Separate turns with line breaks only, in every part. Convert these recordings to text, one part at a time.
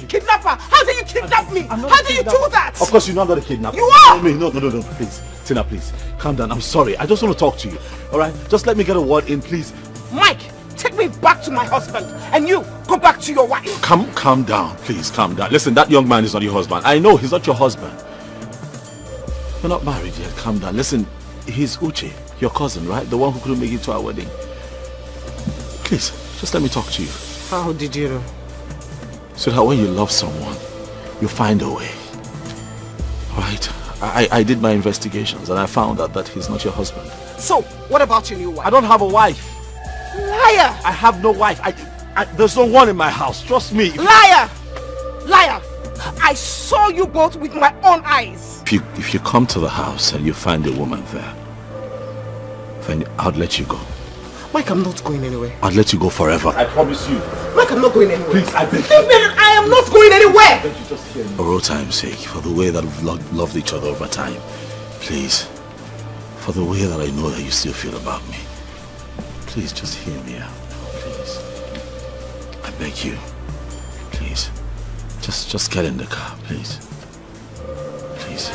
Kidnapper! How did you kidnap me? How did you do that?
Of course, you're not going to kidnap me.
You are!
No, please. Tina, please. Calm down. I'm sorry. I just want to talk to you. Alright? Just let me get a word in, please.
Mike, take me back to my husband. And you, go back to your wife.
Calm down. Please, calm down. Listen, that young man is not your husband. I know he's not your husband. You're not married yet. Calm down. Listen, he's Uche, your cousin, right? The one who couldn't make it to our wedding. Please, just let me talk to you.
How did you know?
So that when you love someone, you find a way. Right? I did my investigations and I found out that he's not your husband.
So, what about your new wife?
I don't have a wife.
Liar!
I have no wife. There's no one in my house. Trust me.
Liar! Liar! I saw you both with my own eyes.
If you come to the house and you find a woman there, then I'll let you go.
Mike, I'm not going anywhere.
I'll let you go forever. I promise you.
Mike, I'm not going anywhere.
Please, I beg you.
Leave me, I am not going anywhere.
I beg you, just hear me. For all time's sake, for the way that we've loved each other over time, please, for the way that I know that you still feel about me, please just hear me out. Please. I beg you. Please. Just get in the car, please. Please.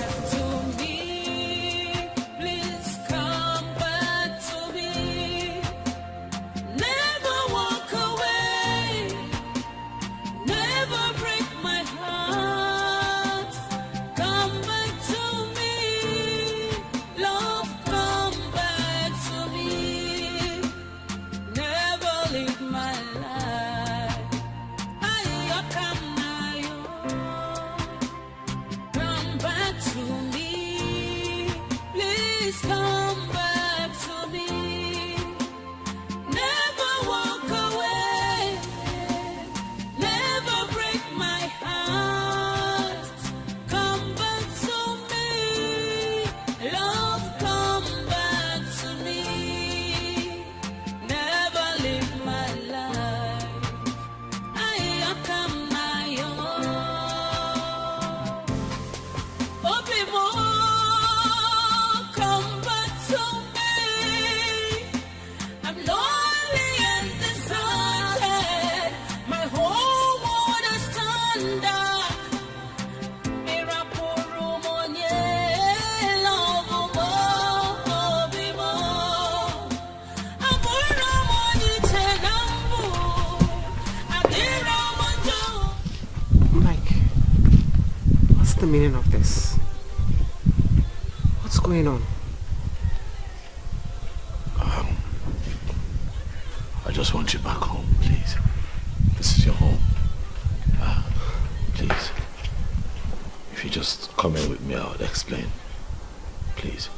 The meaning of this? What's going on?
I just want you back home, please. This is your home. Please. If you just come in with me, I'll explain. Please.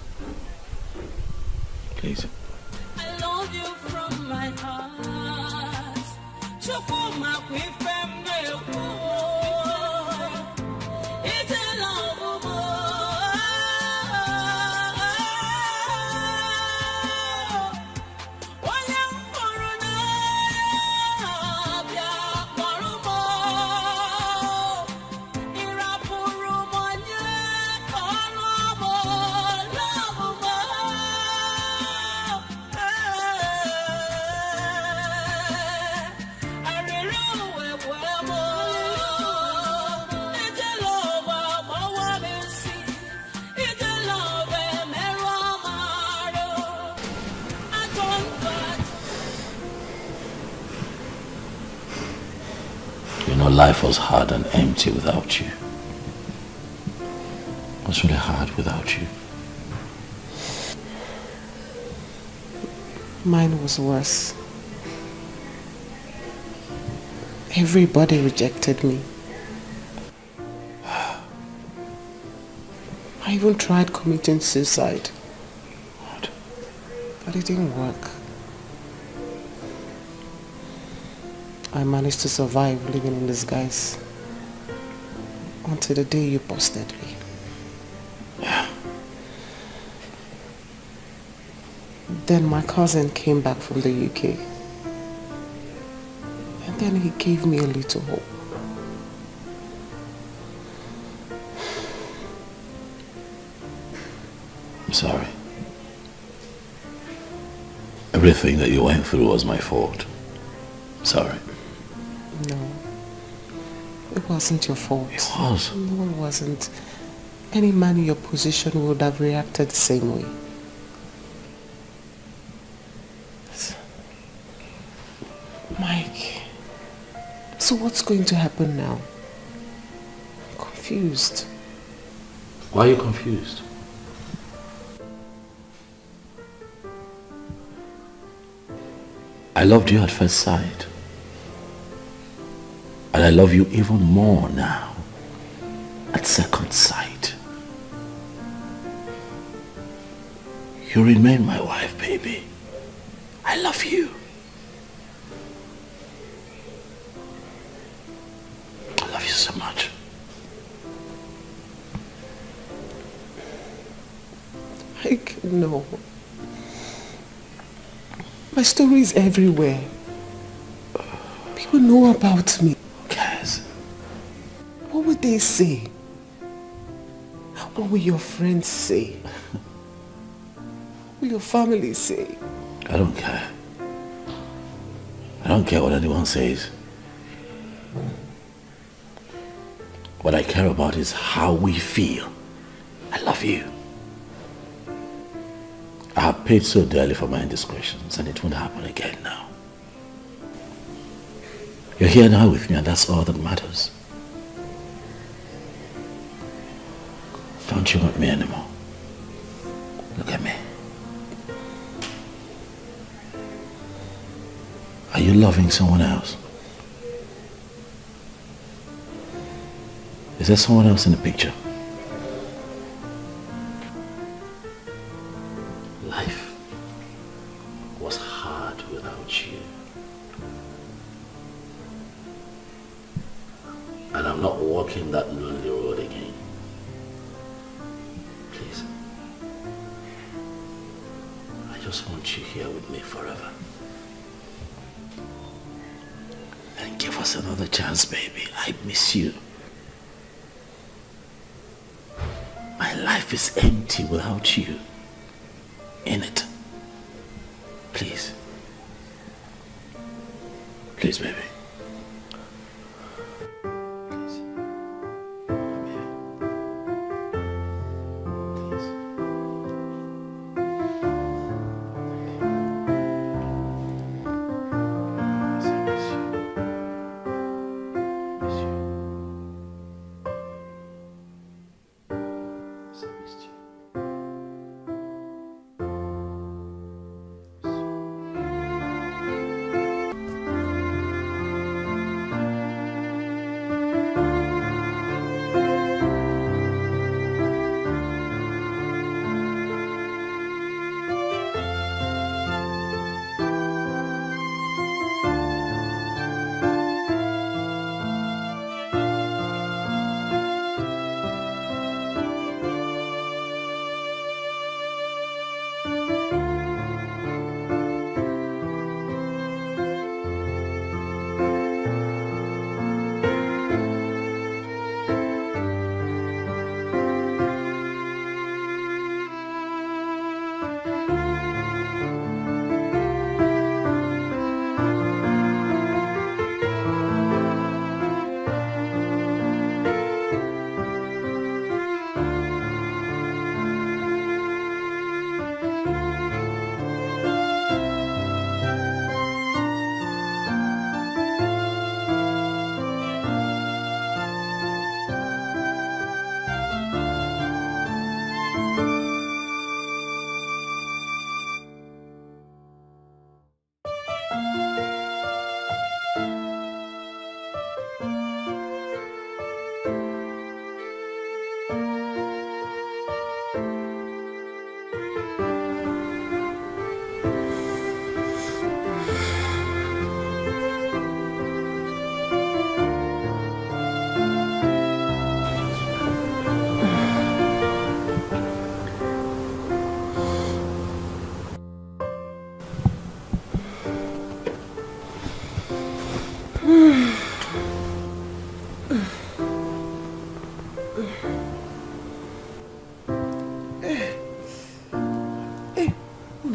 Please.
I love you from my heart.
Life was hard and empty without you. It was really hard without you.
Mine was worse. Everybody rejected me. I even tried committing suicide.
What?
But it didn't work. I managed to survive living in disguise until the day you busted me.
Yeah.
Then my cousin came back from the UK. And then he gave me a little hope.
I'm sorry. Everything that you went through was my fault. Sorry.
No. It wasn't your fault.
It was.
No, it wasn't. Any man in your position would have reacted the same way. Mike, so what's going to happen now? I'm confused.
Why are you confused? I loved you at first sight. And I love you even more now at second sight. You remain my wife, baby. I love you. I love you so much.
Mike, no. My story is everywhere. People know about me.
Cass.
What would they say? What will your friends say? What will your family say?
I don't care. I don't care what anyone says. What I care about is how we feel. I love you. I have paid so dearly for my indiscretions, and it won't happen again now. You're here now with me, and that's all that matters. Don't you want me anymore? Look at me. Are you loving someone else? Is there someone else in the picture? Life was hard without you. And I'm not walking that lonely road again. Please. I just want you here with me forever. And give us another chance, baby. I miss you. My life is empty without you in it. Please. Please, baby. Please. Come here. Please. Yes, I miss you. I miss you. Yes, I missed you.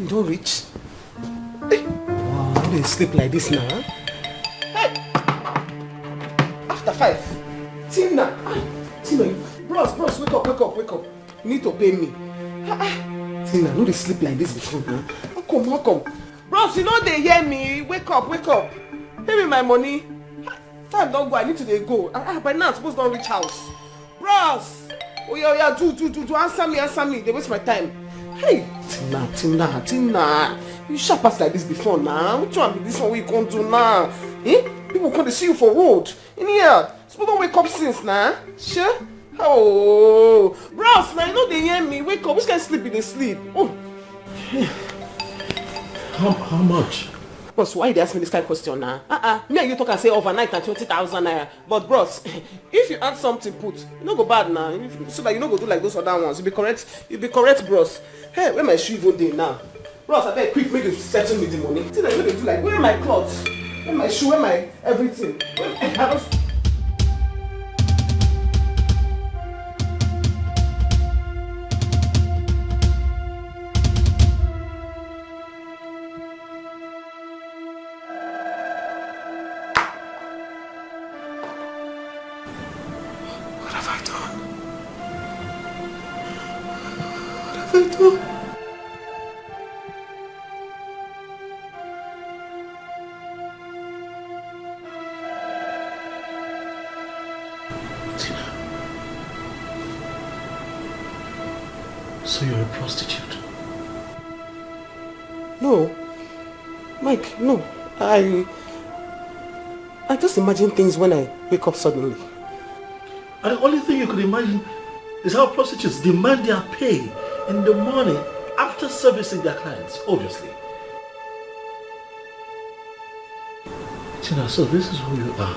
Don't reach. Wow, how do you sleep like this now? Huh? Hey! After 5. Tina! Tina, bros, wake up. You need to pay me. Tina, no dey sleep like this before, huh? How come? Bros, you know they hear me. Wake up. Pay me my money. Time don't go, I need to dey go. By now I'm supposed to reach house. Bros! Oh yeah, do answer me. They waste my time. Hey, Tina. You sharp pass like this before now. Which one be this one we can't do now? People come to see you for road. In here, supposed to wake up since now. Sure? Oh, bros, now you know they hear me. Wake up. Which can sleep in the sleep? Oh.
How much?
Bros, why you ask me this kind of question now? Me and you talk and say overnight and 20,000 naira. But bros, if you add something put, you no go bad now. So that you no go do like those other ones. You be correct, bros. Hey, where my shoe even dey now? Bros, I beg quick make you settle me the money. Till I know they do like, where my clothes? Where my shoe? Where my everything?
So you're a prostitute?
No. Mike, no. I just imagine things when I wake up suddenly.
And the only thing you could imagine is how prostitutes demand their pay in the morning after servicing their clients, obviously. Tina, so this is who you are.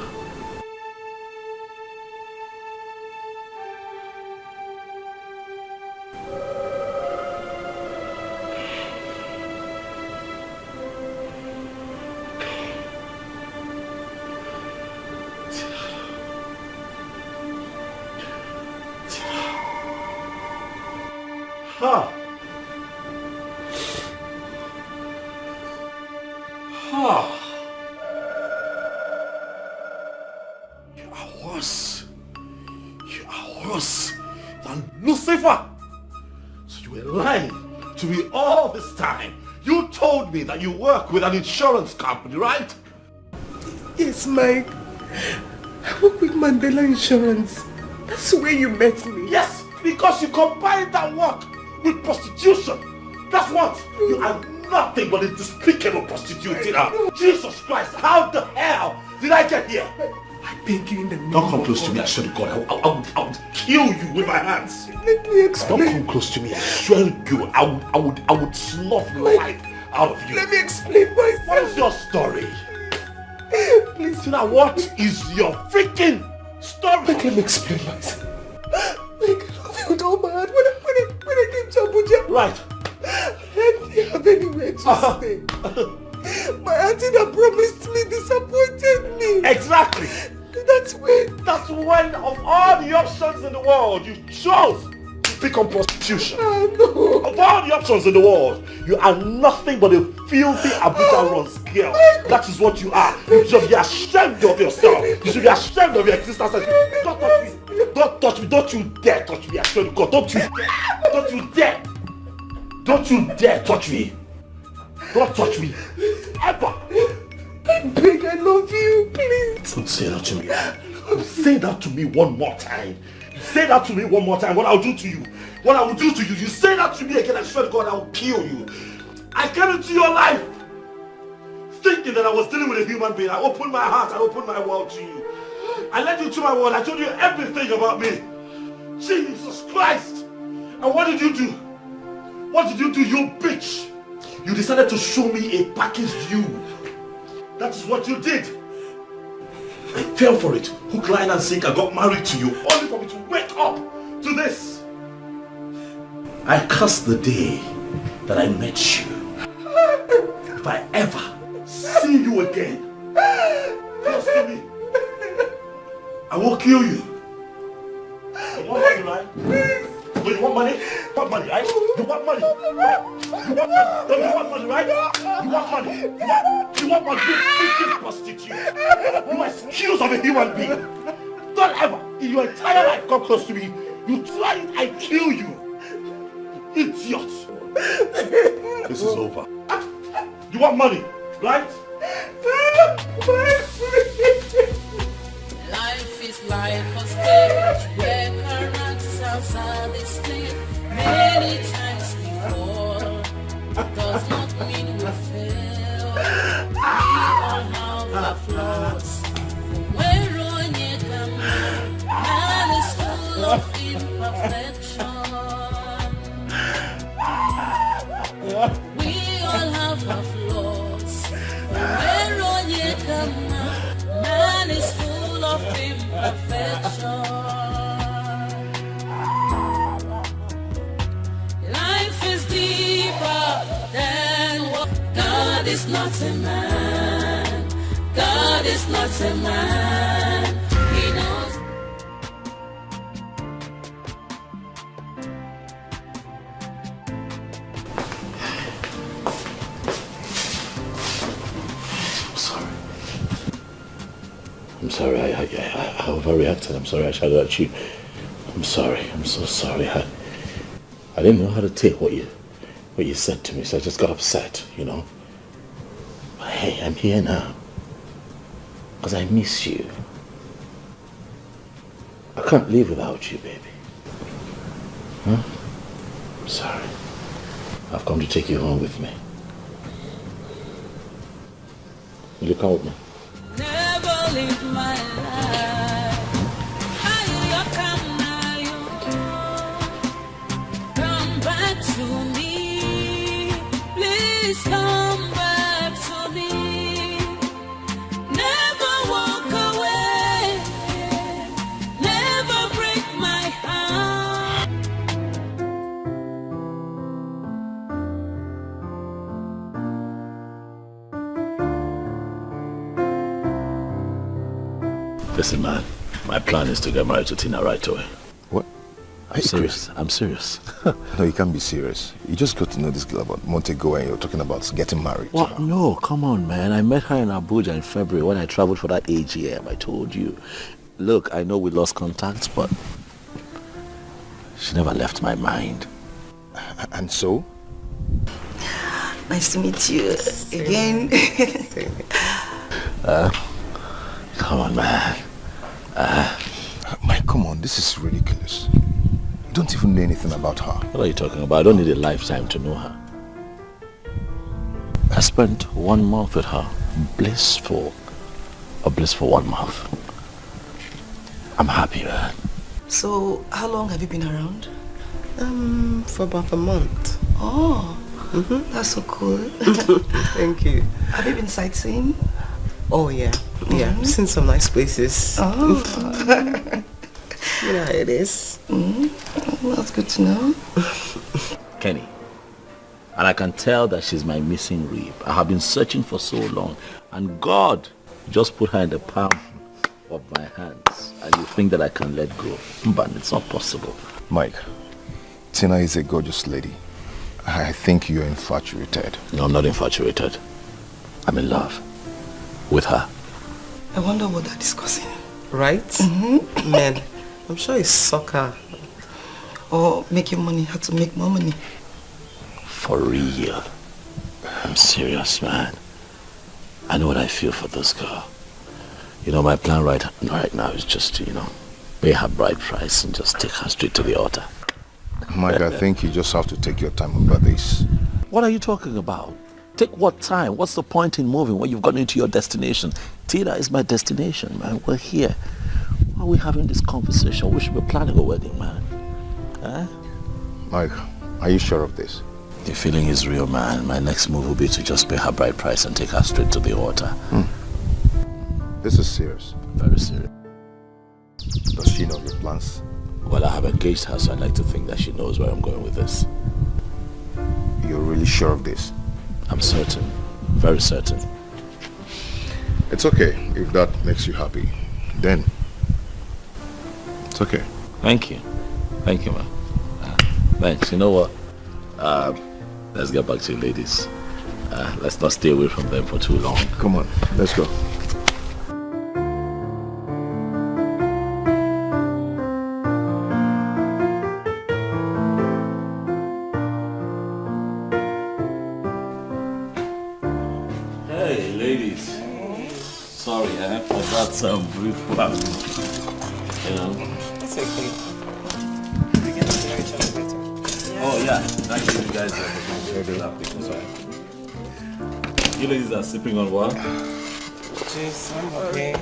You are worse than Lucifer. So you were lying to me all this time. You told me that you work with an insurance company, right?
Yes, Mike. I work with Mandela Insurance. That's where you met me.
Yes, because you combined that work with prostitution. That's what? You are nothing but a despicable prostitute. Jesus Christ, how the hell did I get here?
I beg you in the name.
Don't come close to me, I swear to God. I would kill you with my hands.
Let me explain.
Don't come close to me, I swear to you. I would slough the life out of you.
Let me explain myself.
What is your story?
Please.
Tina, what is your freaking story?
Let me explain myself. Like, I felt all bad when I came to Abuja.
Right.
I didn't have anywhere to stay. My auntie that promised me disappointed me.
Exactly.
That's when
of all the options in the world, you chose to pick on prostitution.
Oh, no.
Of all the options in the world, you are nothing but a filthy Abuja runs girl. That is what you are. You should be ashamed of yourself. You should be ashamed of your existence. Don't touch me. Don't touch me. Don't you dare touch me. I swear to God. Don't you dare. Don't you dare. Don't you dare touch me. Don't touch me. Ever.
I beg, I love you, please.
Don't say that to me. Say that to me one more time. Say that to me one more time. What I'll do to you. What I will do to you. You say that to me again, I swear to God, I will kill you. I came into your life thinking that I was dealing with a human being. I opened my heart. I opened my world to you. I led you to my world. I told you everything about me. Jesus Christ. And what did you do? What did you do, you bitch? You decided to show me a packaged you. That is what you did. I fell for it. Hook, line and sinker, got married to you only for me to wake up to this. I curse the day that I met you. If I ever see you again, close to me, I will kill you. You want money, right? So you want money? You want money, right? You want money? Right? You want money, right? You want money? You want money? You freaking prostitute. You excuse of a human being. Don't ever In your entire life, come close to me. You try it, I kill you. Idiot. This is over. You want money, right?
Life is like a stage where characters are displayed many times before. Does not mean we fail. We all have our flaws. Where on you come, man is full of imperfection. We all have our flaws. Where on you come, man is full of imperfection. Life is deeper than what God is not a man. God is not a man. He knows.
I'm sorry, I overreacted. I'm sorry I shouted at you. I'm sorry, I'm so sorry. I didn't know how to take what you said to me, so I just got upset, you know. But hey, I'm here now. Because I miss you. I can't live without you, baby. Huh? I'm sorry. I've come to take you home with me. Will you come with me?
Never live my life. Come back to me. Please come back to me. Never walk away. Never break my heart.
Listen, man, my plan is to get married to Tina right away.
What?
I'm serious. I'm serious.
No, you can't be serious. You just got to know this girl about a month ago and you're talking about getting married.
What? No, come on, man. I met her in Abuja in February when I traveled for that AGM. I told you. Look, I know we lost contact, but she never left my mind.
And so?
Nice to meet you again.
Come on, man.
Mike, come on, this is ridiculous. You don't even know anything about her.
What are you talking about? I don't need a lifetime to know her. I spent 1 month with her. Blissful. A blissful 1 month. I'm happy, man.
So, how long have you been around?
For about a month.
Oh, that's so cool.
Thank you.
Have you been sightseeing?
Oh yeah, yeah. Seen some nice places.
Oh,
You know how it is.
that's good to know.
Kenny. And I can tell that she's my missing rib. I have been searching for so long. And God just put her in the palm of my hands. And you think that I can let go. But it's not possible.
Mike, Tina is a gorgeous lady. I think you're infatuated.
No, I'm not infatuated. I'm in love with her.
I wonder what they're discussing.
Right? Man, I'm sure it's soccer.
Or making money, how to make more money.
For real. I'm serious, man. I know what I feel for this girl. You know, my plan right now is just to, pay her bride price and just take her straight to the altar.
Mike, I think you just have to take your time about this.
What are you talking about? Take what time? What's the point in moving when you've gotten into your destination? Tina is my destination, man. We're here. Why are we having this conversation? We should be planning a wedding, man. Huh?
Mike, are you sure of this?
The feeling is real, man. My next move will be to just pay her bride price and take her straight to the altar.
This is serious.
Very serious.
Does she know your plans?
Well, I have engaged her, so I'd like to think that she knows where I'm going with this.
You're really sure of this?
I'm certain. Very certain.
It's okay if that makes you happy. Then, it's okay.
Thank you. Thank you, man. Thanks. You know what? Let's get back to you, ladies. Let's not stay away from them for too long.
Come on, let's go.
That's a brief family. You know?
It's okay. We get to know each other better.
Oh yeah, thank you guys. You ladies are sipping on what?
Jeez, I'm okay.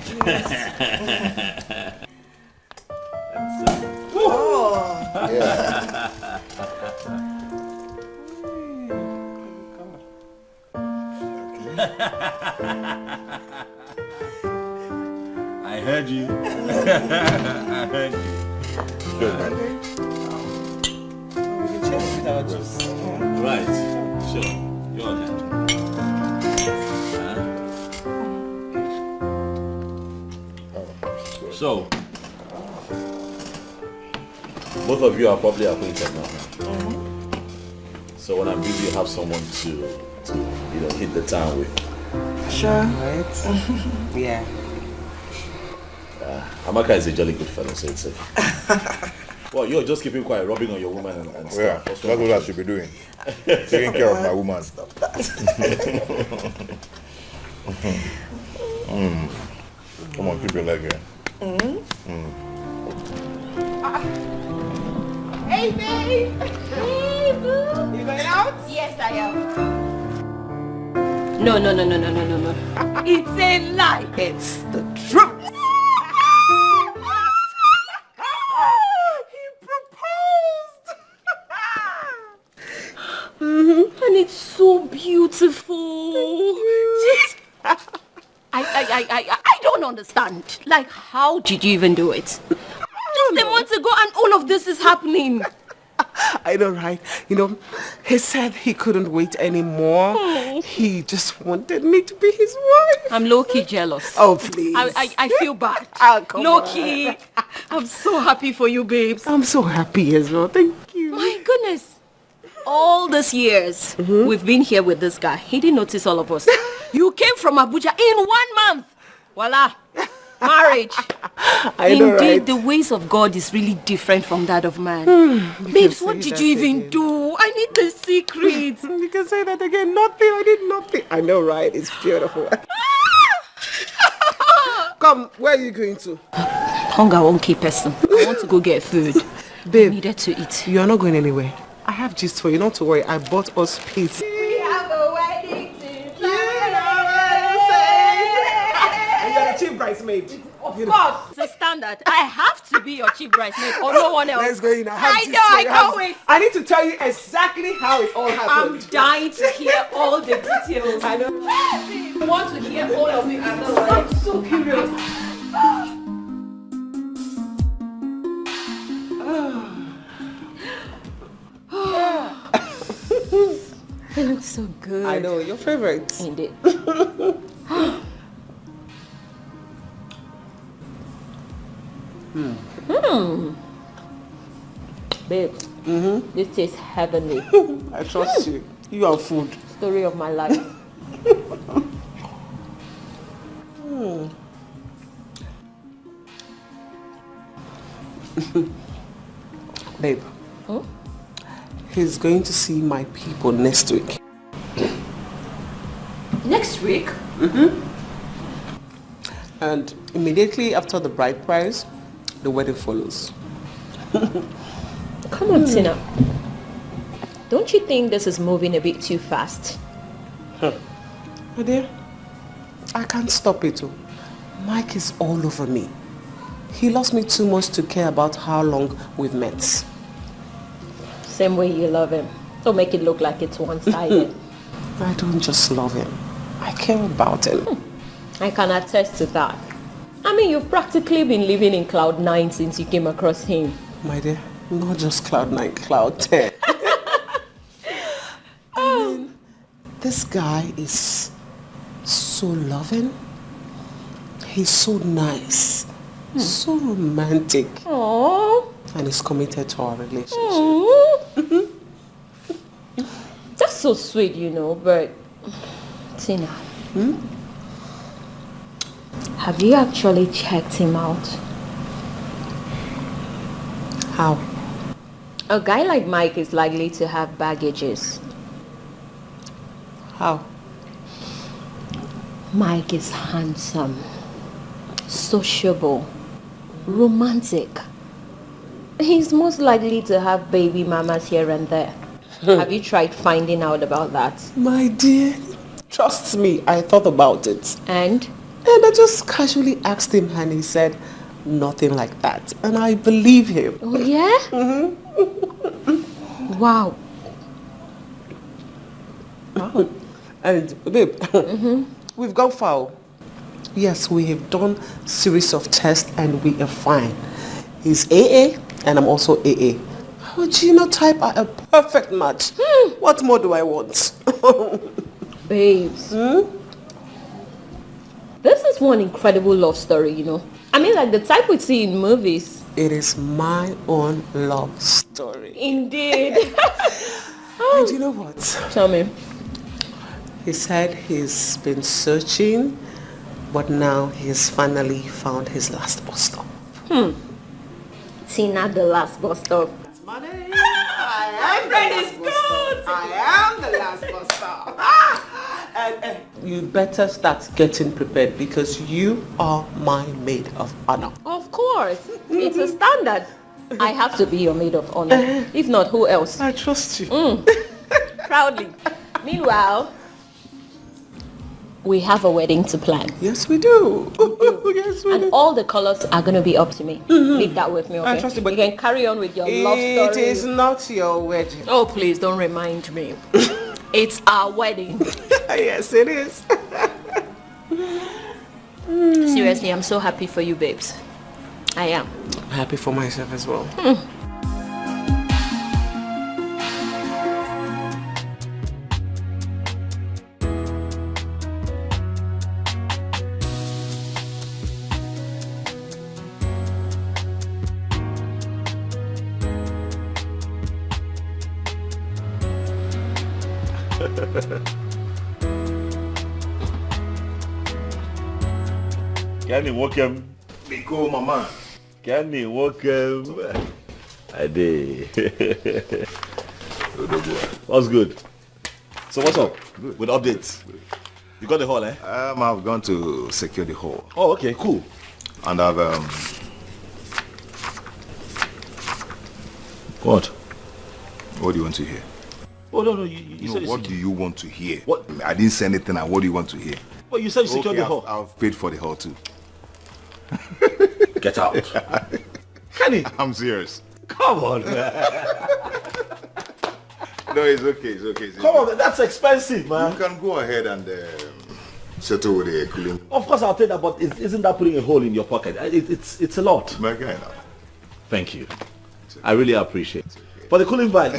I heard you. I heard you.
Good, man.
We can cheers with our juice.
Right. Sure. You're okay. So, both of you are probably acquainted now. So when I'm busy, you have someone to hit the town with.
Sure. Right? Yeah.
Amaka is a jolly good fellow, so it's okay. Well, you're just keeping quiet, rubbing on your woman and stuff.
Yeah, that's what I should be doing. Taking care of my woman.
Stop that.
Come on, keep your leg here.
Hey, babe! Hey, boo!
You going out?
Yes, I am. No. It's a lie.
It's the truth. He proposed.
And it's so beautiful. I don't understand. Like, how did you even do it? Just a month ago and all of this is happening.
I know, right? You know, he said he couldn't wait anymore. He just wanted me to be his wife.
I'm low-key jealous.
Oh, please.
I feel bad.
Oh, come
Low-key. I'm so happy for you, babes.
I'm so happy as well. Thank you.
My goodness. All these years, we've been here with this guy. He didn't notice all of us. You came from Abuja in 1 month. Voila. Marriage.
I know,
Indeed,
right?
the ways of God is really different from that of man. Babes, what did you even do? I need the secret.
You can say that again. Nothing. I did nothing. I know, right? It's beautiful. Come, where are you going to?
Hunger won't keep person. I want to go get food.
Babe,
I needed to eat.
you're not going anywhere. I have gist for you. Not to worry. I bought us pizza.
We have a wedding to
And you're the chief bridesmaid.
Of course, it's a standard. I have to be your chief bridesmaid or no one else.
Let's go in. I
can't wait.
I need to tell you exactly how it all
I'm
happened.
dying to hear all the details.
I know.
I want to hear all of it. I'm so curious. It looks so good.
I know, your favorite.
Indeed. Babe, this tastes heavenly.
I trust you. You are food.
Story of my life.
Babe, he's going to see my people next week.
Next week?
And immediately after the bride price, the wedding follows.
Come on, Tina. Don't you think this is moving a bit too fast?
My dear, I can't stop it. Mike is all over me. He loves me too much to care about how long we've met.
Same way you love him. Don't make it look like it's one-sided.
I don't just love him. I care about him.
I can attest to that. I mean, you've practically been living in cloud 9 since you came across him.
My dear, not just cloud 9, cloud 10. I mean, this guy is so loving. He's so nice. So romantic.
Aww.
And he's committed to our relationship.
Aww. That's so sweet, you know, but... Tina. Have you actually checked him out?
How?
A guy like Mike is likely to have baggages.
How?
Mike is handsome. sociable, romantic. He's most likely to have baby mamas here and there. Have you tried finding out about that?
My dear, trust me, I thought about it.
And?
And I just casually asked him and he said, nothing like that. And I believe him.
Oh, yeah? Wow.
Wow. And babe, we've gone far. Yes, we have done series of tests and we are fine. He's AA and I'm also AA. Our genotype are a perfect match. What more do I want?
Babes. This is one incredible love story, you know. I mean, like the type we see in movies.
It is my own love story.
Indeed.
And you know what?
Tell me.
He said he's been searching, but now he's finally found his last bus stop.
Tina, the last bus stop.
Money. I am the last bus stop. And you better start getting prepared because you are my maid of honor.
Of course. It's a standard. I have to be your maid of honor. If not, who else?
I trust you.
Proudly. Meanwhile, we have a wedding to plan.
Yes, we do. Yes, we
And
do.
all the colors are going to be up to me. Leave that with me, okay?
I trust you, but
you can carry on with your love story.
It is not your wedding.
Oh, please don't remind me. It's our wedding.
Yes, it is.
Seriously, I'm so happy for you, babes. I am.
I'm happy for myself as well.
Can you welcome?
Biko, mama.
Can you welcome? I did. What's good? So what's up with updates? You got the hall, eh?
I've gone to secure the hall.
Oh, okay, cool.
And I've
What?
what do you want to hear?
Oh no, you said
What do you want to hear?
What?
I didn't say anything. And what do you want to hear?
Well, you said you secured
Okay,
the hall.
I've paid for the hall too.
Get out. Kenny,
I'm serious.
come on, man.
No, it's okay. It's okay.
Come on, that's expensive,
You
man.
can go ahead and settle with the cooling.
Of course, I'll take that, but isn't that putting a hole in your pocket? It's a lot.
My guy now.
Thank you. I really appreciate it. For the cooling van,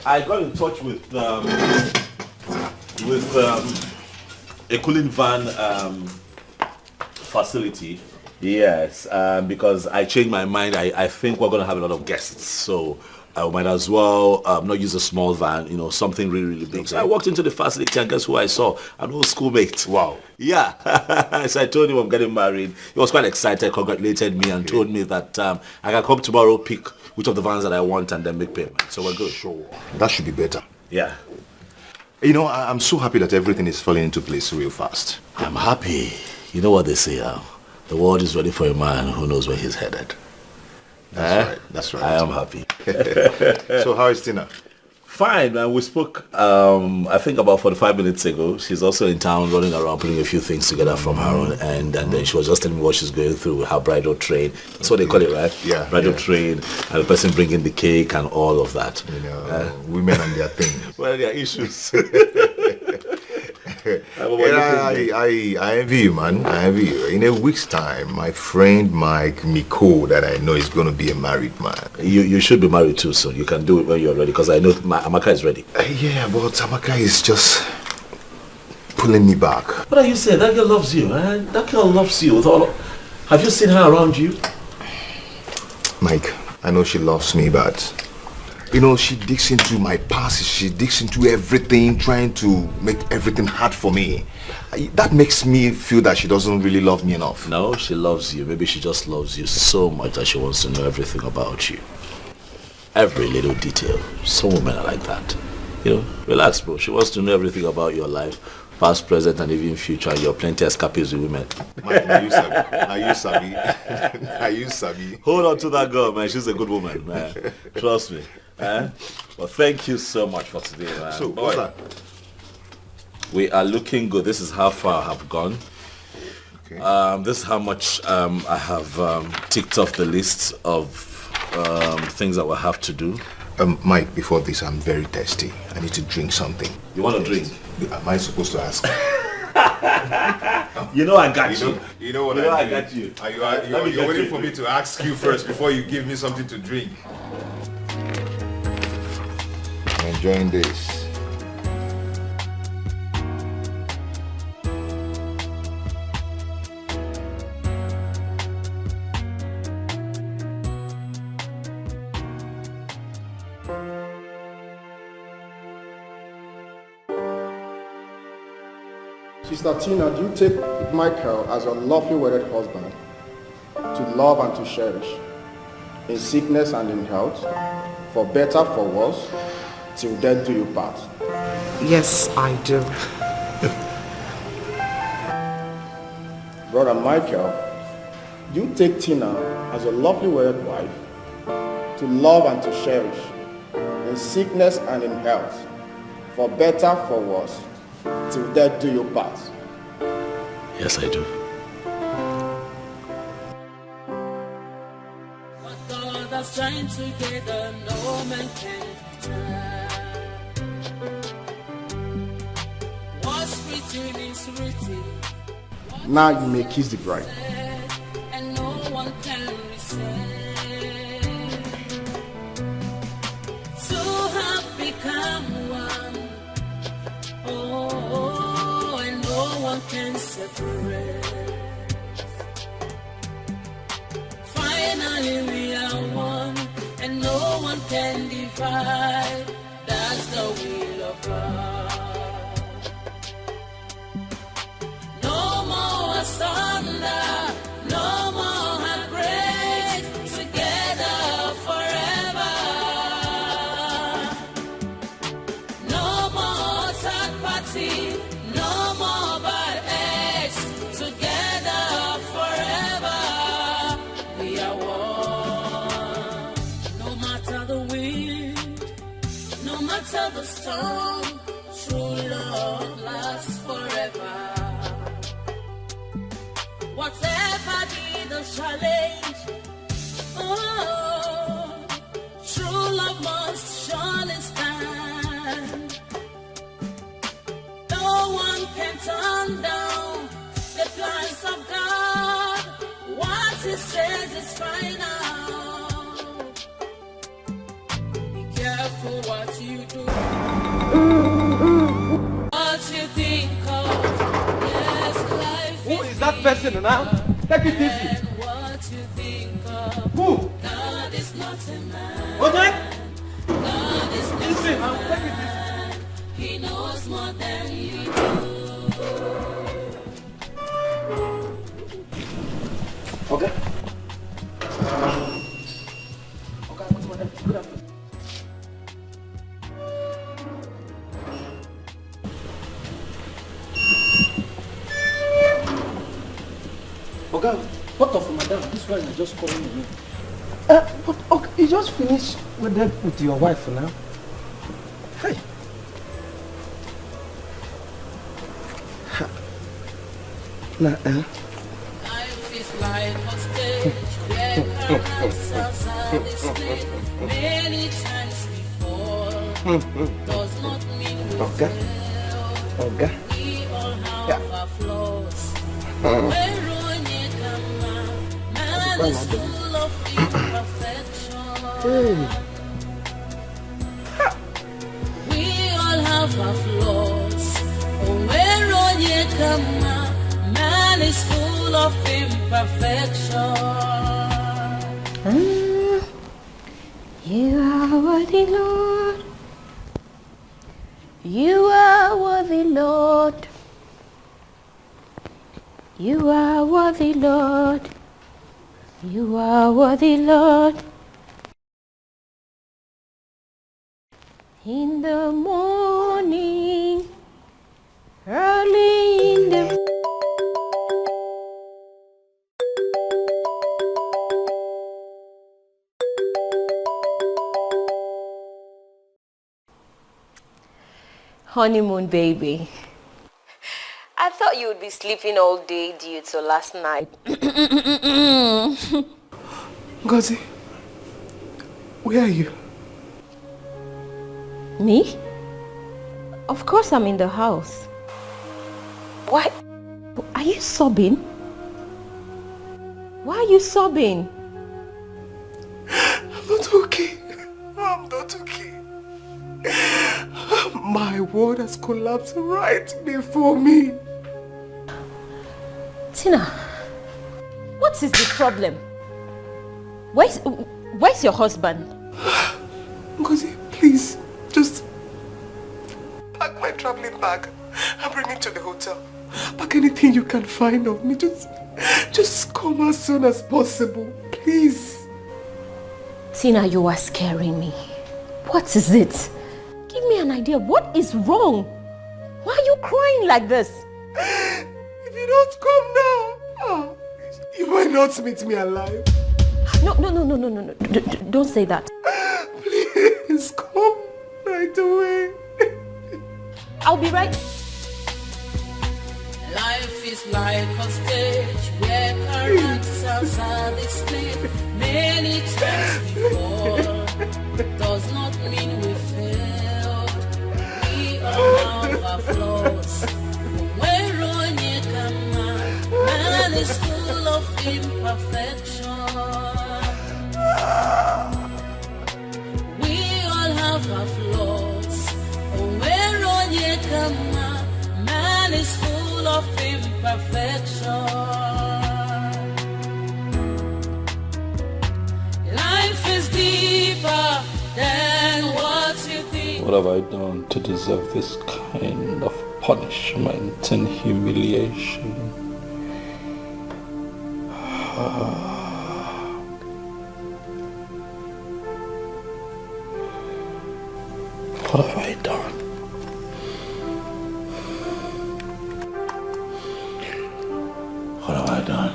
I got in touch with a cooling van facility. Yes, because I changed my mind. I think we're going to have a lot of guests, so I might as well not use a small van, you know, something really, really big. So I walked into the facility and guess who I saw? An old schoolmate.
Wow.
Yeah. So I told him I'm getting married. He was quite excited, congratulated me and told me that I can come tomorrow, pick which of the vans that I want and then make payment. So we're good.
Sure. That should be better.
Yeah.
You know, I'm so happy that everything is falling into place real fast.
I'm happy. You know what they say, the world is ready for a man who knows where he's headed.
That's right. That's right.
I am happy.
So how is Tina?
Fine, man. We spoke, I think about 45 minutes ago. She's also in town running around putting a few things together from her own end. And then she was just telling me what she's going through, her bridal train. That's what they call it, right?
Yeah.
Bridal train, and the person bringing the cake and all of that.
You know, women and their things.
Well, their issues.
I envy you, man. I envy you. In a week's time, my friend Mike Miko, that I know is going to be a married man.
You should be married too soon. You can do it when you're ready, because I know Amaka is ready.
Yeah, but Amaka is just pulling me back.
What are you saying? That girl loves you, man. That girl loves you with all. Have you seen her around you?
Mike, I know she loves me, but you know, she digs into my past. She digs into everything, trying to make everything hard for me. That makes me feel that she doesn't really love me enough.
No, she loves you. Maybe she just loves you so much that she wants to know everything about you. Every little detail. Some women are like that. You know, relax, bro. She wants to know everything about your life past, present, and even future. You're plenty escapists with women.
Man, now you sabi. Now you sabi.
Hold on to that girl, man. She's a good woman, man. Trust me. Well, thank you so much for today, man.
So, what's that?
We are looking good. This is how far I have gone.
Okay.
This is how much I have ticked off the list of things that we'll have to do.
Mike, before this, I'm very thirsty. I need to drink something.
You want to drink?
Am I supposed to ask?
You know I got you.
You know what
I got you.
You're waiting for me to ask you first before you give me something to drink. I'm enjoying this.
Sister Tina, do you take Michael as a lovely wedded husband to love and to cherish, in sickness and in health, for better, for worse, till death do you part?
Yes, I do.
Brother Michael, do you take Tina as a lovely wedded wife to love and to cherish, in sickness and in health, for better, for worse, till death do you part?
Yes, I do.
What God has joined together, no man can turn. What's written is written.
Now you may kiss the bride.
And no one can resist. Two have become one. Oh, and no one can separate. Finally we are one, and no one can divide. That's the will of God. No more asunder, no more heartbreaks, together forever. No more third party, no more bad eggs, together forever. We are one. No matter the wind, no matter the storm, true love lasts forever. Whatever be the challenge, oh, true love must surely stand. No one can turn down the plans of God. What He says is final. Be careful what you do. What you think of. Yes, life
Who is that person now? Take it easy.
and what you think of.
Who?
God is not a man.
Okay?
God is not
Easy,
a
man. Take it easy.
man. He knows more than you do.
Okay? Okay, what's my name? Good afternoon. Okay, what of madam? This one is just calling me. But okay, you just finished with your wife now. Hey. Nah,
Life is like a stage where characters are displayed many times before. Does not mean we
Okay.
fail.
Okay.
We all have
Yeah.
our flaws. Man is full of imperfection. We all have our flaws. Man is full of imperfection.
You are worthy, Lord. You are worthy, Lord. You are worthy, Lord. You are worthy, Lord. In the morning, early Honeymoon, baby. I thought you would be sleeping all day due to last night.
Ngozi, where are you?
Me? Of course I'm in the house. Why? Are you sobbing? Why are you sobbing?
I'm not okay. I'm not okay. My world has collapsed right before me.
Tina, what is the problem? Where's your husband?
Ngozi, please, just pack my traveling bag and bring it to the hotel. Pack anything you can find of me. Just come as soon as possible, please.
Tina, you are scaring me. What is it? Give me an idea. What is wrong? Why are you crying like this?
If you don't come now, you might not meet me alive.
No. Don't say that.
Please come right away.
I'll be right.
Life is like a stage where characters are displayed many times before. Does not mean we failed. We all have our flaws. We're on your command. Man is full of imperfection. We all have our flaws. We're on your command. Man is full of imperfection. Life is deeper than what you think.
What have I done to deserve this kind of punishment and humiliation? What have I done? What have I done?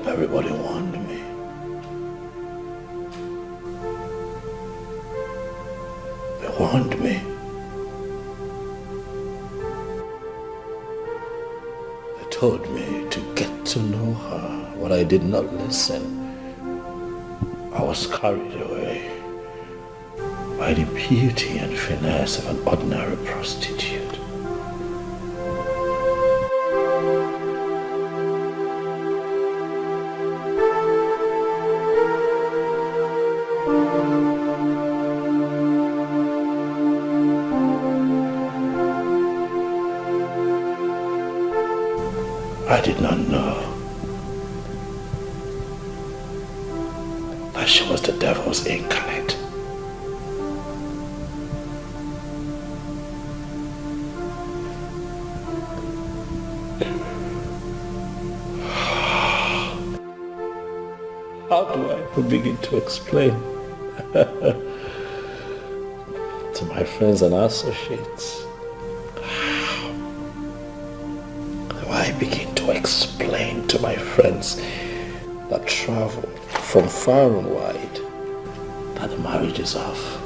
Everybody warned me. They warned me. They told me to get to know her, but I did not listen. I was carried away by the beauty and finesse of an ordinary prostitute. I did not know that she was the devil's incarnate. How do I even begin to explain to my friends and associates? I begin to explain to my friends that travel from far and wide that the marriage is off.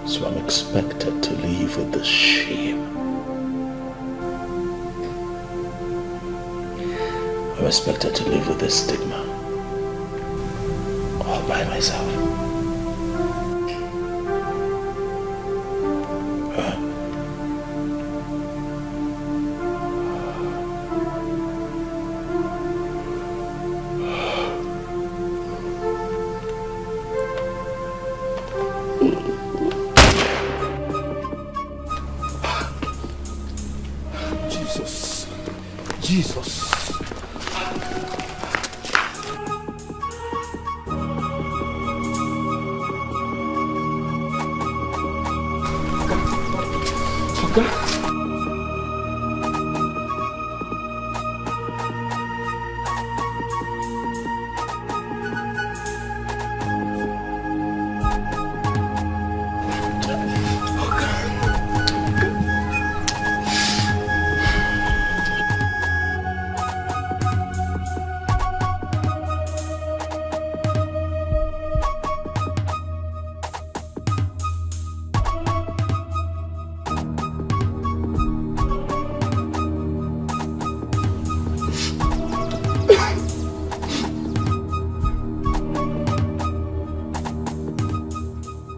So I'm expected to live with this shame. I'm expected to live with this stigma all by myself.
Jesus.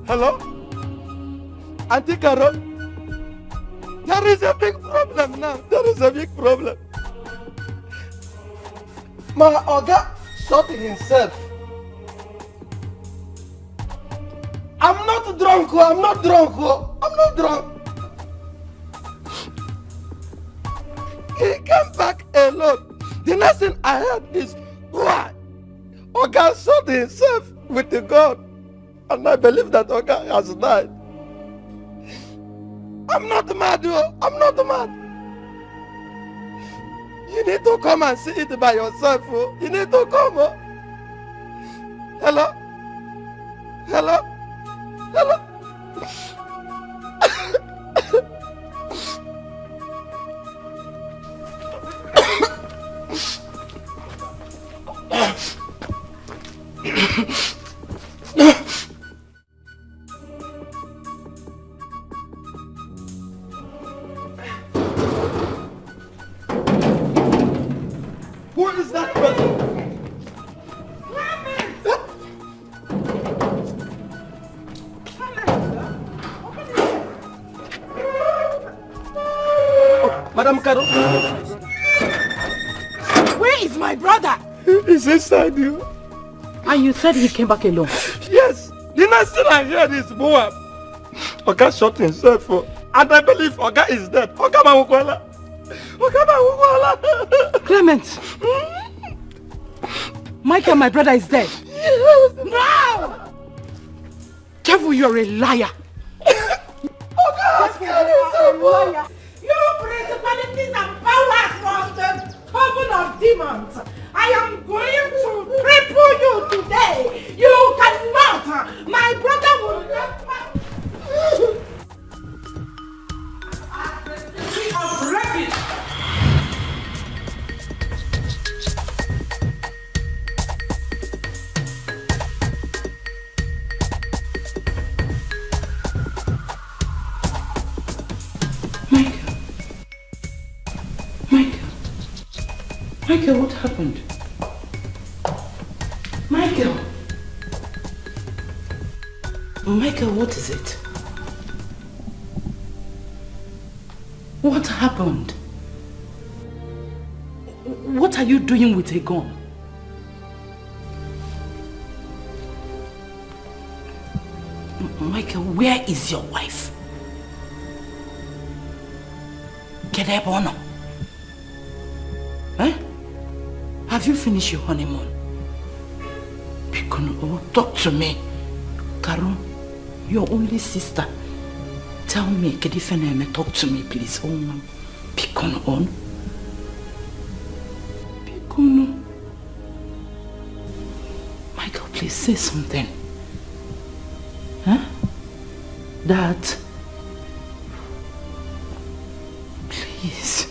Hello? Auntie Carol? There is a big problem now. There is a big problem. My Oga shot himself. I'm not drunk, I'm not drunk, I'm not drunk. He came back alone. The next thing I heard is, what? Oga shot himself with the gun. And I believe that Oga has died. I'm not mad, I'm not mad. You need to come and see it by yourself. You need to come. Hello? Hello? Hello? Who is that person? Madam Caro.
Where is my brother?
He's inside you.
And you said he came back alone.
Yes. The next thing I heard is Moab. Oga shot himself. And I believe Oga is dead. Oga Mawukwala. Oga Mawukwala.
Clement. Michael, my brother, is dead.
Yes.
No! Devil, you're a liar.
Oga has killed himself.
You principalities and powers from the coven of demons, I am going to cripple you today. You cannot. My brother will never. I'm ready. Michael, what happened? Michael! Michael, what is it? What happened? What are you doing with a gun? Michael, where is your wife? Kedebono? Eh? Have you finished your honeymoon? Pikono, talk to me. Karo, your only sister. Tell me, Kedifeneme, talk to me, please. Oh, no. Pikono on. Pikono. Michael, please say something. Huh? Dad. Please.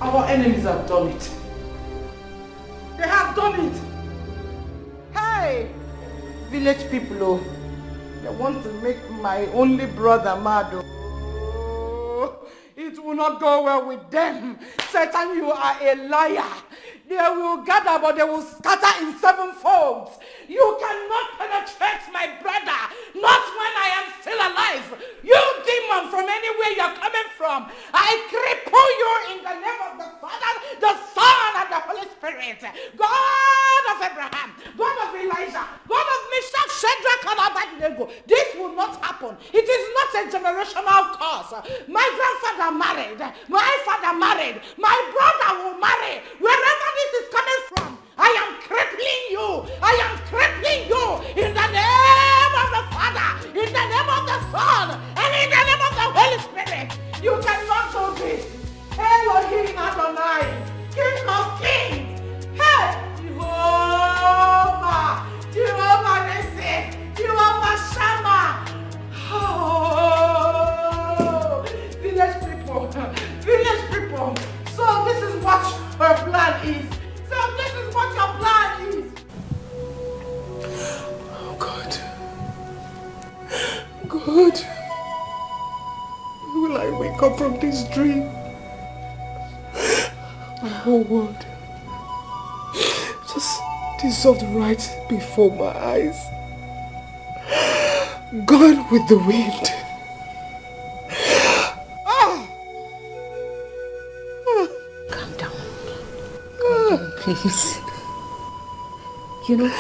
Our enemies have done it. They have done it. Hey! Village people, oh, they want to make my only brother mad. Oh, it will not go well with them. Satan, you are a liar. They will gather, but they will scatter in sevenfolds. You cannot penetrate my brother, not when I am still alive. You demon from anywhere you're coming from, I cripple you in the name of the Father, the Son, and the Holy Spirit. God of Abraham, God of Elijah, God of Meshach, Shadrach, and Abednego. This will not happen. It is not a generational curse. My grandfather married, my father married, my brother will marry. Wherever this is coming from, I am crippling you. I am crippling you in the name of the Father, in the name of the Son, and in the name of the Holy Spirit. You cannot do this. Elohim Adonai, King of Kings. Hey, Jehovah, Jehovah Nissi, Jehovah Shammah. Oh, village people. So this is what her plan is. God, will I wake up from this dream? My whole world just dissolved right before my eyes. Gone with the wind.
Calm down. Calm down, please. You know,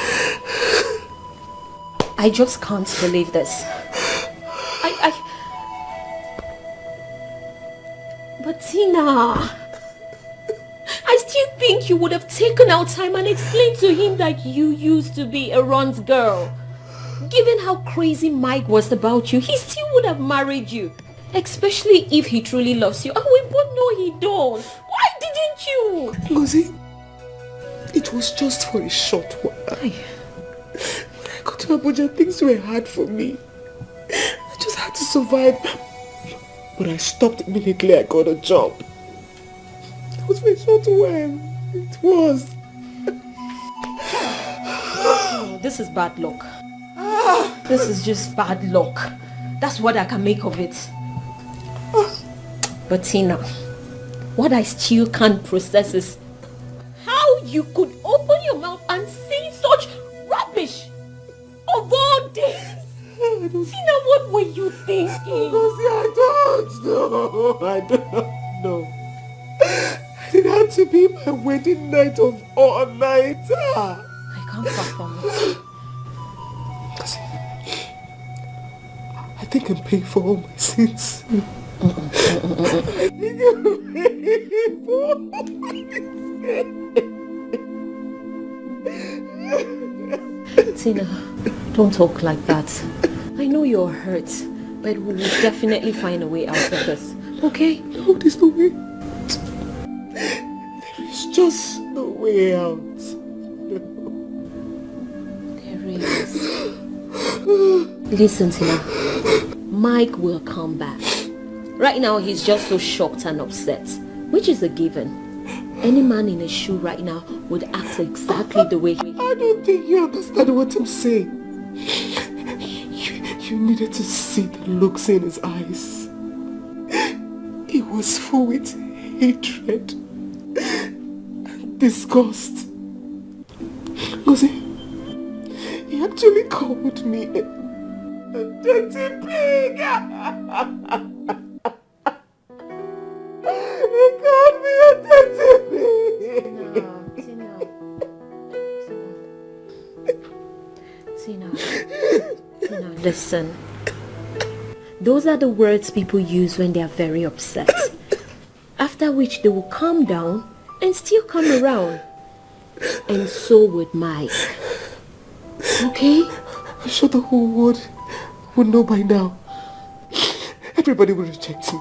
I just can't believe this. But Tina, I still think you would have taken out time and explained to him that you used to be a Ron's girl. Given how crazy Mike was about you, he still would have married you. Especially if he truly loves you. And we both know he don't. Why didn't you?
Ngozi, it was just for a short while. When I got to Abuja, things were hard for me. I just had to survive. But I stopped immediately I got a job. It was for a short while. It was.
Oh, this is bad luck. This is just bad luck. That's what I can make of it. But Tina, what I still can't process is how you could open your mouth and say such rubbish of all days. Tina, what were you thinking?
I don't know. It had to be my wedding night of all nights.
I can't fathom it.
I think I'm paying for all my sins. I think I'm paying for all my sins.
Tina, don't talk like that. I know you're hurt, but we will definitely find a way out of this. Okay?
No, there's no way. There is just no way out. No.
There is. Listen, Tina. Mike will come back. Right now, he's just so shocked and upset, which is a given. Any man in a shoe right now would act exactly the way he...
I don't think you understand what I'm saying. You needed to see the looks in his eyes. He was full with hatred and disgust. Ngozi, he actually called me a dirty pig. He called me a dirty pig.
Tina, listen. Those are the words people use when they are very upset. After which they will calm down and still come around. And so would Mike. Okay?
I'm sure the whole world would know by now. Everybody will reject me.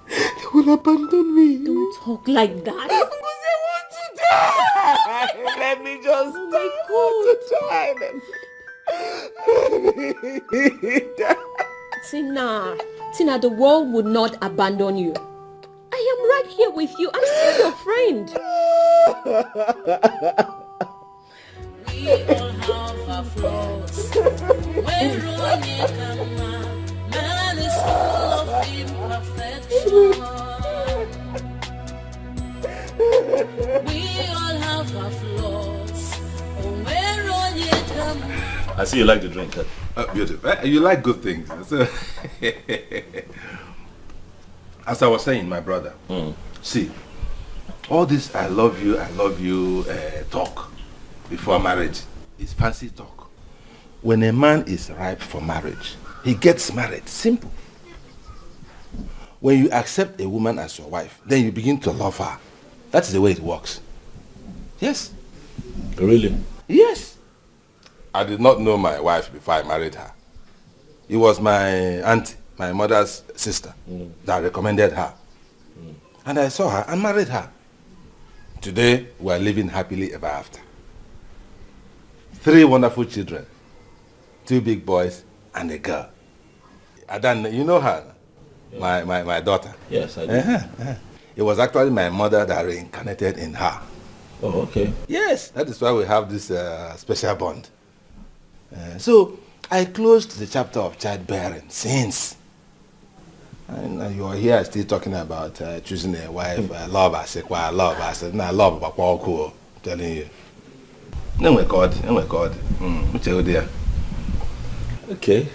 They will abandon me.
Don't talk like that.
Because I want to die. Let me just
Tina, the world would not abandon you. I am right here with you. I'm still your friend.
We all have our flaws. When Ronnie come out, man is full of imperfection. We all have our flaws. When Ronnie come out.
I see you like the drink, huh?
Beautiful. You like good things. So as I was saying, my brother, see, all this I love you talk before marriage is fancy talk. When a man is ripe for marriage, he gets married. Simple. When you accept a woman as your wife, then you begin to love her. That's the way it works. Yes.
Really?
Yes. I did not know my wife before I married her. It was my auntie, my mother's sister, that recommended her. And I saw her and married her. Today, we are living happily ever after. 3 wonderful children, 2 big boys and a girl. Adan, you know her? My daughter.
Yes, I do.
It was actually my mother that reincarnated in her.
Oh, okay.
Yes, that is why we have this special bond. So,
I closed the chapter of childbearing since. And you are here still talking about choosing a wife. I love. I said, well, I love. I said, no, I love about cool. I'm telling you. No, my God. What's your dear?
Okay.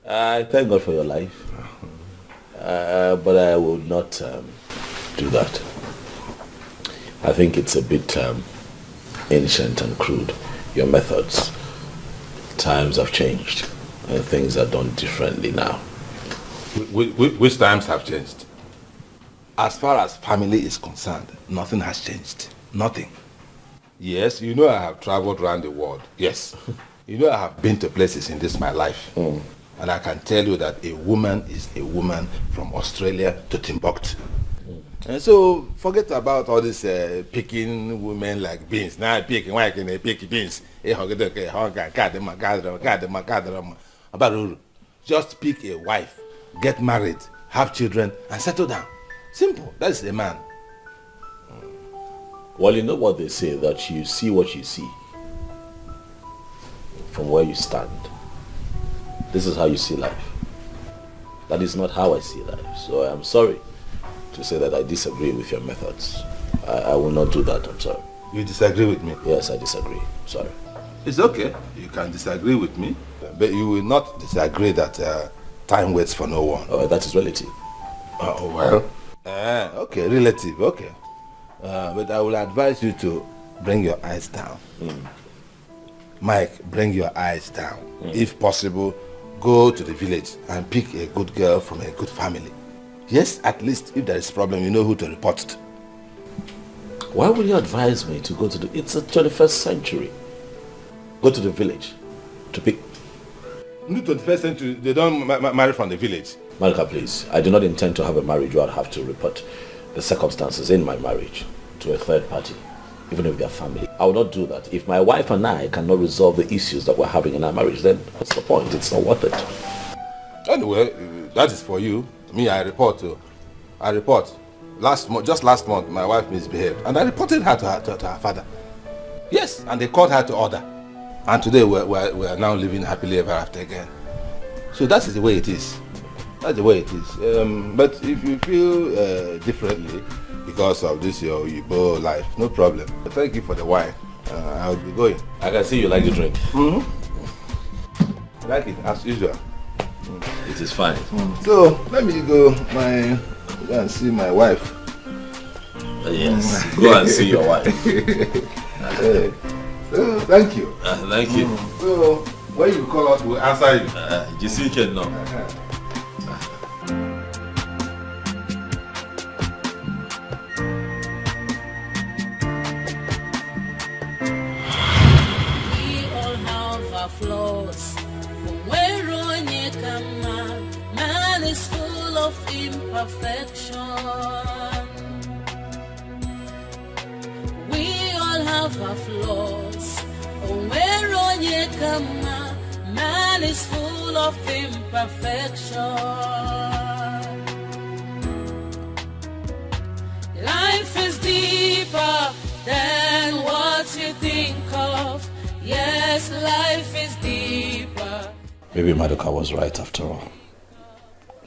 I thank God for your life. But I will not do that. I think it's a bit ancient and crude. Your methods. Times have changed. And things are done differently now.
Which times have changed? As far as family is concerned, nothing has changed. Nothing. Yes, you know I have traveled around the world. Yes. You know I have been to places in this my life. And I can tell you that a woman is a woman from Australia to Timbuktu. And so forget about all this picking women like beans. Now I pick, why can I pick beans? Just pick a wife, get married, have children, and settle down. Simple. That's a man.
Well, you know what they say, that you see what you see from where you stand. This is how you see life. That is not how I see life. So I am sorry to say that I disagree with your methods. I will not do that, I'm sorry.
You disagree with me?
Yes, I disagree. Sorry.
It's okay. You can disagree with me, but you will not disagree that time waits for no one.
Oh, that is relative.
Oh, well. Okay, relative, okay. But I will advise you to bring your eyes down. Mike, bring your eyes down. If possible, go to the village and pick a good girl from a good family. Yes, at least if there is a problem, you know who to report to.
Why would you advise me to go to the... It's the 21st century. Go to the village to pick...
In the 21st century, they don't marry from the village.
Malika, please. I do not intend to have a marriage where I'll have to report the circumstances in my marriage to a third party, even if they are family. I will not do that. If my wife and I cannot resolve the issues that we're having in our marriage, then what's the point? It's not worth it.
Anyway, that is for you. Me, I report. Just last month, my wife misbehaved, and I reported her to her father. Yes, and they called her to order. And today we are now living happily ever after again. So that is the way it is. That's the way it is. But if you feel differently because of this your Igbo life, no problem. But thank you for the wine. I'll be going.
I can see you like the drink.
Like it as usual.
It is fine.
So let me go and see my wife.
Yes, go and see your wife.
So thank you.
Thank you.
So when you call us, we'll answer you.
Just you can know.
We all have our flaws. Man is full of imperfection. We all have our flaws. Man is full of imperfection. Life is deeper than what you think of. Yes, life is deeper.
Maybe Madoka was right after all.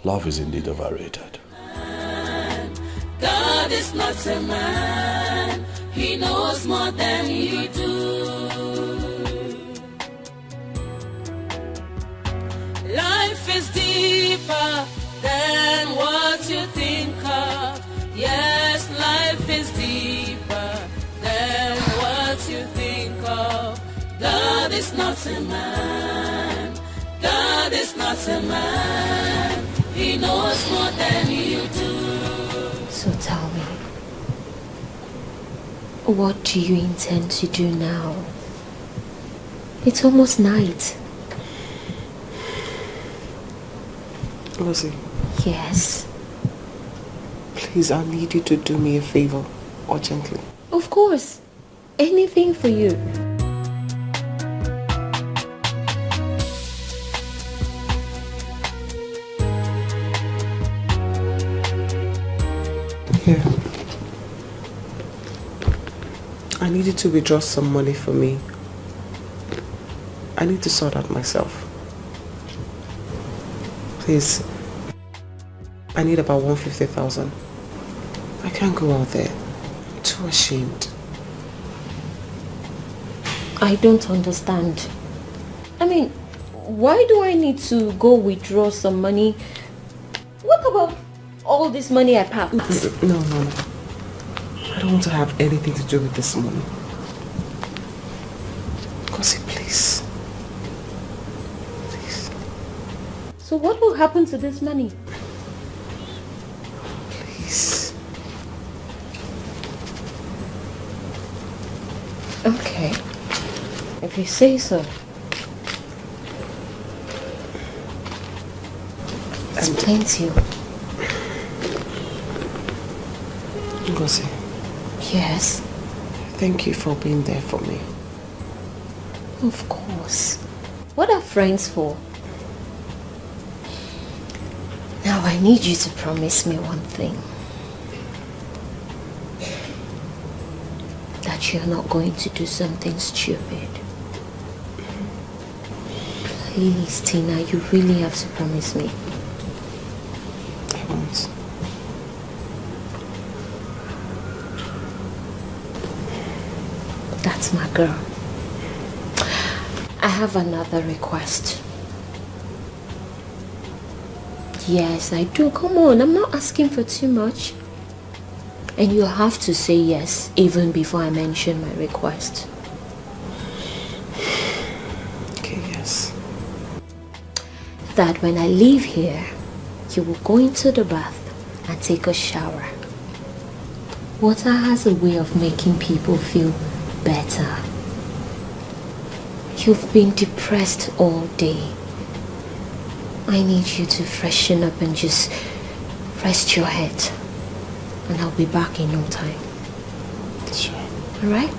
Love is indeed overrated.
God is not a man. He knows more than you do. Life is deeper than what you think of. Yes, life is deeper than what you think of. God is not a man. God is not a man. He knows more than you do.
So tell me, what do you intend to do now? It's almost night.
Lucy.
Yes?
Please, I need you to do me a favor, urgently.
Of course. Anything for you.
Here. I need you to withdraw some money for me. I need to sort out myself. Please. I need about 150,000. I can't go out there. I'm too ashamed.
I don't understand. I mean, why do I need to go withdraw some money? What about all this money I packed?
No. I don't want to have anything to do with this money. Gossip, please. Please.
So what will happen to this money?
Please.
Okay. If you say so. It's plenty.
Ngozi.
Yes.
Thank you for being there for me.
Of course. What are friends for? Now I need you to promise me one thing. That you're not going to do something stupid. Please, Tina, you really have to promise me.
I won't.
That's my girl. I have another request. Yes, I do. Come on, I'm not asking for too much. And you have to say yes, even before I mention my request.
Okay, yes.
That when I leave here, you will go into the bath and take a shower. Water has a way of making people feel better. You've been depressed all day. I need you to freshen up and just rest your head. And I'll be back in no time.
Sure.
Alright?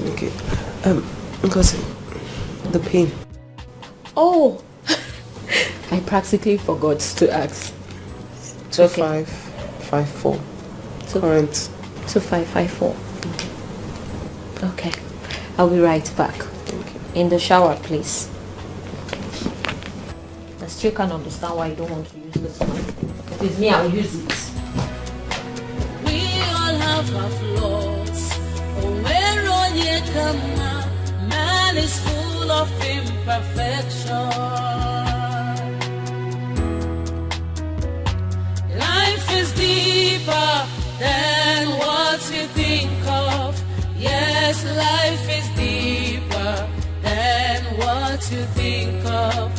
Okay. Because the pain.
Oh! I practically forgot to ask.
2554. Current.
2554. Okay. I'll be right back.
Thank you.
In the shower, please. I still can't understand why you don't want to use this one. If it's me, I'll use it.
We all have our flaws. Oh, where on you come out? Man is full of imperfection. Life is deeper than what you think of. Yes, life is deeper than what you think of.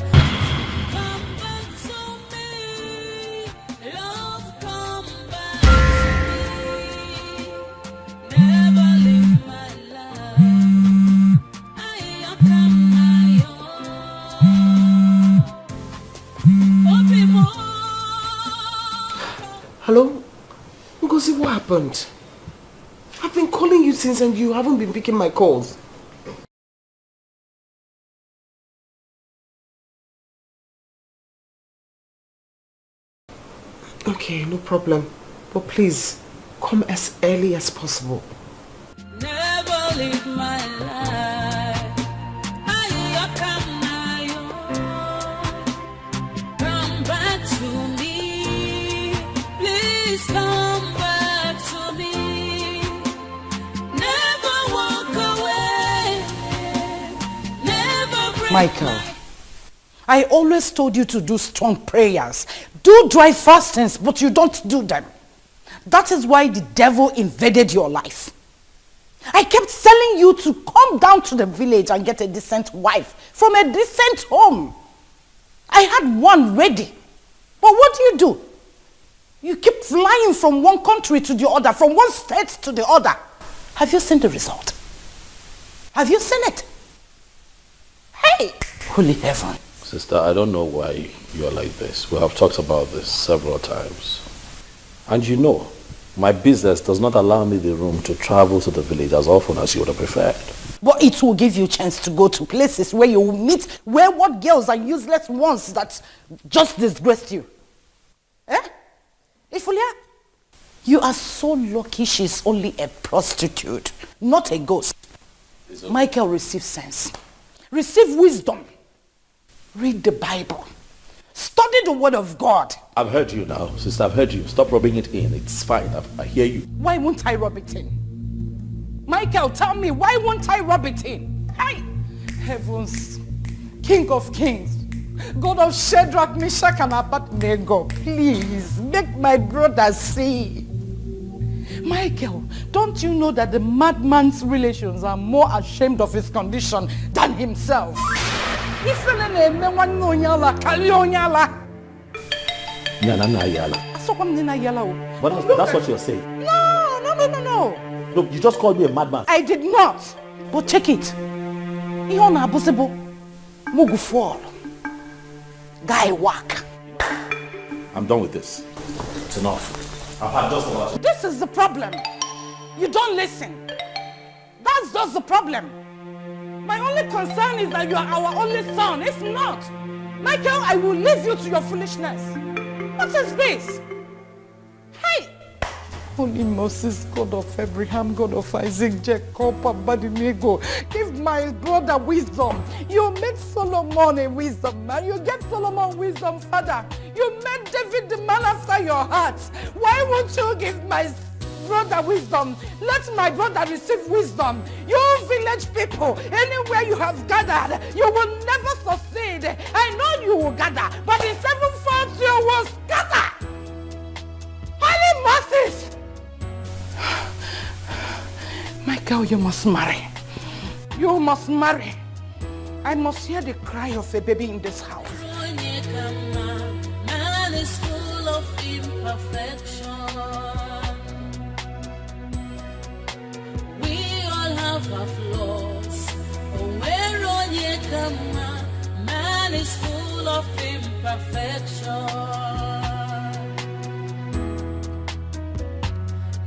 Come back to me, love, come back to me. Never leave my life. I come my own.
Hello? Ngozi, what happened? I've been calling you since and you haven't been picking my calls. Okay, no problem. But please, come as early as possible.
Never leave my life. I come back to me. Please come back to me. Never walk away. Never break
Michael, I always told you to do strong prayers. Do dry fastings, but you don't do them. That is why the devil invaded your life. I kept telling you to come down to the village and get a decent wife from a decent home. I had one ready. But what do? You keep flying from one country to the other, from one state to the other. Have you seen the result? Have you seen it? Hey, holy heaven.
Sister, I don't know why you're like this. We have talked about this several times. And you know, my business does not allow me the room to travel to the village as often as you would have preferred.
But it will give you a chance to go to places where you will meet wayward girls and useless ones that just disgraced you. Eh? Ifulia, you are so lucky she's only a prostitute, not a ghost.
It's okay.
Michael, receive sense. Receive wisdom. Read the Bible. Study the word of God.
I've heard you now, sister. I've heard you. Stop rubbing it in. It's fine. I hear you.
Why won't I rub it in? Michael, tell me, why won't I rub it in? Hi! Heavens, King of Kings, God of Shadrach, Meshach, and Abednego, please make my brother see. Michael, don't you know that the madman's relations are more ashamed of his condition than himself?
But that's what you're saying.
No.
Look, you just called me a madman.
I did not. But check it. Mugu fall. Guy whack.
I'm done with this. It's enough. I've had just enough.
This is the problem. You don't listen. That's just the problem. My only concern is that you are our only son. If not, Michael, I will leave you to your foolishness. What is this? Hey! Holy Moses, God of Abraham, God of Isaac, Jacob, Abednego, give my brother wisdom. You made Solomon a wisdom man. You gave Solomon wisdom, Father. You made David the man after your heart. Why won't you give my brother wisdom? Let my brother receive wisdom. You village people, anywhere you have gathered, you will never succeed. I know you will gather, but in 7 folds you will scatter. Holy Moses! Michael, you must marry. You must marry. I must hear the cry of a baby in this house.
Man is full of imperfection. We all have our flaws. Man is full of imperfection.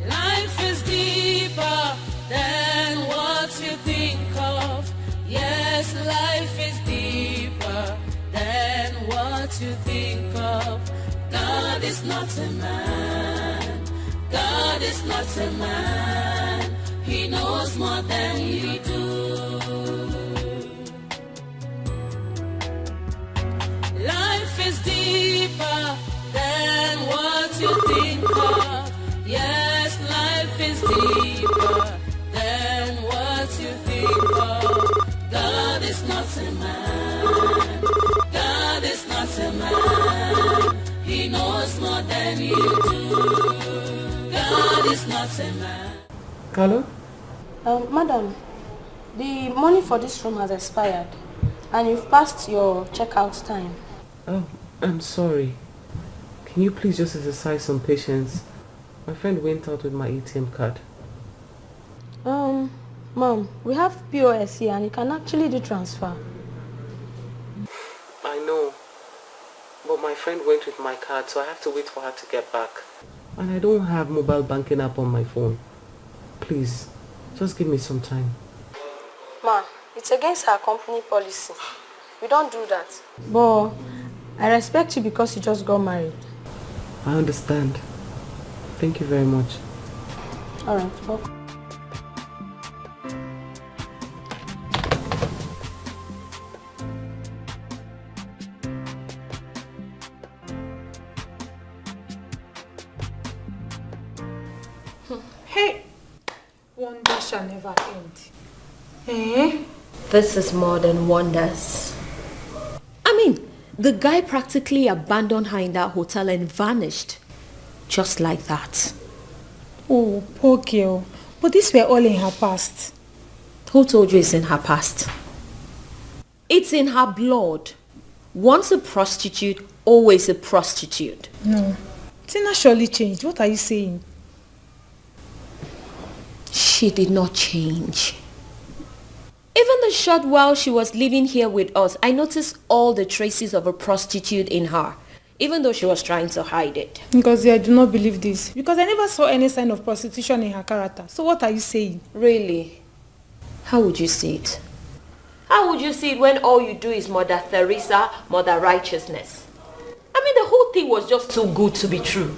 Life is deeper than what you think of. Yes, life is deeper than what you think of. God is not a man. God is not a man. He knows more than you do. Life is deeper than what you think of. Yes, life is deeper than what you think of. God is not a man. God is not a man. He knows more than you do. God is not a man.
Hello?
Madam, the money for this room has expired and you've passed your checkout time.
Oh, I'm sorry. Can you please just exercise some patience? My friend went out with my ATM card.
Mom, we have POS here and you can actually do transfer.
I know. But my friend went with my card, so I have to wait for her to get back. And I don't have mobile banking app on my phone. Please, just give me some time.
Ma, it's against our company policy. We don't do that. But I respect you because you just got married.
I understand. Thank you very much.
Alright, well.
Hey, wonder shall never end. Eh?
This is more than wonders. I mean, the guy practically abandoned her in that hotel and vanished. Just like that.
Oh, poor girl. But these were all in her past.
Who told you it's in her past? It's in her blood. Once a prostitute, always a prostitute.
No. Tina surely changed. What are you saying?
She did not change. Even the short while she was living here with us, I noticed all the traces of a prostitute in her, even though she was trying to hide it.
Because I do not believe this. Because I never saw any sign of prostitution in her character. So what are you saying?
Really? How would you see it? How would you see it when all you do is Mother Teresa, Mother Righteousness? I mean, the whole thing was just too good to be true.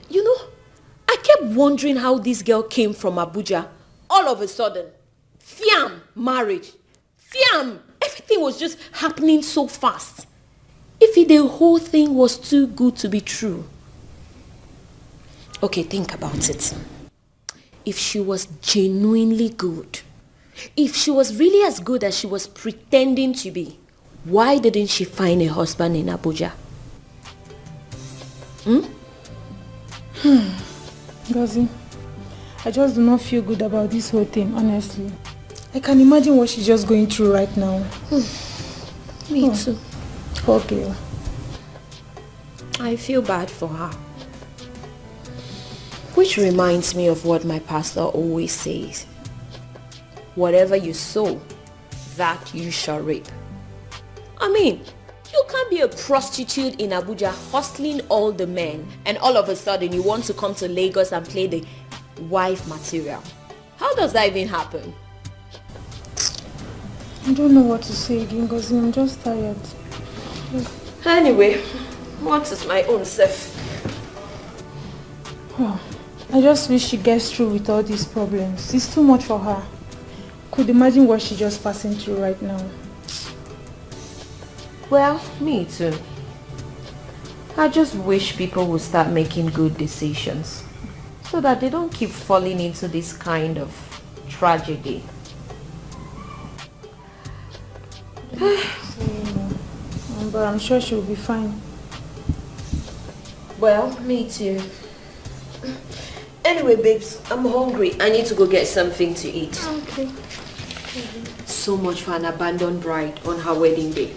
You know, I kept wondering how this girl came from Abuja all of a sudden. Fiam, marriage. Fiam, everything was just happening so fast. If the whole thing was too good to be true. Okay, think about it. If she was genuinely good, if she was really as good as she was pretending to be, why didn't she find a husband in Abuja?
Ngozi, I just do not feel good about this whole thing, honestly. I can imagine what she's just going through right now.
Me too.
Poor girl.
I feel bad for her. Which reminds me of what my pastor always says. Whatever you sow, that you shall reap. I mean, you can't be a prostitute in Abuja hustling all the men and all of a sudden you want to come to Lagos and play the wife material. How does that even happen?
I don't know what to say again, Ngozi. I'm just tired.
Anyway, what is my own self?
Oh, I just wish she gets through with all these problems. It's too much for her. Could imagine what she's just passing through right now.
Well, me too. I just wish people would start making good decisions so that they don't keep falling into this kind of tragedy.
But I'm sure she'll be fine.
Well, me too. Anyway, babes, I'm hungry. I need to go get something to eat.
Okay.
So much for an abandoned bride on her wedding day.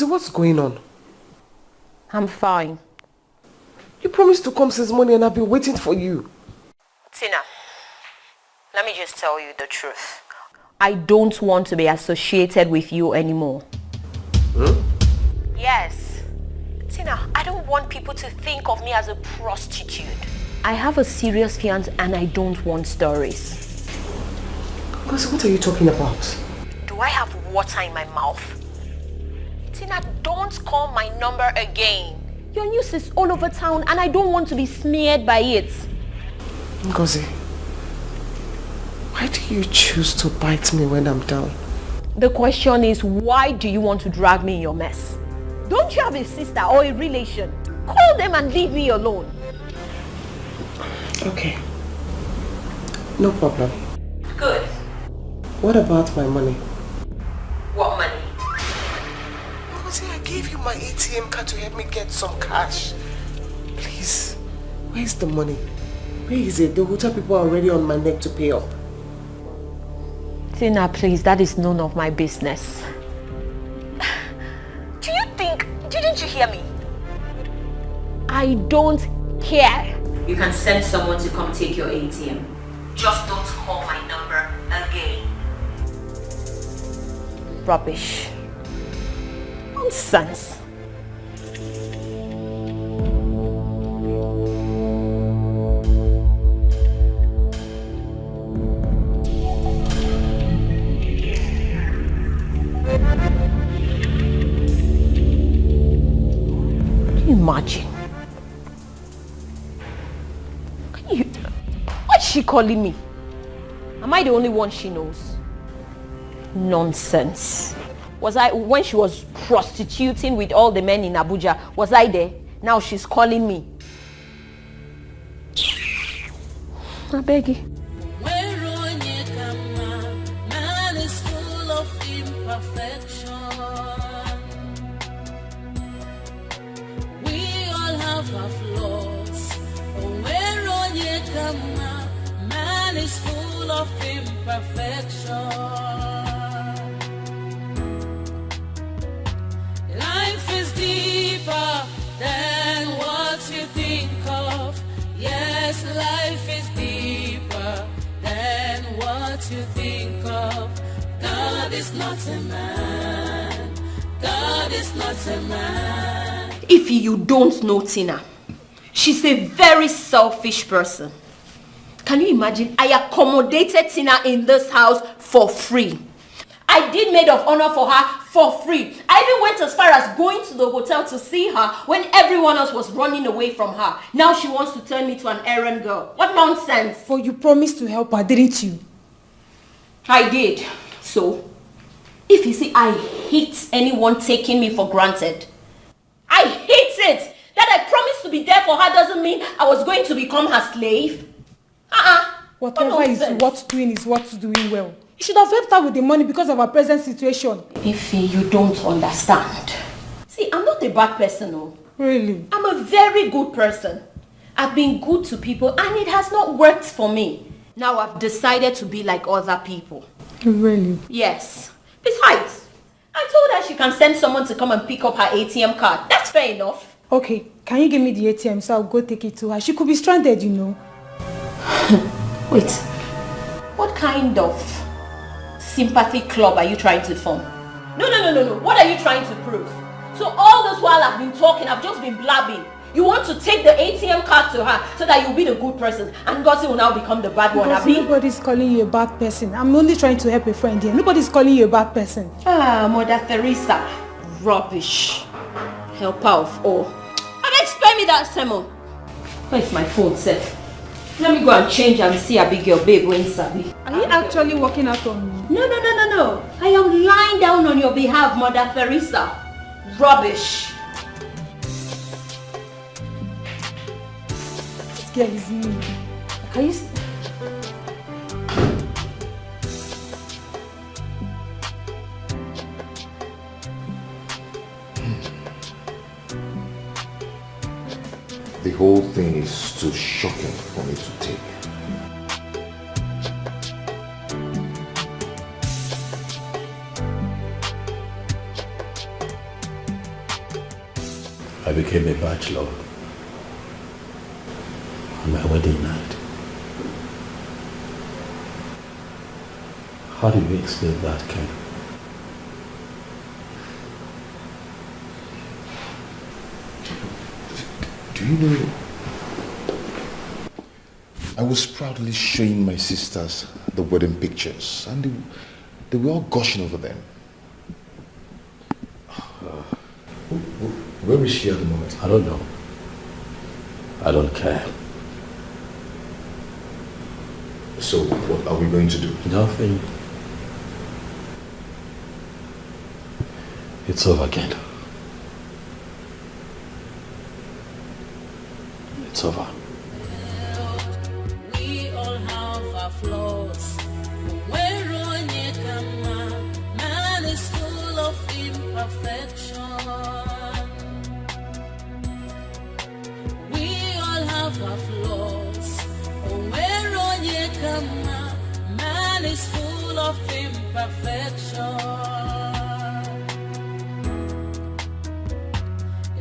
What's going on?
I'm fine.
You promised to come since morning and I've been waiting for you.
Tina, let me just tell you the truth. I don't want to be associated with you anymore. Yes. Tina, I don't want people to think of me as a prostitute. I have a serious fiance and I don't want stories.
Ngozi, what are you talking about?
Do I have water in my mouth? Tina, don't call my number again. Your news is all over town and I don't want to be smeared by it.
Ngozi, why do you choose to bite me when I'm down?
The question is, why do you want to drag me in your mess? Don't you have a sister or a relation? Call them and leave me alone.
Okay. No problem.
Good.
What about my money?
What money?
I gave you my ATM card to help me get some cash. Please, where's the money? Where is it? The hotel people are already on my neck to pay up.
Tina, please, that is none of my business. Do you think, didn't you hear me? I don't care. You can send someone to come take your ATM. Just don't call my number again. Rubbish. Nonsense. Can you imagine? What's she calling me? Am I the only one she knows? Nonsense. Was I, when she was prostituting with all the men in Abuja, was I there? Now she's calling me. I beg you.
Man is full of imperfection. We all have our flaws. Man is full of imperfection. is not a man. God is not a man.
If you don't know Tina, she's a very selfish person. Can you imagine? I accommodated Tina in this house for free. I did maid of honor for her for free. I even went as far as going to the hotel to see her when everyone else was running away from her. Now she wants to turn me to an errand girl. What nonsense.
But you promised to help her, didn't you?
I did. So, if you see, I hate anyone taking me for granted. I hate it. That I promised to be there for her doesn't mean I was going to become her slave.
Whatever is worth doing is worth doing well. You should have helped her with the money because of her present situation.
Ify, you don't understand. See, I'm not a bad person, no.
Really?
I'm a very good person. I've been good to people and it has not worked for me. Now I've decided to be like other people.
Really?
Yes. Besides, I told her she can send someone to come and pick up her ATM card. That's fair enough.
Okay, can you give me the ATM so I'll go take it to her? She could be stranded, you know.
Wait, what kind of sympathy club are you trying to form? No. What are you trying to prove? So all this while I've been talking, I've just been blabbing. You want to take the ATM card to her so that you'll be the good person and Gossip will now become the bad one.
Nobody's calling you a bad person. I'm only trying to help a friend here. Nobody's calling you a bad person.
Mother Teresa. Rubbish. Helper of all. And spare me that sermon. Where's my phone, Seth? Let me go and change and see a big girl, babe, when Sabi.
Are you actually working out on me?
No. I am lying down on your behalf, Mother Teresa. Rubbish.
This girl is me. Can you...
The whole thing is too shocking for me to take.
I became a bachelor on my wedding night. How do you explain that, Ken?
Do you know, I was proudly showing my sisters the wedding pictures and they were all gushing over them. Where is she at the moment?
I don't know. I don't care.
So what are we going to do?
Nothing. It's over again. It's over.
We all have our flaws. Man is full of imperfection. We all have our flaws. Man is full of imperfection.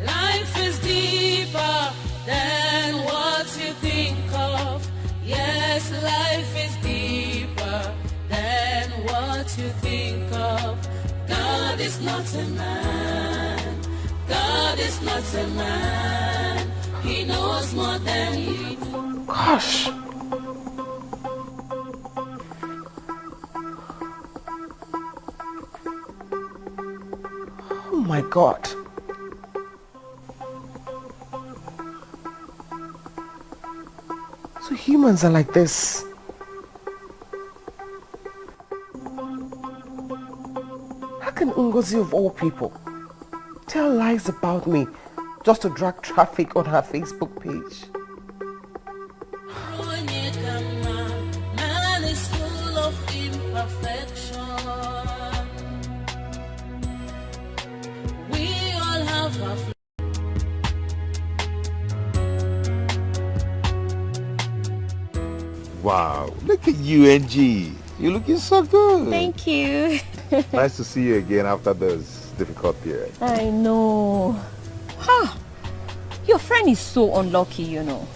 Life is deeper than what you think of. Yes, life is deeper than what you think of. God is not a man. God is not a man. He knows more than you know.
Gosh. Oh my God. So humans are like this. How can Ngozi of all people tell lies about me just to drag traffic on her Facebook page?
Man is full of imperfection. We all have our flaws.
Wow, look at you, NG. You're looking so good.
Thank you.
Nice to see you again after this difficult period.
I know. Huh. Your friend is so unlucky, you know.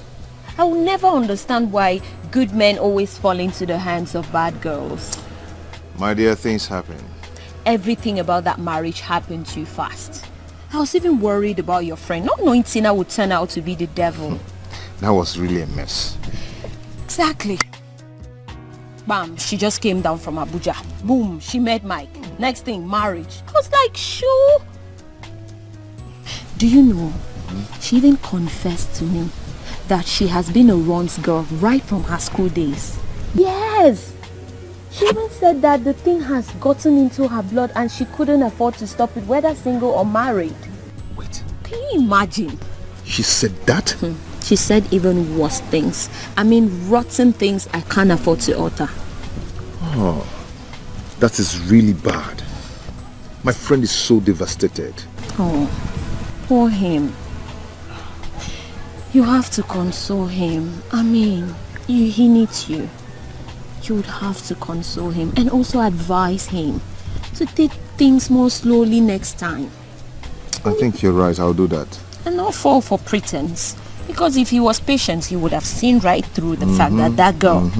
I will never understand why good men always fall into the hands of bad girls.
My dear, things happen.
everything about that marriage happened too fast. I was even worried about your friend, not knowing Tina would turn out to be the devil.
That was really a mess.
Exactly. Bam, she just came down from Abuja. Boom, she met Mike. Next thing, marriage. I was like, sure. Do you know, she even confessed to me that she has been a runs girl right from her school days. Yes! She even said that the thing has gotten into her blood and she couldn't afford to stop it, whether single or married.
Wait.
Can you imagine?
She said that?
She said even worse things. I mean, rotten things I can't afford to utter.
Oh, that is really bad. My friend is so devastated.
Oh, poor him. You have to console him. I mean, he needs you. You would have to console him and also advise him to take things more slowly next time.
I think you're right. I'll do that.
And not fall for pretense. Because if he was patient, he would have seen right through the fact that girl...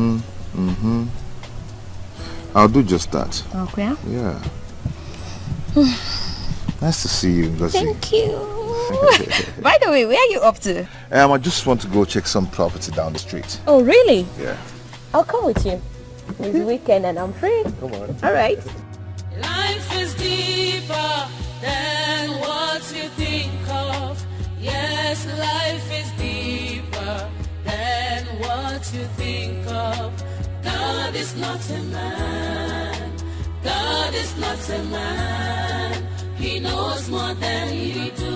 I'll do just that.
Okay.
Yeah. Nice to see you, Ngozi.
Thank you. By the way, where are you up to?
I just want to go check some property down the street.
Oh, really?
Yeah.
I'll come with you. It's weekend and I'm free.
Come on.
All right.
Life is deeper than what you think of. Yes, life is deeper than what you think of. God is not a man. God is not a man. He knows more than you do.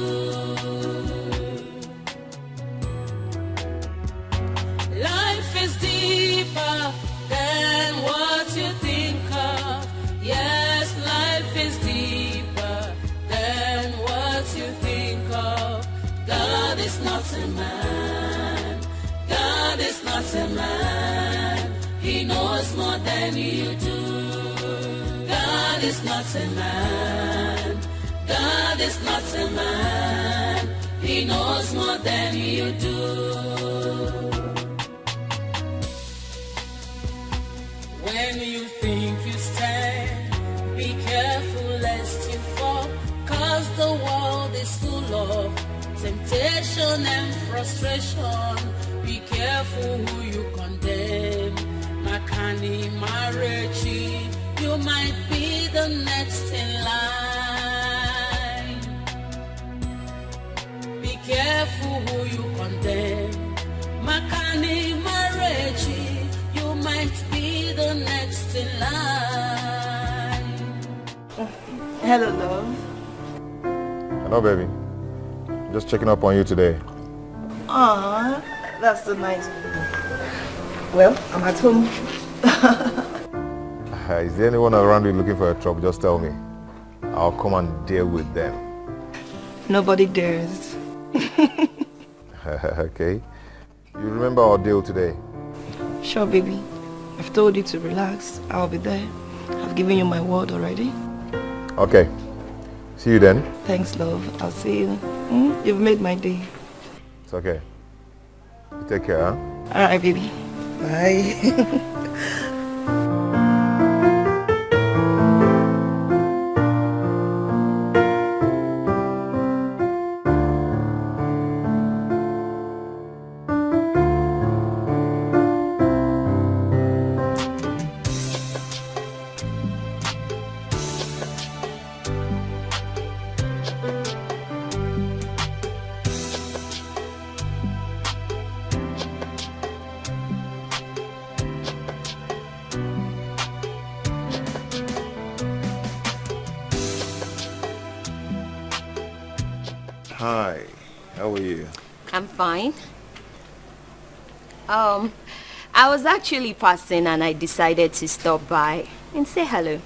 Life is deeper than what you think of. Yes, life is deeper than what you think of. God is not a man. God is not a man. He knows more than you do. God is not a man. God is not a man. He knows more than you do. When you think you stand, be careful lest you fall, 'cause the world is full of temptation and frustration. Be careful who you condemn. Makani Marechi, you might be the next in line. Be careful who you condemn. Makani Marechi, you might be the next in line.
Hello, love.
Hello, baby. Just checking up on you today.
Aww, that's so nice. Well, I'm at home.
Is there anyone around you looking for a trouble? Just tell me. I'll come and deal with them.
Nobody dares.
Okay. You remember our deal today?
Sure, baby. I've told you to relax. I'll be there. I've given you my word already.
Okay. See you then.
Thanks, love. I'll see you. You've made my day.
It's okay. You take care, huh?
Alright, baby. Bye.
Hi. How are you?
I'm fine. I was actually passing and I decided to stop by and say hello.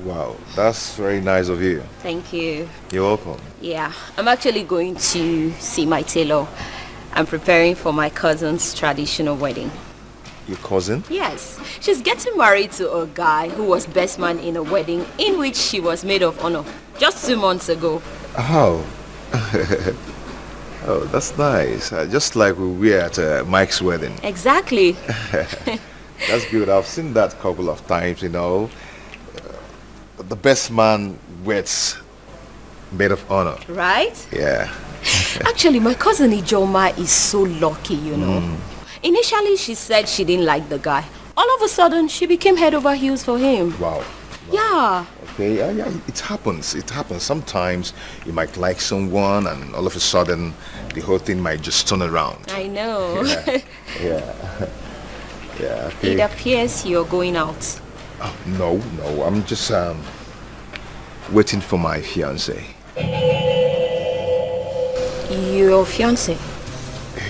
Wow, that's very nice of you.
Thank you.
You're welcome.
Yeah, I'm actually going to see my tailor. I'm preparing for my cousin's traditional wedding.
Your cousin?
Yes, she's getting married to a guy who was best man in a wedding in which she was maid of honor just 2 months ago.
Oh. Oh, that's nice. Just like we were at Mike's wedding.
Exactly.
That's good. I've seen that a couple of times, you know. the best man wears maid of honor.
Right?
Yeah.
Actually, my cousin Ijoma is so lucky, you know. Initially, she said she didn't like the guy. All of a sudden, she became head over heels for him.
Wow.
Yeah.
Okay, yeah, it happens. It happens. Sometimes you might like someone and all of a sudden the whole thing might just turn around.
I know.
Yeah. Yeah, okay.
It appears you're going out.
Oh, no, I'm just waiting for my fiance.
Your fiance?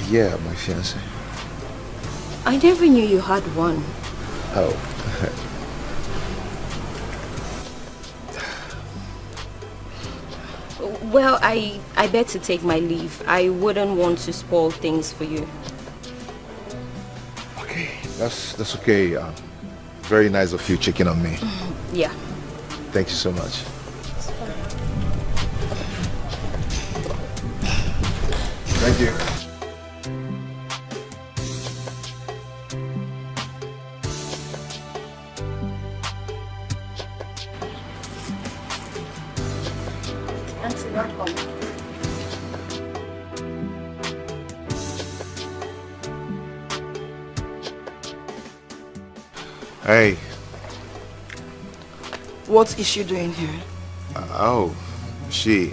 Yeah, my fiance.
I never knew you had one.
Oh.
Well, I better take my leave. I wouldn't want to spoil things for you.
Okay, that's okay. Very nice of you checking on me.
Yeah.
Thank you so much. Thank you.
Auntie, welcome.
Hey.
What is she doing here?
Oh, she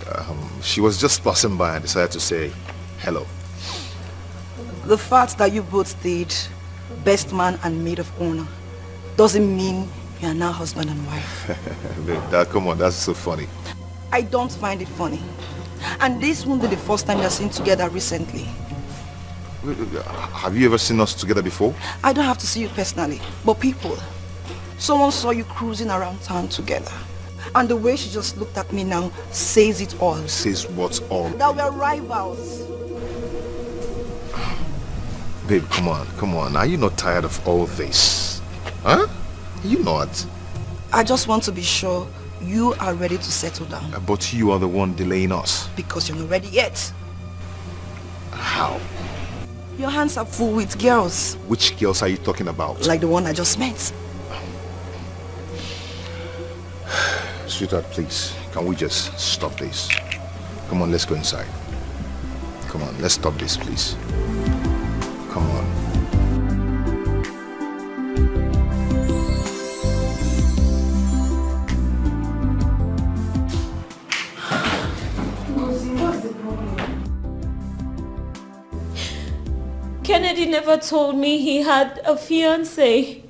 was just passing by and decided to say hello.
The fact that you both stayed best man and maid of honor doesn't mean you are now husband and wife.
Come on, that's so funny.
I don't find it funny. And this won't be the first time you're seen together recently.
Have you ever seen us together before?
I don't have to see you personally, but people. Someone saw you cruising around town together. And the way she just looked at me now says it all.
Says what all?
That we're rivals.
Babe, come on. Are you not tired of all this? Huh? Are you not?
I just want to be sure you are ready to settle down.
But you are the one delaying us.
Because you're not ready yet.
How?
Your hands are full with girls.
Which girls are you talking about?
Like the one I just met.
Sweetheart, please, can we just stop this? Come on, let's go inside. Come on, let's stop this, please. Come on.
What's the problem? Kennedy never told me he had a fiancé.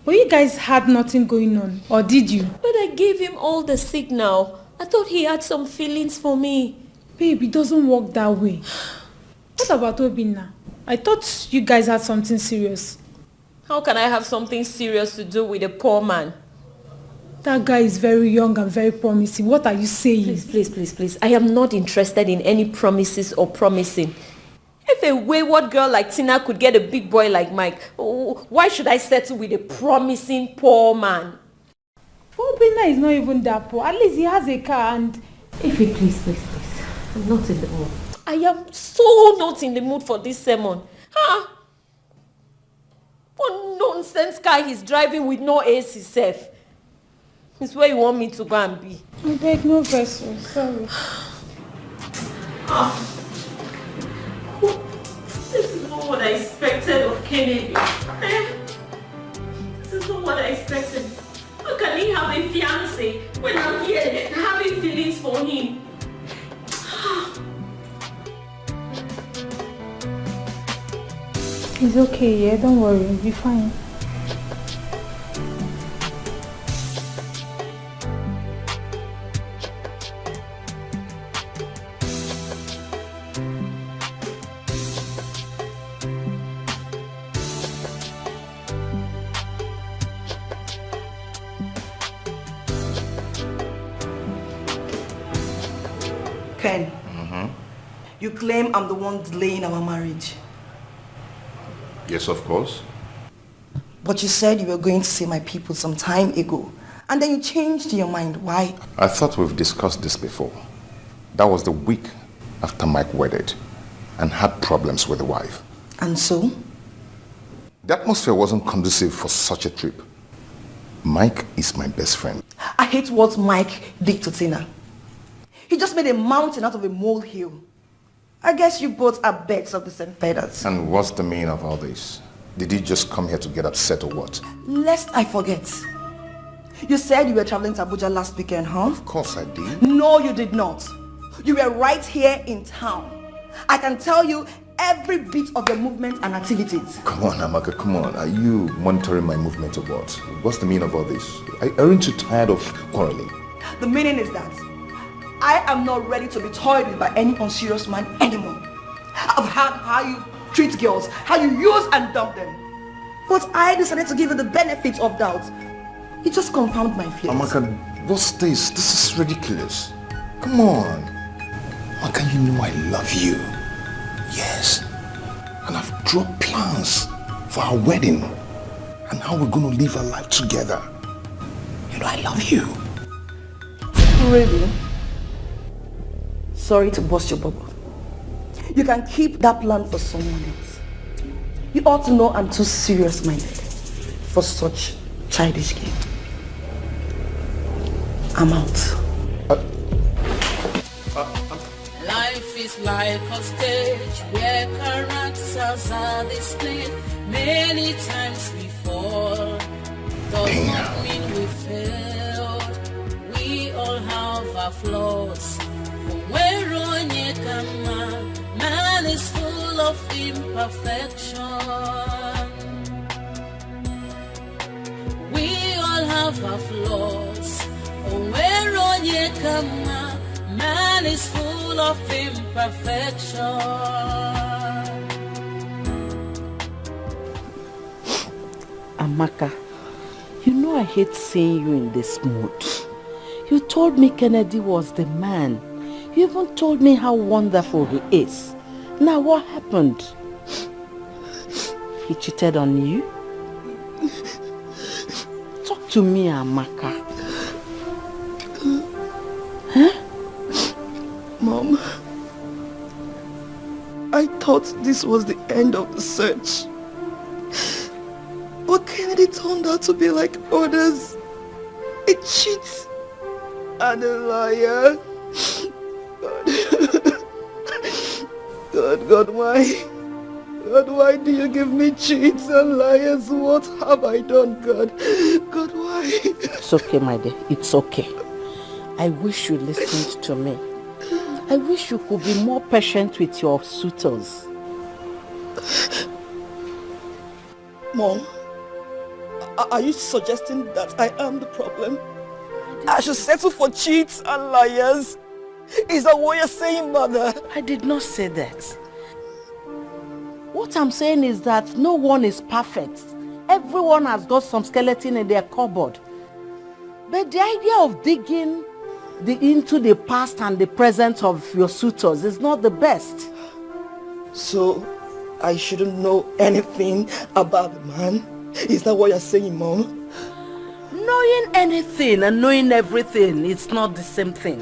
But you guys had nothing going on, or did you?
But I gave him all the signal. I thought he had some feelings for me.
Babe, it doesn't work that way. What about Obinna? I thought you guys had something serious.
How can I have something serious to do with a poor man?
That guy is very young and very promising. What are you saying?
Please. I am not interested in any promises or promising. If a wayward girl like Tina could get a big boy like Mike, why should I settle with a promising poor man?
Obinna is not even that poor. At least he has a car and...
Ify, please. I'm not in the mood. I am so not in the mood for this sermon. Huh? What nonsense car he's driving with no AC safe. It's where you want me to go and be.
I beg no vessel, sorry.
This is not what I expected of Kennedy. This is not what I expected. How can he have a fiancé when I'm here having feelings for him?
It's okay, yeah? Don't worry, you'll be fine.
Ken, you claim I'm the one delaying our marriage.
Yes, of course.
But you said you were going to see my people some time ago. And then you changed your mind. Why?
I thought we've discussed this before. That was the week after Mike wedded and had problems with the wife.
And so?
The atmosphere wasn't conducive for such a trip. Mike is my best friend.
I hate what Mike did to Tina. He just made a mountain out of a molehill. I guess you both are birds of the same feathers.
And what's the meaning of all this? Did you just come here to get upset or what?
Lest I forget. You said you were traveling to Abuja last weekend, huh?
Of course I did.
No, you did not. You were right here in town. I can tell you every bit of your movement and activities.
Come on, Amaka, come on. Are you monitoring my movement or what? What's the meaning of all this? Aren't you tired of quarreling?
The meaning is that I am not ready to be toyed with by any unserious man anymore. I've heard how you treat girls, how you use and dump them. But I decided to give you the benefit of doubt. You just confound my feelings.
Amaka, what's this? This is ridiculous. Come on. Amaka, you know I love you. Yes. And I've drawn plans for our wedding and how we're going to live our life together. You know I love you.
Really? Sorry to burst your bubble. You can keep that plan for someone else. You ought to know I'm too serious-minded for such childish game. I'm out.
Life is like a stage where characters are displayed many times before. Does not mean we failed. We all have our flaws. Man is full of imperfection. We all have our flaws. Man is full of imperfection.
Amaka, you know I hate seeing you in this mood. You told me Kennedy was the man. You even told me how wonderful he is. Now what happened? He cheated on you? Talk to me, Amaka. Huh?
Mom, I thought this was the end of the search. But Kennedy turned out to be like others. A cheat and a liar. God, why? God, why do you give me cheats and liars? What have I done, God? God, why?
It's okay, my dear. It's okay. I wish you listened to me. I wish you could be more patient with your suitors.
Mom, are you suggesting that I am the problem? I should settle for cheats and liars? Is that what you're saying, Mother?
I did not say that. What I'm saying is that no one is perfect. Everyone has got some skeleton in their cupboard. But the idea of digging into the past and the present of your suitors is not the best.
So, I shouldn't know anything about the man? Is that what you're saying, Mom?
Knowing anything and knowing everything, it's not the same thing.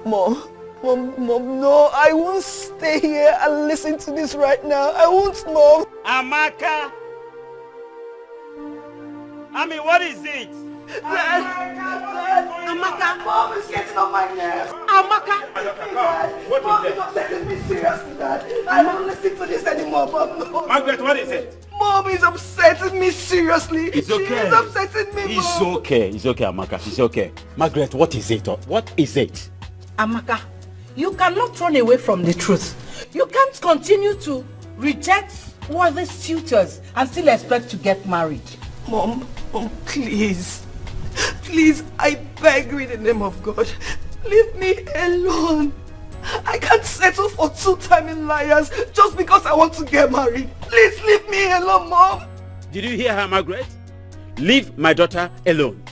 Mom, no, I won't stay here and listen to this right now. I won't, Mom.
Amaka! What is it?
Amaka! Mom is getting on my nerves.
Amaka!
What
Mom,
is
you're not taking me seriously, Dad. I don't listen to this anymore, Mom. No.
Margaret, what is it?
Mom is upsetting me seriously.
It's okay.
She is upsetting me,
It's
Mom.
okay, Amaka. It's okay. Margaret, what is it? What is it?
Amaka, you cannot run away from the truth. You can't continue to reject worthy suitors and still expect to get married.
Mom, please. Please, I beg you in the name of God. Leave me alone. I can't settle for two-timing liars just because I want to get married. Please leave me alone, Mom.
Did you hear her, Margaret? Leave my daughter alone.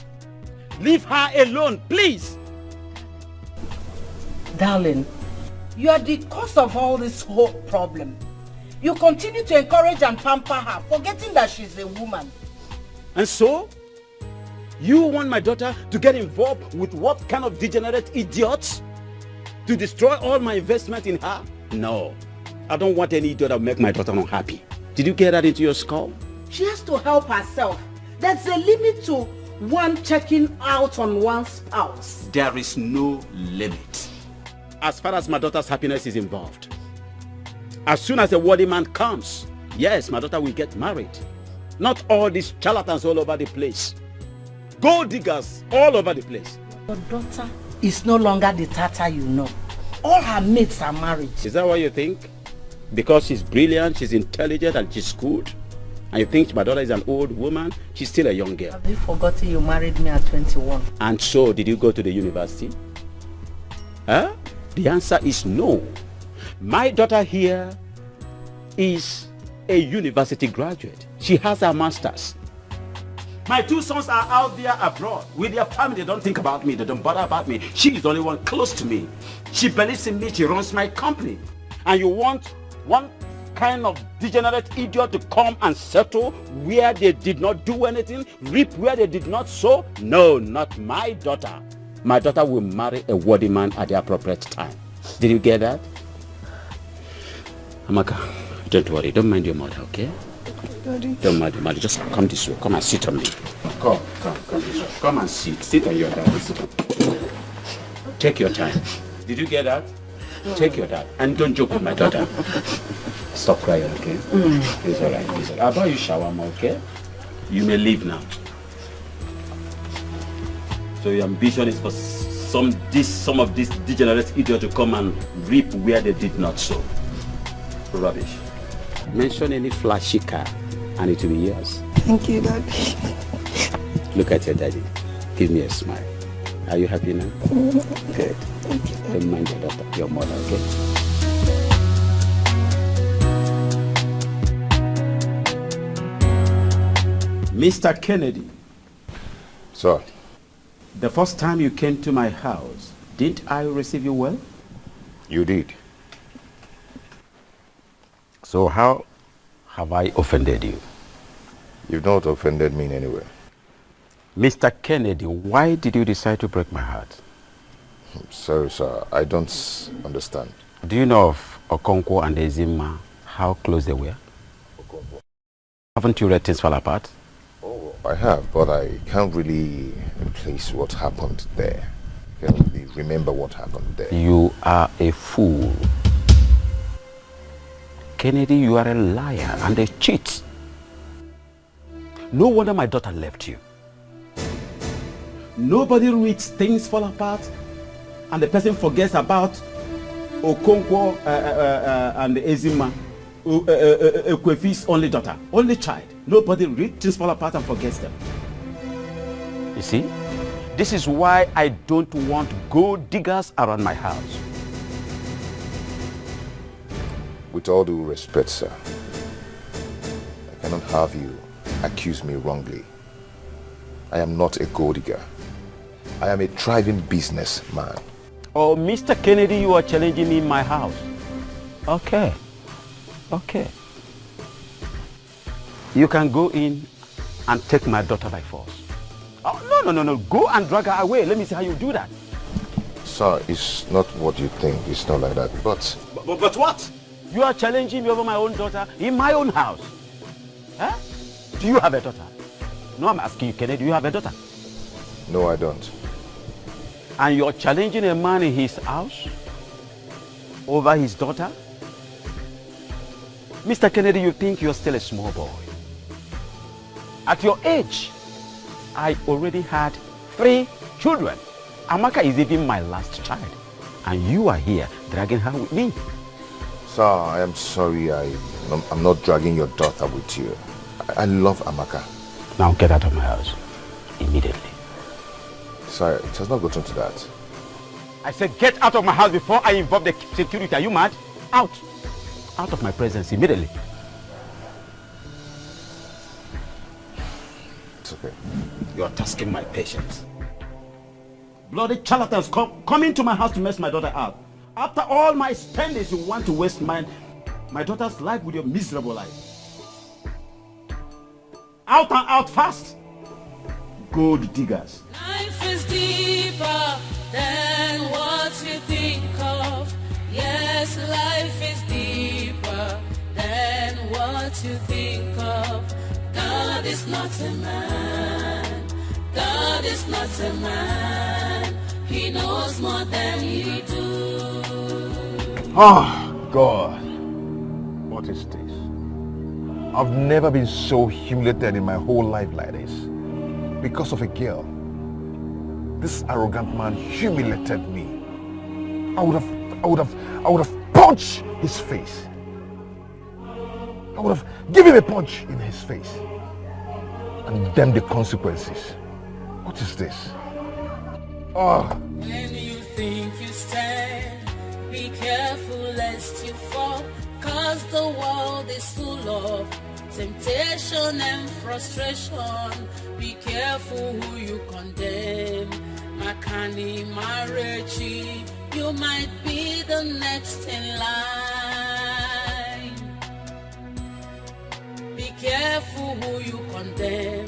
Leave her alone, please.
Darling, you are the cause of all this whole problem. You continue to encourage and pamper her, forgetting that she's a woman.
And so, you want my daughter to get involved with what kind of degenerate idiots? To destroy all my investment in her? No, I don't want any idiot that will make my daughter unhappy. Did you get that into your skull?
She has to help herself. There's a limit to one checking out on one spouse.
There is no limit. As far as my daughter's happiness is involved. As soon as a worthy man comes, yes, my daughter will get married. Not all these charlatans all over the place. Gold diggers all over the place.
Your daughter is no longer the Tata you know. All her mates are married.
Is that what you think? Because she's brilliant, she's intelligent, and she's good? And you think my daughter is an old woman? She's still a young girl.
Have you forgotten you married me at 21?
And so, did you go to the university? Huh? The answer is no. My daughter here is a university graduate. She has her master's. My two sons are out there abroad with their family. They don't think about me. They don't bother about me. She is the only one close to me. She believes in me. She runs my company. And you want one kind of degenerate idiot to come and settle where they did not do anything, reap where they did not sow? No, not my daughter. My daughter will marry a worthy man at the appropriate time. Did you get that? Amaka, don't worry. Don't mind your mother, okay?
Daddy.
Don't mind your mother. Just come this way. Come and sit on me. Come this way. Come and sit. Sit on your daddy. Sit on. Take your time. Did you get that? Take your time. And don't joke with my daughter. Stop crying, okay? It's all right. It's all right. I'll buy you shawarma, okay? You may leave now. So your ambition is for some of these degenerate idiots to come and reap where they did not sow. Rubbish. Mention any flashy car and it will be yours.
Thank you, Daddy.
Look at your daddy. Give me a smile. Are you happy now? Good. Thank you, Daddy. Don't mind your daughter, your mother, okay? Mr. Kennedy.
Sir.
The first time you came to my house, didn't I receive you well?
You did.
So how have I offended you?
You've not offended me in any way.
Mr. Kennedy, why did you decide to break my heart?
Sorry, sir. I don't understand.
Do you know of Okonkwo and Ezima, how close they were?
Okonkwo.
Haven't you read Things Fall Apart?
Oh, I have, but I can't really place what happened there. I can't really remember what happened there.
You are a fool. Kennedy, you are a liar and a cheat. No wonder my daughter left you. Nobody reads Things Fall Apart and the person forgets about Okonkwo and Ezima, Ekwefi's only daughter, only child. Nobody reads Things Fall Apart and forgets them. You see, this is why I don't want gold diggers around my house.
With all due respect, sir, I cannot have you accuse me wrongly. I am not a gold digger. I am a thriving businessman.
Oh, Mr. Kennedy, you are challenging me in my house. Okay. Okay. You can go in and take my daughter by force. Oh, no. Go and drag her away. Let me see how you do that.
Sir, it's not what you think. It's not like that. But
what? You are challenging me over my own daughter in my own house. Huh? Do you have a daughter? No, I'm asking you, Kennedy, do you have a daughter?
No, I don't.
And you're challenging a man in his house over his daughter? Mr. Kennedy, you think you're still a small boy. At your age, I already had 3 children. Amaka is even my last child. And you are here dragging her with me.
Sir, I am sorry. I'm not dragging your daughter with you. I love Amaka.
Now get out of my house. Immediately.
Sir, it has not gotten to that.
I said get out of my house before I involve the security. Are you mad? Out. Out of my presence immediately.
It's okay.
You are tasking my patience. Bloody charlatans come into my house to mess my daughter up. After all my spendings, you want to waste my daughter's life with your miserable life. Out and out fast. Gold diggers.
Life is deeper than what you think of. Yes, life is deeper than what you think of. God is not a man. is not a man, he knows more than you do.
Oh, God. What is this? I've never been so humiliated in my whole life like this. Because of a girl. This arrogant man humiliated me. I would have punched his face. I would have given him a punch in his face. And damn the consequences. What is this? Oh.
When you think you stand, be careful lest you fall, cause the world is full of temptation and frustration. Be careful who you condemn. Makani Marechi, you might be the next in line. Be careful who you condemn.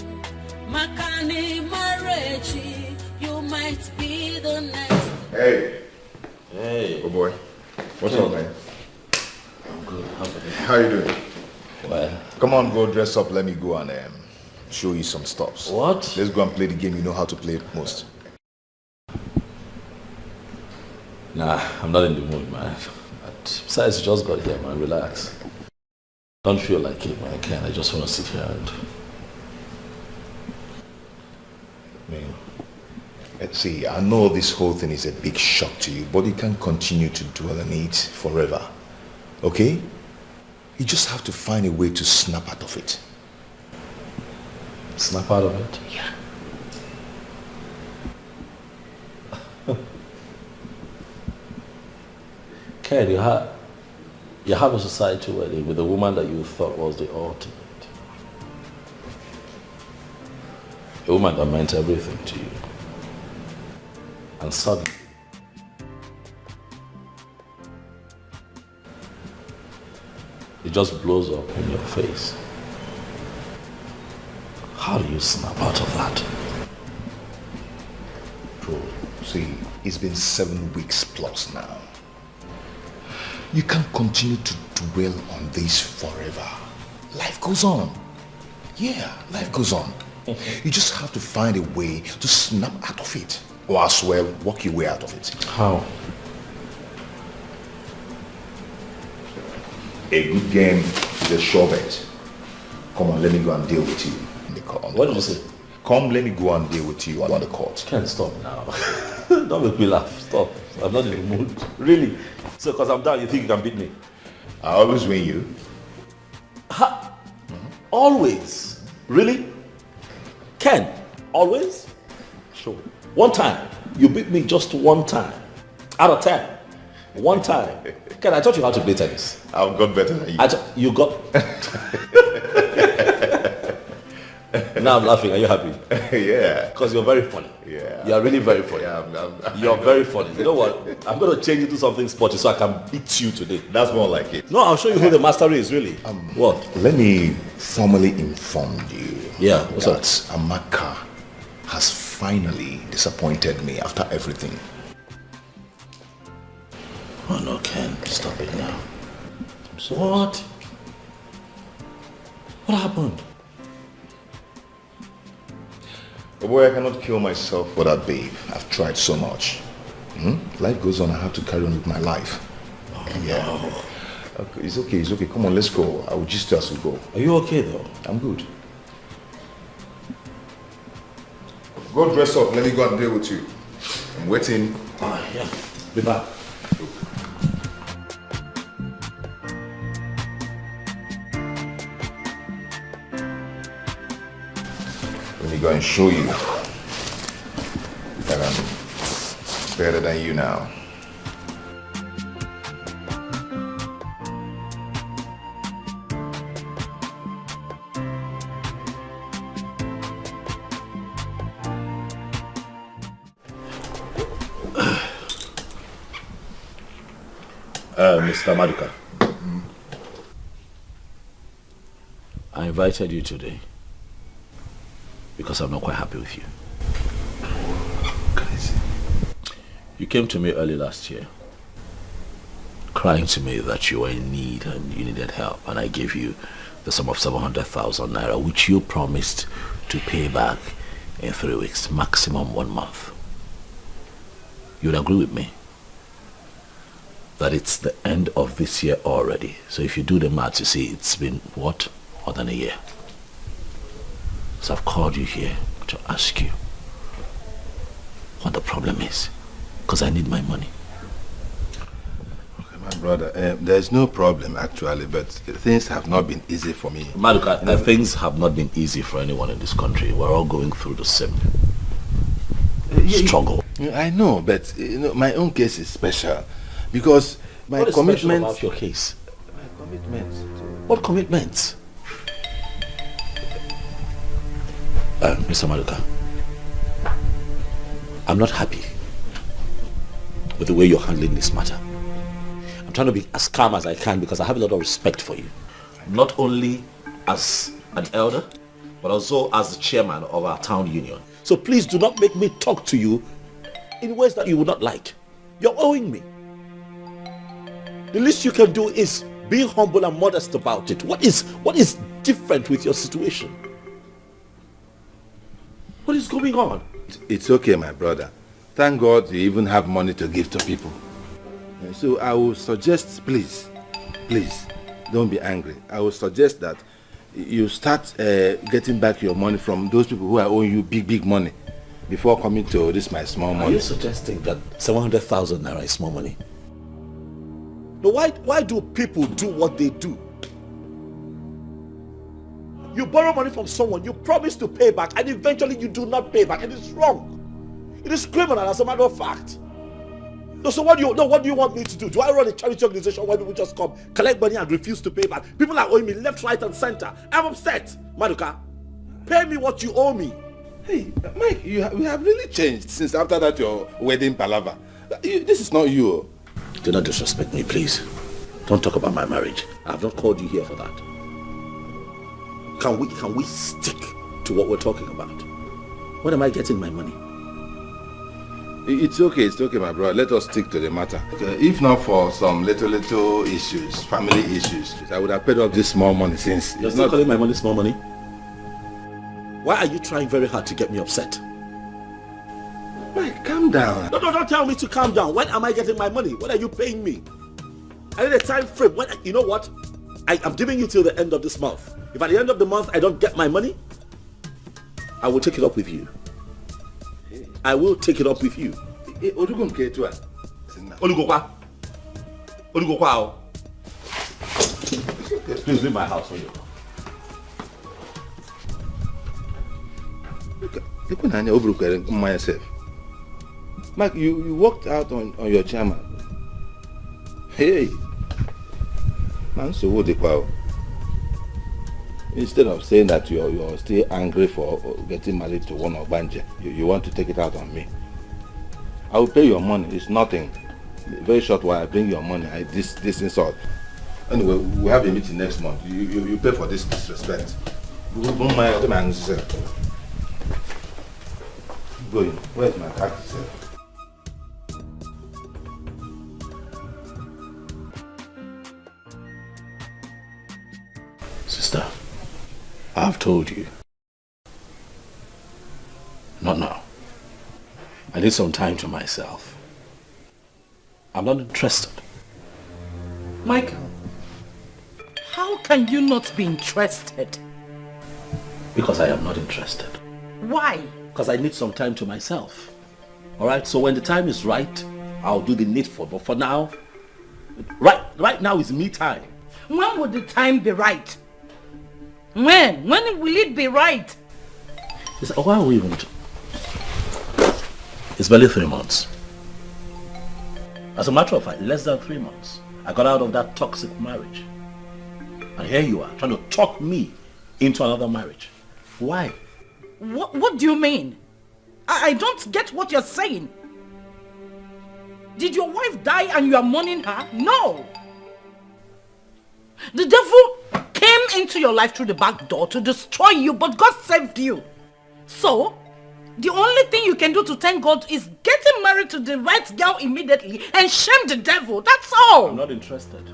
Makani Marechi, you might be the next.
Hey.
Hey.
Oh boy. What's up, man?
I'm good.
How you doing?
Well.
Come on, go dress up. Let me go and show you some stuffs.
What?
Let's go and play the game you know how to play it most.
Nah, I'm not in the mood, man. Besides, you just got here, man. Relax. Don't feel like it, man. I can't. I just want to sit here and...
Let's see, I know this whole thing is a big shock to you, but you can't continue to dwell on it forever. Okay? You just have to find a way to snap out of it.
Snap out of it?
Yeah.
Ken, you have a society wedding with a woman that you thought was the ultimate. A woman that meant everything to you. And suddenly, it just blows up in your face. How do you snap out of that?
Bro, see, it's been 7 weeks plus now. You can't continue to dwell on this forever. Life goes on. Yeah, life goes on. You just have to find a way to snap out of it. Or as well, walk your way out of it.
How?
A good game is a sure bet. Come on, let me go and deal with you in the court.
What did you say?
Come, let me go and deal with you on the court.
Can't stop now. Don't make me laugh. Stop. I'm not in the mood. Really? So, because I'm down, you think you can beat me?
I always win you.
Ha! Always? Really? Ken? Always? Sure. One time. You beat me just one time. Out of 10. One time. Ken, I taught you how to play tennis.
I've got better than you.
You got... Now I'm laughing. Are you happy?
Yeah.
Because you're very funny.
Yeah.
You're really very funny.
Yeah,
You're very funny. You know what? I'm going to change it to something sporty so I can beat you today.
That's more like it.
No, I'll show you who the master is, really. What?
Let me formally inform you.
Yeah, what's
that Amaka has finally disappointed me after everything.
Oh no, Ken, stop it now. What? What happened?
Oh boy, I cannot kill myself for that babe. I've tried so much. Life goes on, I have to carry on with my life.
Oh, yeah. No.
Okay, it's okay. Come on, let's go. I will just as we go.
Are you okay though?
I'm good. Go dress up. Let me go and deal with you. I'm waiting.
Ah, yeah. Be back.
Let me go and show you that I'm better than you now.
Mr. Maduka. I invited you today because I'm not quite happy with you. You came to me early last year crying to me that you were in need and you needed help, and I gave you the sum of 700,000 naira, which you promised to pay back in 3 weeks, maximum 1 month. You'd agree with me that it's the end of this year already. So if you do the math, you see it's been, what, more than a year. So I've called you here to ask you what the problem is, because I need my money.
Okay, my brother, there's no problem actually, but things have not been easy for me.
Maduka, things have not been easy for anyone in this country. We're all going through the same struggle.
I know, but my own case is special because my commitment.
What is special about your case?
My commitment.
What commitments? Mr. Maduka, I'm not happy with the way you're handling this matter. I'm trying to be as calm as I can because I have a lot of respect for you. Not only as an elder, but also as the chairman of our town union. So please do not make me talk to you in ways that you would not like. You're owing me. The least you can do is be humble and modest about it. What is different with your situation? What is going on?
It's okay, my brother. Thank God you even have money to give to people. So I will suggest, please, don't be angry. I will suggest that you start getting back your money from those people who are owing you big money before coming to this my small money.
Are you suggesting that 700,000 naira is small money? But why do people do what they do? You borrow money from someone, you promise to pay back, and eventually you do not pay back. It is wrong. It is criminal, as a matter of fact. So what do you want me to do? Do I run a charity organization where people just come, collect money and refuse to pay back? People are owing me left, right, and center. I'm upset. Maduka, pay me what you owe me.
Hey, Mike, we have really changed since after that your wedding palaver. This is not you.
Do not disrespect me, please. Don't talk about my marriage. I have not called you here for that. Can we stick to what we're talking about? When am I getting my money?
It's okay, my brother. Let us stick to the matter. If not for some little issues, family issues, I would have paid off this small money since...
You're still calling my money small money? Why are you trying very hard to get me upset?
Mike, calm down.
No, don't tell me to calm down. When am I getting my money? When are you paying me? I need a time frame. You know what? I'm giving you till the end of this month. If at the end of the month I don't get my money, I will take it up with you. I will take it up with you. Please leave my house.
Look, myself. Mark, you walked out on your chairman. Hey, man, so what the power? Instead of saying that you're still angry for getting married to one of Banje, you want to take it out on me. I will pay your money. It's nothing. Very short while I bring your money. This insult. Anyway, we have a meeting next month. You pay for this disrespect. Going. Where's my taxi, sir?
Sister, I've told you. Not now. I need some time to myself. I'm not interested.
Michael, how can you not be interested?
Because I am not interested.
Why?
Because I need some time to myself. Alright, so when the time is right, I'll do the needful. But for now, right now is me time.
When would the time be right? When will it be right?
Why are we even... It's barely 3 months. As a matter of fact, less than 3 months. I got out of that toxic marriage. And here you are, trying to talk me into another marriage. Why?
What do you mean? I don't get what you're saying. Did your wife die and you are mourning her? No. The devil came into your life through the back door to destroy you, but God saved you. So, the only thing you can do to thank God is getting married to the right girl immediately and shame the devil. That's all.
I'm not interested.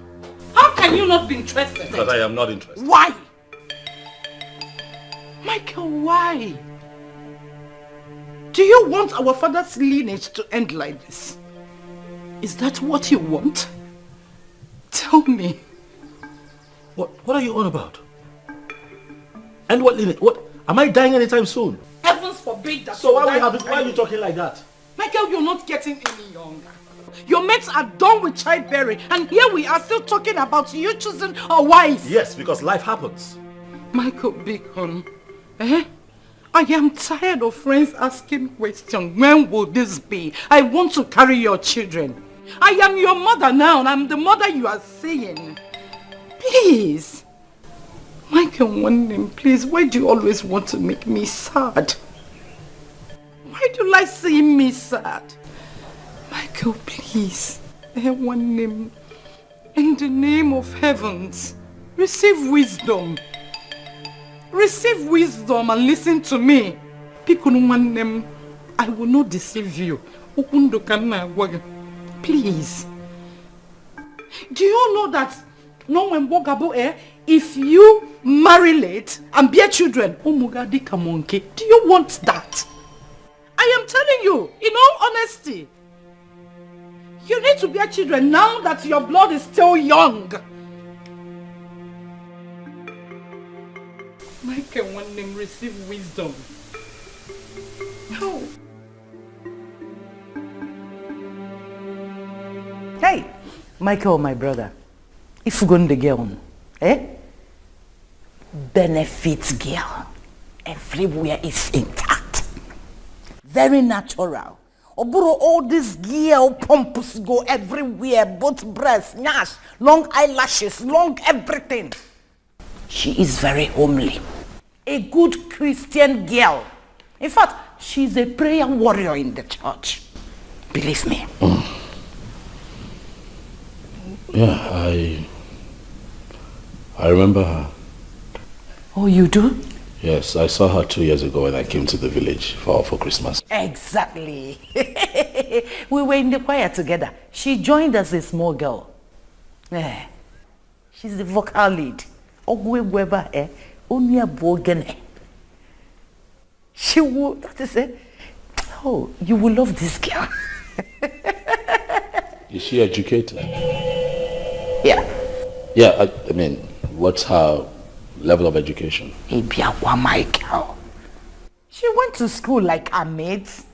How can you not be interested?
Because I am not interested.
Why? Michael, why? Do you want our father's lineage to end like this? Is that what you want? Tell me.
What are you on about? And what am I dying anytime soon?
Heavens forbid that.
So why are you talking like that?
Michael, you're not getting any younger. Your mates are done with childbearing, and here we are still talking about you choosing a wife.
Yes, because life happens.
Michael Bacon, I am tired of friends asking questions. When will this be? I want to carry your children. I am your mother now, and I'm the mother you are seeing. Please. Michael, one name, please. Why do you always want to make me sad? Why do you like seeing me sad? Michael, please. One name. In the name of heavens, receive wisdom. Receive wisdom and listen to me. One name. I will not deceive you. Please. Do you know that no one if you marry late and bear children, do you want that? I am telling you, in all honesty, you need to bear children now that your blood is still young. Michael, one name, receive wisdom. No. Hey, Michael, my brother. If you go the girl, benefits girl. Everywhere is intact. Very natural. Oburo, all this girl pompous go everywhere, both breasts, nash, long eyelashes, long everything. She is very homely. A good Christian girl. In fact, she's a prayer warrior in the church. Believe me.
Yeah, I remember her.
Oh, you do?
Yes, I saw her 2 years ago when I came to the village for Christmas.
Exactly. We were in the choir together. She joined as a small girl. She's the vocal lead. She will, that is it. Oh, you will love this girl.
Is she educated?
Yeah.
Yeah, I mean, what's her level of education?
Michael. She went to school like her mates.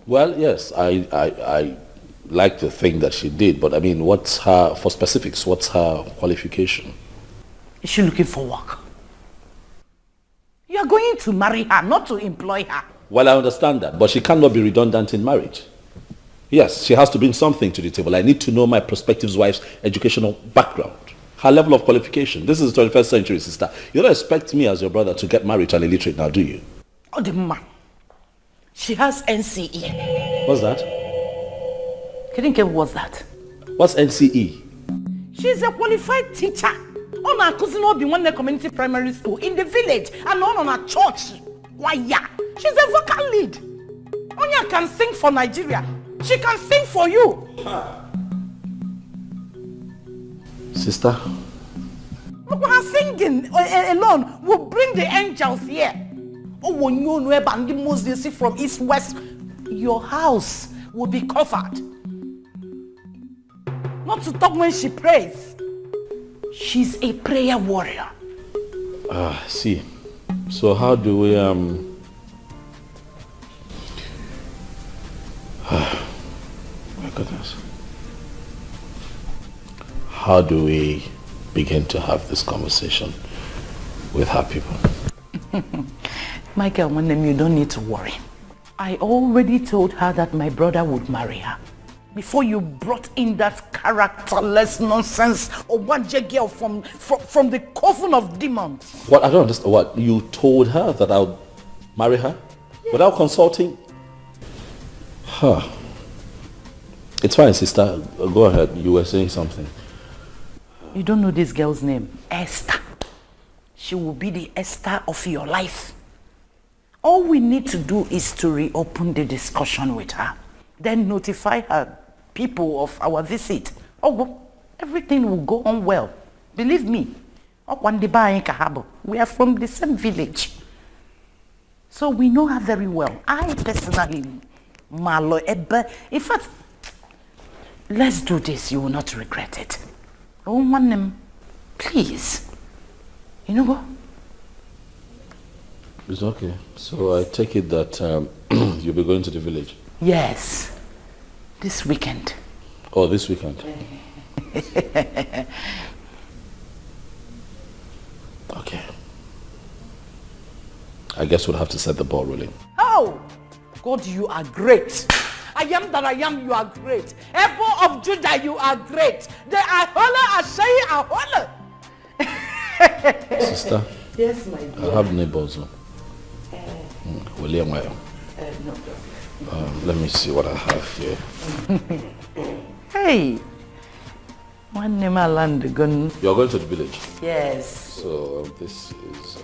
Well, yes, I like to think that she did, but I mean, what's her, for specifics, what's her qualification?
Is she looking for work? You are going to marry her, not to employ her.
Well, I understand that, but she cannot be redundant in marriage. Yes, she has to bring something to the table. I need to know my prospective wife's educational background, her level of qualification. This is the 21st century, sister. You don't expect me as your brother to get married to an illiterate now, do you?
Oh, the man. She has NCE.
What's that?
What's that?
What's NCE?
She's a qualified teacher. On our cousin Obi one community primary school in the village and on our church. Why, yeah. She's a vocal lead. Onya can sing for Nigeria. She can sing for you.
Sister?
Look, her singing alone will bring the angels here. Oh, when you know about the most they see from east west, your house will be covered. Not to talk when she prays. She's a prayer warrior.
See. So how do we my goodness. How do we begin to have this conversation with her people?
Michael, you don't need to worry. I already told her that my brother would marry her. Before you brought in that characterless nonsense of one girl from the coven of demons.
What? I don't understand. What? You told her that I'll marry her? Yes. Without consulting? Huh. It's fine, sister. Go ahead. You were saying something.
You don't know this girl's name? Esther. She will be the Esther of your life. All we need to do is to reopen the discussion with her. Then notify her people of our visit. Oh, everything will go on well. Believe me. We are from the same village. So we know her very well. I personally, Malo Ebbe, in fact, let's do this. You will not regret it. I won't want them. Please. You know what?
It's okay. So I take it that you'll be going to the village?
Yes. This weekend.
Oh, this weekend? Okay. I guess we'll have to set the ball rolling.
Oh! God, you are great. I am that I am, you are great. Apple of Judah, you are great. They are holler, Ashay are holler.
Sister?
Yes, my dear.
I have neighbors. William,
no.
let me see what I have here.
Hey. One name I land gun.
You're going to the village?
Yes.
So this is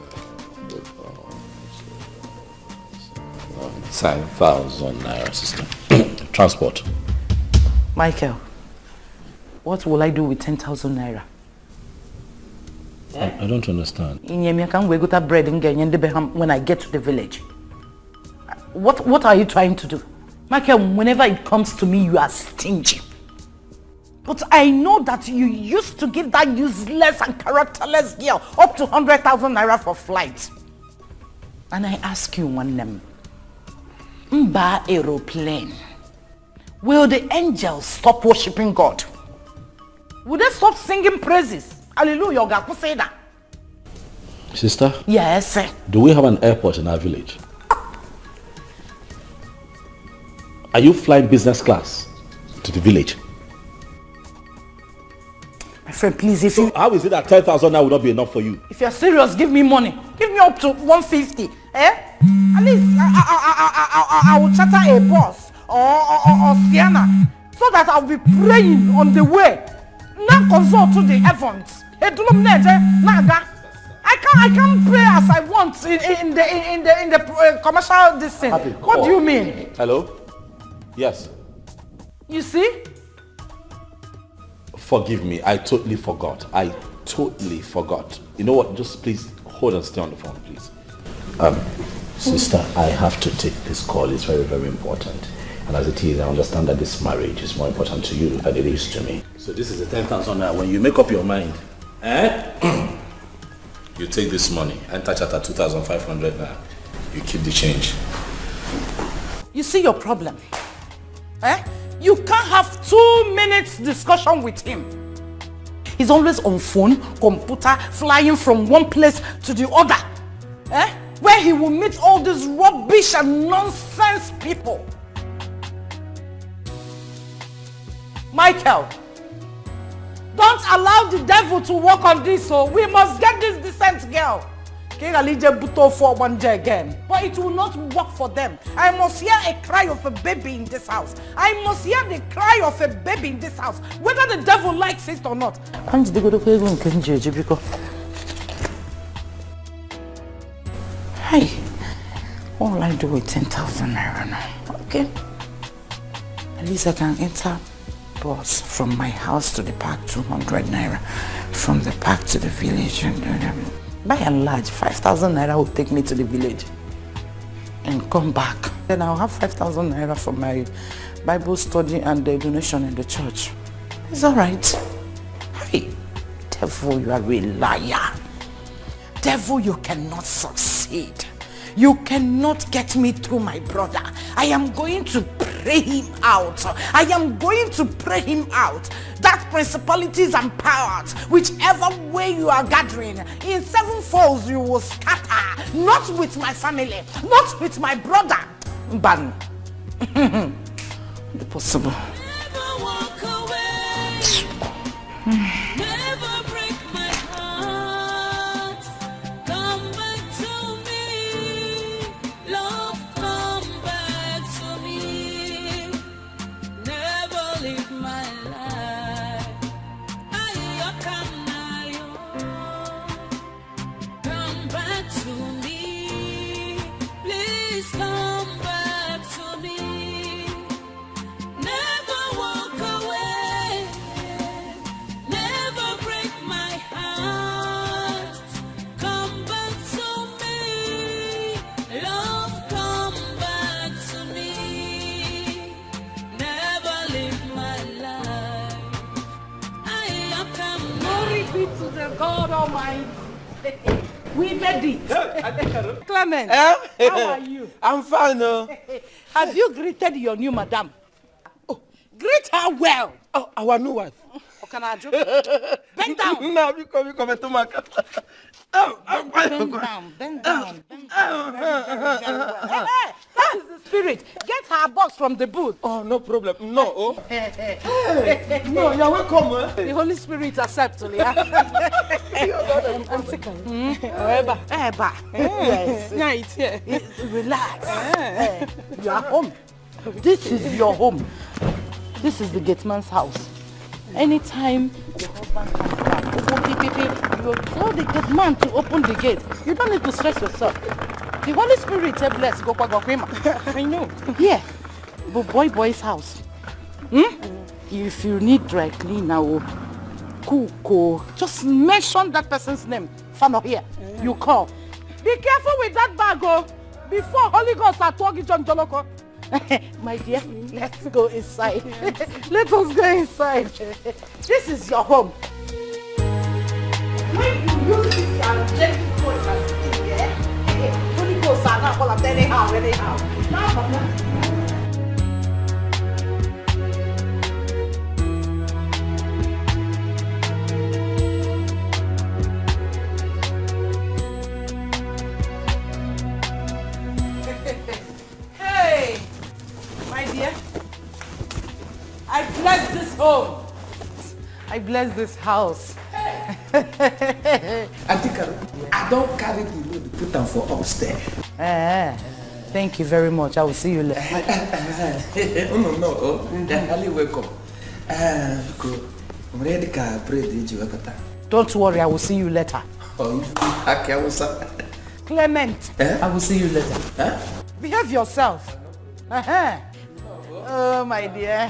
10,000 naira, sister. Transport.
Michael, what will I do with 10,000 naira?
I don't understand.
I can't go to bread when I get to the village. What are you trying to do? Michael, whenever it comes to me, you are stingy. But I know that you used to give that useless and characterless girl up to 100,000 naira for flight. And I ask you one name. Mba aeroplane. Will the angels stop worshipping God? Will they stop singing praises? Hallelujah, God, who say that?
Sister?
Yes.
Do we have an airport in our village? Are you flying business class to the village?
My friend, please, if you...
How is it that 10,000 now will not be enough for you?
If you're serious, give me money. Give me up to 150. At least I will charter a bus or Sienna so that I'll be praying on the way. Now consult to the heavens. I can't pray as I want in the commercial distance. What do you mean?
Hello? Yes.
You see?
Forgive me, I totally forgot. I totally forgot. You know what? Just please hold and stay on the phone, please. Sister, I have to take this call. It's very, very important. And as it is, I understand that this marriage is more important to you than it is to me. So this is the 10,000 now. When you make up your mind, you take this money, enter chapter 2,500 now. You keep the change.
You see your problem? You can't have 2 minutes discussion with him. He's always on phone, computer, flying from one place to the other. Where he will meet all these rubbish and nonsense people. Michael, don't allow the devil to work on this, so we must get this decent girl. For one day again. But it will not work for them. I must hear a cry of a baby in this house. I must hear the cry of a baby in this house, whether the devil likes it or not. Hey, what will I do with 10,000 naira now? Okay. At least I can enter bus from my house to the park, 200 naira. From the park to the village. By and large, 5,000 naira will take me to the village and come back. Then I'll have 5,000 naira for my Bible study and the donation in the church. It's all right. Hey, devil, you are a liar. Devil, you cannot succeed. You cannot get me through my brother. I am going to pray him out. I am going to pray him out. That principalities and powers, whichever way you are gathering, in 7 folds you will scatter. Not with my family, not with my brother. Ban. Impossible.
Never walk away. Never break my heart. Come back to me. Love, come back to me. Never leave my life. Come back to me. Please come back to me. Never
God Almighty. We made it. Clement, how are you?
I'm fine, no.
Have you greeted your new madam? Oh, greet her well.
Oh, our new wife.
Bend down.
No, you come to my car.
Bend down. Hey, that is the spirit. Get her box from the booth.
Oh, no problem. No. Oh. No, you're welcome.
The Holy Spirit accepts you. I'm sick. Eba. Yes. Relax. You are home. This is your home. This is the gate man's house. Anytime your husband comes back, you tell the gate man to open the gate. You don't need to stress yourself. The Holy Spirit will bless. I know. Yeah. But boy's house. If you need dry cleaner or cook, just mention that person's name. Fano here. You call. Be careful with that bag, oh. Before Holy Ghost are talking John Joloko. My dear, let's go inside. Let us go inside. This is your home. When you use this gentle voice and sing, Holy Ghost are not all of them anyhow. My dear, I bless this home. I bless this house.
Auntie Carol, I don't carry the load to put them for upstairs.
Thank you very much. I will see you later.
No. Highly welcome.
Don't worry, I will see you later. Clement,
I will see you later.
behave yourself. Oh, my dear.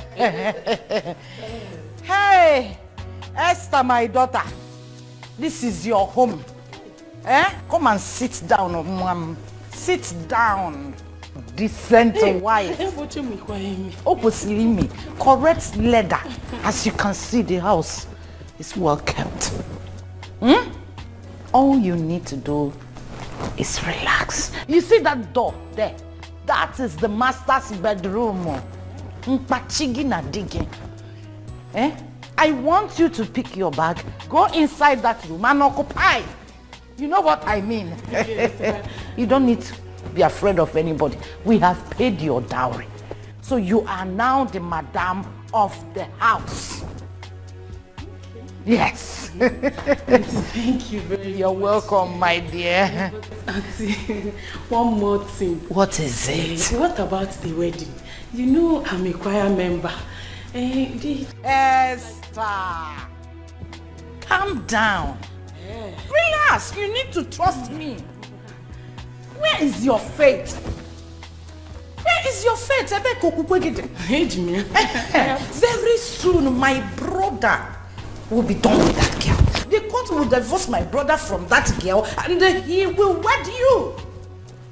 Hey, Esther, my daughter. This is your home. Come and sit down, ma'am. Sit down. Decent wife. Opposite correct leather. As you can see, the house is well kept. All you need to do is relax. You see that door there? That is the master's bedroom. I want you to pick your bag, go inside that room and occupy. You know what I mean? Yes, you don't need to be afraid of anybody. We have paid your dowry. So you are now the madam of the house. Yes.
Thank you very much.
You're welcome, my dear.
Auntie, one more thing.
What is it?
What about the wedding? You know I'm a choir member.
Esther, calm down. Relax, you need to trust me. Where is your faith? Where is your faith? Very soon my brother will be done with that girl. The court will divorce my brother from that girl and he will wed you.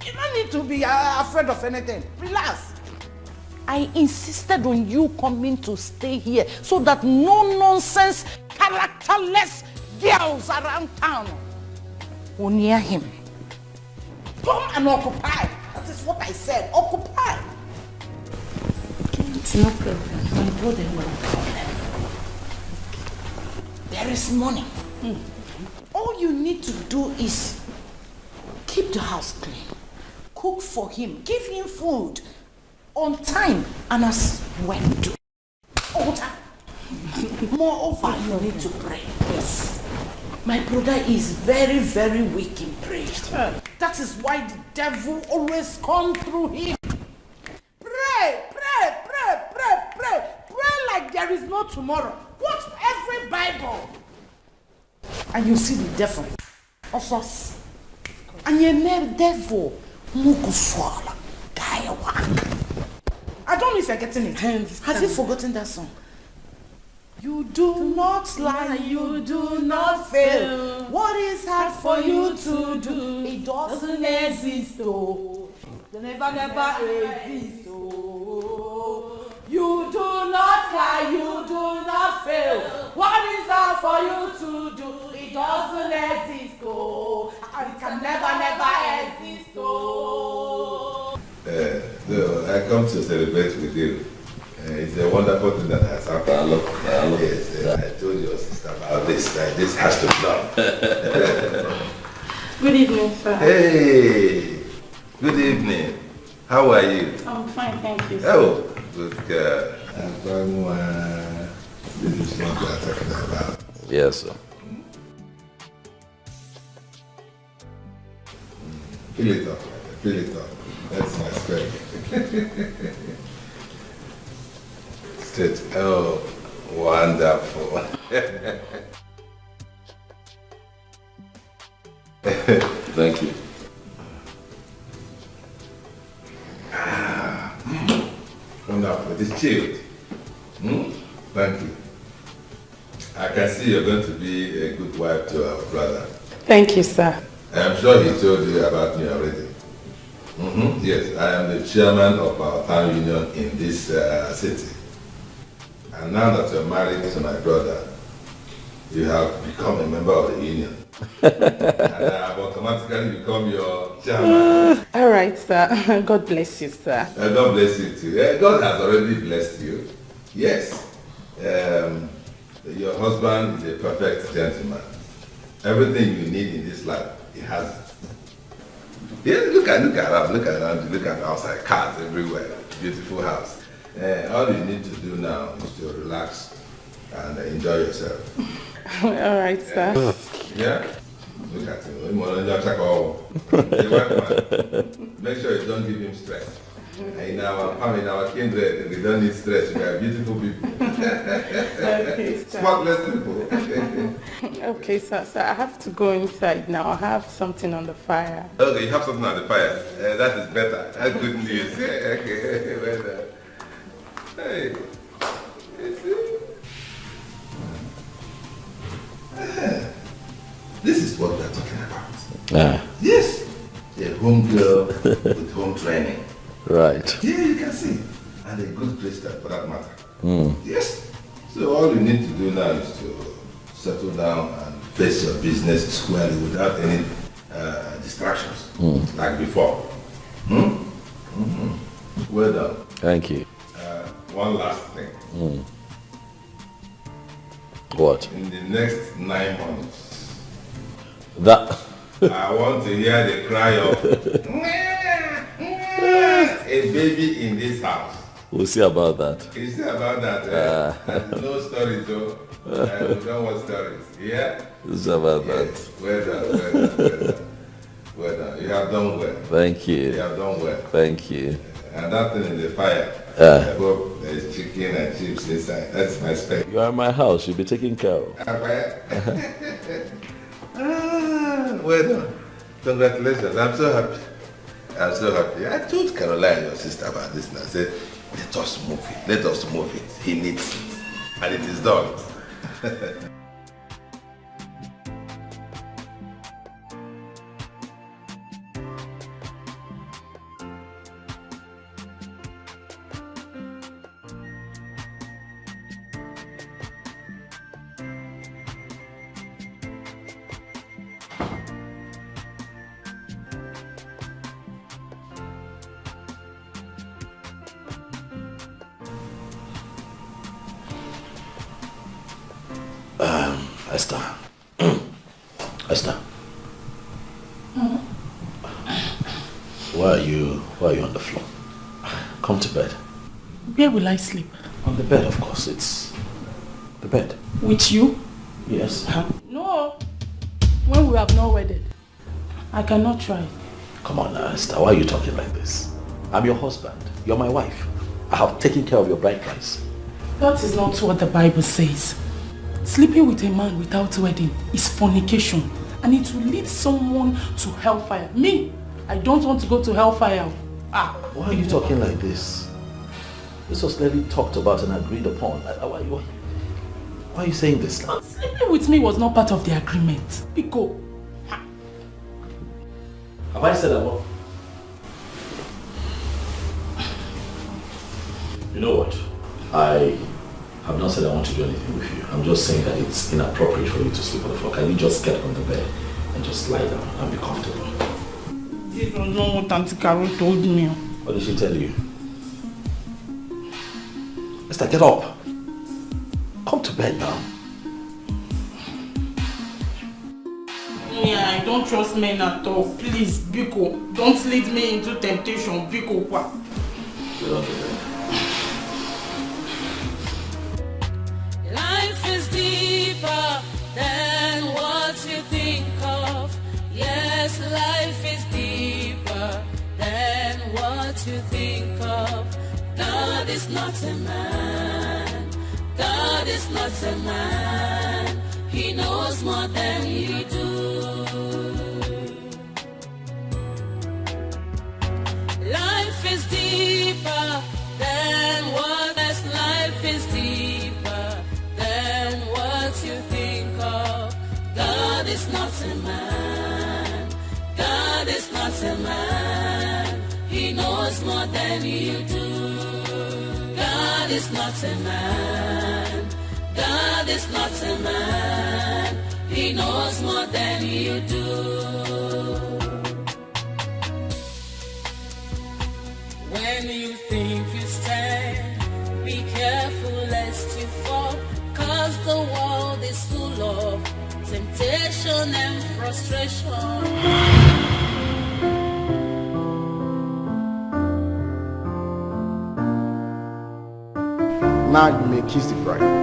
You don't need to be afraid of anything. Relax. I insisted on you coming to stay here so that no nonsense, characterless girls around town will near him. Come and occupy. That is what I said. Occupy.
It's no problem.
My brother, no problem. There is money. All you need to do is keep the house clean. Cook for him. Give him food on time and as when to. Moreover, you need to pray. Yes. My brother is very, very weak in prayer. That is why the devil always comes through him. Pray, pray, pray, pray, pray. Pray like there is no tomorrow. Quote every Bible. And you see the devil. Also, and you name devil. I don't know if you're getting it. Have you forgotten that song? You do not lie, you do not fail. What is hard for you to do? It doesn't exist, oh. It never exists, oh. You do not lie, you do not fail. What is hard for you to do? It doesn't
can never exist. Oh.
I come to celebrate with you. It's a wonderful thing that has happened. Yes, I told your sister about this. This has to be done.
Good evening, sir.
Hey, good evening. How are you?
I'm fine, thank you, sir.
Oh, good girl. This is what we are talking about.
Yes, sir.
Fill it up, fill it up. That's my spirit. Straight. Oh, wonderful.
Thank you.
Wonderful. It is chilled. Thank you. I can see you're going to be a good wife to our brother.
Thank you, sir.
I'm sure he told you about me already. Yes, I am the chairman of our town union in this city. And now that you're married to my brother, you have become a member of the union. And I have automatically become your chairman.
All right, sir. God bless you, sir.
God bless you too. God has already blessed you. Yes. Your husband is a perfect gentleman. Everything you need in this life, he has it. Yeah, look around, look at outside, cars everywhere, beautiful house. All you need to do now is to relax and enjoy yourself.
All right, sir.
Yeah? Look at him. Make sure you don't give him stress. In our kindred, we don't need stress. We are beautiful people.
Okay, sir.
Spotless people.
Okay, sir. So I have to go inside now. I have something on the fire.
Okay, you have something on the fire. That is better. That's good news. Okay, well done. Hey, you see? This is what we are talking about. Yes. A home girl with home training.
Right.
Yeah, you can see. And a good Christian for that matter. Yes. So all you need to do now is to settle down and face your business squarely without any distractions, like before. Well done.
Thank you.
One last thing.
What?
In the next 9 months,
That.
I want to hear the cry of a baby in this house.
We'll see about that.
You see about that? No stories though. We don't want stories. Yeah?
We'll see about
Yes. Well done, well done, well done. Well done. You have done well.
Thank you.
You have done well.
Thank you.
And that thing in the fire, I hope there's chicken and chips inside. That's my spec.
You are in my house. You'll be taken care of.
Well done. Congratulations. I'm so happy. I'm so happy. I told Caroline, your sister, about this and I said, let us move it. Let us move it. He needs it. And it is done.
Esther. Esther. Why are you on the floor? Come to bed.
Where will I sleep?
On the bed, of course. It's the bed.
With you?
Yes.
No. When we have not wedded, I cannot try.
Come on now, Esther. Why are you talking like this? I'm your husband. You're my wife. I have taken care of your bride price.
That is not what the Bible says. Sleeping with a man without wedding is fornication, and it will lead someone to hellfire. Me, I don't want to go to hellfire.
Why are you talking like this? This was clearly talked about and agreed upon. Why are you saying this now?
Sleeping with me was not part of the agreement. Pico.
Have I said that one? You know what? I have not said I want to do anything with you. I'm just saying that it's inappropriate for you to sleep on the floor. Can you just get on the bed and just lie down and be comfortable?
This was not what Auntie Carol told me.
What did she tell you? Esther, get up. Come to bed now.
Yeah, I don't trust men at all. Please, Biko, don't lead me into temptation. Biko, what?
Get up there.
Life is deeper than what you think of. Yes, life is deeper than what you think of. God is not a man. God is not a man. He knows more than you do. Life is deeper than what else. Life is deeper than what you think of. God is not a man. God is not a man. He knows more than you do. God is not a man. God is not a man. He knows more than you do. When you think you stand, be careful lest you fall, 'cause the world is full of temptation and frustration.
Now you may kiss the bride.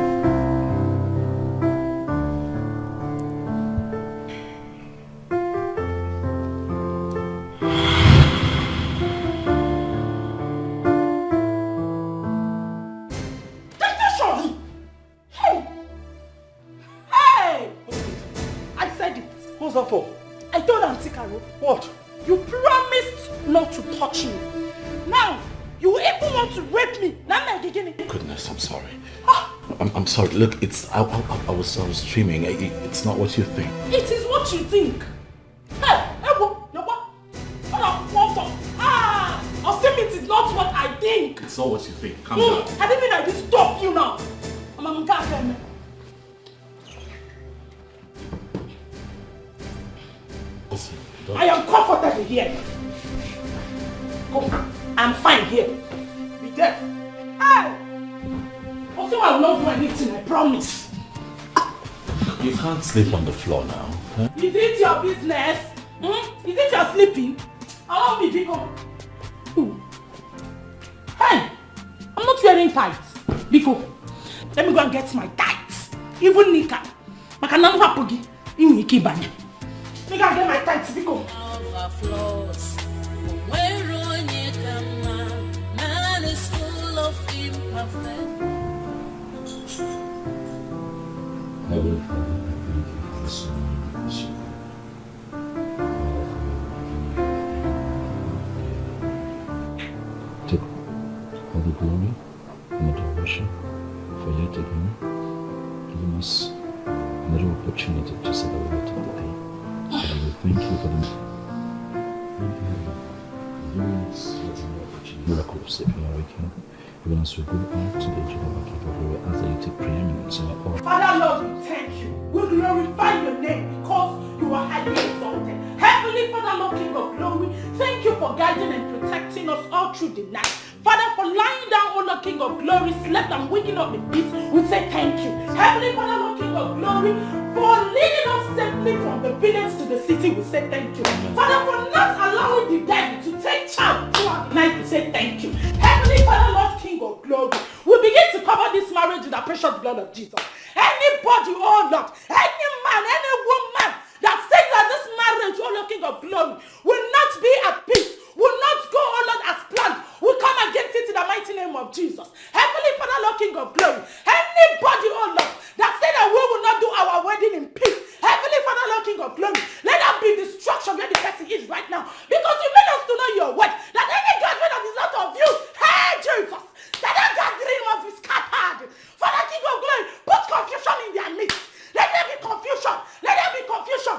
For? I told Auntie Carol. What? You promised not to touch me. Now, you even want to rape me.
Goodness, I'm sorry. I'm sorry. Look, it's I was dreaming. It's not what you think.
It is what you think. Hey, it is not what I think.
It's not what you think. Calm down.
I didn't mean I didn't stop you now. I am comfortable here. Go. I'm fine here. Be there. Hey! Also, I will not do anything, I promise.
You can't sleep on the floor now. Huh?
Is it your business? Is it your sleeping? Allow me, Biko. Hey! I'm not wearing tights. Biko, let me go and get my tights. Even Nika. Makanamba Pogi. In Niki Banya. Make I get my tights, Biko.
Man is full of imperfect.
Heavenly Father, I thank you for this morning. Take all the glory and adoration for yet again giving us another opportunity to celebrate the day. Father, we thank you for the miracle of sleeping and waking. Even as we go out today, Jehovah, King of glory, as that you take preeminence in our all.
Father Lord, we thank you. We glorify your name because you are highly exalted. Heavenly Father Lord, King of glory, thank you for guiding and protecting us all through the night. Father, for lying down, O Lord, King of glory, slept and waking up in peace, we say thank you. Heavenly Father Lord, King of glory, for leading us safely from the village to the city, we say thank you. Father, for not allowing the devil to take charge throughout the night, we say thank you. Heavenly Father Lord, King of glory, we begin to cover this marriage with the precious blood of Jesus. Anybody, oh Lord, any man, any woman that says that this marriage, oh Lord, King of glory, will not be at peace, will not go, oh Lord, as planned, we come against it in the mighty name of Jesus. Heavenly Father Lord, King of glory, anybody, oh Lord, that said that we will not do our wedding in peace, Heavenly Father Lord, King of glory, let that be destruction where the person is right now, because you made us to know your word, that any judgment that is not of you, hey Jesus, that gathering must be scattered. Father, King of glory, put confusion in their midst. Let there be confusion. Let there be confusion.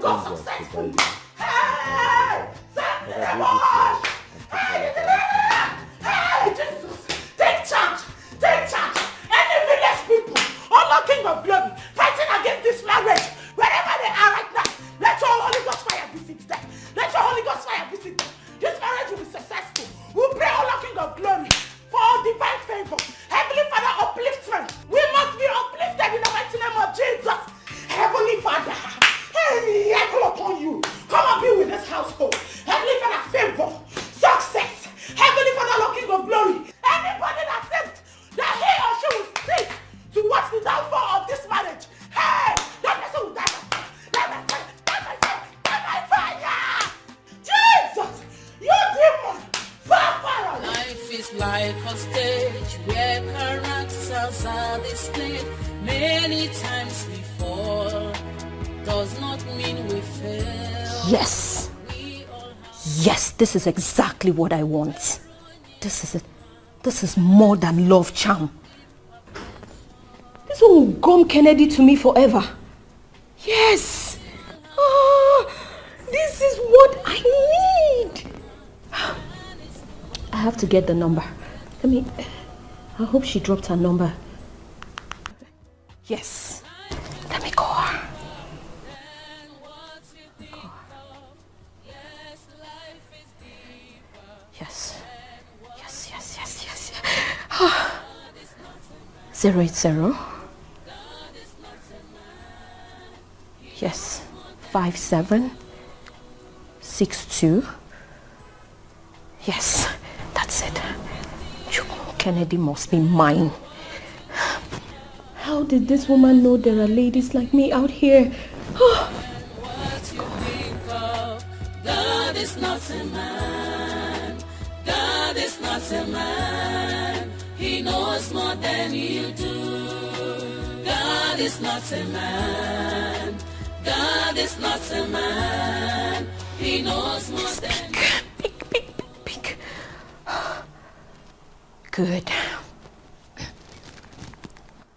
got successful. Hey! Send them on! Hey, Jesus! Take charge! Take charge! Any village people, all King of Glory, fighting against this marriage, wherever they are right now, let your Holy Ghost fire visit them. Let your Holy Ghost fire visit them. This marriage will be successful. We pray, all King of Glory, for divine favor. Heavenly Father, upliftment. We must be uplifted in the mighty name of Jesus. Heavenly Father, I call upon you. Come and be with this household. Heavenly Father, favor, success. Heavenly Father, Lord King of Glory. Anybody that says that he or she will seek to watch the downfall of this marriage, hey, that person will die by fire. Die by fire. Die by fire. Die by fire. Jesus, you demon, fire.
Life is like a stage where characters are displayed. Many times we fall, does not mean we fail.
Yes. Yes, this is exactly what I want. This is it. This is more than love charm. This will gum Kennedy to me forever. Yes. Oh, this is what I need. I have to get the number. I hope she dropped her number. Yes. Let me call her. Yes. Yes, yes, yes, yes. 080. Yes. 5762. Yes, that's it. Kennedy must be mine. How did this woman know there are ladies like me out here?
God is not a man. God is not a man. He knows more than you do. God is not a man. God is not a man. He knows more than you do.
Pick. Good.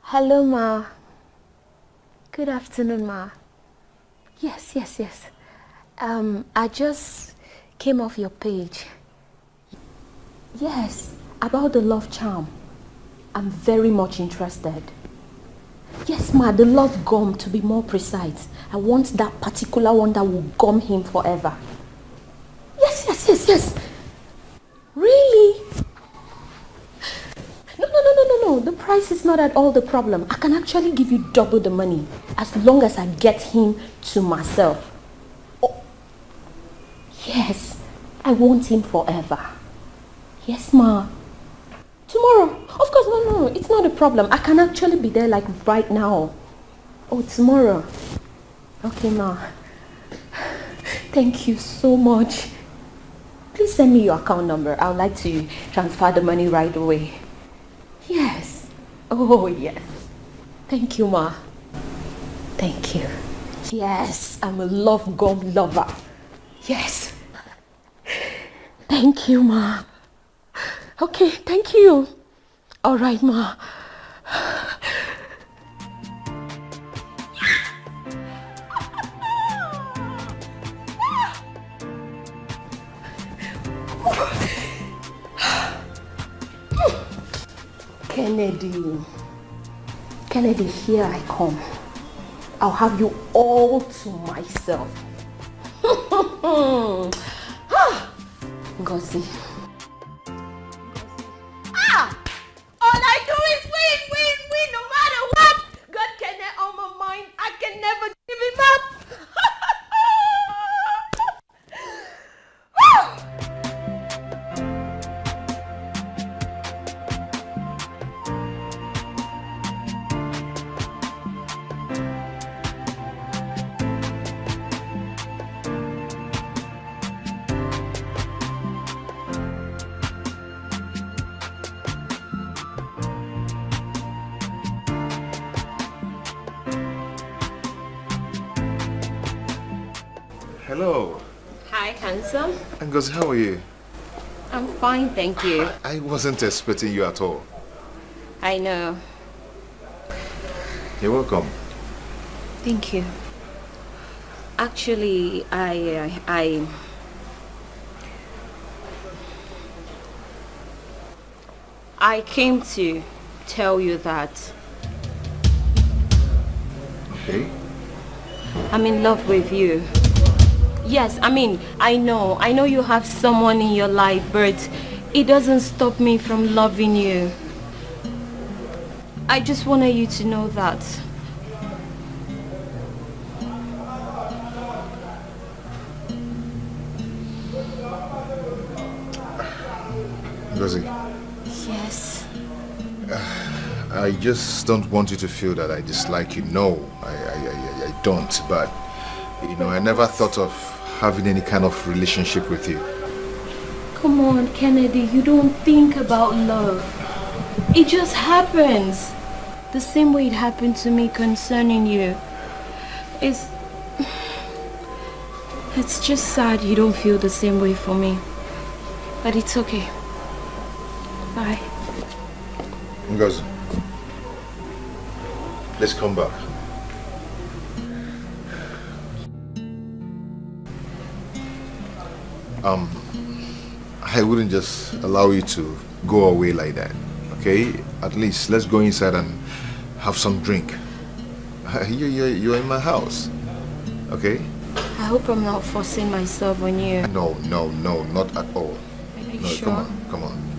Hello, Ma. Good afternoon, Ma. Yes. I just came off your page. Yes, about the love charm. I'm very much interested. Yes, Ma, the love gum, to be more precise. I want that particular one that will gum him forever. Yes. Really? No. The price is not at all the problem. I can actually give you double the money as long as I get him to myself. Oh. Yes, I want him forever. Yes, Ma. Tomorrow. Of course, no. It's not a problem. I can actually be there like right now. Oh, tomorrow. Okay, Ma. Thank you so much. Please send me your account number. I would like to transfer the money right away. Yes. Oh, yes. Thank you, Ma. Thank you. Yes, I'm a love gum lover. Yes. Thank you, Ma. Okay, thank you. All right, Ma. Kennedy, here I come. I'll have you all to myself. Ngozi. All I do is win, no matter what. God Kennedy on my mind. I can never give him up.
Hello.
Hi, handsome.
Ngozi, how are you?
I'm fine, thank you.
I wasn't expecting you at all.
I know.
You're welcome.
Thank you. Actually, I came to tell you that
Okay.
I'm in love with you. Yes, I mean, I know you have someone in your life, but it doesn't stop me from loving you. I just wanted you to know that.
Ngozi,
Yes.
I just don't want you to feel that I dislike you. No, I don't. But, you know, I never thought of having any kind of relationship with you.
Come on, Kennedy, you don't think about love. It just happens. The same way it happened to me concerning you. It's just sad you don't feel the same way for me. But it's okay. Bye.
Ngozi, let's come back. I wouldn't just allow you to go away like that, okay? At least let's go inside and have some drink. You're in my house, okay?
I hope I'm not forcing myself on you.
No, not at all.
Are you
No,
sure?
come on.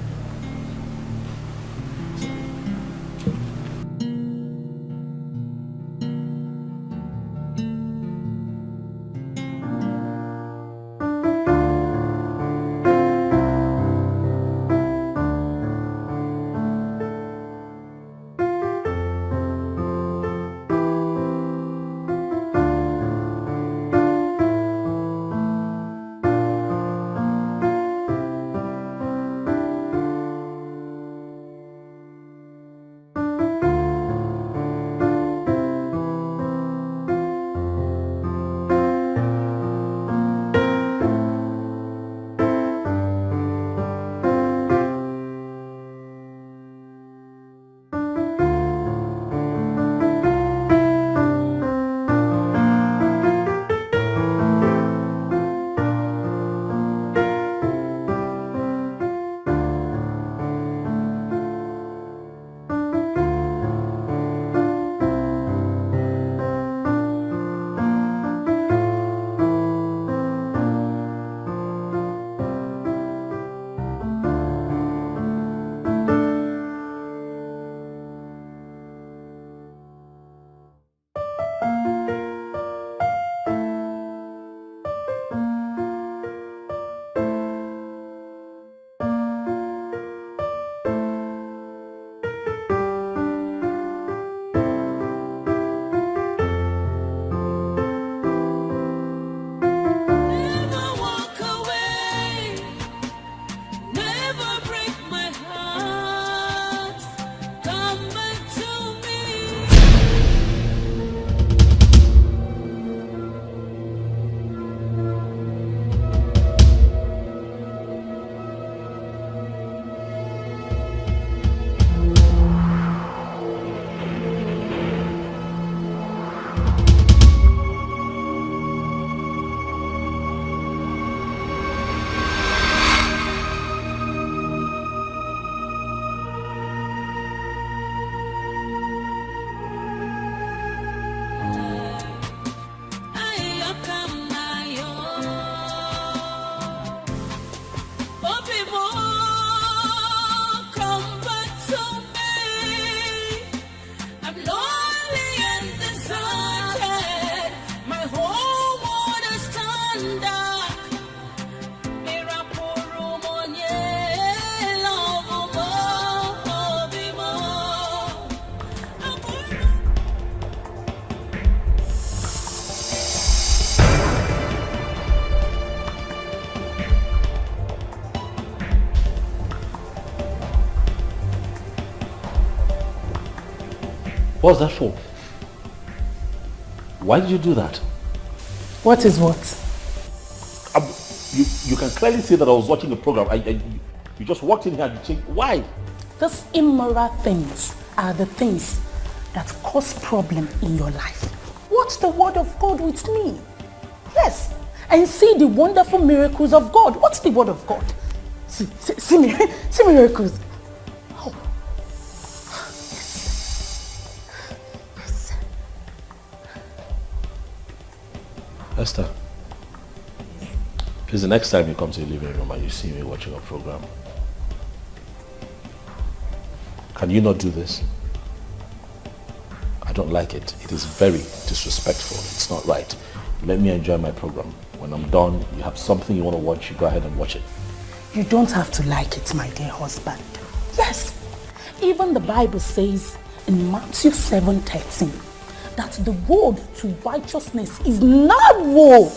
What's that for? Why did you do that?
What is what?
You can clearly see that I was watching a program. You just walked in here and you changed. Why?
Those immoral things are the things that cause problem in your life. Watch the word of God with me.
and see the wonderful miracles of God. What's the word of God? See miracles. Oh.
Esther, please, the next time you come to the living room and you see me watching a program, can you not do this? I don't like it. It is very disrespectful. It's not right. Let me enjoy my program. When I'm done, you have something you want to watch, you go ahead and watch it.
You don't have to like it, my dear husband. Yes. Even the Bible says in Matthew 7:13 that the road to righteousness is narrow.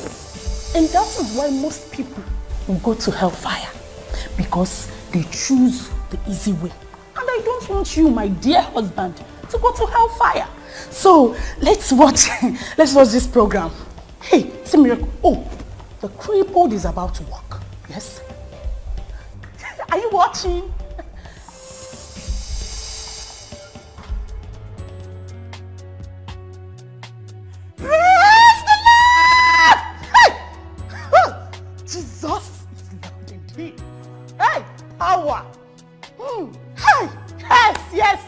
And that is why most people will go to hellfire, because they choose the easy way. And I don't want you, my dear husband, to go to hellfire. So let's watch this program. Hey, see miracle. Oh, the crippled is about to walk. Yes. Are you watching? Praise the Lord! Hey! Jesus is Lord indeed. Hey, power. Hey, yes.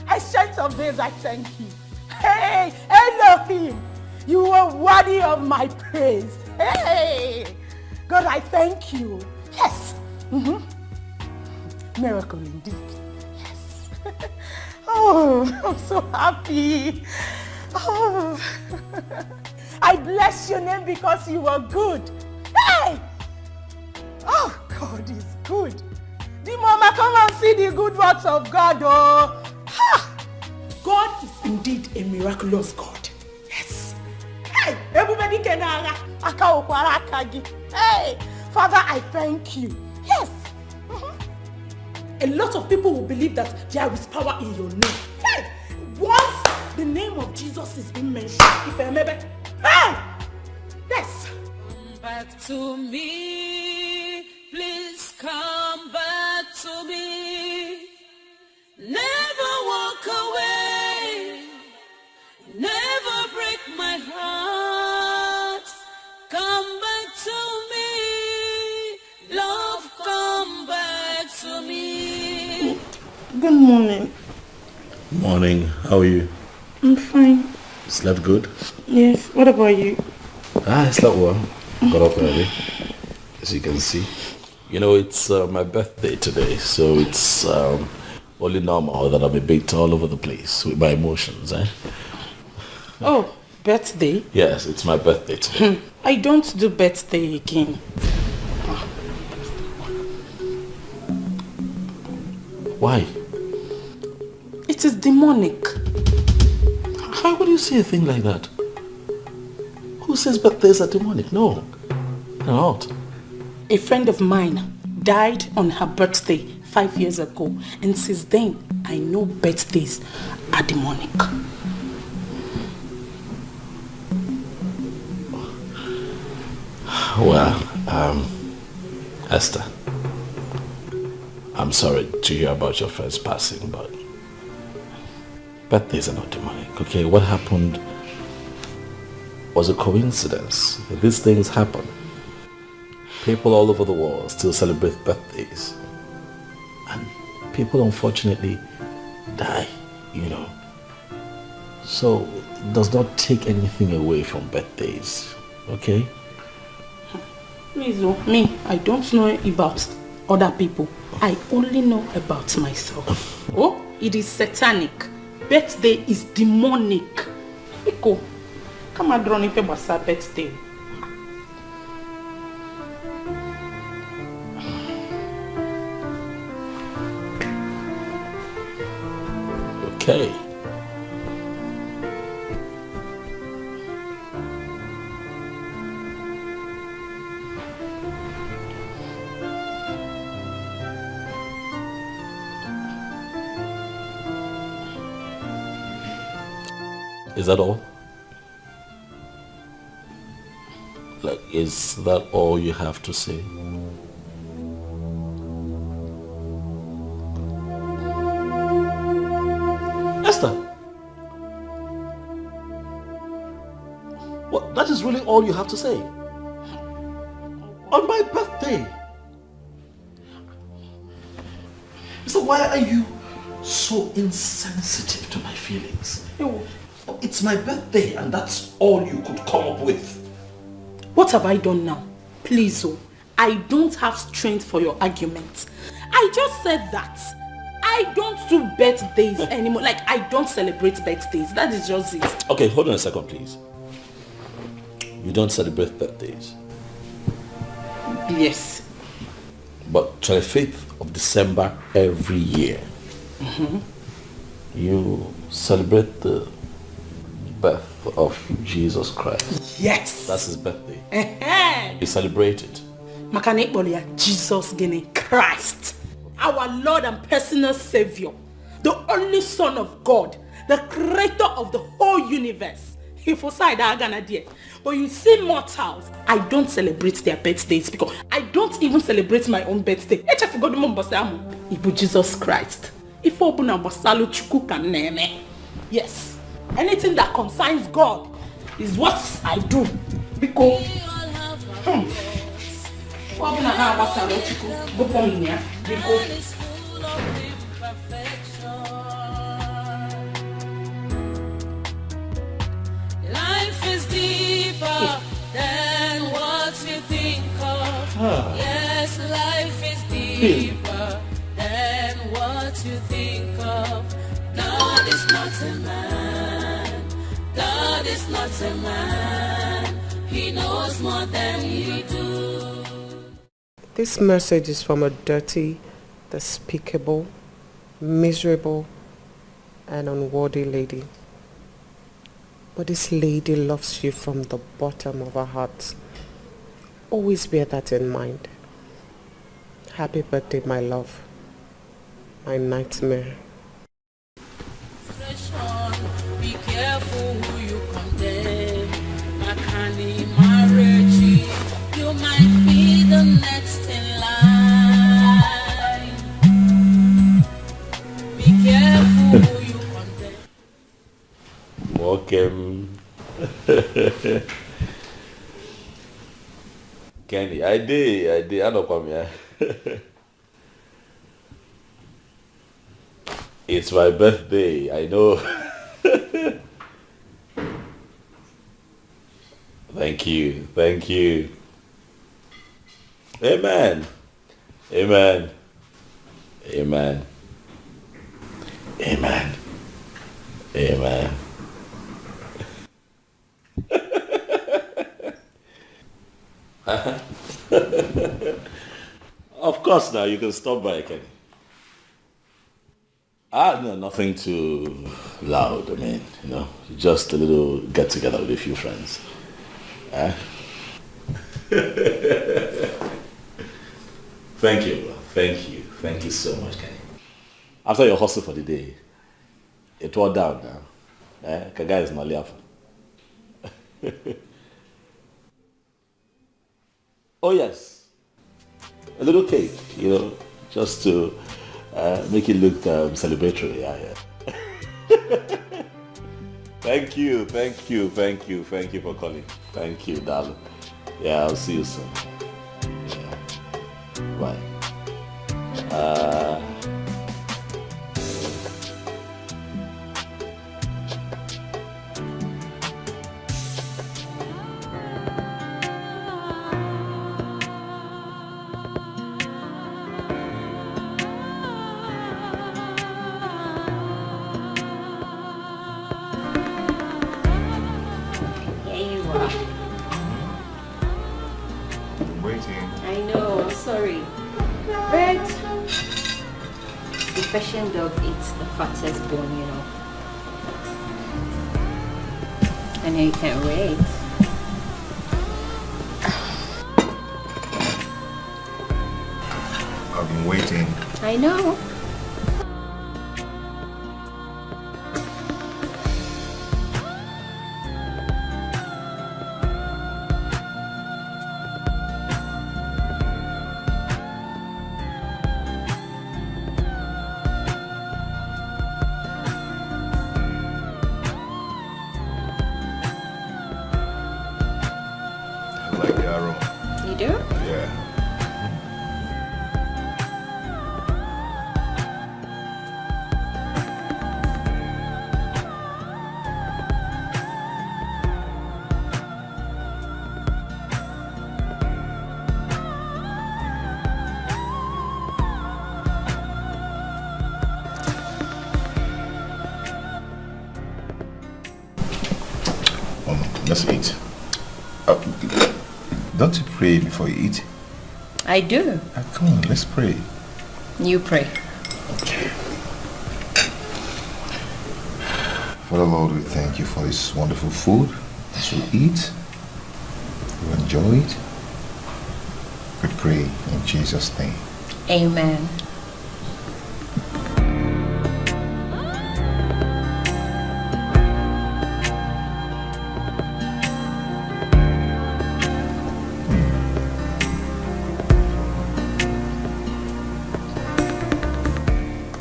Ancient of days, I thank you. Hey, Elohim, you are worthy of my praise. Hey, God, I thank you. Yes. Miracle indeed. Yes. Oh, I'm so happy. Oh. I bless your name because you are good. Hey! Oh, God is good. The mama, come and see the good works of God. Oh. Ha! God is indeed a miraculous God. Yes. Hey, everybody can Hey, Father, I thank you. Yes. A lot of people will believe that there is power in your name. Hey, once the name of Jesus is being mentioned, if I remember, hey, yes.
Come back to me, please come back to me. Never walk away, never break my heart. Come back to me, love, come back to me.
Good morning.
Morning. How are you?
I'm fine.
Slept good?
Yes. What about you?
I slept well. Got up early, as you can see. You know, it's my birthday today, so it's only normal that I'm a bit all over the place with my emotions, eh?
Oh, birthday?
Yes, it's my birthday today.
I don't do birthday again.
Why?
It is demonic.
How would you say a thing like that? Who says birthdays are demonic? No, they're not.
A friend of mine died on her birthday 5 years ago, and since then I know birthdays are demonic.
Well, Esther, I'm sorry to hear about your friend's passing, but birthdays are not demonic, okay? What happened was a coincidence. These things happen. People all over the world still celebrate birthdays. And people unfortunately die, you know. So it does not take anything away from birthdays, okay?
Me, I don't know about other people. I only know about myself. Oh, it is satanic. Birthday is demonic. Iko, come on, draw if about birthday.
Okay. Is that all? Like, is that all you have to say? Esther! What? That is really all you have to say? On my birthday. So why are you so insensitive to my feelings? It's my birthday and that's all you could come up with.
What have I done now? Please, oh, I don't have strength for your argument. I just said that. I don't do birthdays anymore. Like, I don't celebrate birthdays. That is just it.
Okay, hold on a second, please. You don't celebrate birthdays?
Yes.
But 25th of December every year, you celebrate the birth of Jesus Christ.
Yes.
That's his birthday. You celebrate it.
Jesus Christ, our Lord and personal Savior, the only Son of God, the creator of the whole universe. But you see mortals, I don't celebrate their birthdays because I don't even celebrate my own birthday. Ibu Jesus Christ. Yes. Anything that concerns God is what I do. Because
Life is deeper than what you think of. Yes, life is deeper than what you think of. God is not a man. God is not a man. He knows more than you do.
This message is from a dirty, despicable, miserable, and unworthy lady. But this lady loves you from the bottom of her heart. Always bear that in mind. Happy birthday, my love. My nightmare.
Be careful who you condemn. Makani marriage, you might be the next in line. Be careful who you condemn.
Welcome. Kenny, I did. I don't come here. It's my birthday, I know. Thank you. Amen. Amen. Amen. Amen. Amen. Of course now, you can stop by, Kenny. No, nothing too loud. I mean, just a little get together with a few friends. Thank you, bro. Thank you so much, Kenny. After your hustle for the day, it wore down now. Kaga is not laughing. Oh yes, a little cake, just to make it look celebratory. Yeah. Thank you for calling. Thank you, darling. Yeah, I'll see you soon. Yeah. Bye.
Persian dog eats the fattest bone, And you can't wait.
I've been waiting.
I know. You do?
Yeah.
Let's eat. Don't you pray before you eat?
I do.
Come on, let's pray.
You pray.
Okay. Father Lord, we thank you for this wonderful food that we eat. We enjoy it. We pray in Jesus' name.
Amen.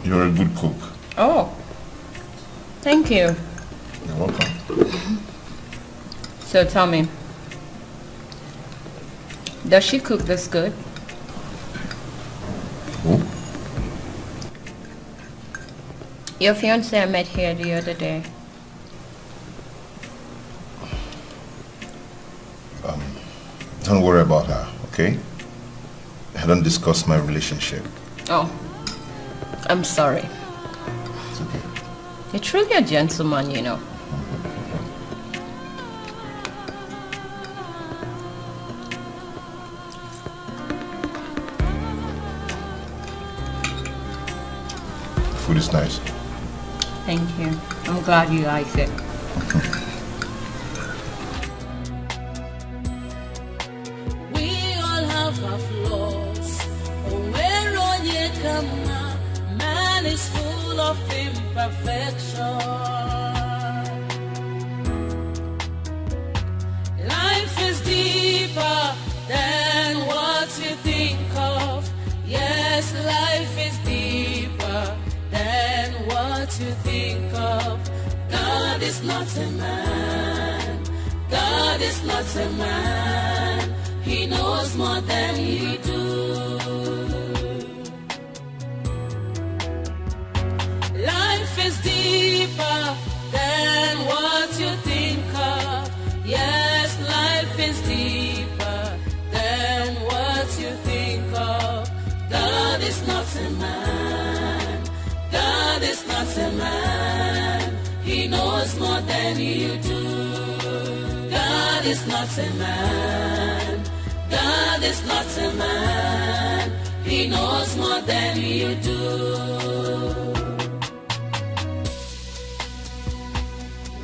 You're a good cook.
Oh, thank you.
You're welcome.
So tell me, does she cook this good?
Who?
Your fiancé I met here the other day.
Don't worry about her, okay? I don't discuss my relationship.
Oh, I'm sorry.
It's okay.
You're truly a gentleman, you know.
Food is nice.
Thank you. I'm glad you like it.
We all have our flaws. Where on ye come now? Man is full of imperfection. Life is deeper than what you think of. Yes, life is deeper than what you think of. God is not a man. God is not a man. He knows more than you do. Life is deeper than what you think of. Yes, life is deeper than what you think of. God is not a man. God is not a man. He knows more than you do. God is not a man. God is not a man. He knows more than you do.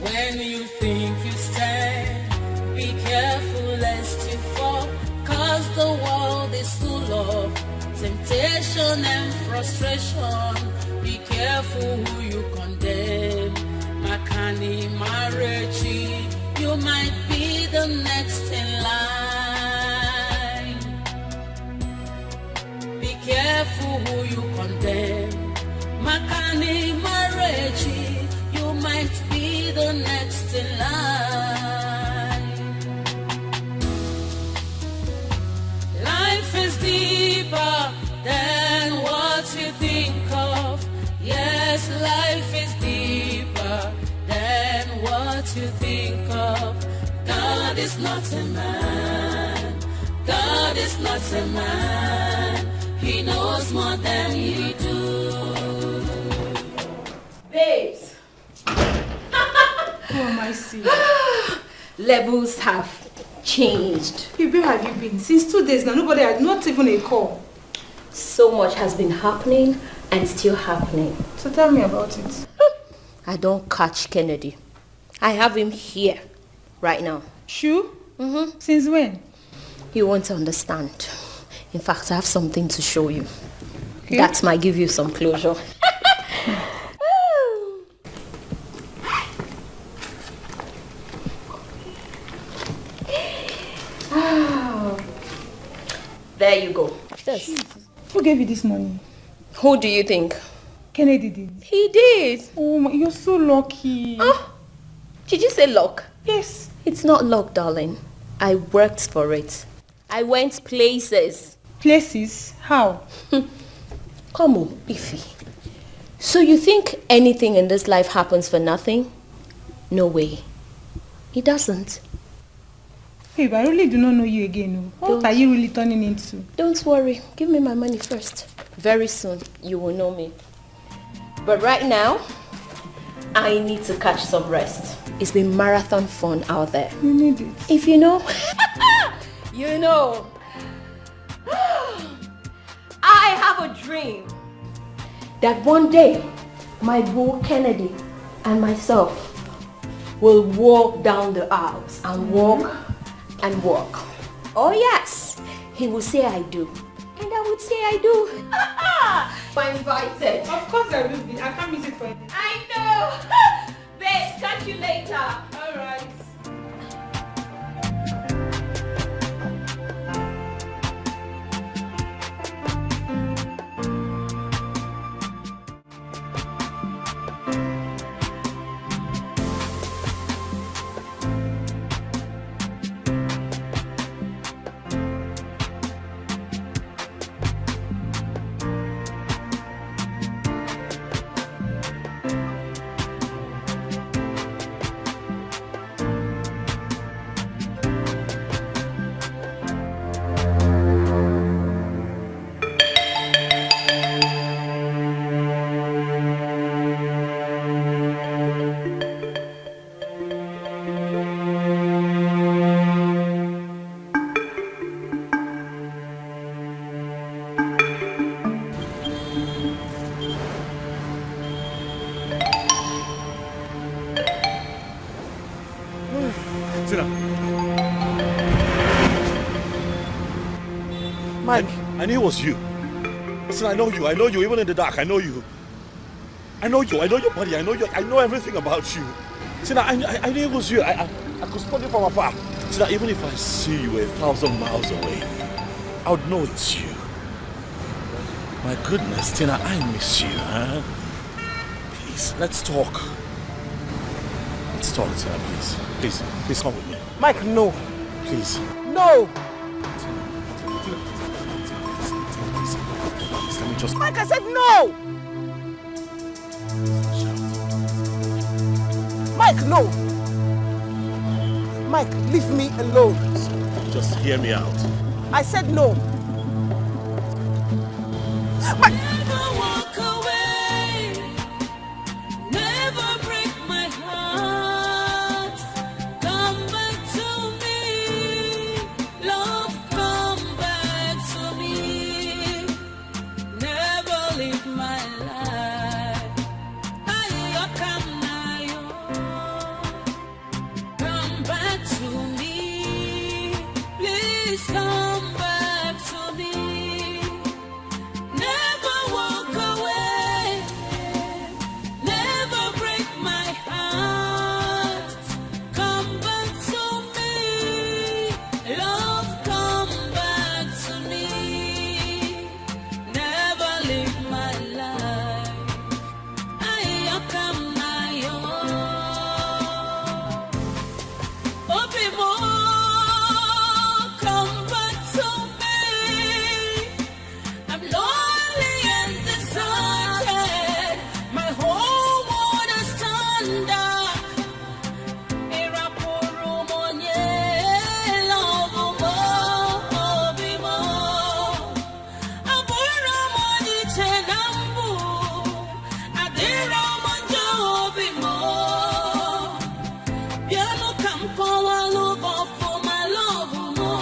When you think you stand, be careful lest you fall, 'cause the world is full of temptation and frustration. Be careful who you condemn. Makani Marechi, you might be the next in line. Be careful who you condemn. Makani Marechi, you might be the next in line. Life is deeper than what you think of. Yes, life is deeper than what you think of. God is not a man. God is not a man. He knows more than you do.
Babes.
Who am I seeing?
Levels have changed.
Babe, where have you been? Since 2 days now, nobody had not even a call.
So much has been happening and still happening.
So tell me about it.
I don't catch Kennedy. I have him here right now.
Sure? Since when?
You won't understand. In fact, I have something to show you.
Okay.
That might give you some closure. There you go. This.
Jesus. Who gave you this money?
Who do you think?
Kennedy did.
He did.
Oh my, you're so lucky.
Oh, did you say luck?
Yes.
It's not luck, darling. I worked for it. I went places.
Places? How?
Come on, Ify. So you think anything in this life happens for nothing? No way. It doesn't.
Babe, I really do not know you again. What are you really turning into?
Don't worry. Give me my money first. Very soon, you will know me. But right now, I need to catch some rest. It's been marathon fun out there.
You need it.
If you know, you know. I have a dream that one day my boo Kennedy and myself will walk down the aisles and walk and walk. Oh yes, he will say I do. And I would say I do. I'm invited.
Of course I will be. I can't miss it for anything.
I know. Babe, catch you later.
All right.
Mike, I knew it was you. Listen, I know you, even in the dark, I know you. I know your body, I know everything about you. Tina, I knew it was you. I could spot you from afar. Tina, even if I see you 1,000 miles away, I would know it's you. My goodness, Tina, I miss you, huh? Please, let's talk. Let's talk, Tina, please. Please come with me.
Mike, no.
Please.
No.
Let me just...
Mike, I said no. Mike, no. Mike, leave me alone.
Just hear me out.
I said no.
Mike. Never walk away. Never break my heart. Come back to me. Love, come back to me. Never leave my life. Come back to me. Please come back to me. Never walk away. Never break my heart. Come back to me. Love, come back to me. Never leave my life. I come come back to me. I'm lonely and deserted. My whole world is turned dark. Irapuru monye, love mo, bimo. Abura moni chenambu, adira monjo bimo. Piano campo alubo for my love mo,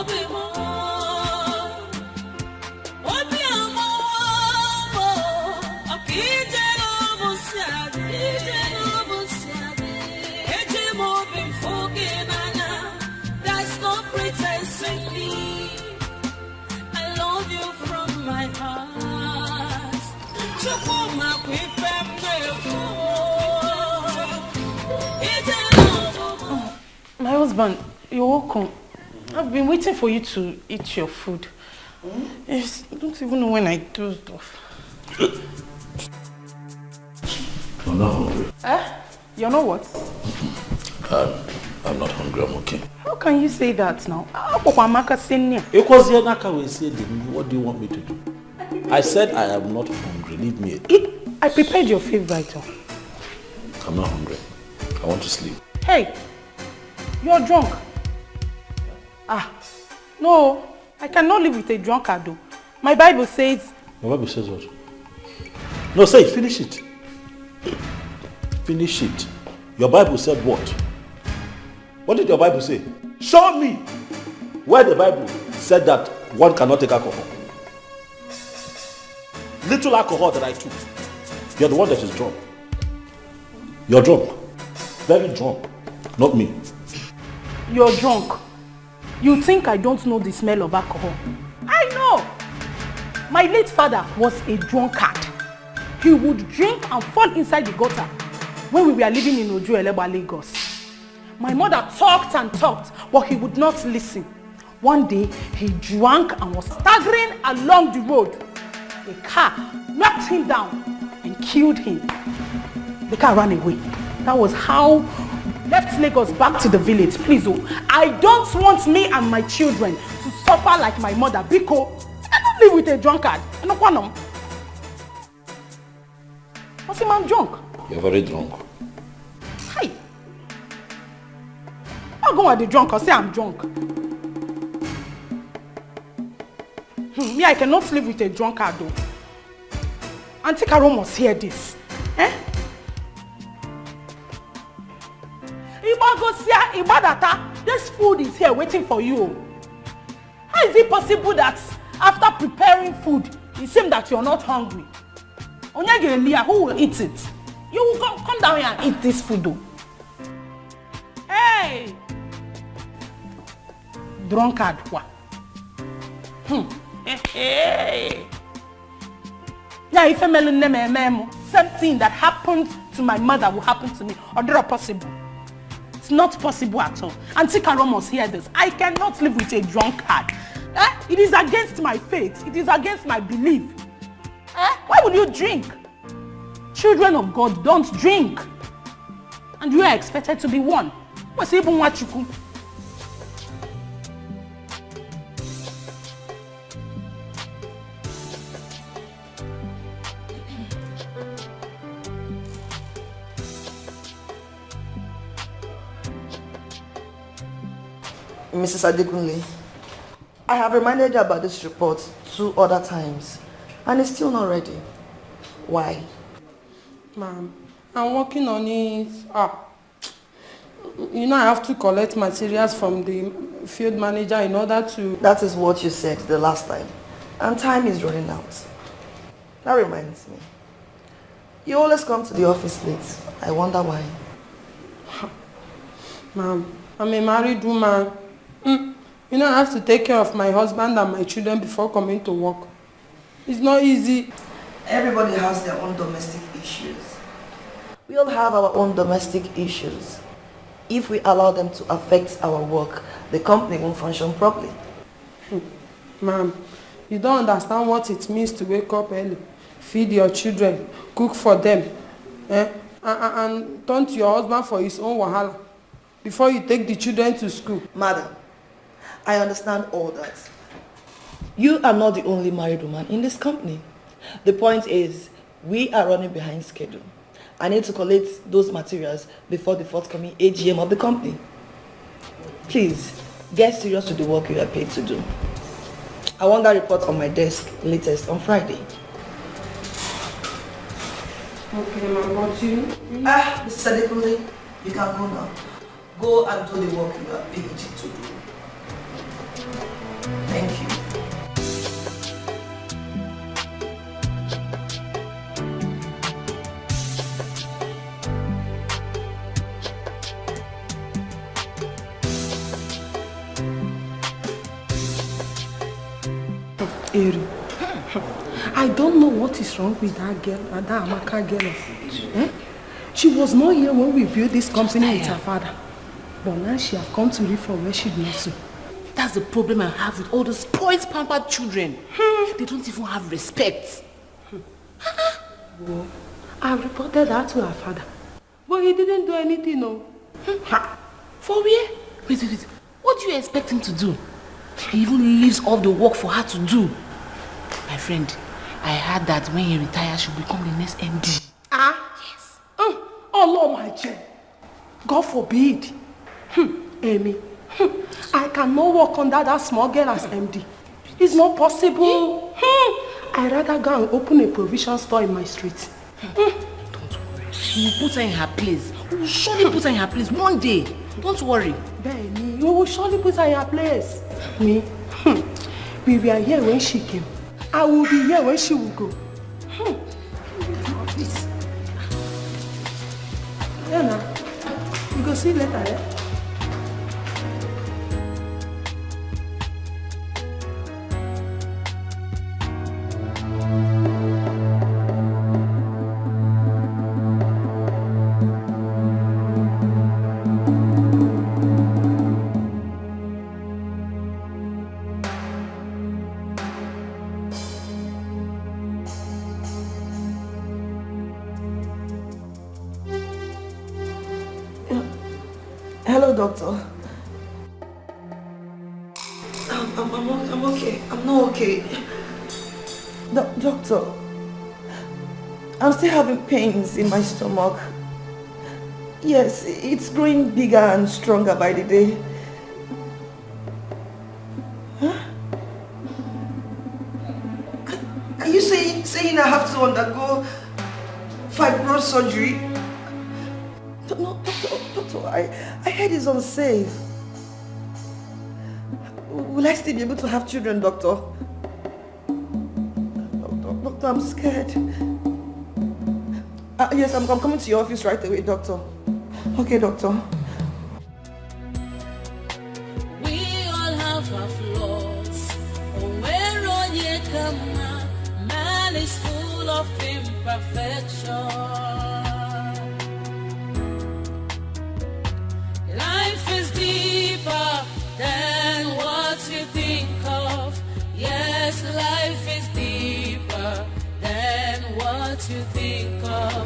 bimo. That's no pretense in me. I love you from my heart.
My husband, you're welcome. I've been waiting for you to eat your food. Yes, I don't even know when I dozed off.
I'm not hungry.
You're not what?
I'm not hungry, I'm okay.
How can you say that now?
What do you want me to do? I said I am not hungry. Leave me.
I prepared your favorite.
I'm not hungry. I want to sleep.
Hey, you're drunk. No, I cannot live with a drunkard though. My Bible says...
Your Bible says what? No, say it. Finish it. Finish it. Your Bible said what? What did your Bible say? Show me where the Bible said that one cannot take alcohol. Little alcohol that I took. You're the one that is drunk. You're drunk. Very drunk. Not me.
You're drunk. You think I don't know the smell of alcohol? I know. My late father was a drunkard. He would drink and fall inside the gutter when we were living in Ojueleba, Lagos. My mother talked and talked, but he would not listen. One day, he drank and was staggering along the road. A car knocked him down and killed him. The car ran away. That was how we left Lagos back to the village. Please, I don't want me and my children to suffer like my mother, Biko. I don't live with a drunkard. I don't want them. What's him, I'm drunk?
You're very drunk.
Hi. I'll go at the drunk or say I'm drunk. Me, I cannot live with a drunkard though. Auntie Carol must hear this. This food is here waiting for you. How is it possible that after preparing food, it seems that you're not hungry? Onyege, who will eat it? You will come down here and eat this food though. Hey! Drunkard. Hey! Yeah, if I'm same thing that happened to my mother will happen to me. Or not possible. It's not possible at all. Auntie Carol must hear this. I cannot live with a drunkard. It is against my faith. It is against my belief. Why would you drink? Children of God don't drink. And you are expected to be one. What's even what you could?
Mrs. Adekunle, I have reminded you about this report 2 other times, and it's still not ready. Why?
Ma'am, I'm working on it. You know I have to collect materials from the field manager in order to...
That is what you said the last time, and time is running out. That reminds me. You always come to the office late. I wonder why.
Ma'am, I'm a married woman. You know, I have to take care of my husband and my children before coming to work. It's not easy.
Everybody has their own domestic issues. We all have our own domestic issues. If we allow them to affect our work, the company won't function properly.
Ma'am, you don't understand what it means to wake up early, feed your children, cook for them, and turn to your husband for his own wahala before you take the children to school.
Madam, I understand all that. You are not the only married woman in this company. The point is, we are running behind schedule. I need to collect those materials before the forthcoming AGM of the company. Please, get serious with the work you are paid to do. I want that report on my desk latest on Friday.
Okay, ma'am, but you...
Mr. Adekunle, you can go now. Go and do the work you are paid to do. Thank you.
Eri, I don't know what is wrong with that girl, that Amaka girl. She was not here when we built this company with her father. But now she has come to live from where she belongs to.
That's the problem I have with all those spoiled, pampered children. They don't even have respect.
Well, I reported that to her father. But he didn't do anything, no.
For where? Wait. What do you expect him to do? He even leaves all the work for her to do. My friend, I heard that when he retires, she'll become the next MD.
Yes. Oh Lord, my dear. God forbid. Amy, I cannot work under that small girl as MD. It's not possible. I'd rather go and open a provision store in my street.
Don't worry. We'll put her in her place. We'll surely put her in her place one day. Don't worry.
Benny, we will surely put her in her place. Me? We were here when she came. I will be here when she will go. Please. Yeah, now. You go see later, eh?
Hello, doctor. I'm okay. I'm not okay. Doctor, I'm still having pains in my stomach. Yes, it's growing bigger and stronger by the day. Huh? Are you saying I have to undergo fibroid surgery? No, doctor, I heard it's unsafe. Will I still be able to have children, doctor? Doctor, I'm scared. Yes, I'm coming to your office right away, doctor. Okay, doctor.
We all have our flaws. Where on ye come, man is full of imperfection. Life is deeper than what you think of. Yes, life is deeper than what you think of.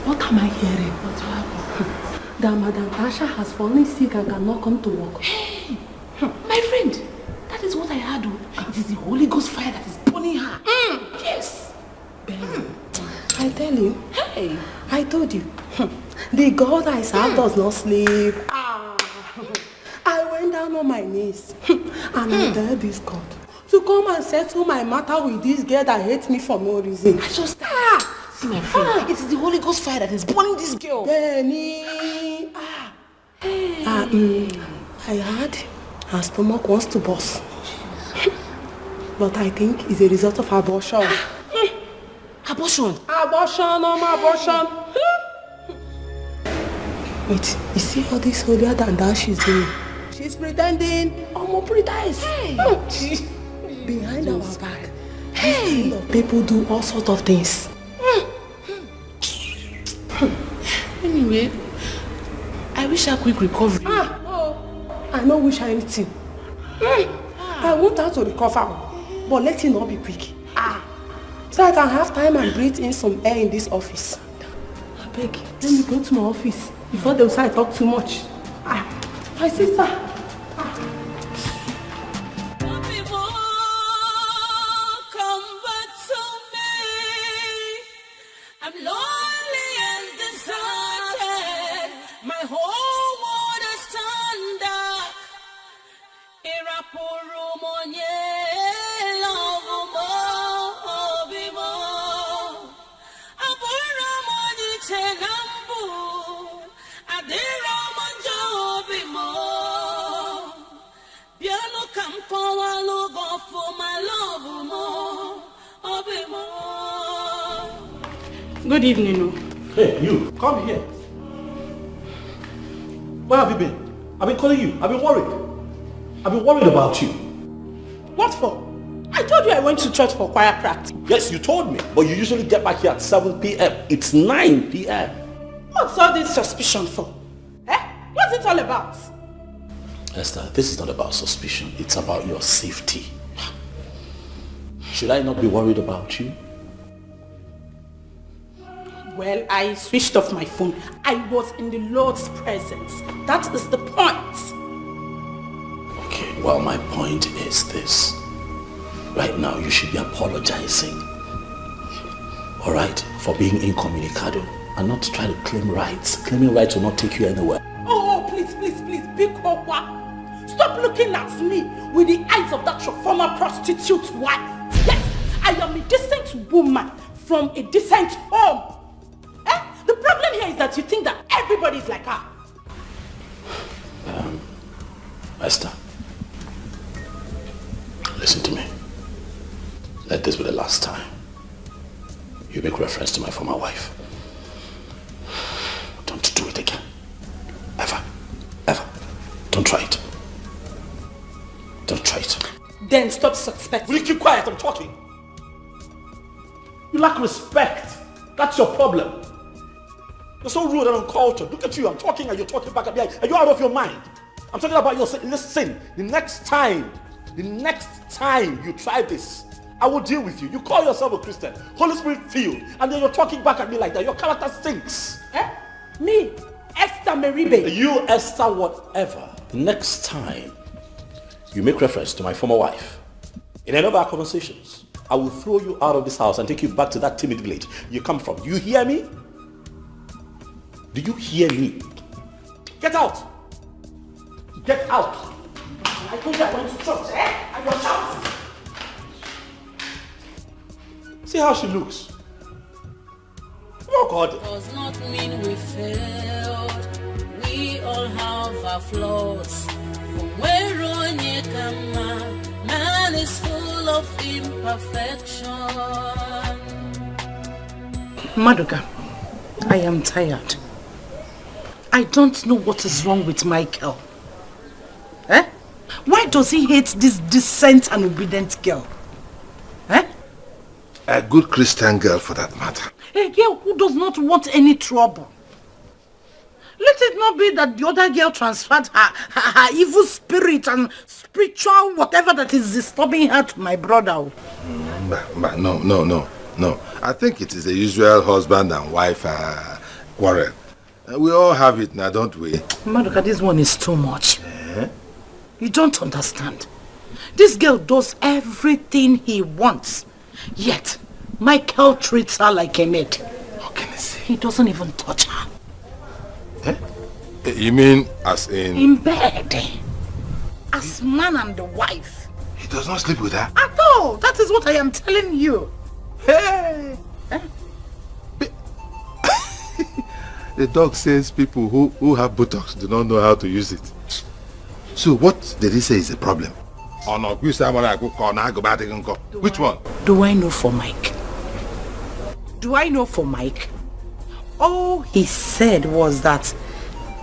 What am I hearing? What happened? That Madam Tasha has fallen sick and cannot come to work.
Hey, my friend, that is what I heard. It is the Holy Ghost fire that is burning her. Yes.
Ben, I tell you,
hey,
I told you, the God I serve does not sleep. I went down on my knees and I begged this God to come and settle my matter with this girl that hates me for no reason.
I just see my friend. It is the Holy Ghost fire that is burning this girl.
Benny. I heard her stomach wants to burst. But I think it's a result of abortion.
Abortion?
Abortion. Wait, you see all this holier than that she's doing? She's pretending. Hey. Behind our back. Hey. These kind of people do all sorts of things.
Anyway, I wish her quick recovery.
I don't wish her anything. I want her to recover, but let it not be quick. So I can have time and breathe in some air in this office. I beg, let me go to my office before they will say I talk too much. My sister. Good evening.
Hey, you, come here. Where have you been? I've been calling you. I've been worried about you.
What for? I told you I went to church for choir practice.
Yes, you told me, but you usually get back here at 7 p.m. It's 9 p.m.
What's all this suspicion for? What's it all about?
Esther, this is not about suspicion. It's about your safety. Should I not be worried about you?
Well, I switched off my phone. I was in the Lord's presence. That is the point.
Okay, well, my point is this. Right now, you should be apologizing. Alright? For being incommunicado and not trying to claim rights. Claiming rights will not take you anywhere.
Oh, please, big Owa. Stop looking at me with the eyes of that your former prostitute wife. Yes, I am a decent woman from a decent home. The problem here is that you think that everybody is like her.
Esther, listen to me. Let this be the last time you make reference to my former wife. Don't do it again. Ever. Don't try it. Don't try it.
Then stop suspecting.
Will you keep quiet? I'm talking. You lack respect. That's your problem. You're so rude and uncultured. Look at you. I'm talking and you're talking back at me. Are you out of your mind? I'm talking about your sin. Listen, the next time you try this, I will deal with you. You call yourself a Christian. Holy Spirit filled. And then you're talking back at me like that. Your character stinks.
Me? Esther Meribe.
You, Esther, whatever. The next time you make reference to my former wife in any of our conversations, I will throw you out of this house and take you back to that timid village you come from. You hear me? Do you hear me?
Get out! Get out! I told you I went to church, And you're shouting.
See how she looks. Oh God.
Does not mean we failed. We all have our flaws. Man is full of imperfection.
Maduka, I am tired. I don't know what is wrong with Michael. Why does he hate this decent and obedient girl?
A good Christian girl for that matter.
A girl who does not want any trouble. Let it not be that the other girl transferred her evil spirit and spiritual whatever that is disturbing her to my brother.
No. I think it is the usual husband and wife quarrel. We all have it now, don't we?
Maduka, this one is too much. You don't understand. This girl does everything he wants. Yet, Michael treats her like a maid.
How can I say?
He doesn't even touch her.
You mean as in...
In bed. As man and the wife.
He does not sleep with her?
At all. That is what I am telling you.
Hey! The dog says people who have buttocks do not know how to use it. So what did he say is the problem? Which one?
Do I know for Mike? All he said was that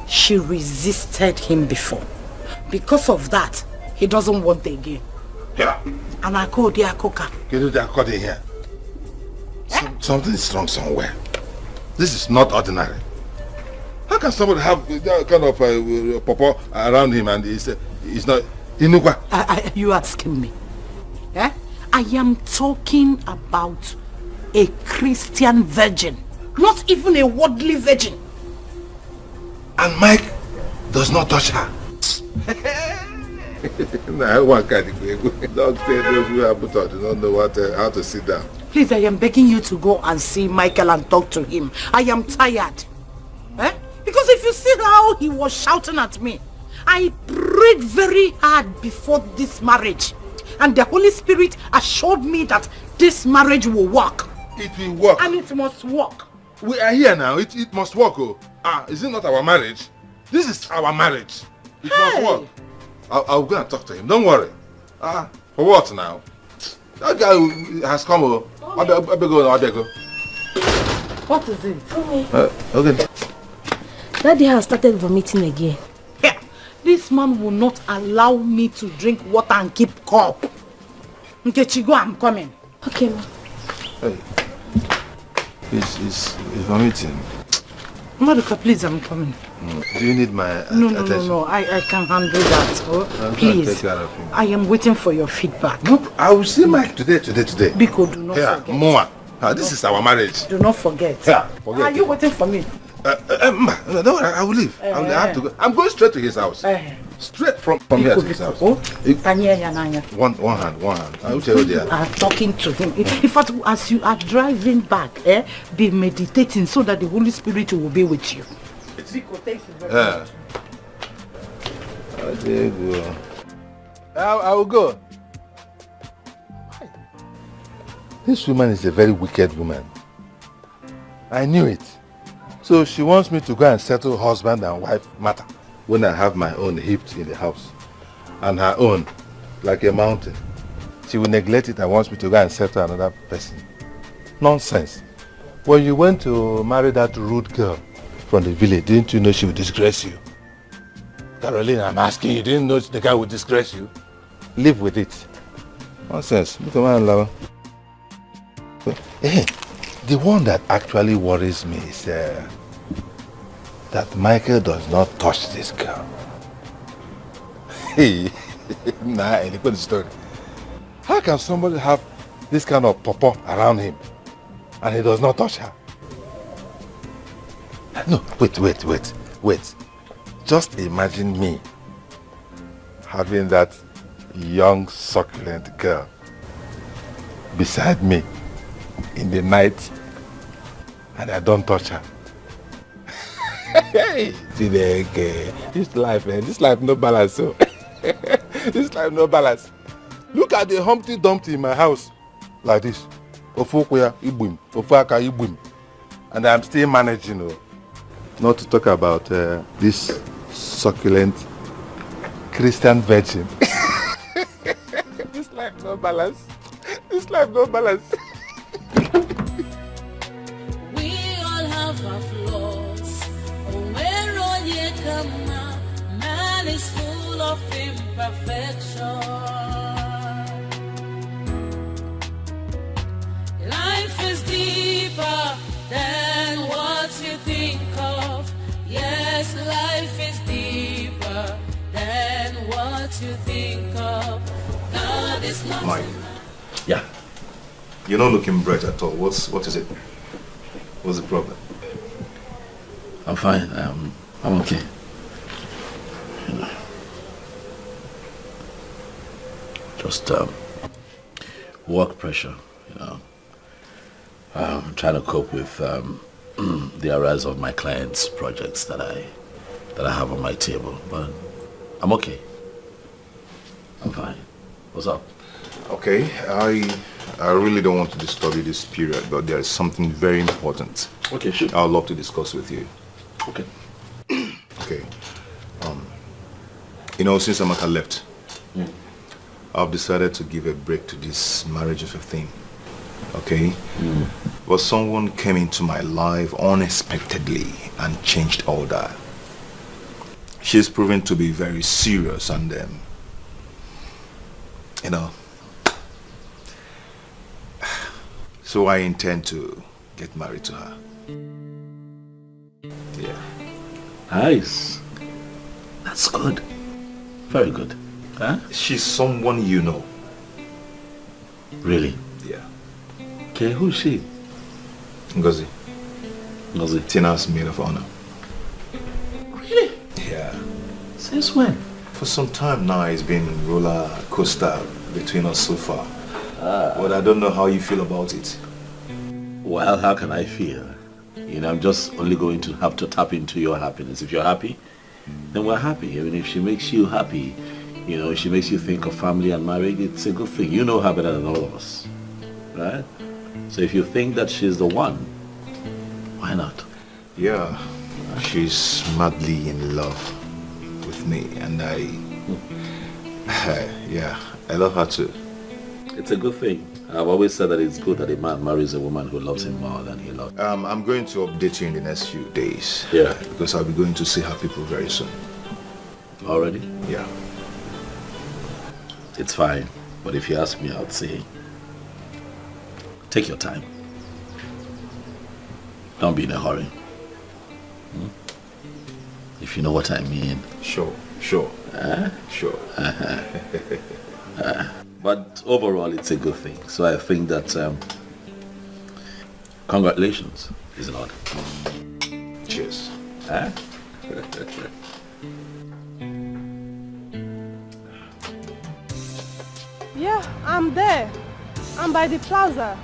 she resisted him before. Because of that, he doesn't want it again.
Yeah.
And I called the Akoka.
Can you call it here? Something is wrong somewhere. This is not ordinary. How can somebody have that kind of pawpaw around him and he's not...
You asking me? I am talking about a Christian virgin. Not even a worldly virgin.
And Mike does not touch her. Dog said those who have put out do not know how to sit down.
Please, I am begging you to go and see Michael and talk to him. I am tired. Because if you see how he was shouting at me, I prayed very hard before this marriage. And the Holy Spirit assured me that this marriage will work.
It will work.
And it must work.
We are here now. It must work. Is it not our marriage? This is our marriage. It must work. I'll go and talk to him. Don't worry. For what now? That guy has come. I'll go.
What is it?
Okay.
Daddy has started vomiting again.
This man will not allow me to drink water and keep cup. Nkechigo, I'm coming.
Okay, ma.
Hey. He's vomiting.
Maduka, please, I'm coming.
Do you need my attention?
No. I can handle that. Please.
Take care of him.
I am waiting for your feedback.
No, I will see Mike today.
Biko, do not forget.
More.
This is our marriage.
Do not forget.
Yeah, forget.
Are you waiting for me?
No, I will leave. I have to go. I'm going straight to his house. Straight from here to his house. One hand. I will tell you there.
I'm talking to him. In fact, as you are driving back, be meditating so that the Holy Spirit will be with you. Zico, thank you very much.
There you go. I will go. This woman is a very wicked woman. I knew it. So she wants me to go and settle husband and wife matter when I have my own heaped in the house and her own like a mountain. She will neglect it and wants me to go and settle another person. Nonsense. When you went to marry that rude girl from the village, didn't you know she would disgrace you? Caroline, I'm asking you, didn't know the guy would disgrace you? Live with it. Nonsense. Look at my lover. The one that actually worries me is that Michael does not touch this girl. Nah, look at the story. How can somebody have this kind of pawpaw around him and he does not touch her? No, wait. Just imagine me having that young, succulent girl beside me in the night and I don't touch her. This life no balance. So. This life no balance. Look at the Humpty Dumpty in my house like this. And I'm still managing. Not to talk about this succulent Christian virgin. This life no balance.
We all have our flaws. Man is full of imperfection. Life is deeper than what you think of. Yes, life is deeper than what you think of. God is not.
Mike.
Yeah.
You're not looking bright at all. What is it? What's the problem?
I'm fine. I'm okay. Just work pressure, trying to cope with the arise of my clients' projects that I have on my table, but I'm okay. I'm fine. What's up?
Okay, I really don't want to disturb you this period, but there is something very important.
Okay, sure.
I'd love to discuss with you.
Okay.
Okay. Since Amaka left, I've decided to give a break to this marriage of a thing. Okay? But someone came into my life unexpectedly and changed all that. She's proven to be very serious and so I intend to get married to her. Yeah.
Nice. That's good. Very good. Huh?
She's someone you know.
Really?
Yeah.
Okay, who is she?
Ngozi.
Ngozi.
Tina's maid of honor.
Really?
Yeah.
Since when?
For some time now, it's been roller coaster between us so far. But I don't know how you feel about it.
Well, how can I feel? I'm just only going to have to tap into your happiness. If you're happy, then we're happy. I mean, if she makes you happy, she makes you think of family and marriage, it's a good thing. You know her better than all of us, right? So if you think that she's the one, why not?
Yeah, she's madly in love with me, and I love her too.
It's a good thing. I've always said that it's good that a man marries a woman who loves him more than he loves.
I'm going to update you in the next few days.
Yeah.
Because I'll be going to see her people very soon.
Already?
Yeah.
It's fine. But if you ask me, I'd say, take your time. Don't be in a hurry. If you know what I mean.
Sure. Sure.
But overall, it's a good thing. So I think that Congratulations, is it not?
Cheers.
Huh?
Yeah, I'm there. I'm by the plaza.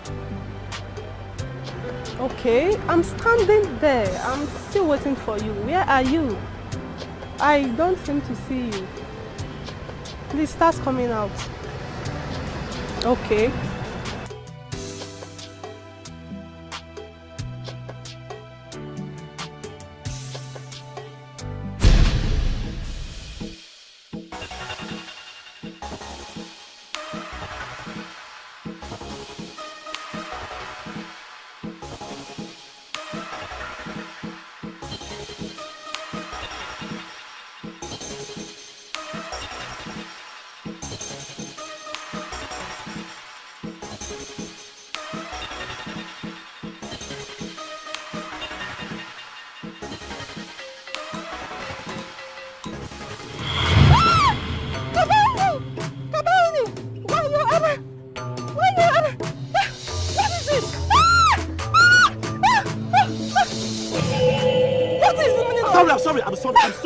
Okay, I'm standing there. I'm still waiting for you. Where are you? I don't seem to see you. Please start coming out. Okay.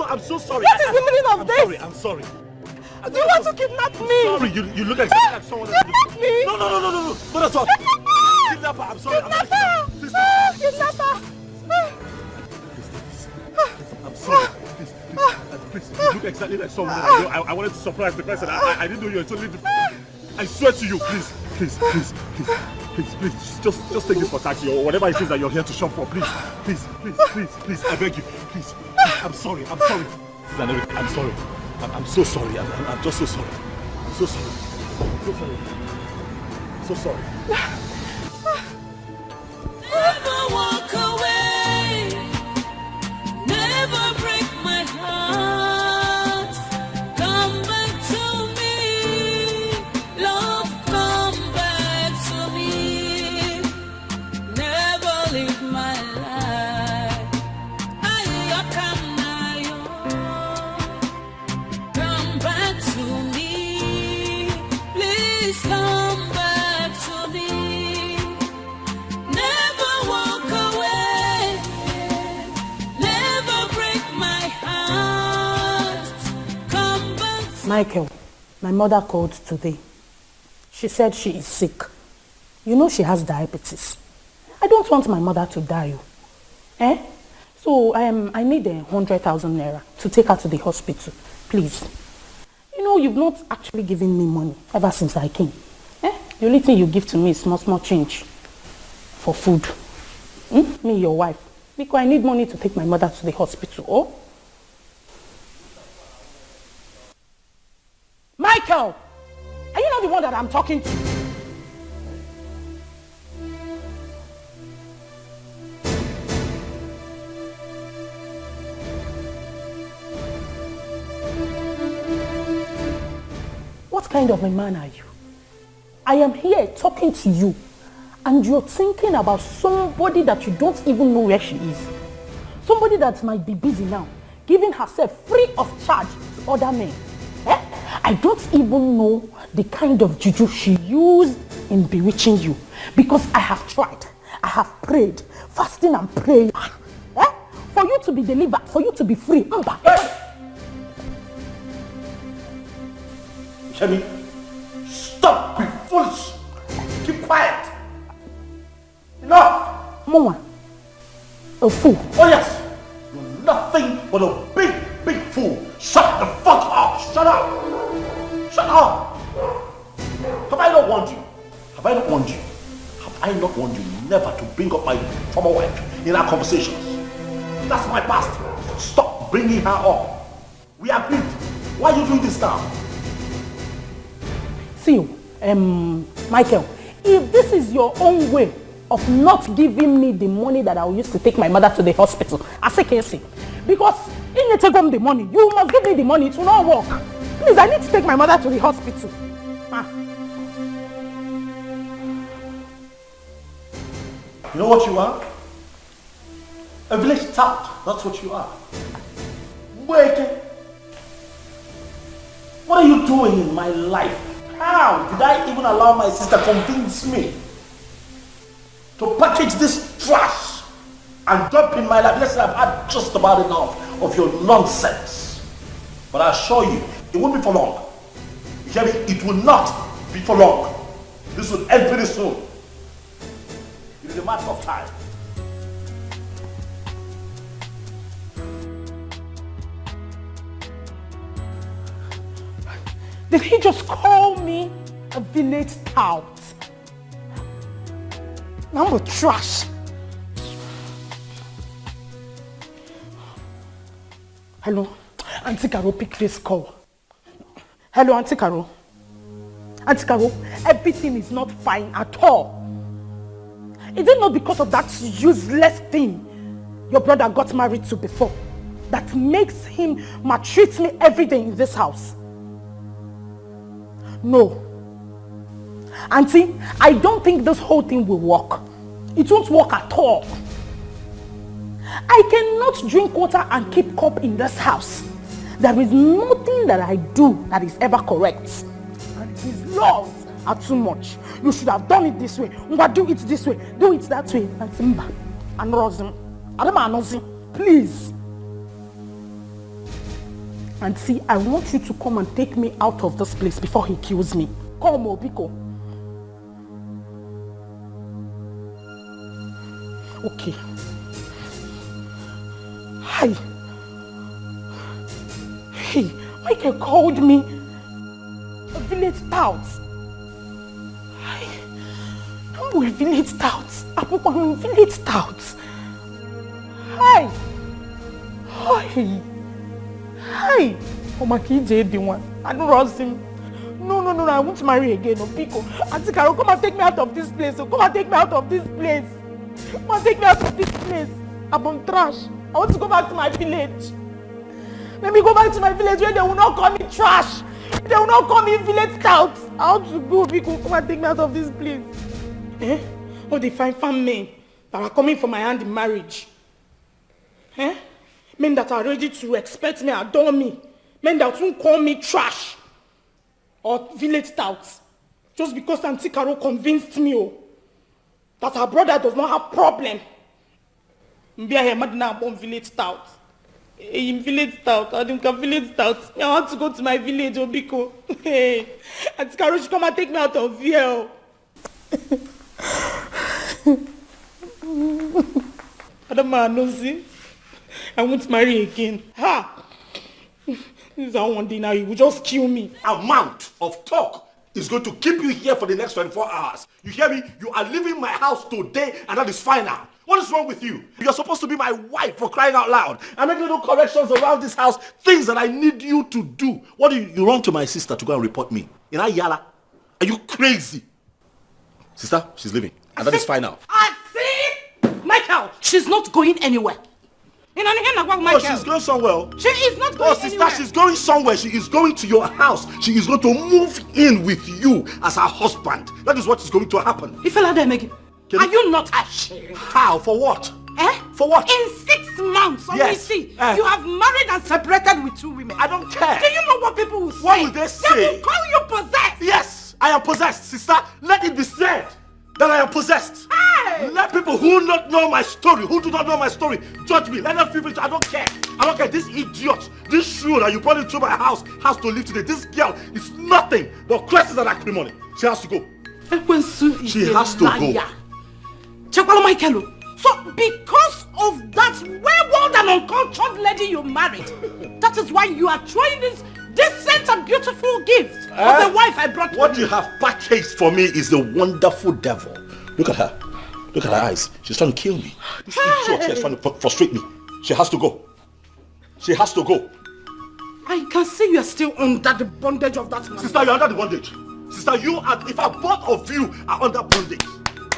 I'm so sorry.
What is the meaning of this?
I'm sorry.
Do you want to kidnap me?
Sorry, you look exactly like someone else.
Kidnap me?
No. Not at all. Kidnapper, I'm sorry.
Kidnapper!
I'm sorry. Please, you look exactly like someone else. I wanted to surprise the person. I didn't know you were totally different. I swear to you, please. Just take this for taxi or whatever it is that you're here to shop for. Please. I beg you. Please. I'm sorry. I'm sorry. I'm so sorry. I'm just so sorry. I'm so sorry.
Never walk away, never break my heart. Come back to me, love, come back to me. Never leave my life. Come back to me, please come back to me. Never walk away, never break my heart. Come back.
Michael, my mother called today. She said she is sick. You know she has diabetes. I don't want my mother to die. So I need 100,000 naira to take her to the hospital. Please. You know, you've not actually given me money ever since I came. The only thing you give to me is small change for food. Me, your wife. Because I need money to take my mother to the hospital. Oh? Michael! Are you not the one that I'm talking to? What kind of a man are you? I am here talking to you and you're thinking about somebody that you don't even know where she is. Somebody that might be busy now, giving herself free of charge to other men. I don't even know the kind of juju she used in bewitching you, because I have tried, I have prayed, fasting and praying, for you to be delivered, for you to be free.
Shemi, stop being foolish. Keep quiet. Enough.
Mama, a fool.
Oh yes, you're nothing but a big fool. Shut the fuck up. Shut up. Shut up. Have I not warned you? Have I not warned you never to bring up my former wife in our conversations? That's my past. Stop bringing her up. We agreed. Why are you doing this now?
See you, Michael, if this is your own way of not giving me the money that I will use to take my mother to the hospital, I say Casey, because if you take home the money, you must give me the money, it will not work. Please, I need to take my mother to the hospital.
You know what you are? A village tout, that's what you are. Wait. What are you doing in my life? How did I even allow my sister convince me to package this trash and dump in my life. Listen, I've had just about enough of your nonsense. But I assure you, it won't be for long. You hear me? It will not be for long. This will end pretty soon. It is a matter of time.
Did he just call me a village tout? I'm a trash. Hello, Auntie Caro, pick this call. Hello, Auntie Caro. Auntie Caro, everything is not fine at all. Is it not because of that useless thing your brother got married to before that makes him maltreat me every day in this house? No. Auntie, I don't think this whole thing will work. It won't work at all. I cannot drink water and keep cup in this house. There is nothing that I do that is ever correct. And his laws are too much. You should have done it this way. Do it this way. Do it that way. And Simba. And Rosim. Please. And see, I want you to come and take me out of this place before he kills me. Come, Obiko. Okay. Hi. Hey, Michael called me a village tout. Hi. I'm a village tout. I'm a village tout. Hi. Hi. Hi. Oh, my kid, the one. I don't rouse him. No, I want to marry again. No, Pico. Auntie Carol, come and take me out of this place. Come and take me out of this place. Come and take me out of this place. I'm trash. I want to go back to my village. Let me go back to my village where they will not call me trash. They will not call me village tout. I want to go, Pico. Come and take me out of this place. Eh? Oh, they find men that are coming for my hand in marriage. Eh? Men that are ready to expect me, adore me. Men that won't call me trash or village tout. Just because Auntie Carol convinced me that her brother does not have problem. I village tout. In village tout, I think a village tout. I want to go to my village, Obiko. Hey, Auntie Carol should come and take me out of here. I don't know, I won't marry again. Ha! This is how one day now you will just kill me.
Amount of talk is going to keep you here for the next 24 hours. You hear me? You are leaving my house today and that is final. What is wrong with you? You're supposed to be my wife, for crying out loud. I'm making little corrections around this house, things that I need you to do. What do you run to my sister to go and report me? In Ayala? Are you crazy? Sister, she's leaving. And that is final.
I see! Michael, she's not going anywhere.
Oh, she's going somewhere.
She is not going anywhere.
Oh, sister, she's going somewhere. She is going to your house. She is going to move in with you as her husband. That is what is going to happen.
Are you not ashamed?
How? For what?
Eh?
For what?
In 6 months,
Yes.
you have married and separated with 2 women.
I don't care.
Do you know what people will say?
What will they say?
They will call you possessed.
Yes, I am possessed, sister. Let it be said that I am possessed.
Hey!
Let people who not know my story, who do not know my story, judge me. Let them feel it. I don't care. I don't care. This idiot, this shrew that you brought into my house has to live today. This girl is nothing but questions and acrimony. She has to go. She has to go.
Chakwalo Michael. So because of that wayward and uncultured lady you married, that is why you are throwing this decent and beautiful gift of the wife I brought.
What you have packaged for me is the wonderful devil. Look at her. Look at her eyes. She's trying to kill me. This idiot is trying to frustrate me. She has to go. She has to go.
I can see you are still under the bondage of that man.
Sister, you're under the bondage. Sister, you are, in fact, both of you are under bondage.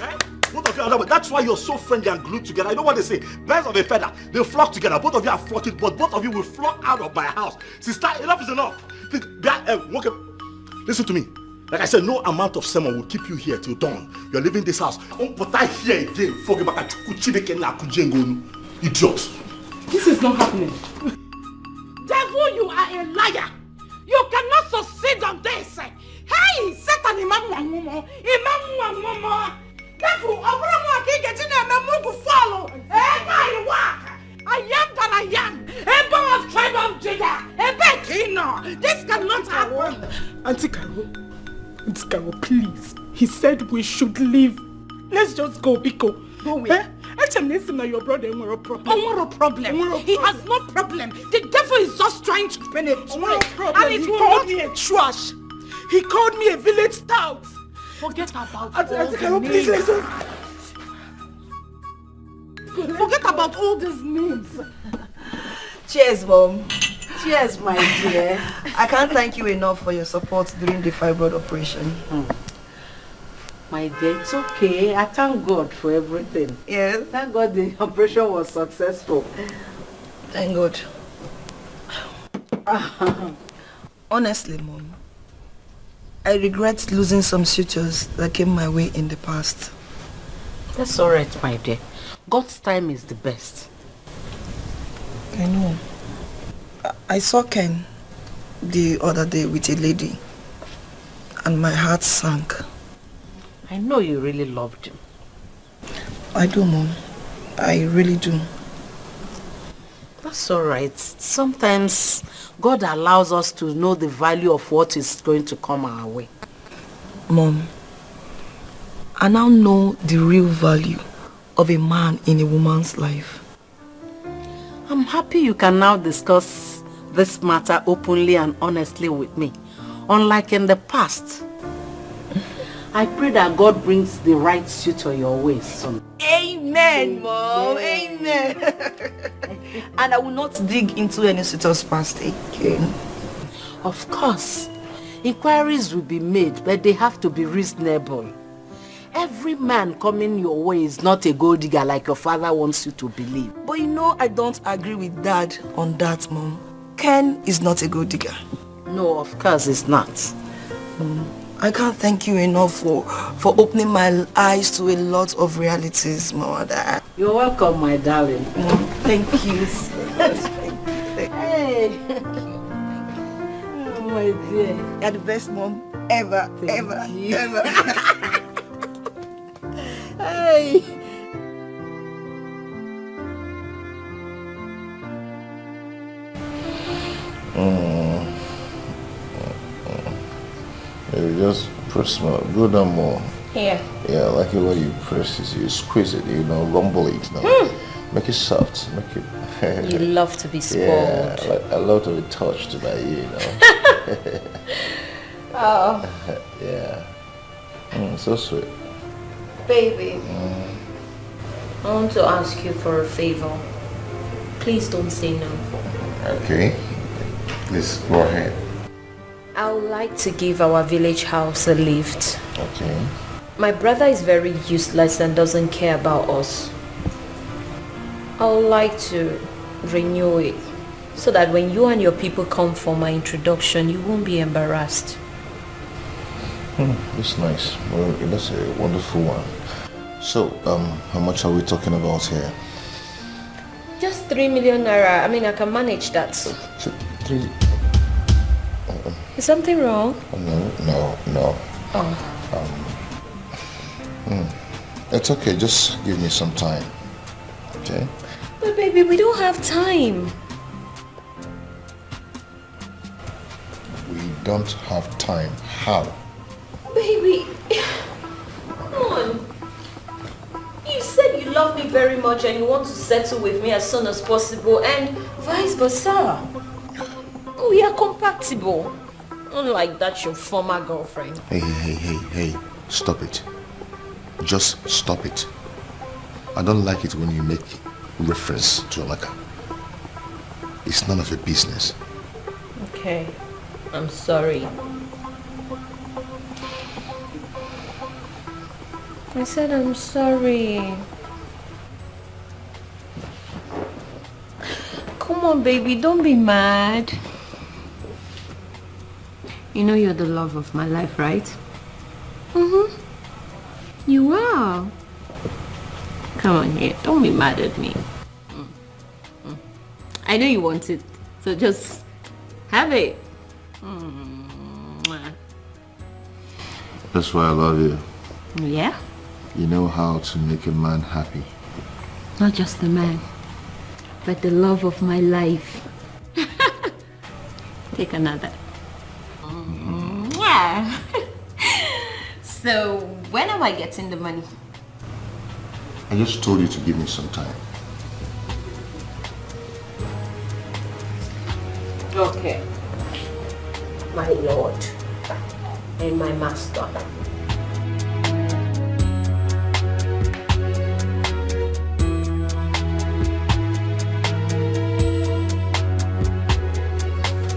Eh? Both of you are under bondage. That's why you're so friendly and glued together. I know what they say. Birds of a feather, they flock together. Both of you are flocking, but both of you will flock out of my house. Sister, enough is enough. Listen to me. Like I said, no amount of sermon will keep you here till dawn. You're leaving this house. But I here again. Idiot.
This is not happening. Devil, you are a liar. You cannot succeed on this. Hey, Satan, Imam Wamumo. Devil, not happen. Auntie Carol, please. He said we should leave. Let's just go, Biko.
Go where?
Your brother has no problem.
He has no problem. The devil is just trying to penetrate.
And he called me a trash. He called me a village stout.
Forget about
Auntie Carol, please listen.
Forget about all these names. Cheers, Mom. Cheers, my dear. I can't thank you enough for your support during the fibroid operation.
My dear, it's okay. I thank God for everything.
Yes.
Thank God the operation was successful.
Thank God. Honestly, Mom, I regret losing some suitors that came my way in the past.
That's alright, my dear. God's time is the best.
I know. I saw Ken the other day with a lady and my heart sank.
I know you really loved him.
I do, Mom. I really do.
That's alright. Sometimes God allows us to know the value of what is going to come our way.
Mom, I now know the real value of a man in a woman's life.
I'm happy you can now discuss this matter openly and honestly with me. Unlike in the past. I pray that God brings the right suitor your way, son.
Amen, Mom. Amen. And I will not dig into any suitor's past again.
Of course. Inquiries will be made, but they have to be reasonable. Every man coming your way is not a gold digger like your father wants you to believe.
But you know I don't agree with Dad on that, Mom. Ken is not a gold digger.
No, of course it's not.
I can't thank you enough for opening my eyes to a lot of realities, Mother.
You're welcome, my darling.
Thank you so much.
Hey! Oh, my dear.
You're the best mom ever, ever.
Hey!
You just press more, go down more.
Here.
Yeah, I like it when you press it, you squeeze it, rumble it now. Make it soft, make it.
You love to be spoiled.
Yeah, I love to be touched tonight,
Oh.
Yeah. So sweet.
Baby. I want to ask you for a favor. Please don't say no.
Okay. Please go ahead.
I would like to give our village house a lift.
Okay.
My brother is very useless and doesn't care about us. I would like to renew it so that when you and your people come for my introduction, you won't be embarrassed.
That's nice. Well, that's a wonderful one. So, how much are we talking about here?
Just 3 million naira. I mean, I can manage that.
3.
Is something wrong?
No.
Oh.
It's okay. Just give me some time. Okay?
But baby, we don't have time.
We don't have time. How?
Baby, come on. You said you love me very much and you want to settle with me as soon as possible and vice versa. We are compatible. Unlike that your former girlfriend.
Hey. Stop it. Just stop it. I don't like it when you make reference to Amaka. It's none of your business.
Okay. I'm sorry. I said I'm sorry. Come on, baby, don't be mad. You know you're the love of my life, right? Mm-hmm. You are. Come on here, don't be mad at me. I know you want it, so just have it.
That's why I love you.
Yeah?
You know how to make a man happy.
Not just the man, but the love of my life. Take another. Yeah. So, when am I getting the money?
I just told you to give me some time.
Okay. My lord and my master.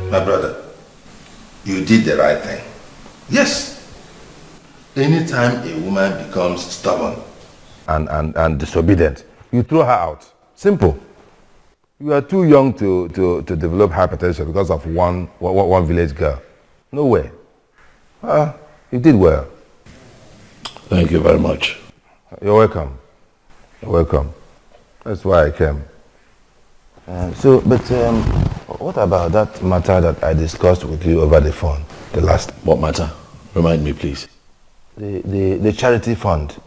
My brother, you did the right thing. Yes. Anytime a woman becomes stubborn and disobedient, you throw her out. Simple. You are too young to develop hypertension because of one village girl. No way. You did well.
Thank you very much.
You're welcome. You're welcome. That's why I came. What about that matter that I discussed with you over the phone, the last?
What matter? Remind me, please.
The charity fund.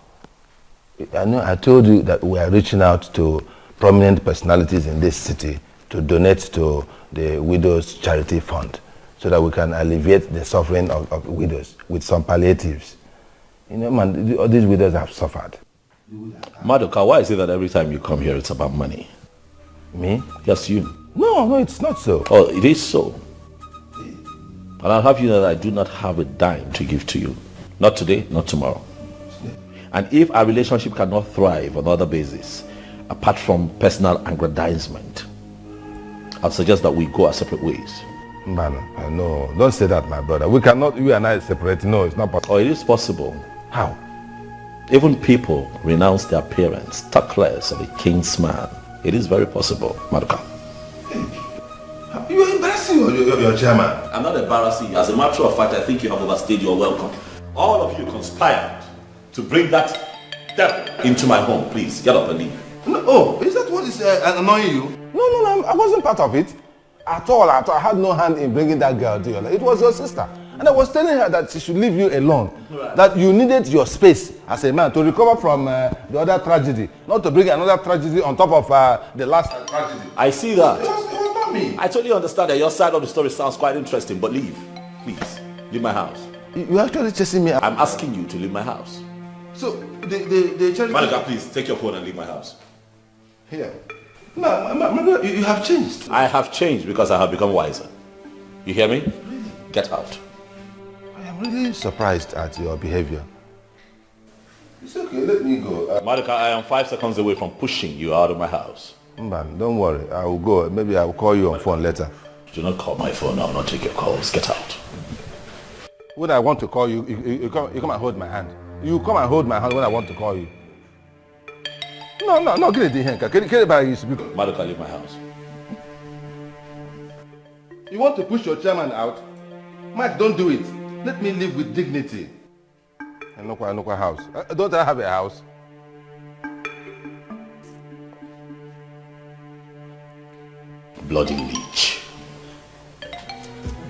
I know I told you that we are reaching out to prominent personalities in this city to donate to the widows charity fund so that we can alleviate the suffering of widows with some palliatives. You know, man, all these widows have suffered.
Madoka, why is it that every time you come here it's about money?
Me?
Yes, you.
No, it's not so.
Oh, it is so. And I'll have you know that I do not have a dime to give to you. Not today, not tomorrow. And if our relationship cannot thrive on other basis, apart from personal aggrandizement, I'll suggest that we go our separate ways.
Man, no, don't say that, my brother. We cannot, you and I separate. No, it's not possible.
Oh, it is possible.
How?
Even people renounce their parents, talk less of a king's man. It is very possible, Madoka.
You're embarrassing your chairman.
I'm not embarrassing you. As a matter of fact, I think you have overstayed your welcome. All of you conspired to bring that devil into my home. Please, get up and leave.
No, oh, is that what is annoying you? No, I wasn't part of it. At all. I had no hand in bringing that girl to your life. It was your sister. And I was telling her that she should leave you alone. Right. That you needed your space as a man to recover from the other tragedy. Not to bring another tragedy on top of the last tragedy.
I see that.
It was not me.
I totally understand that your side of the story sounds quite interesting, but leave. Please, leave my house.
You're actually chasing me.
I'm asking you to leave my house.
So, the charity...
Malika, please, take your phone and leave my house.
Here. No, you have changed.
I have changed because I have become wiser. You hear me? Get out.
I am really surprised at your behavior. It's okay, let me go.
Malika, I am 5 seconds away from pushing you out of my house.
Man, don't worry. I will go. Maybe I will call you on phone later.
Do not call my phone. I will not take your calls. Get out.
When I want to call you, you come and hold my hand. You come and hold my hand when I want to call you. No, get it here. Get it by you.
Madoka, leave my house.
You want to push your chairman out? Mike, don't do it. Let me live with dignity. And no house. Don't I have a house?
Bloody leech.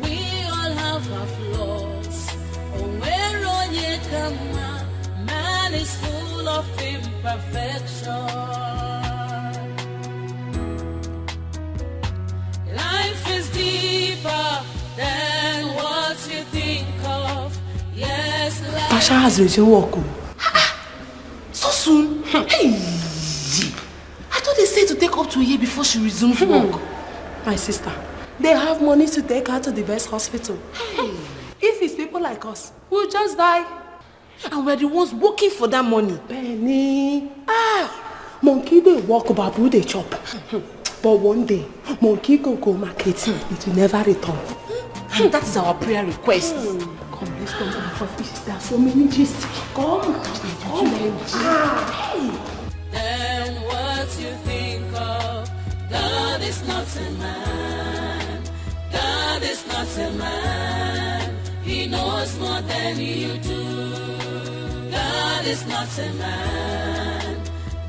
We all have our flaws. Man is full of imperfection. Life is deeper than what you think of. Yes, life.
Pasha has resumed work. So soon? Hey! I thought they said to take up to a year before she resumes work. My sister, they have money to take her to the best hospital. Hey. If it's people like us, we'll just die. And we're the ones working for that money. Penny. Monkey they walk, babu they chop. But one day, monkey go market, it will never return. That is our prayer request. Come, let's come to the office. There are so many gists. Come.
Then what you think of? God is not a man. God is not a man. He knows more than you do. God is not a man.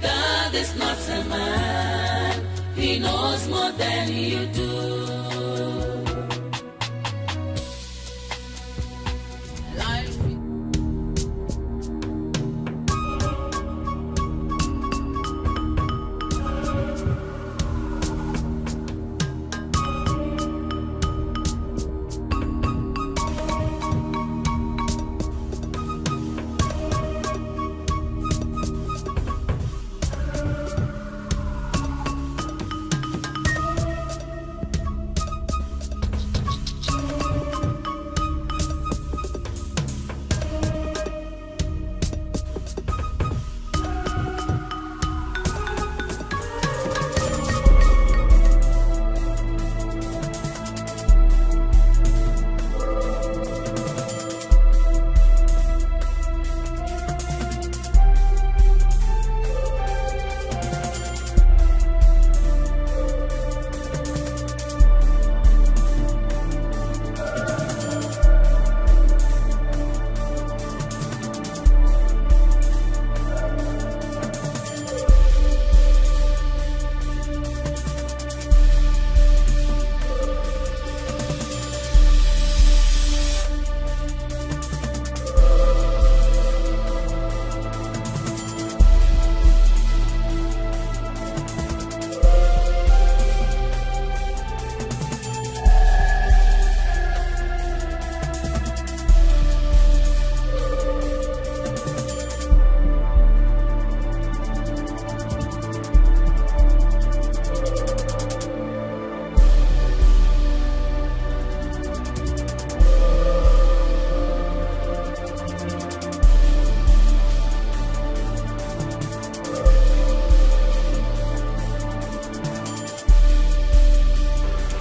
God is not a man. He knows more than you do. Life.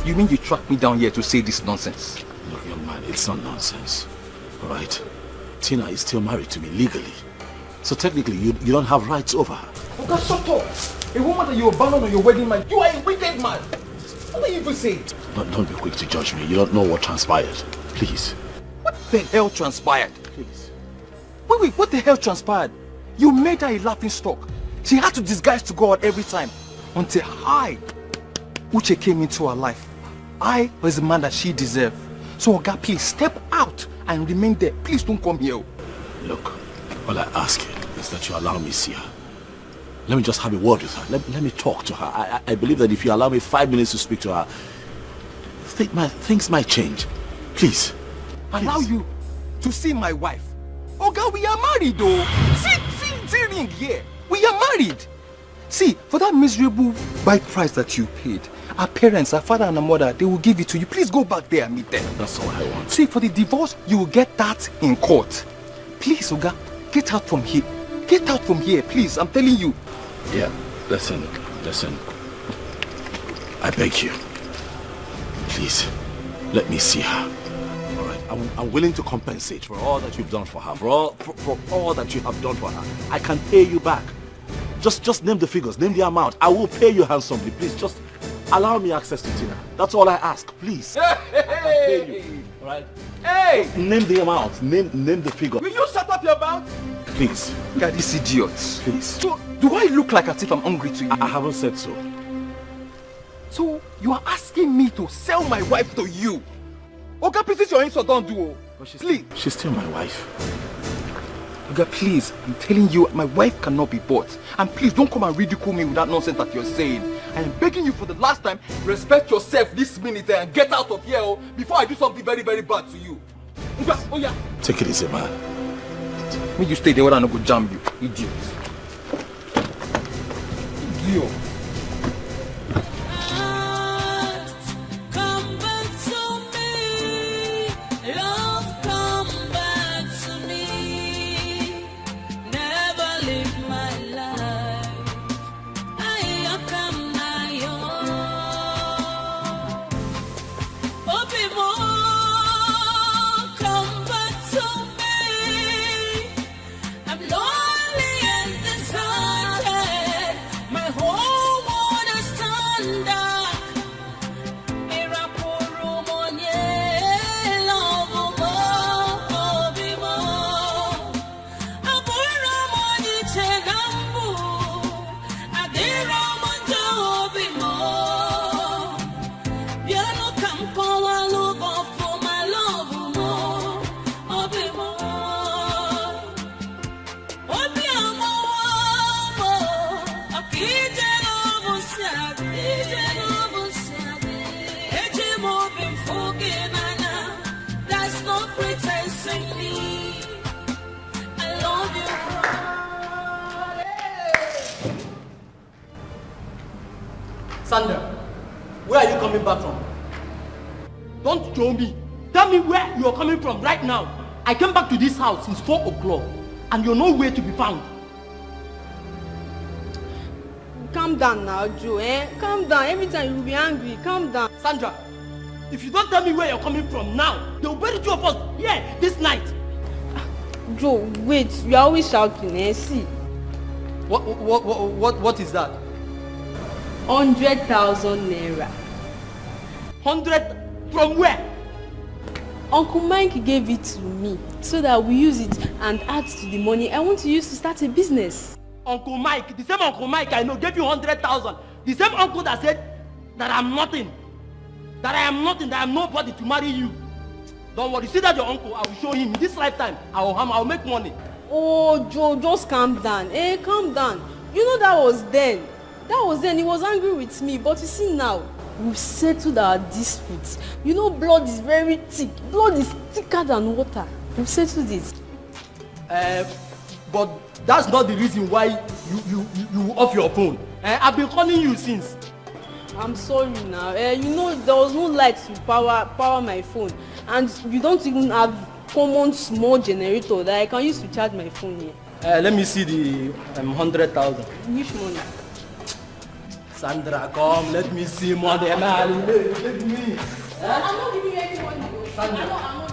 You mean you tracked me down here to say this nonsense?
Look, young man, it's not nonsense. All right? Tina is still married to me legally. So technically, you don't have rights over her.
Okay, shut up. A woman that you abandoned on your wedding night, you are a wicked man. What are you even saying?
Don't be quick to judge me. You don't know what transpired. Please.
What the hell transpired?
Please.
Wait, what the hell transpired? You made her a laughing stock. She had to disguise to God every time. Until I, Uche, came into her life. I was the man that she deserved. So, Oga, please step out and remain there. Please don't come here.
Look, all I ask you is that you allow me see her. Let me just have a word with her. Let me talk to her. I believe that if you allow me 5 minutes to speak to her, things might change. Please.
Allow you to see my wife? Oga, we are married though. See ring here. We are married. See, for that miserable bride price that you paid, our parents, our father and our mother, they will give it to you. Please go back there and meet them.
That's all I want.
See, for the divorce, you will get that in court. Please, Oga, get out from here. Get out from here, please. I'm telling you.
Yeah, listen. I beg you. Please, let me see her. All right, I'm willing to compensate for all that you've done for her, for all that you have done for her. I can pay you back. Just name the figures, name the amount. I will pay you handsomely. Please, just allow me access to Tina. That's all I ask, please. I can pay you. All right?
Hey!
Name the amount. Name the figure.
Will you shut up your mouth?
Please.
God, these idiots.
Please.
So, do I look like as if I'm hungry to you?
I haven't said so.
So, you are asking me to sell my wife to you? Okay, please, your insult, don't do. Please.
She's still my wife.
Okay, please, I'm telling you, my wife cannot be bought. And please, don't come and ridicule me with that nonsense that you're saying. I am begging you for the last time, respect yourself this minute and get out of here before I do something very, very bad to you. Oh, yeah.
Take it easy, man.
When you stay there, I'm not going to jam you, idiot. Idiot.
Sandra, where are you coming back from? Don't show me. Tell me where you are coming from right now. I came back to this house since 4 o'clock and you're nowhere to be found.
Calm down now, Joe, Calm down. Every time you will be angry. Calm down.
Sandra, if you don't tell me where you're coming from now, they'll bury two of us here this night.
Joe, wait. You are always shouting, See.
What is that?
100,000 naira.
100 from where?
Uncle Mike gave it to me so that we use it and add to the money I want to use to start a business.
Uncle Mike, the same Uncle Mike I know gave you 100,000. The same uncle that said that I'm nothing. That I am nothing, that I'm nobody to marry you. Don't worry, see that your uncle, I will show him in this lifetime. I will make money.
Oh, Joe, just calm down. Calm down. You know that was then. He was angry with me, but you see now, we've settled our disputes. You know, blood is very thick. Blood is thicker than water. We've settled it.
But that's not the reason why you off your phone. I've been calling you since.
I'm sorry now. You know, there was no light to power my phone. And you don't even have common small generator that I can use to charge my phone here.
Let me see the 100,000.
Which money?
Sandra, come, let me see more than let me.
I'm not giving you any money.
Sandra.
I'm not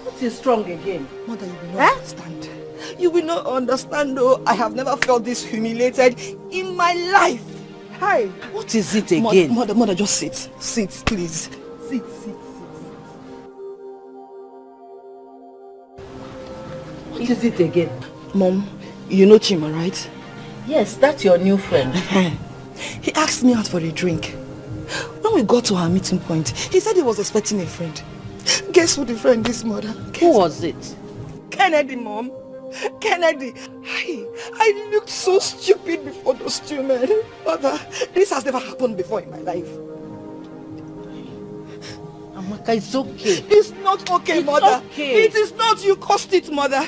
What is wrong again? Mother, you will not understand. You will not understand, though. I have never felt this humiliated in my life. Hi.
What is it again?
Mother, just sit. Sit, please. Sit.
What is it again?
Mom, you know Chima, right?
Yes, that's your new friend.
He asked me out for a drink. When we got to our meeting point, he said he was expecting a friend. Guess who the friend is, Mother?
Who was it?
Kennedy, Mom. Kennedy. I looked so stupid before those two men. Mother, this has never happened before in my life.
Amaka, it's okay.
It's not okay, Mother.
Okay.
It is not. You caused it, Mother.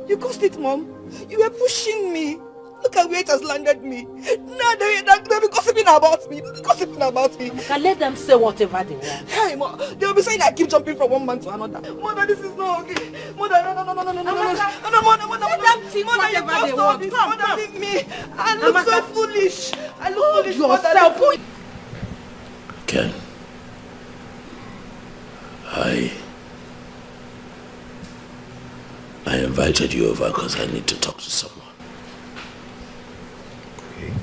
You caused it, Mom. You were pushing me. Look at where it has landed me. Now they'll be gossiping about me.
Can let them say whatever they want.
Hey, Mom, they'll be saying I keep jumping from one man to another. Mother, this is not okay. Mother, no. Mother, you caused all this. Mother, leave me. I look so foolish. I look foolish, Mother.
Ken, I invited you over because I need to talk to someone.
Okay.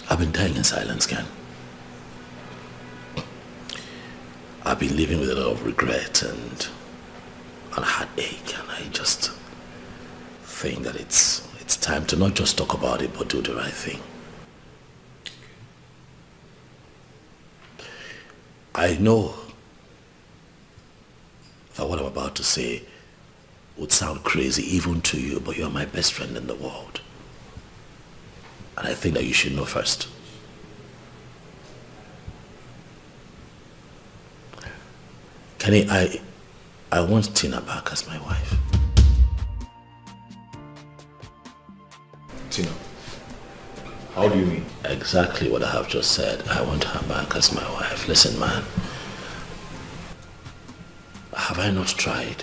I've been dying in silence, Ken. I've been living with a lot of regret and a heartache, and I just think that it's time to not just talk about it, but do the right thing. I know that what I'm about to say would sound crazy even to you, but you're my best friend in the world. And I think that you should know first. Kenny, I want Tina back as my wife.
Tina? How do you mean?
Exactly what I have just said. I want her back as my wife. Listen, man. Have I not tried?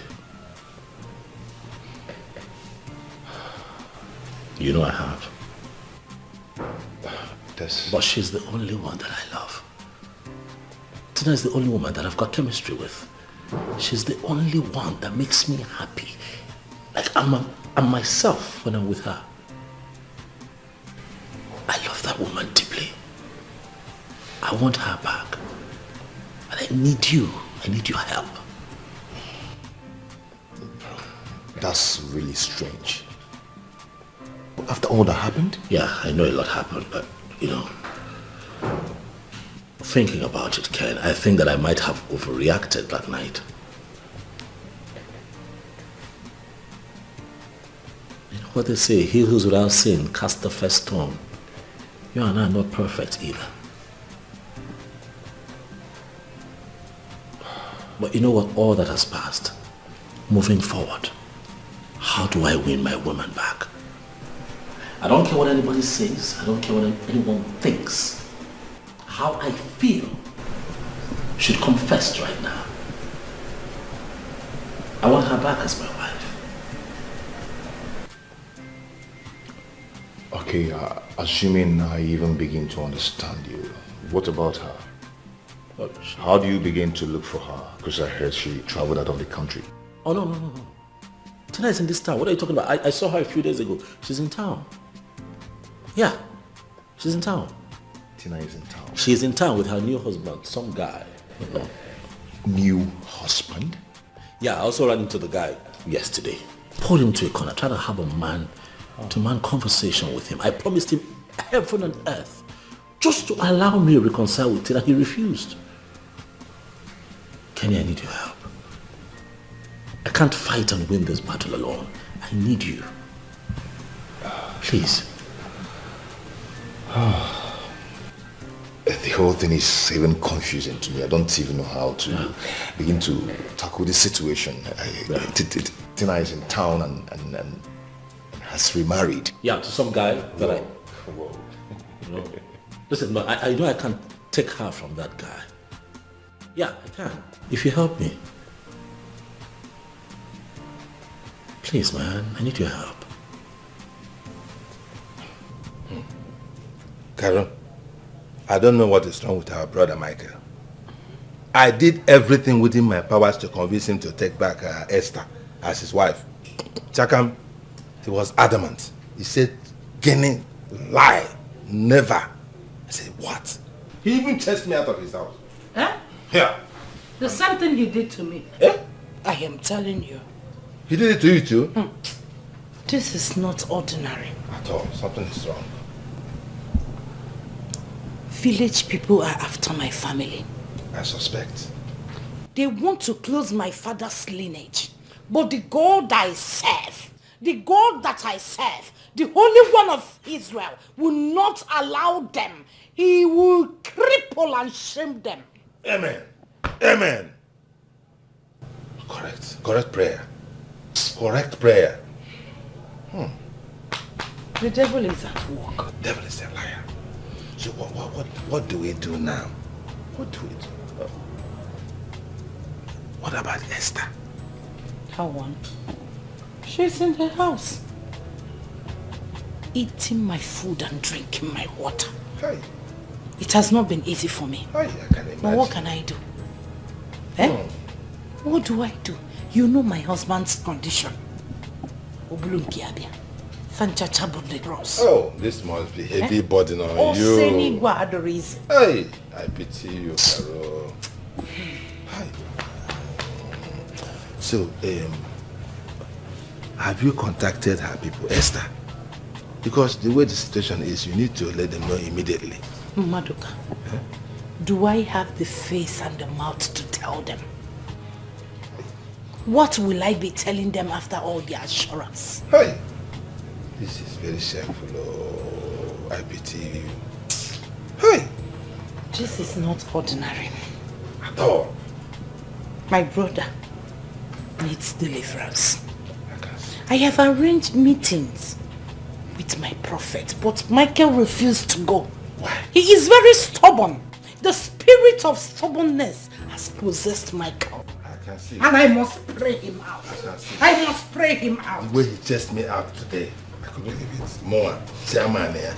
You know I have. But she's the only one that I love. Tina is the only woman that I've got chemistry with. She's the only one that makes me happy. Like I'm myself when I'm with her. I love that woman deeply. I want her back. And I need you. I need your help.
That's really strange. After all that happened?
Yeah, I know a lot happened, but, you know, thinking about it, Ken, I think that I might have overreacted that night. You know what they say, he who's without sin cast the first stone. You and I are not perfect either. But you know what? All that has passed. Moving forward, how do I win my woman back? I don't care what anybody says. I don't care what anyone thinks. How I feel should come first right now. I want her back as my wife.
Okay, assuming I even begin to understand you, what about her? How do you begin to look for her? Because I heard she traveled out of the country.
Oh, no. Tina is in this town. What are you talking about? I saw her a few days ago. She's in town. Yeah, she's in town.
Tina is in town.
She's in town with her new husband, some guy.
New husband?
Yeah, I also ran into the guy yesterday. Pulled him to a corner, tried to have a man-to-man conversation with him. I promised him heaven and earth just to allow me to reconcile with Tina. He refused. Kenny, I need your help. I can't fight and win this battle alone. I need you. Please.
The whole thing is even confusing to me. I don't even know how to begin to tackle this situation. Tina is in town and has remarried.
Yeah, to some guy that I... You know, listen, I know I can't take her from that guy. Yeah, I can. If you help me. Please, man, I need your help.
Carol, I don't know what is wrong with our brother Michael. I did everything within my powers to convince him to take back Esther as his wife. Chakam, he was adamant. He said, Kenny, lie, never. I said, what? He even chased me out of his house.
Huh?
Yeah.
The same thing he did to me.
Yeah?
I am telling you.
He did it to you too?
This is not ordinary.
At all. Something is wrong.
Village people are after my family.
I suspect.
They want to close my father's lineage. But the God I serve, the God that I serve, the Holy One of Israel, will not allow them. He will cripple and shame them.
Amen. Amen. Correct. Correct prayer. Correct prayer.
The devil is at work.
The devil is a liar. So what do we do now? What do we do? What about Esther?
How one? She's in the house. Eating my food and drinking my water.
Hey.
It has not been easy for me.
Hey, I can imagine.
But what can I do? Eh? What do I do? You know my husband's condition.
Oh, this must be heavy burden on you. Hey, I pity you, Carol. Hi. So, have you contacted her people, Esther? Because the way the situation is, you need to let them know immediately.
Maduka, do I have the face and the mouth to tell them? What will I be telling them after all the assurance?
Hey, this is very shameful. Oh, I pity you. Hey,
this is not ordinary.
At all.
My brother needs deliverance. I have arranged meetings with my prophet, but Michael refused to go.
Why?
He is very stubborn. The spirit of stubbornness has possessed Michael.
I can see.
And I must pray him out. I must pray him out.
The way he chased me out today, I could believe it. More. Chairman here.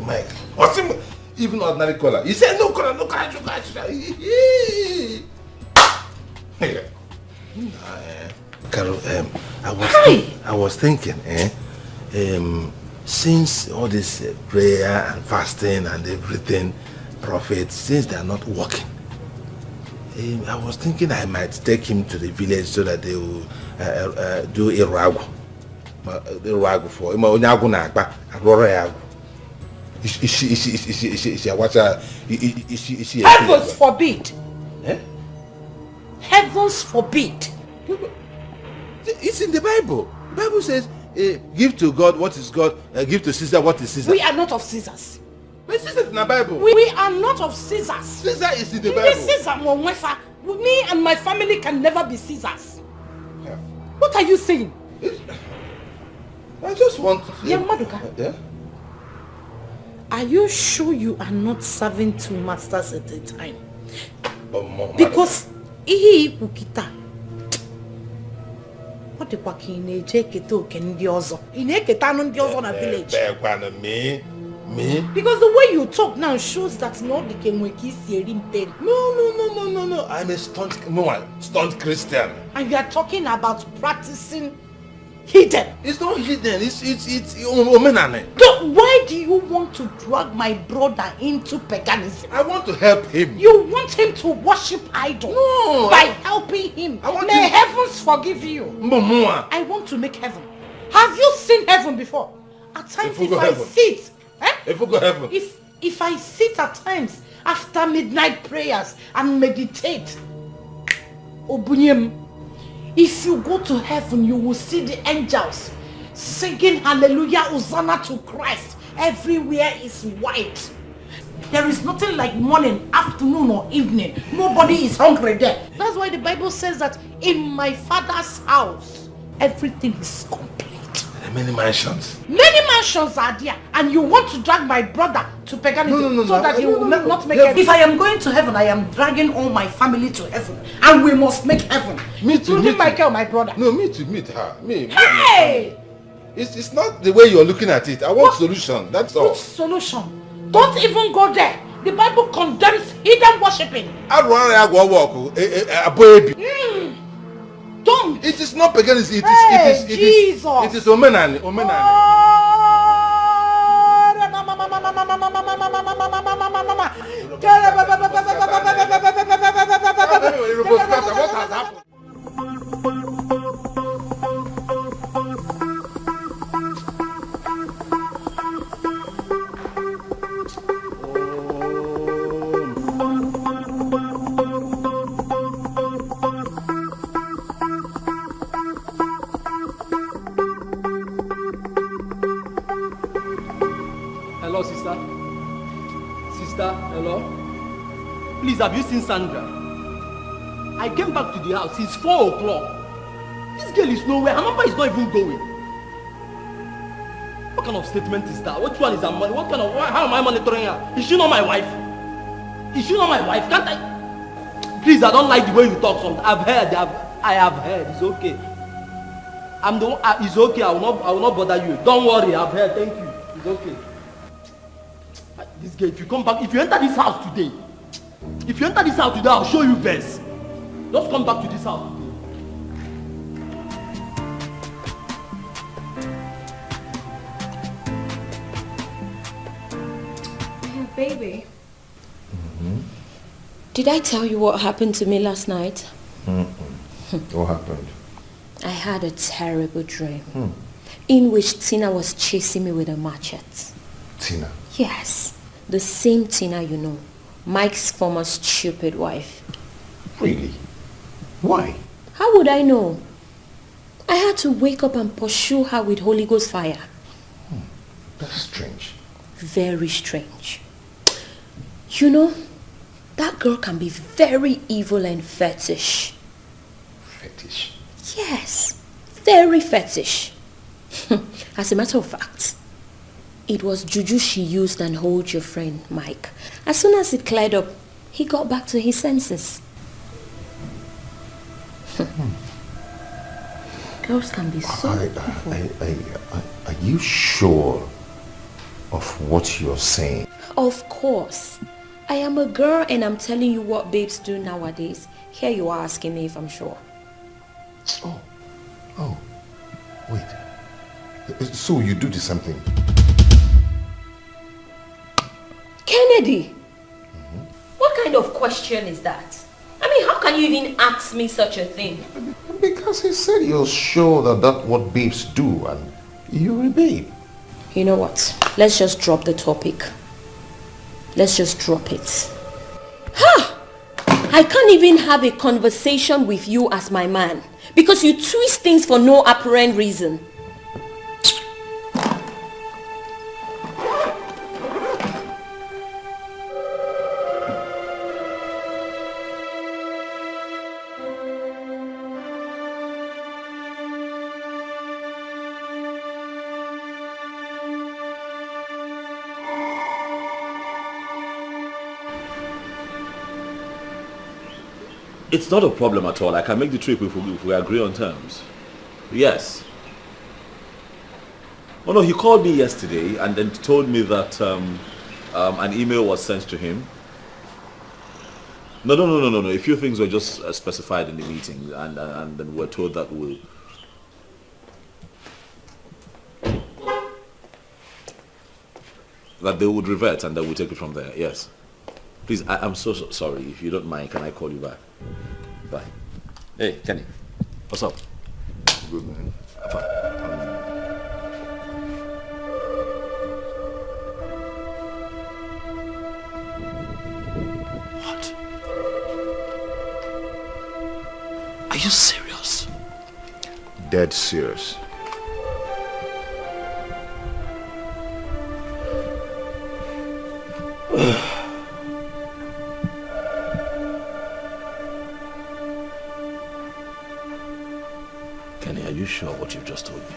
Mike. Even ordinary color. He said no color, no color, no color. Carol, I was thinking, since all this prayer and fasting and everything, prophets, since they are not working, I was thinking I might take him to the village so that they will do a ragu. For
Heavens forbid!
Eh?
Heavens forbid!
It's in the Bible. The Bible says, give to God what is God, give to Caesar what is Caesar.
We are not of Caesars.
But Caesar is in the Bible.
We are not of Caesars.
Caesar is in the Bible.
Caesar, me and my family can never be Caesars. Yeah. What are you saying?
I just want to...
Yeah, Maduka.
Yeah?
Are you sure you are not serving two masters at a time?
Because
ihe ukita. What the fuck in a jacket can the other? In a ketan the other village.
Me?
Because the way you talk now shows that no the came with kiss hearing pain.
No. I'm a stunt Christian.
And you are talking about practicing hidden.
It's not hidden. It's omenane.
Why do you want to drag my brother into paganism?
I want to help him.
You want him to worship idol?
No.
By helping him. May heavens forgive you.
Mama.
I want to make heaven. Have you seen heaven before? At times if I sit, if I sit at times after midnight prayers and meditate, Obunyem, if you go to heaven, you will see the angels singing hallelujah, Hosanna to Christ. Everywhere is white. There is nothing like morning, afternoon or evening. Nobody is hungry there. That's why the Bible says that in my Father's house, everything is complete.
many mansions.
Many mansions are there, and you want to drag my brother to paganism so that he will not make it.
If I am going to heaven, I am dragging all my family to heaven, and we must make heaven.
Me too.
Including Michael, my brother.
No, me to meet her. Me.
Hey!
It's not the way you're looking at it. I want solution. That's all.
Which solution? Don't even go there. The Bible condemns heathen worshipping. Don't.
It is not paganism. It is omenani. What has happened?
Hello, sister. Sister, hello. Please, have you seen Sandra? I came back to the house. It's 4 o'clock. This girl is nowhere. Her number is not even going. What kind of statement is that? Which one is her money? How am I monitoring her? Is she not my wife? Is she not my wife? Can't I? Please, I don't like the way you talk sometimes. I have heard. It's okay. I'm the one. It's okay. I will not bother you. Don't worry. I've heard. Thank you. It's okay. This girl, if you come back, if you enter this house today, I'll show you best. Just come back to this house today.
Baby. Did I tell you what happened to me last night?
What happened?
I had a terrible dream in which Tina was chasing me with a machete.
Tina?
Yes, the same Tina you know, Mike's former stupid wife.
Really? Why?
How would I know? I had to wake up and pursue her with Holy Ghost fire.
That's strange.
Very strange. You know, that girl can be very evil and fetish.
Fetish?
Yes, very fetish. As a matter of fact, it was juju she used and hold your friend Mike. As soon as it cleared up, he got back to his senses. Girls can be so evil.
Are you sure of what you're saying?
Of course. I am a girl and I'm telling you what babes do nowadays. Here you are asking me if I'm sure.
Oh, wait. So you do the same thing?
Kennedy! What kind of question is that? I mean, how can you even ask me such a thing?
Because he said you're sure that that's what babes do and you're a babe.
You know what? Let's just drop the topic. Let's just drop it. Ha! I can't even have a conversation with you as my man because you twist things for no apparent reason.
It's not a problem at all. I can make the trip if we agree on terms. Yes. Oh no, he called me yesterday and then told me that an email was sent to him. No. A few things were just specified in the meeting and then we're told that they would revert and that we'll take it from there. Yes. Please, I'm so sorry. If you don't mind, can I call you back? Bye. Hey, Kenny. What's up?
Good, man.
What? Are you serious?
Dead serious.
Kenny, are you sure what you've just told me?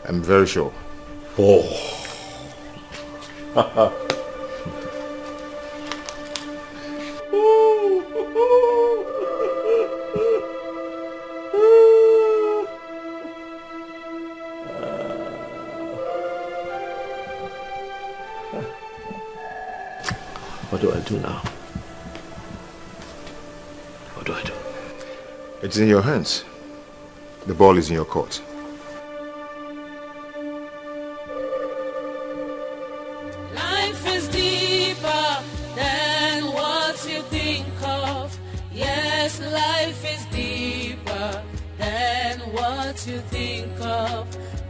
I'm very sure.
Oh. What do I do now? What do I do?
It's in your hands. The ball is in your court.
Life is deeper than what you think of. Yes, life is deeper than what you think of.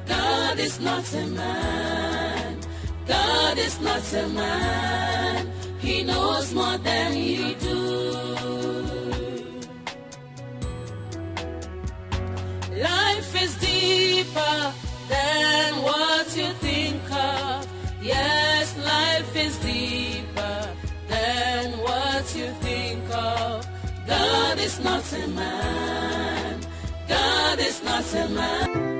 God is not a man. God is not a man. He knows more than you do. Life is deeper than what you think of. Yes, life is deeper than what you think of. God is not a man. God is not a man.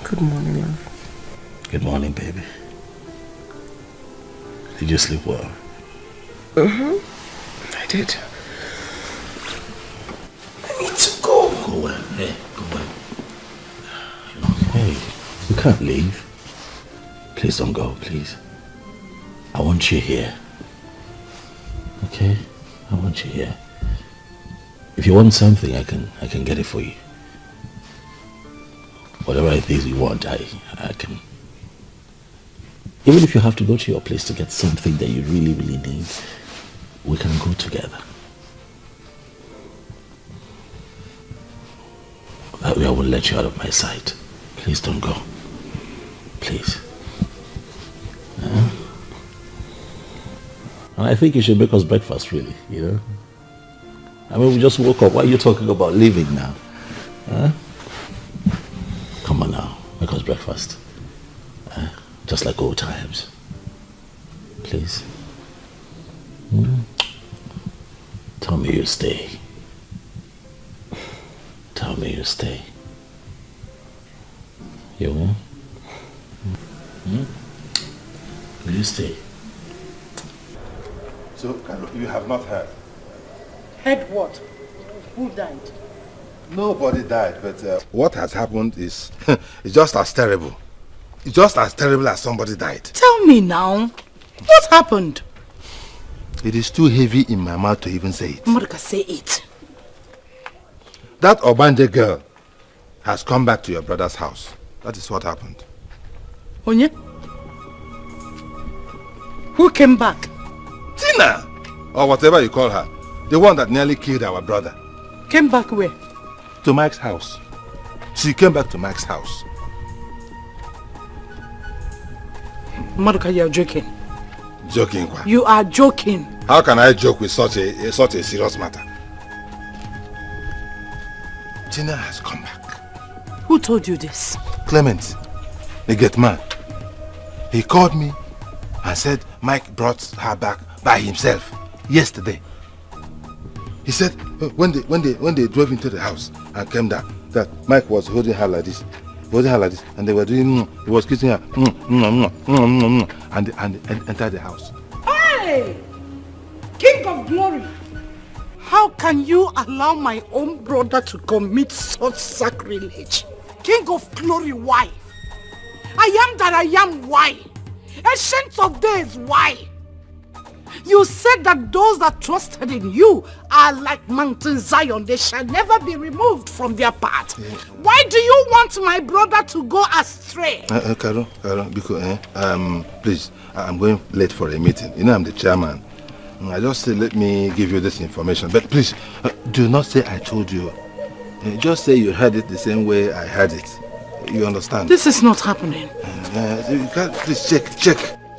Good morning, love.
Good morning, baby. Did you sleep well?
I did. I need to go.
Go well. Hey, go well. Hey, you can't leave. Please don't go, please. I want you here. Okay? I want you here. If you want something, I can get it for you. Whatever it is you want, I can. Even if you have to go to your place to get something that you really, really need, we can go together. That way I won't let you out of my sight. Please don't go. Please. And I think you should make us breakfast, really, you know? I mean, we just woke up. Why are you talking about leaving now? Huh? Come on now, make us breakfast. Just like old times. Please. Tell me you stay. Tell me you stay. You will? Will you stay?
So, you have not heard?
Heard what? Who died?
Nobody died, but what has happened is it's just as terrible. It's just as terrible as somebody died.
Tell me now. What happened?
It is too heavy in my mouth to even say it.
Marika, say it.
That Obanje girl has come back to your brother's house. That is what happened.
Onye? Who came back?
Tina! Or whatever you call her. The one that nearly killed our brother.
Came back where?
To Mike's house. She came back to Mike's house.
Maruka, you are joking.
Joking, what?
You are joking.
How can I joke with such a serious matter? Tina has come back.
Who told you this?
Clement, the gate man. He called me and said Mike brought her back by himself yesterday. He said when they drove into the house and came down, that Mike was holding her like this, and they were doing, he was kissing her, and entered the house.
Hey! King of glory! How can you allow my own brother to commit such sacrilege? King of glory, why? I am that I am, why? Ancient of days, why? You said that those that trusted in you are like Mountain Zion. They shall never be removed from their path. Yeah. Why do you want my brother to go astray?
Carol, because, please, I'm going late for a meeting. You know I'm the chairman. I just say, let me give you this information. But please, do not say I told you. Just say you heard it the same way I heard it. You understand?
This is not happening.
You can't, please check and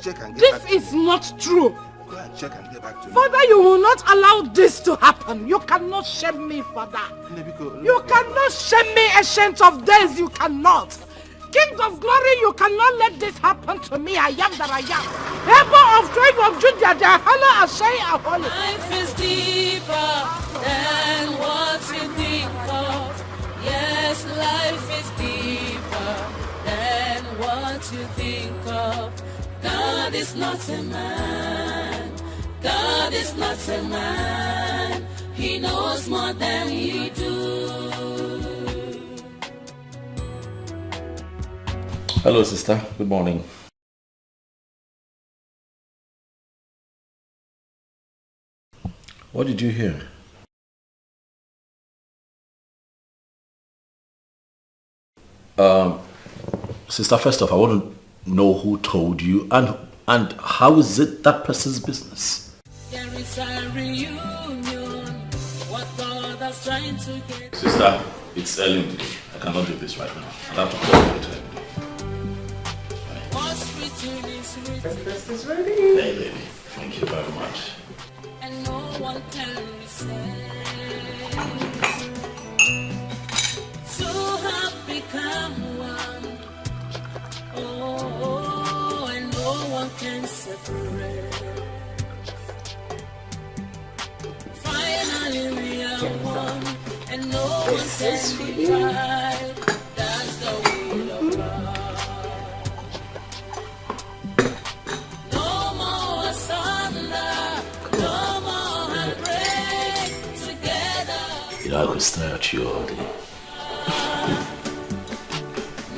get back.
This is not true.
Go and check and get back to me.
Father, you will not allow this to happen. You cannot shame me, Father. You cannot shame me, Ancient of Days. You cannot. King of Glory, you cannot let this happen to me. I am that I am. Ever of tribe of Judah, the Hala Ashai Aholi.
Life is deeper than what you think of. Yes, life is deeper than what you think of. God is not a man. God is not a man. He knows more than you do.
Hello, sister. Good morning. What did you hear? Sister, first off, I want to know who told you and how is it that person's business?
There is a reunion. What God is trying to get.
Sister, it's early in the day. I cannot do this right now. I'll have to call you later.
What's written is written.
Breakfast is ready.
Hey, lady. Thank you very much.
And no one can resist. Two have become one. Oh, and no one can separate. Finally we are one, and no one can divide. That's the will of God. No more asunder, no more heartbreak. Together.
You know, I could stare at you all day.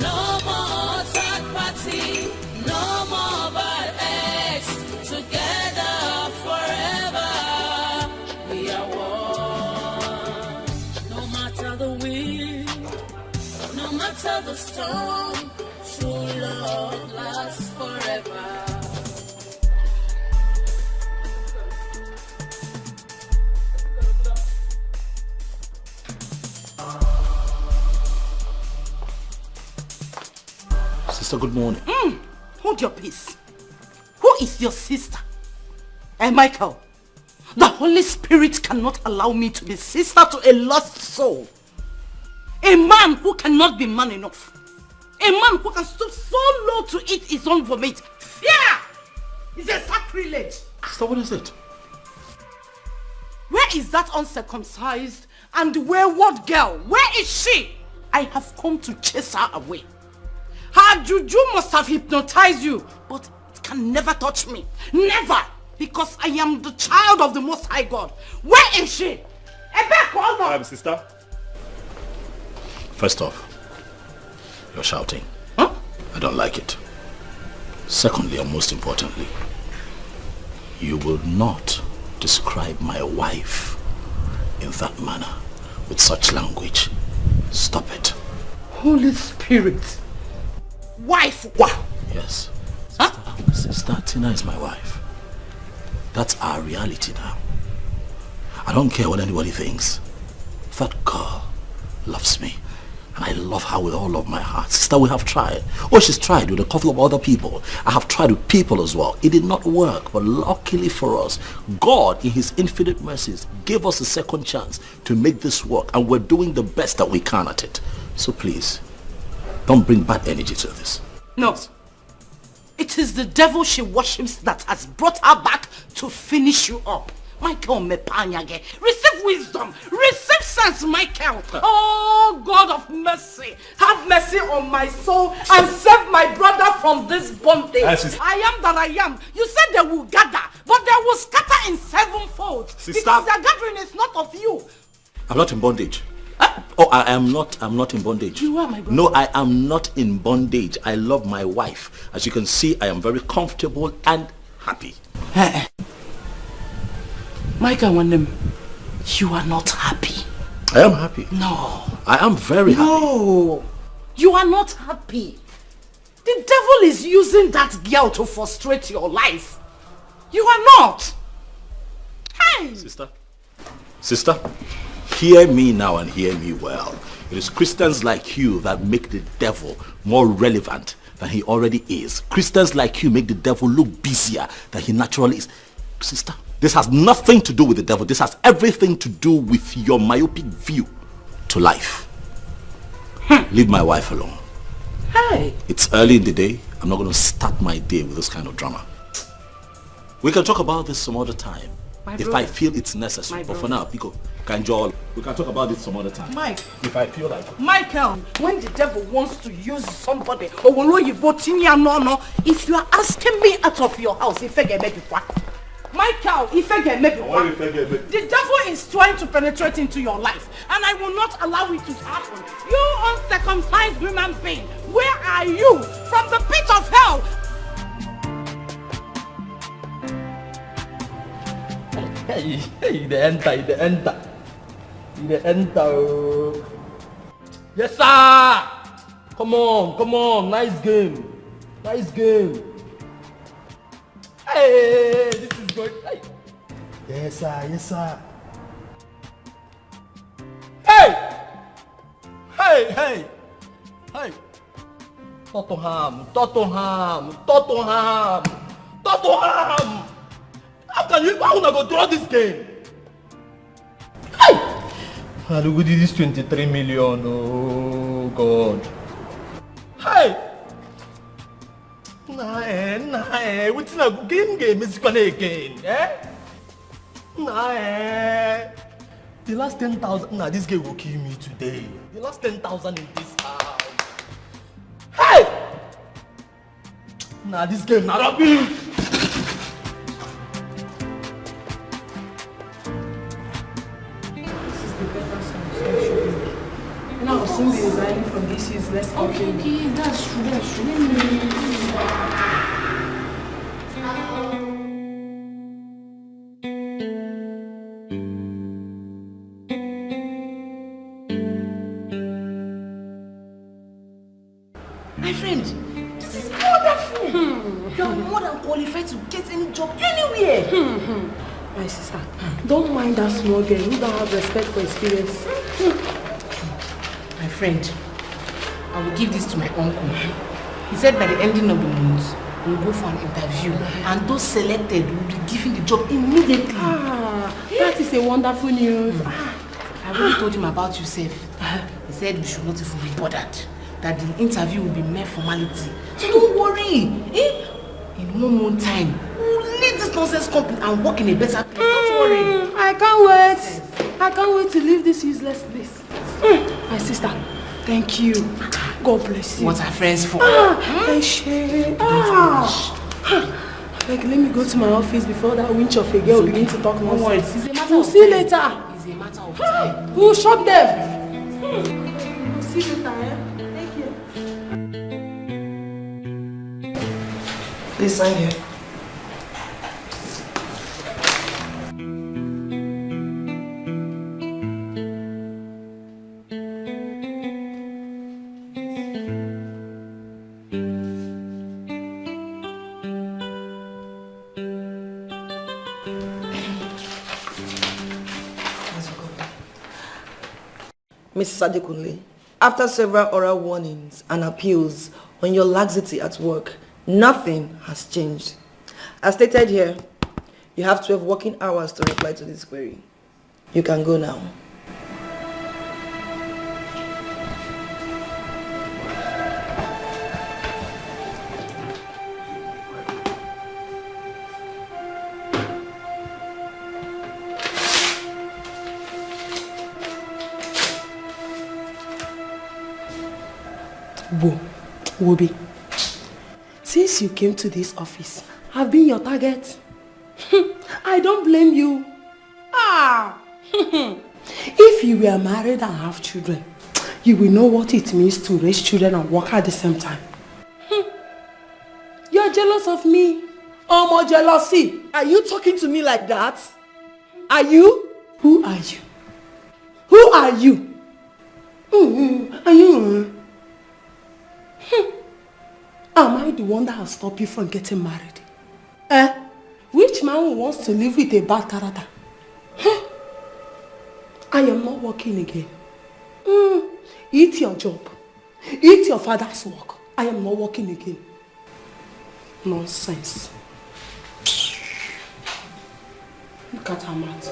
No more third party, no more bad ex. Together forever, we are one. No matter the wind, no matter the storm, true love lasts forever.
Sister, good morning.
Hold your peace. Who is your sister? Michael, the Holy Spirit cannot allow me to be sister to a lost soul. A man who cannot be man enough. A man who can stoop so low to eat his own vomit. Yeah! It's a sacrilege.
Sister, what is it?
Where is that uncircumcised and wayward girl? Where is she? I have come to chase her away. Her juju must have hypnotized you, but it can never touch me. Never! Because I am the child of the Most High God. Where is she?
Sister. First off, you're shouting.
Huh?
I don't like it. Secondly, and most importantly, you will not describe my wife in that manner, with such language. Stop it.
Holy Spirit. Wife, what?
Yes. Sister Tina is my wife. That's our reality now. I don't care what anybody thinks. That girl loves me. And I love her with all of my heart. Sister, we have tried. Oh, she's tried with a couple of other people. I have tried with people as well. It did not work. But luckily for us, God, in his infinite mercies, gave us a second chance to make this work. And we're doing the best that we can at it. So please, don't bring bad energy to this.
No. It is the devil she worships that has brought her back to finish you up. Michael Mepanyage, receive wisdom, receive sense, Michael. Oh, God of mercy, have mercy on my soul and save my brother from this bondage. I am that I am. You said they will gather, but they will scatter in sevenfold.
Sister.
Because their gathering is not of you.
I'm not in bondage. Oh, I'm not in bondage.
You are my brother.
No, I am not in bondage. I love my wife. As you can see, I am very comfortable and happy.
Mike and Wanem, you are not happy.
I am happy.
No.
I am very happy.
No, you are not happy. The devil is using that girl to frustrate your life. You are not. Hey!
Sister, hear me now and hear me well. It is Christians like you that make the devil more relevant than he already is. Christians like you make the devil look busier than he naturally is. Sister, this has nothing to do with the devil. This has everything to do with your myopic view to life. Leave my wife alone.
Hey!
It's early in the day. I'm not going to start my day with this kind of drama. We can talk about this some other time. If I feel it's necessary. But for now, Pico, Kanjol, we can talk about this some other time.
Mike.
If I feel like it.
Michael, when the devil wants to use somebody, if you are asking me out of your house, Michael, the devil is trying to penetrate into your life, and I will not allow it to happen. You uncircumcised human being, where are you? From the pit of hell.
Hey, the enter. Yes, sir. Come on. Nice game. Hey, this is good. Hey. Yes, sir. Hey. Tottenham. How can you go draw this game? Hey! Look at this 23 million. Oh God. Hey! Nah, what's not game is gonna again? Nah. The last 10,000. Nah, this game will kill me today. The last 10,000 in this house. Hey! Nah, this game not rubbish.
Now, soon be resigning from this useless company.
Okay, that's true.
My friend, this is wonderful. You are more than qualified to get any job anywhere.
My sister, don't mind that small girl who don't have respect for experience.
My friend, I will give this to my uncle. He said by the ending of the month, we'll go for an interview, and those selected will be given the job immediately.
That is a wonderful news.
I already told him about yourself. He said we should not even be bothered, that the interview will be mere formality. So don't worry. In one more time, we'll leave this nonsense company and work in a better place. Don't worry.
I can't wait to leave this useless place. My sister, thank you. God bless you.
What are friends for?
Like, let me go to my office before that winch of a girl begin to talk nonsense.
We'll
see you later.
It's a matter of time.
Who shot them? We'll see you later, Thank you.
Please sign here. Mrs. Adekunle, after several oral warnings and appeals on your laxity at work, nothing has changed. As stated here, you have 12 working hours to reply to this query. You can go now.
Wobi, since you came to this office, I've been your target. I don't blame you. If you were married and have children, you will know what it means to raise children and work at the same time. You're jealous of me. Oh, more jealousy.
Are you talking to me like that?
Are you? Who are you? Who are you? Are you? Am I the one that has stopped you from getting married? Which man wants to live with a bad character? I am not working again. Eat your job. Eat your father's work. I am not working again. Nonsense. Look at her mouth.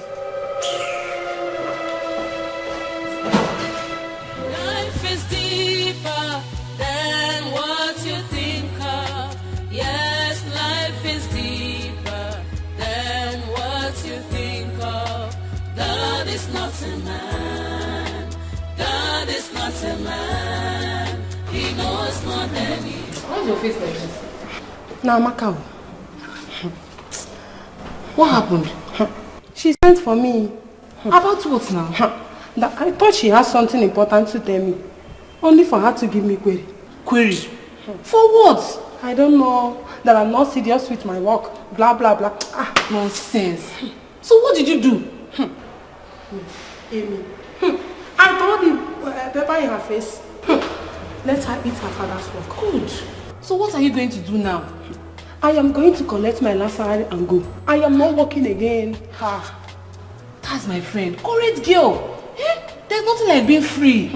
Life is deeper than what you think of. Yes, life is deeper than what you think of. God is not a man. God is not a man. He knows more than you.
Why's your face like this? Now, Macau. What happened? She sent for me. About what now? I thought she had something important to tell me. Only for her to give me query. Query? For what? I don't know. That I'm not serious with my work. Blah, blah, blah. Nonsense. So what did you do? Amy. I thought the pepper in her face. Let her eat her father's work. Good. So what are you going to do now? I am going to collect my last salary and go. I am not working again.
That's my friend. Correct girl. There's nothing like being free.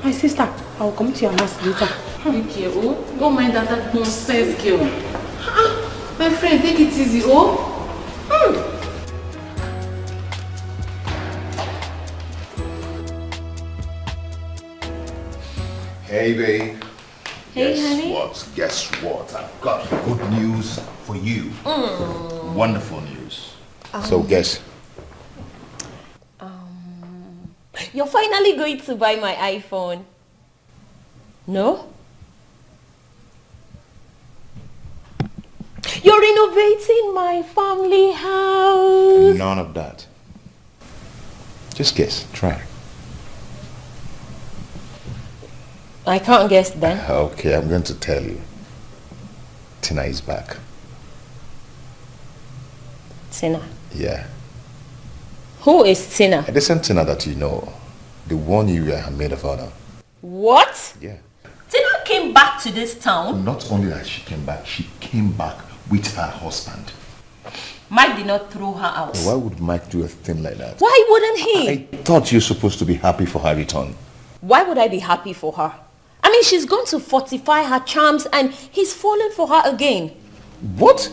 My sister, I will come to your house later.
Okay, oh. Don't mind that nonsense girl. My friend, take it easy, oh.
Hey, babe.
Hey, honey.
Guess what? I've got good news for you. Wonderful news. So guess.
You're finally going to buy my iPhone. No? You're renovating my family house.
None of that. Just guess. Try.
I can't guess then.
Okay, I'm going to tell you. Tina is back.
Tina?
Yeah.
Who is Tina?
The same Tina that you know. The one you were her maid of honor.
What?
Yeah.
Tina came back to this town?
Not only that she came back with her husband.
Mike did not throw her out.
Why would Mike do a thing like that?
Why wouldn't he?
I thought you were supposed to be happy for her return.
Why would I be happy for her? I mean, she's going to fortify her charms and he's fallen for her again.
What?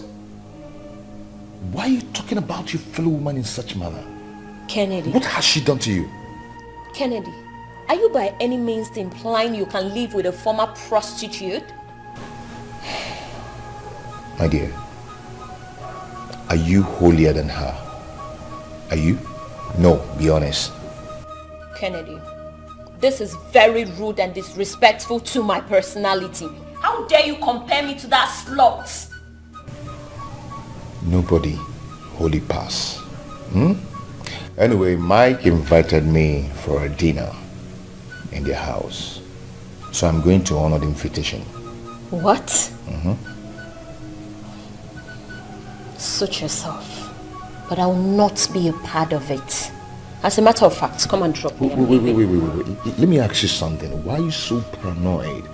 Why are you talking about your fellow woman in such manner?
Kennedy.
What has she done to you?
Kennedy, are you by any means implying you can live with a former prostitute?
My dear, are you holier than her? Are you? No, be honest.
Kennedy, this is very rude and disrespectful to my personality. How dare you compare me to that slut?
Nobody holy pass. Anyway, Mike invited me for a dinner in their house. So I'm going to honor the invitation.
What? Suit yourself. But I will not be a part of it. As a matter of fact, come and drop me.
Wait. Let me ask you something. Why are you so paranoid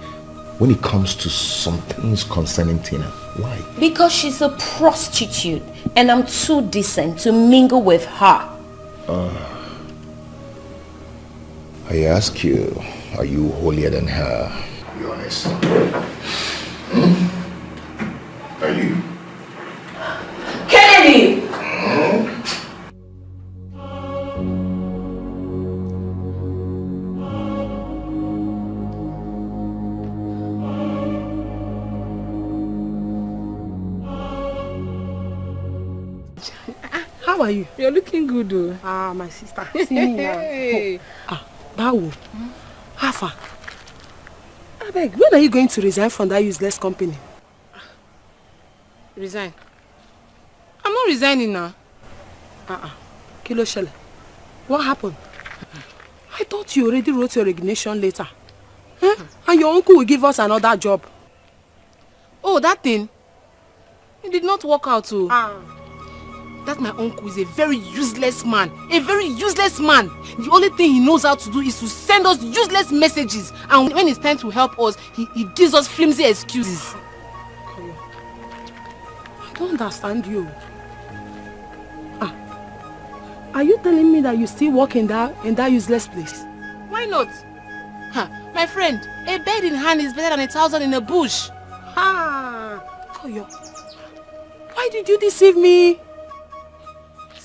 when it comes to some things concerning Tina? Why?
Because she's a prostitute and I'm too decent to mingle with her.
I ask you, are you holier than her? Be honest. Are you?
Kennedy!
How are you?
You're looking good, though.
My sister. See me now.
Hey.
Bawo. How far? I beg, when are you going to resign from that useless company?
Resign? I'm not resigning now.
Kilo Shele. What happened? I thought you already wrote your resignation letter. And your uncle will give us another job.
Oh, that thing? It did not work out, too.
That my uncle is a very useless man. A very useless man. The only thing he knows how to do is to send us useless messages. And when it's time to help us, he gives us flimsy excuses. I don't understand you. Are you telling me that you still work in that useless place? Why not? My friend, a bird in hand is better than 1,000 in a bush. Koyo, why did you deceive me?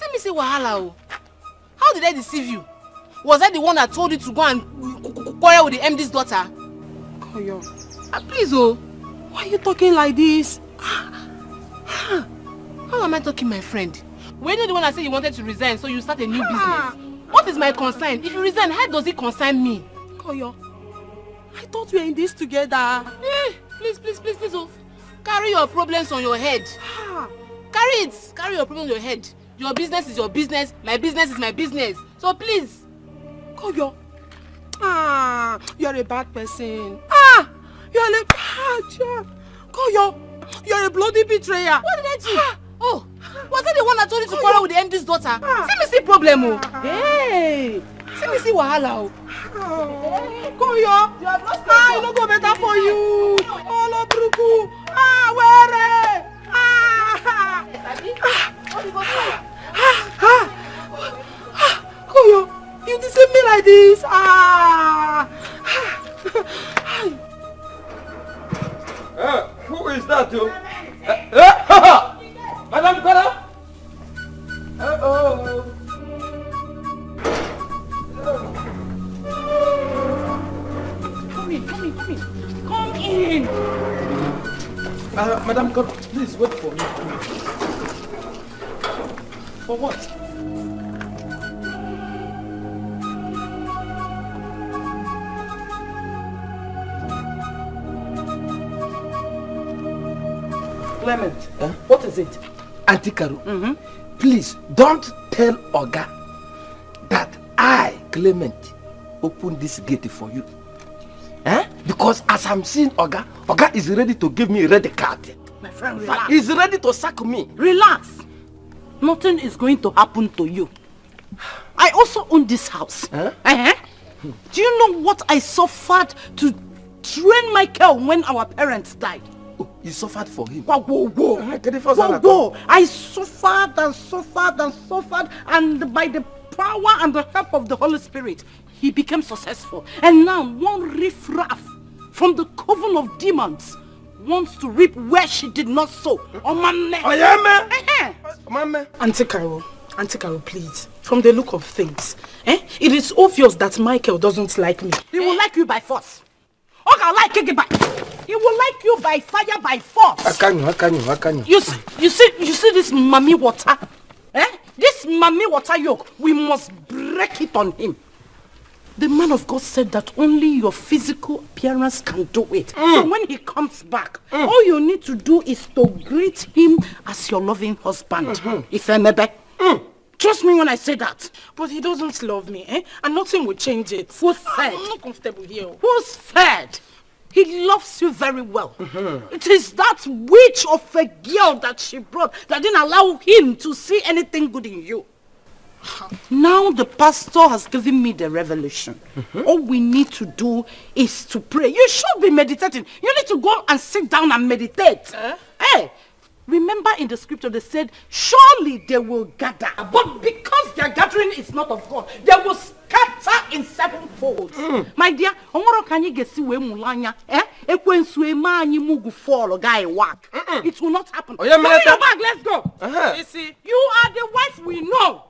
Let me say wahala. How did I deceive you? Was I the one that told you to go and quarrel with the MD's daughter? Koyo, please, why are you talking like this? How am I talking, my friend? When you the one that said you wanted to resign, so you start a new business? What is my concern? If you resign, how does it concern me? Koyo, I thought we were in this together. Please, carry your problems on your head. Carry your problem on your head. Your business is your business, my business is my business. So please. Koyo, you're a bad person. You're a bad. Koyo, you're a bloody betrayer. What did I do? Was I the one that told you to quarrel with the MD's daughter? See me see problem. Hey, see me see wahala. Koyo, I no go better for you. Olo bruku. Where? Koyo, you deceive me like this.
Who is that, you? Madam Kara?
Come in.
Madam Kara, please wait for me. For what?
Clement, what is it? Auntie Karu, please don't tell Oga that I, Clement, opened this gate for you. Because as I'm seeing Oga is ready to give me a red card.
My friend, relax.
He's ready to sack me.
Relax. Nothing is going to happen to you. I also own this house. Do you know what I suffered to train Michael when our parents died?
You suffered for him?
Whoa. I suffered, and by the power and the help of the Holy Spirit, he became successful. And now one riffraff from the coven of demons wants to reap where she did not sow.
Auntie Carol, please. From the look of things, it is obvious that Michael doesn't like me.
He will like you by force. He will like you by fire, by force.
How can you?
You see this mommy water? This mommy water yoke, we must break it on him. The man of God said that only your physical appearance can do it. So when he comes back, all you need to do is to greet him as your loving husband. Trust me when I say that.
But he doesn't love me, and nothing will change it.
Who said?
I'm not comfortable here.
Who said? He loves you very well. It is that witch of a girl that she brought that didn't allow him to see anything good in you. Now the pastor has given me the revelation. All we need to do is to pray. You should be meditating. You need to go and sit down and meditate. Hey, remember in the scripture they said, surely they will gather. But because their gathering is not of God, they will scatter in sevenfold. My dear, it will not happen. Carry your bag, let's go. You see, you are the wife we know.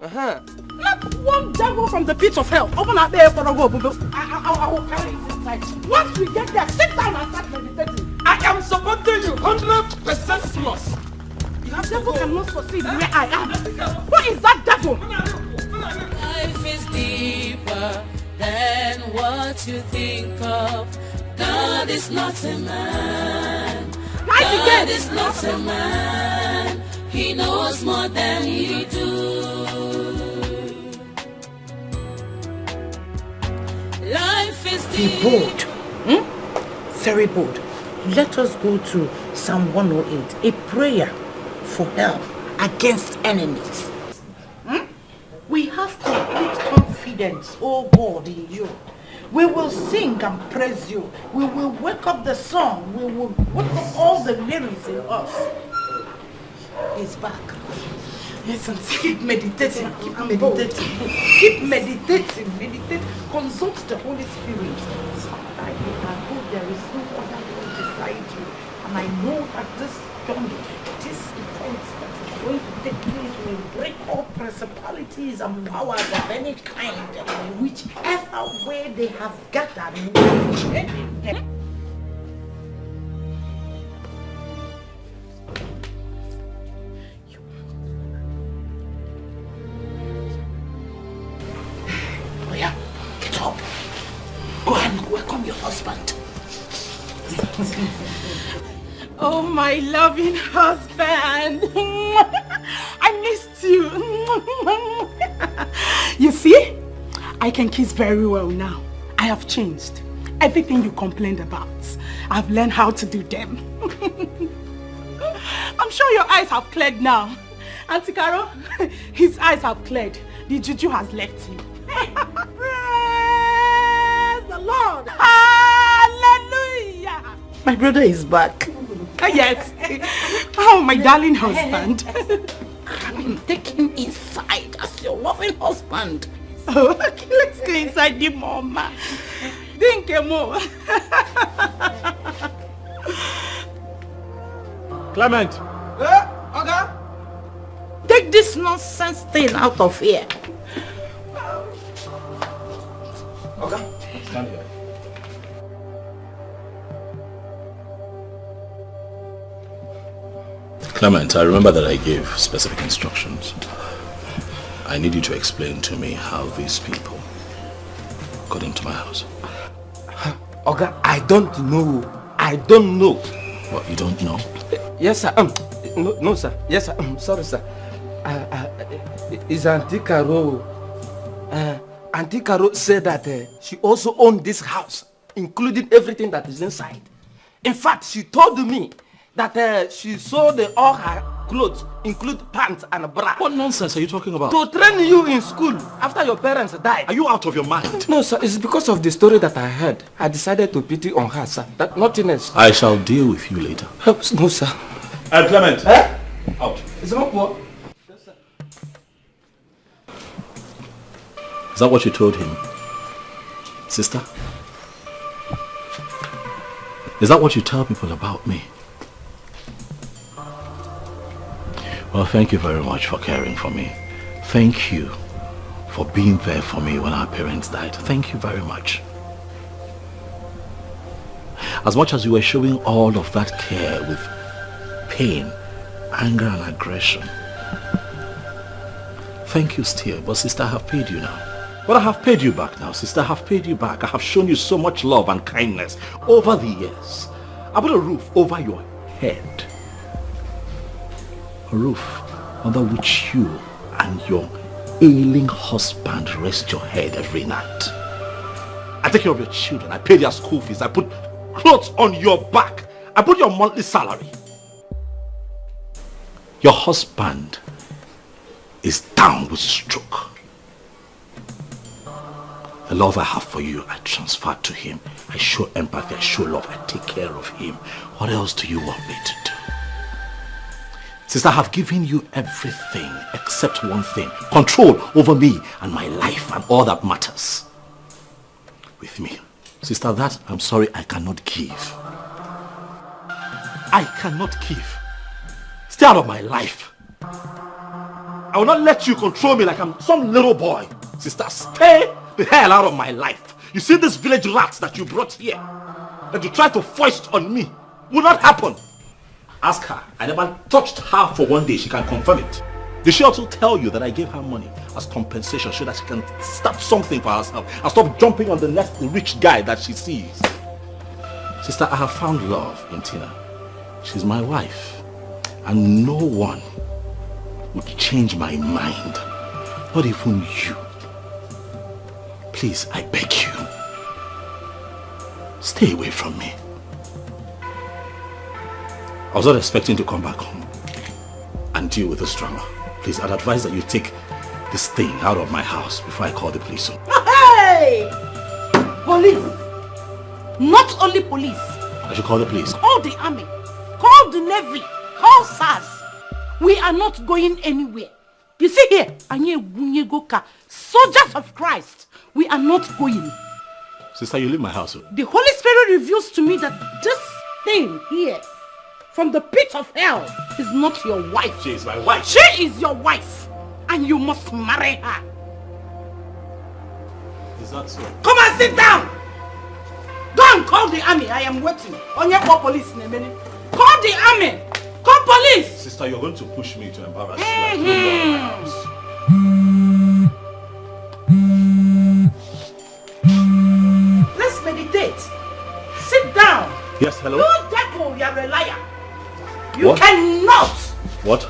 Not one devil from the pit of hell. Open up there for a go. I will carry it inside. Once we get there, sit down and start meditating.
I am supporting you 100% plus.
The devil cannot succeed where I am. What is that devil?
Life is deeper than what you think of. God is not a man. God is not a man. He knows more than you do. Life is
Be bold. Very bold. Let us go to Psalm 108, a prayer for help
against enemies. We have complete confidence, oh God, in you. We will sing and praise you. We will wake up the song. We will wake up all the lyrics in us. He's back. Listen, keep meditating, keep meditating. Keep meditating, meditate. Consult the Holy Spirit. I know there is no other one beside you. And I know that this journey, this event that is going to take place will break all principalities and powers of any kind. Whichever way they have gathered, we will change them. Oh yeah, get up. Go and welcome your husband.
Oh, my loving husband. I missed you.
You see, I can kiss very well now. I have changed. Everything you complained about, I've learned how to do them. I'm sure your eyes have cleared now. Auntie Caro, his eyes have cleared. The juju has left him. Praise the Lord. Hallelujah.
My brother is back.
Yes. Oh, my darling husband.
Take him inside as your loving husband.
Oh, let's go inside the mama. Think more.
Clement.
Okay. Take this nonsense thing out of here.
Okay. Stand here. Clement, I remember that I gave specific instructions. I need you to explain to me how these people got into my house.
Oga, I don't know. I don't know.
What, you don't know?
Yes, sir. No, sir. Yes, sir. Sorry, sir. Is Auntie Caro. Auntie Caro said that she also owned this house, including everything that is inside. In fact, she told me that she sold all her clothes, include pants and bra.
What nonsense are you talking about?
To train you in school after your parents died.
Are you out of your mind?
No, sir. It's because of the story that I heard. I decided to pity on her, sir. That nothing else.
I shall deal with you later.
No, sir.
Clement. Out.
It's not what?
Is that what you told him? Sister? Is that what you tell people about me? Well, thank you very much for caring for me. Thank you for being there for me when our parents died. Thank you very much. As much as you were showing all of that care with pain, anger and aggression. Thank you still, but sister, I have paid you now. But I have paid you back now, sister. I have paid you back. I have shown you so much love and kindness over the years. I put a roof over your head. A roof under which you and your ailing husband rest your head every night. I take care of your children. I pay their school fees. I put clothes on your back. I put your monthly salary. Your husband is down with stroke. The love I have for you, I transfer to him. I show empathy, I show love, I take care of him. What else do you want me to do? Sister, I have given you everything except one thing. Control over me and my life and all that matters. With me. Sister, that, I'm sorry, I cannot give. I cannot give. Stay out of my life. I will not let you control me like I'm some little boy. Sister, stay the hell out of my life. You see this village rats that you brought here, that you tried to foist on me, will not happen. Ask her. I never touched her for one day. She can confirm it. Did she also tell you that I gave her money as compensation so that she can start something for herself and stop jumping on the next rich guy that she sees? Sister, I have found love in Tina. She's my wife. And no one would change my mind. Not even you. Please, I beg you. Stay away from me. I was not expecting to come back home. and deal with this drama. Please, I'd advise that you take this thing out of my house before I call the police.
Hey! Police! Not only police.
I should call the police.
Call the army. Call the navy. Call SARS. We are not going anywhere. You see here, soldiers of Christ. We are not going.
Sister, you leave my house.
The Holy Spirit reveals to me that this thing here, from the pit of hell, is not your wife.
She is my wife.
She is your wife. And you must marry her.
Is that so?
Come and sit down. Go and call the army. I am waiting. On your police in a minute. Call the army. Call police.
Sister, you're going to push me to embarrass you.
Let's meditate. Sit down.
Yes, hello?
You devil, you're a liar. You
What?
cannot.
What?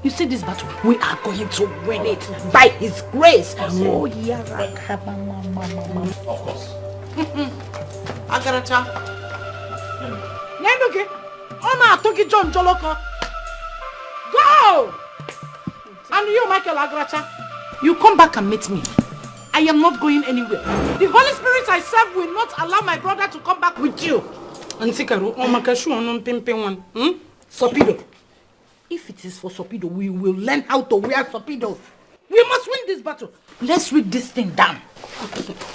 You see this battle? We are going to win it by His grace. Oh, yeah.
Of course.
Agaracha. Nenduke. Oma Toki John Joloko. Go! And you, Michael Agaracha, you come back and meet me. I am not going anywhere. The Holy Spirit I serve will not allow my brother to come back with you. Antikaru, Omakashu on Pimpe one. Sopido. If it is for Sopido, we will learn how to wear Sopido. We must win this battle. Let's read this thing down.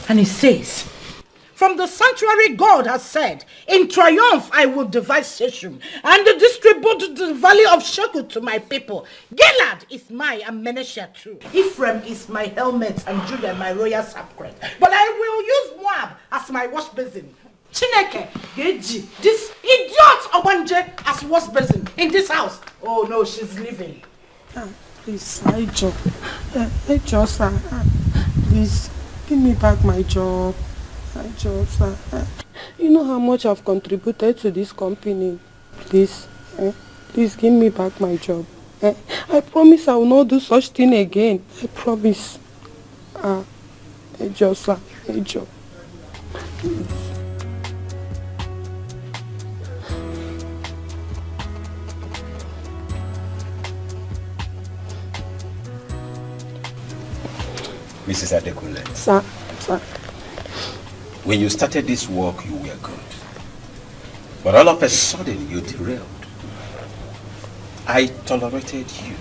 And it says, from the sanctuary God has said, in triumph I will divide Shechem and distribute the valley of Shekel to my people. Gilead is mine and Manasseh too. Ephraim is my helmet and Judah my royal sacred. But I will use Moab as my wash basin. Chineke, Geji, this idiot Obanje as wash basin in this house. Oh no, she's leaving.
Please, sir. Please, give me back my job. Sir. You know how much I've contributed to this company. Please, please give me back my job. I promise I will not do such thing again. I promise. Sir.
Mrs. Adekunle.
Sir.
When you started this work, you were good. But all of a sudden, you derailed. I tolerated you.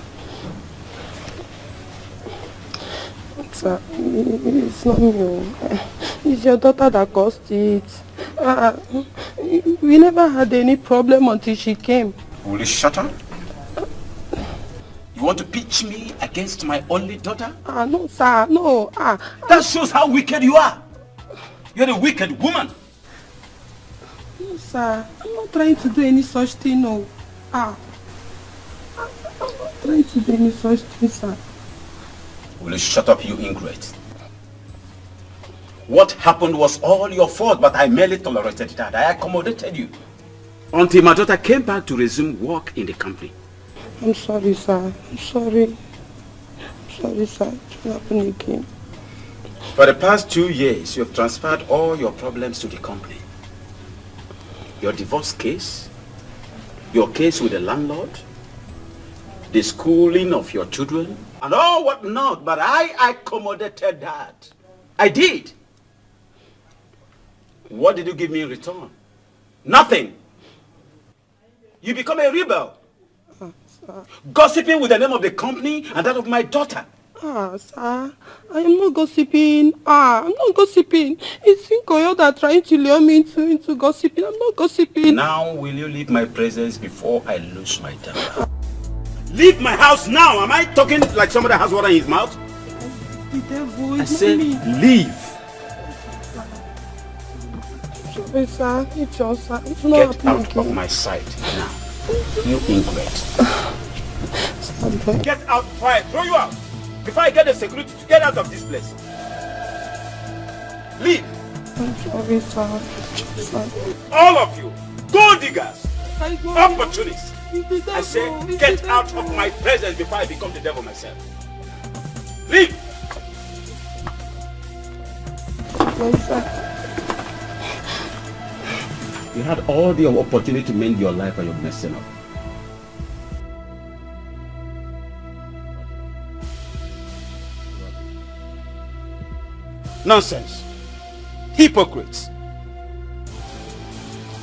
Sir, it's not me. It's your daughter that caused it. We never had any problem until she came.
Will you shut up? You want to pitch me against my only daughter?
No, sir, no.
That shows how wicked you are. You're a wicked woman.
No, sir, I'm not trying to do any such thing, no. I'm not trying to do any such thing, sir.
Will you shut up, you ingrate? What happened was all your fault, but I merely tolerated that. I accommodated you. Until my daughter came back to resume work in the company.
I'm sorry, sir. I'm sorry. Sorry, sir. It will happen again.
For the past 2 years, you have transferred all your problems to the company. Your divorce case, your case with the landlord, the schooling of your children, and all what not, but I accommodated that. I did. What did you give me in return? Nothing. You become a rebel. Gossiping with the name of the company and that of my daughter.
Sir, I am not gossiping. I'm not gossiping. It's Inkoyo that trying to lure me into gossiping. I'm not gossiping.
Now will you leave my presence before I lose my temper? Leave my house now! Am I talking like somebody has water in his mouth?
The devil,
I said leave.
Sorry, sir. It's just, sir. It's not
Get
happening
out
again.
of my sight now. You ingrate. Get out before I throw you out. Before I get the security to get out of this place. Leave.
I'm sorry, sir.
All of you. Gold diggers. Opportunists. I say get out of my presence before I become the devil myself. Leave.
Yes, sir.
You had all the opportunity to mend your life and you're messing up. Nonsense. Hypocrites.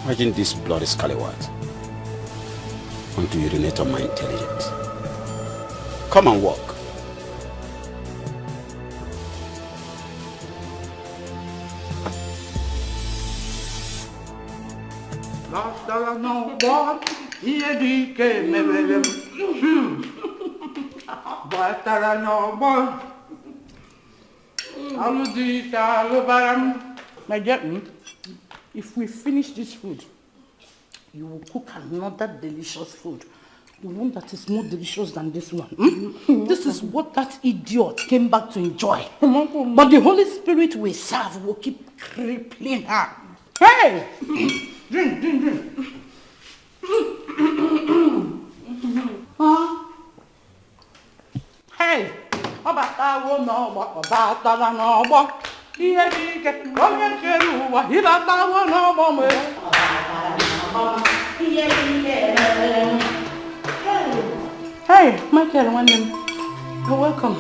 Imagine this bloody scallywag. Want to urinate on my intelligence. Come and walk.
My dear, if we finish this food, you will cook another delicious food. The one that is more delicious than this one. This is what that idiot came back to enjoy. But the Holy Spirit we serve will keep crippling her. Hey! Drink, drink, drink. Hey! Hey, Michael, you're welcome.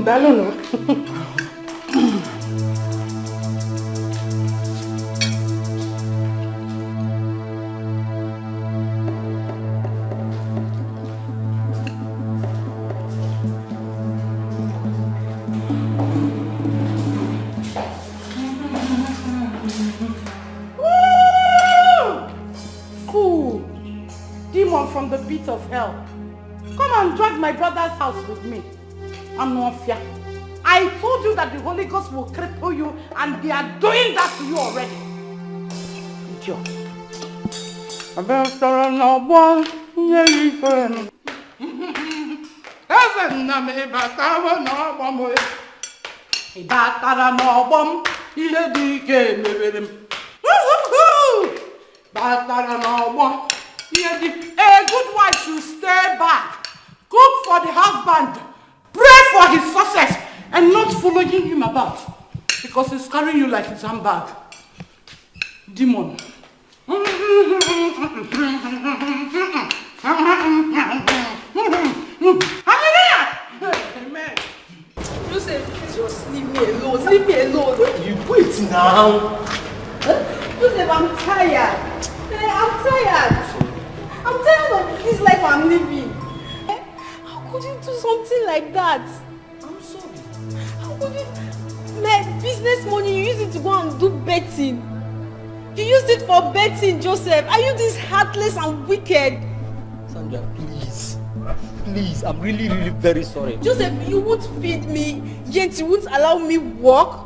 Dalono. From the pit of hell. Come and drag my brother's house with me. I'm not fear. I told you that the Holy Ghost will cripple you, and they are doing that to you already. Idiot. A good wife should stay back, cook for the husband, pray for his success, and not following him about because he's carrying you like his handbag. Demon. Hallelujah! Amen.
Joseph, please just leave me alone. Leave me alone.
You wait now.
Joseph, I'm tired. I'm tired. I'm tired of this life I'm living. How could you do something like that? I'm sorry. How could you... My business money, you used it to go and do betting. You used it for betting, Joseph. Are you this heartless and wicked?
Sandra, please. Please, I'm really very sorry.
Joseph, you won't feed me, yet you won't allow me work.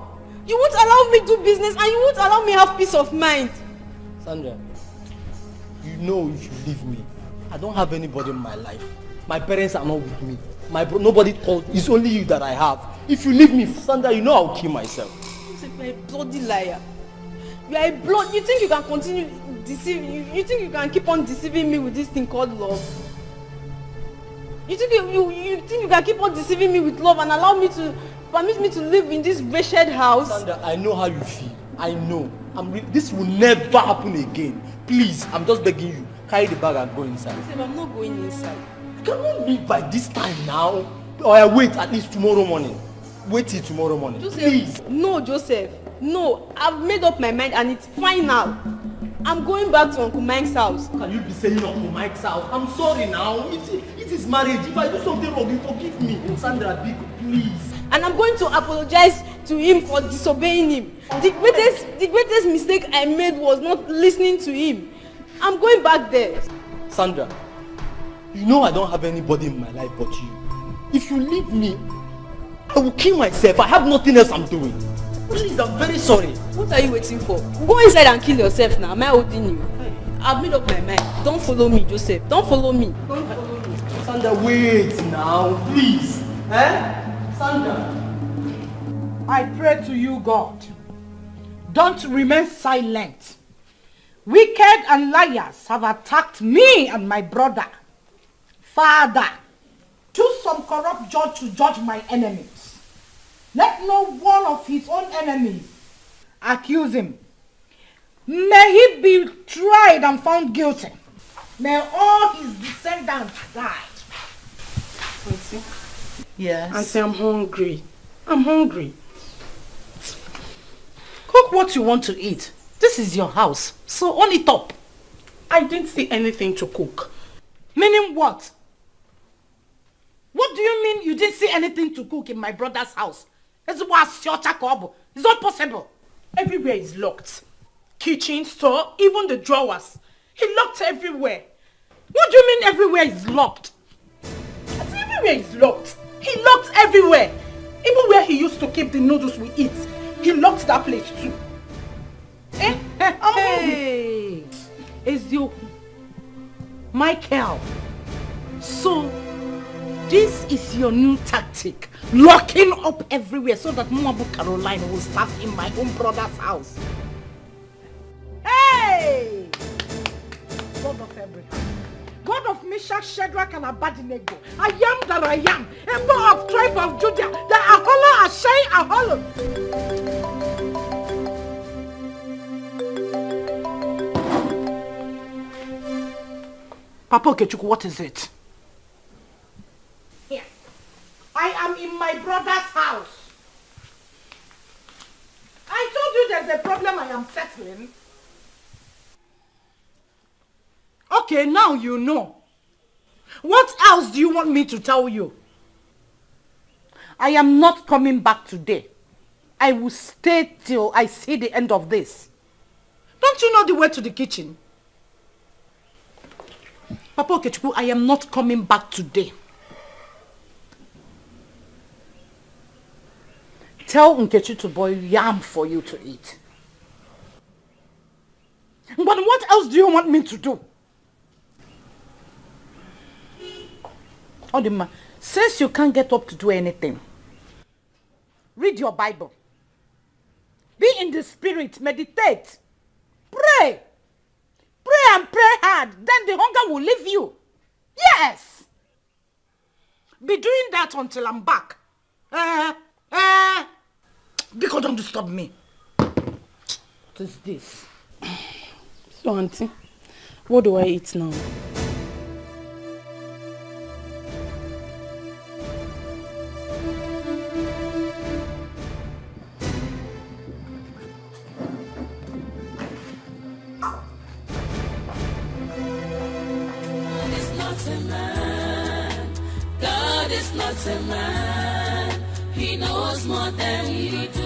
You won't allow me do business, and you won't allow me have peace of mind.
Sandra, you know if you leave me, I don't have anybody in my life. My parents are not with me. Nobody called. It's only you that I have. If you leave me, Sandra, you know I'll kill myself.
You're a bloody liar. You are a blood. You think you can continue deceiving? You think you can keep on deceiving me with this thing called love? You think you think you can keep on deceiving me with love and allow me to permit me to live in this wretched house?
Sandra, I know how you feel. I know. This will never happen again. Please, I'm just begging you. Carry the bag and go inside.
I'm not going inside.
You cannot leave by this time now. Or I wait at least tomorrow morning. Wait till tomorrow morning.
Joseph,
please.
No, Joseph. No, I've made up my mind and it's final. I'm going back to Uncle Mike's house.
Can you be saying Uncle Mike's house? I'm sorry now. It is marriage. If I do something wrong, you forgive me. Sandra, please.
And I'm going to apologize to him for disobeying him. The greatest mistake I made was not listening to him. I'm going back there.
Sandra, you know I don't have anybody in my life but you. If you leave me, I will kill myself. I have nothing else I'm doing. Please, I'm very sorry.
What are you waiting for? Go inside and kill yourself now. Am I holding you? I've made up my mind. Don't follow me, Joseph. Don't follow me. Don't follow me.
Sandra, wait now, please. Sandra.
I pray to you, God. Don't remain silent. Wicked and liars have attacked me and my brother. Father, choose some corrupt judge to judge my enemies. Let no one of his own enemies accuse him. May he be tried and found guilty. May all his descendants die.
Auntie?
Yes? Auntie, I'm hungry. I'm hungry.
Cook what you want to eat. This is your house, so own it up.
I didn't see anything to cook.
Meaning what? What do you mean you didn't see anything to cook in my brother's house? It's not possible.
Everywhere is locked. Kitchen, store, even the drawers. He locked everywhere.
What do you mean everywhere is locked?
Everywhere is locked. He locked everywhere. Even where he used to keep the noodles we eat, he locked that place too.
Hey, Ezio, Michael. So, this is your new tactic. Locking up everywhere so that Mwabu Caroline will start in my own brother's house. Hey! God of Abraham, God of Meshach, Shadrach, and Abednego, I am that I am, Emperor of tribe of Judah, the Ahola, Ashai, Aholo. Papa Okechukwu, what is it?
Here. I am in my brother's house. I told you there's a problem I am settling.
Okay, now you know. What else do you want me to tell you? I am not coming back today. I will stay till I see the end of this. Don't you know the way to the kitchen? Papa Okechukwu, I am not coming back today. Tell Nkechi to boil yam for you to eat. But what else do you want me to do? Odima, since you can't get up to do anything, read your Bible. Be in the spirit, meditate, pray. Pray and pray hard, then the hunger will leave you. Yes. Be doing that until I'm back. Because don't disturb me. What is this?
So, Auntie, what do I eat now?
God is not a man, he knows more than you do.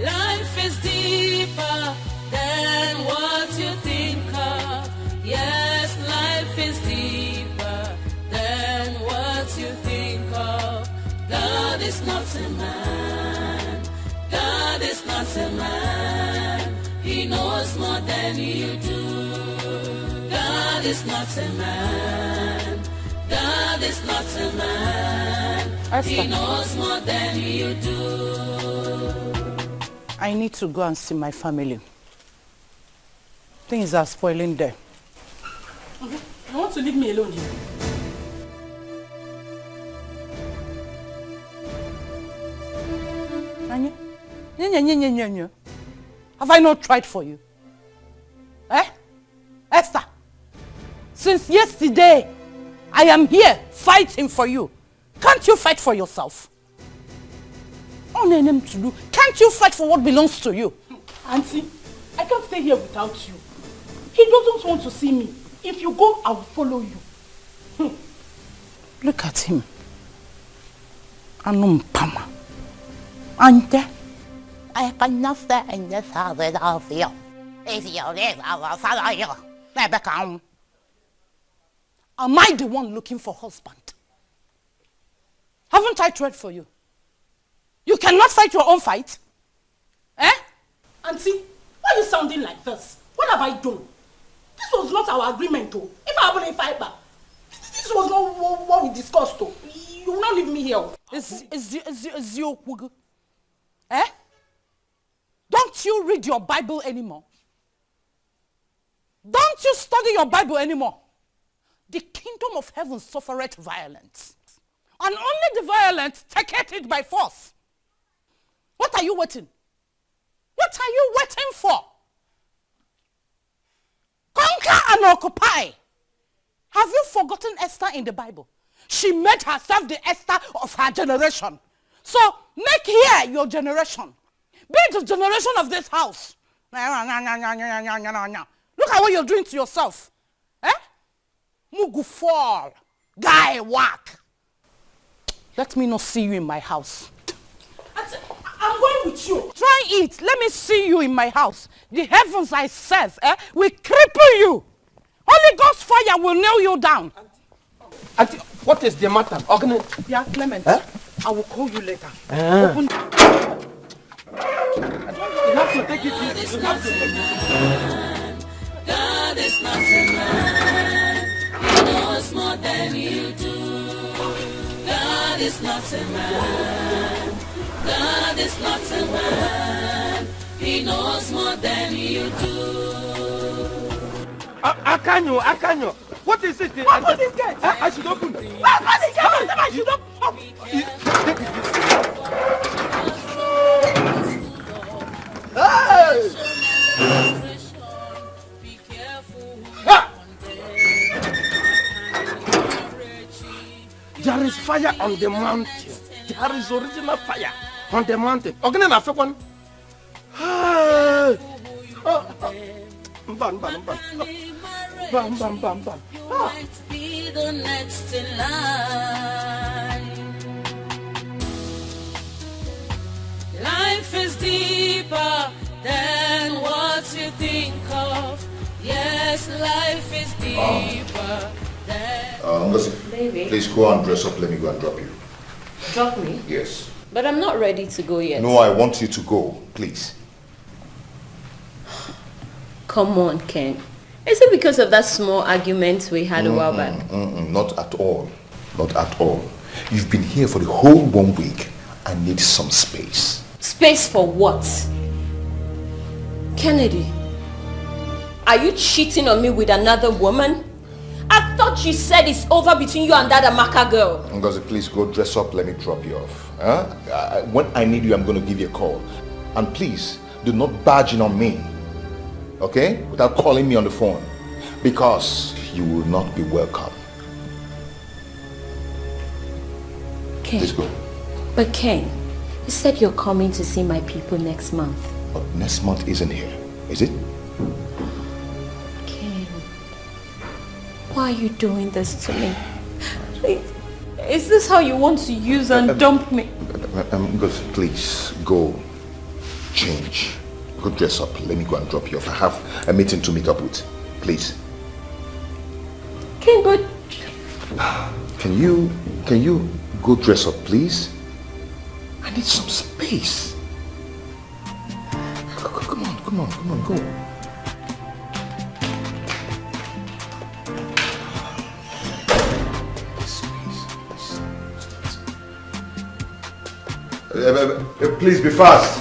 Life is deeper than what you think of. Yes, life is deeper than what you think of. God is not a man, God is not a man, he knows more than you do. God is not a man. God is not a man. He knows more than you do.
I need to go and see my family. Things are spoiling there.
I want to leave me alone here.
Anya? Have I not tried for you? Eh? Esther, since yesterday, I am here fighting for you. Can't you fight for yourself? Can't you fight for what belongs to you?
Auntie, I can't stay here without you. He doesn't want to see me. If you go, I will follow you.
Look at him. Anumpama. Ante, I cannot stay in this house without you. Am I the one looking for husband? Haven't I tried for you? You cannot fight your own fight? Eh?
Auntie, why are you sounding like this? What have I done? This was not our agreement, though. If I haven't fight back, this was not what we discussed, though. You will not leave me here.
Is your eh? Don't you read your Bible anymore? Don't you study your Bible anymore? The kingdom of heaven suffereth violence, and only the violent taketh it by force. What are you waiting? What are you waiting for? Conquer and occupy. Have you forgotten Esther in the Bible? She made herself the Esther of her generation. So make here your generation. Be the generation of this house. Look at what you're doing to yourself. Eh? Mugu fall. Guy whack. Let me not see you in my house.
I'm going with you.
Try it. Let me see you in my house. The heavens I serve will cripple you. Holy Ghost fire will nail you down.
Auntie, what is the matter?
Yeah, Clement. I will call you later.
Open.
You have to take it easy. God is not a man. He knows more than you do. God is not a man. God is not a man. He knows more than you do.
Akanyo. What is it?
Open this gate.
I should open.
Open the gate. I should open.
Hey! There is fire on the mountain. There is original fire on the mountain. Ogene na fekwan. Bam.
Might be the next in line. Life is deeper than what you think of. Yes, life is deeper than...
Listen,
Baby.
please go and dress up. Let me go and drop you.
Drop me?
Yes.
But I'm not ready to go yet.
No, I want you to go, please.
Come on, Ken. Is it because of that small argument we had a while back?
Not at all. Not at all. You've been here for the whole 1 week. I need some space.
Space for what? Kennedy, are you cheating on me with another woman? I thought you said it's over between you and that Amaka girl.
Ngozi, please go dress up. Let me drop you off. When I need you, I'm going to give you a call. And please, do not barge in on me. Okay? Without calling me on the phone. Because you will not be welcome.
Ken.
Please go.
But Ken, you said you're coming to see my people next month.
But next month isn't here, is it?
Ken, why are you doing this to me? Is this how you want to use and dump me?
Ngozi, please go change. Go dress up. Let me go and drop you off. I have a meeting to meet up with. Please.
Ken, but...
Can you go dress up, please? I need some space. Come on, go. Please be fast.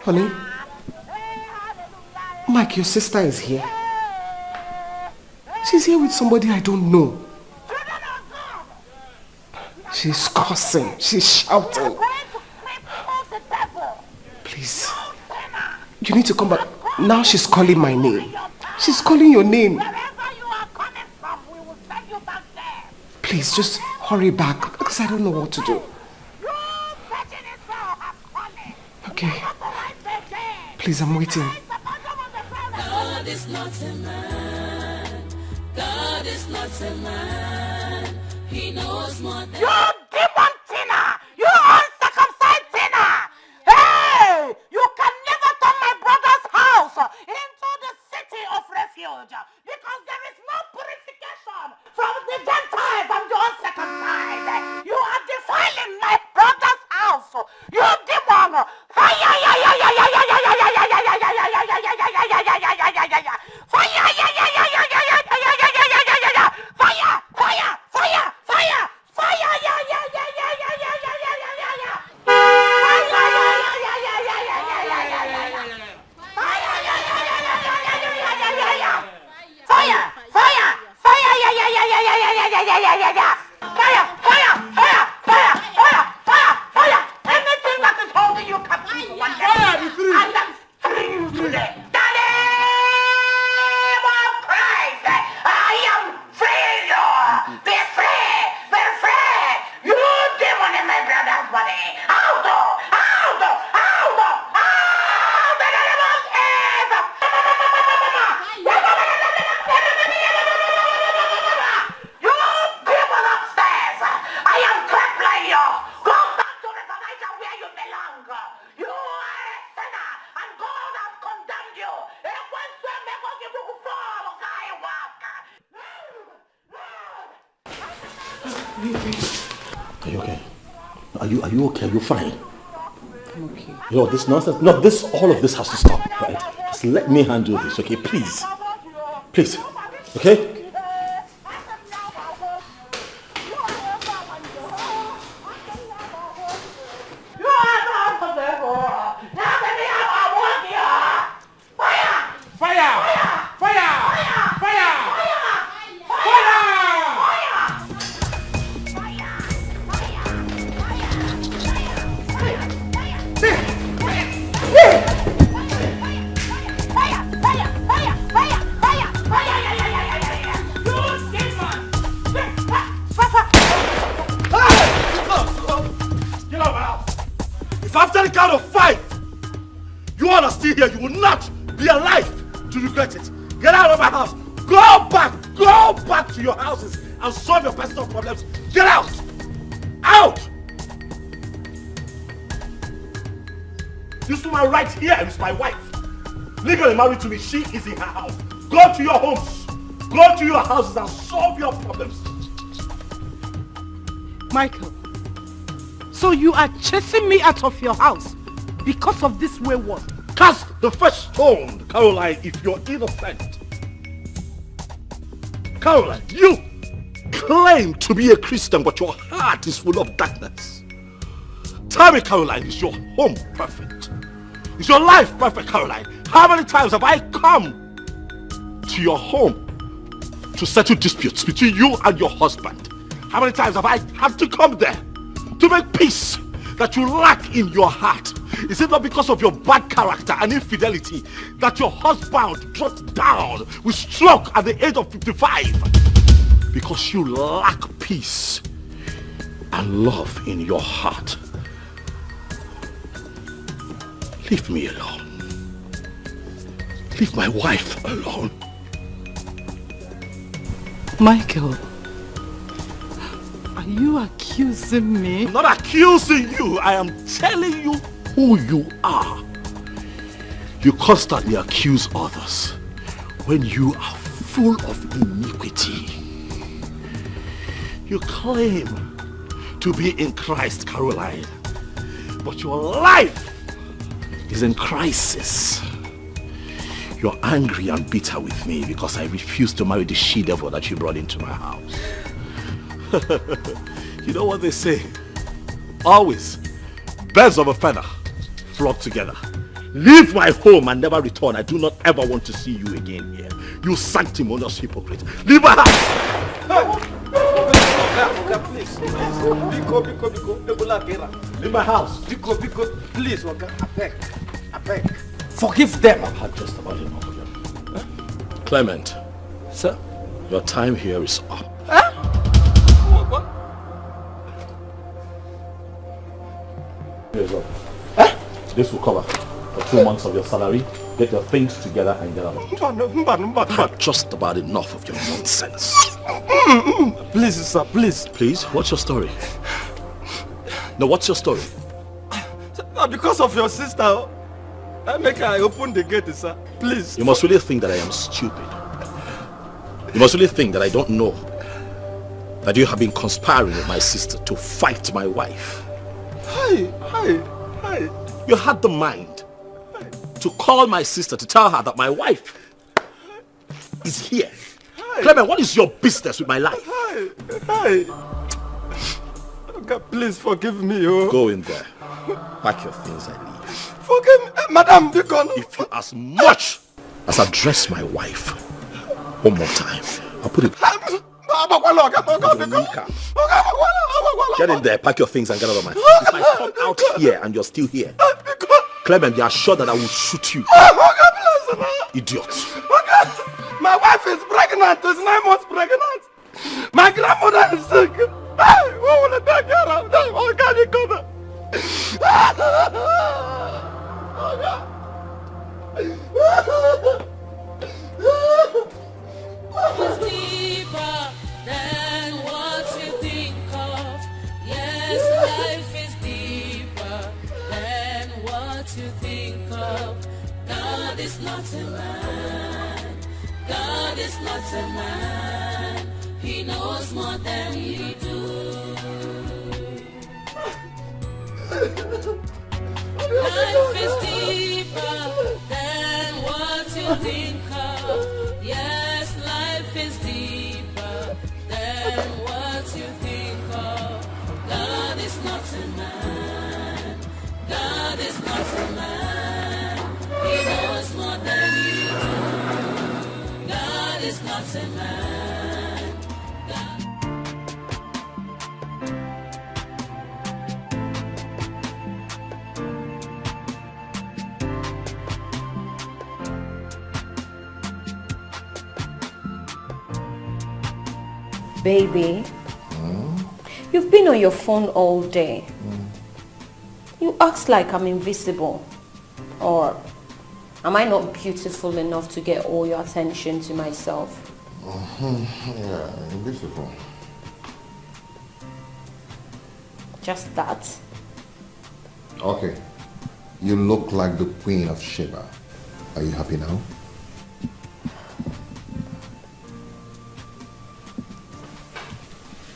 Honey, Mike, your sister is here. She's here with somebody I don't know. She's cursing. She's shouting. Please, you need to come back. Now she's calling my name. She's calling your name. Please, just hurry back because I don't know what to do. Okay. Please, I'm waiting.
God is not a man. God is not a man. He knows more than...
You demon Tina! You uncircumcised Tina! Hey! You can never turn my brother's house into the city of refuge because there is no purification from the Gentiles and the uncircumcised. You are defiling my brother's house. You demon! Fire! Anything that is holding you captive one day, and I'm freeing you today. The name of Christ, I am free you. Be free, be free. You demon in my brother's body. Out, out, out, out. The name of Jesus. You people upstairs, I am crippling you. Go back to the Niger where you belong. You are a sinner and God has condemned you.
Are you okay? Are you okay? Are you fine?
I'm okay.
You know, this nonsense, no, all of this has to stop, right? Just let me handle this, okay? Please. Please. Okay?
After the count of 5, you all are still here. You will not be alive to regret it. Get out of my house. Go back to your houses and solve your personal problems. Get out! Out! This woman right here is my wife. Legally married to me, she is in her house. Go to your homes. Go to your houses and solve your problems.
Michael, so you are chasing me out of your house because of this wayward?
Cast the first stone, Caroline, if you're innocent. Caroline, you claim to be a Christian, but your heart is full of darkness. Tell me, Caroline, is your home perfect? Is your life perfect, Caroline? How many times have I come to your home to settle disputes between you and your husband? How many times have I had to come there to make peace that you lack in your heart? Is it not because of your bad character and infidelity that your husband dropped down with stroke at the age of 55? Because you lack peace and love in your heart. Leave me alone. Leave my wife alone.
Michael, are you accusing me?
I'm not accusing you. I am telling you who you are. You constantly accuse others when you are full of iniquity. You claim to be in Christ, Caroline, but your life is in crisis. You're angry and bitter with me because I refused to marry the she-devil that you brought into my house. You know what they say? Always, birds of a feather flock together. Leave my home and never return. I do not ever want to see you again here. You sanctimonious hypocrite. Leave my house!
Please. Biko.
Leave my house.
Biko. Please, Oga. I beg. Forgive them.
I've had just about enough of them. Clement. Sir? Your time here is up.
Huh? What?
Here is up. Huh? This will cover. for 2 months of your salary. Get your things together and get out.
I've
had just about enough of your nonsense.
Please, sir, please.
Please, what's your story? No, what's your story?
Because of your sister, I open the gate, sir. Please.
You must really think that I am stupid. You must really think that I don't know that you have been conspiring with my sister to fight my wife.
Hi.
You had the mind to call my sister to tell her that my wife is here. Clement, what is your business with my life?
Hi. Okay, please forgive me. Oh.
Go in there. Pack your things and leave.
Forgive me, Madam Deacon.
If you as much as address my wife one more time, I'll put it. Get in there, pack your things and get out of my face. If I come out here and you're still here, Clement, you are sure that I will shoot you. Idiot.
My wife is pregnant. She's 9 months pregnant. My grandmother is sick. Who will take care of them? How can you come?
It's deeper than what you think of. Yes, life is deeper than what you think of. God is not a man. God is not a man. He knows more than you do. Life is deeper than what you think of. Yes, life is deeper than what you think of. God is not a man. God is not a man. He knows more than you do. God is not a man.
Baby, you've been on your phone all day. You act like I'm invisible. Or am I not beautiful enough to get all your attention to myself?
Yeah, invisible.
Just that?
Okay. You look like the Queen of Sheba. Are you happy now?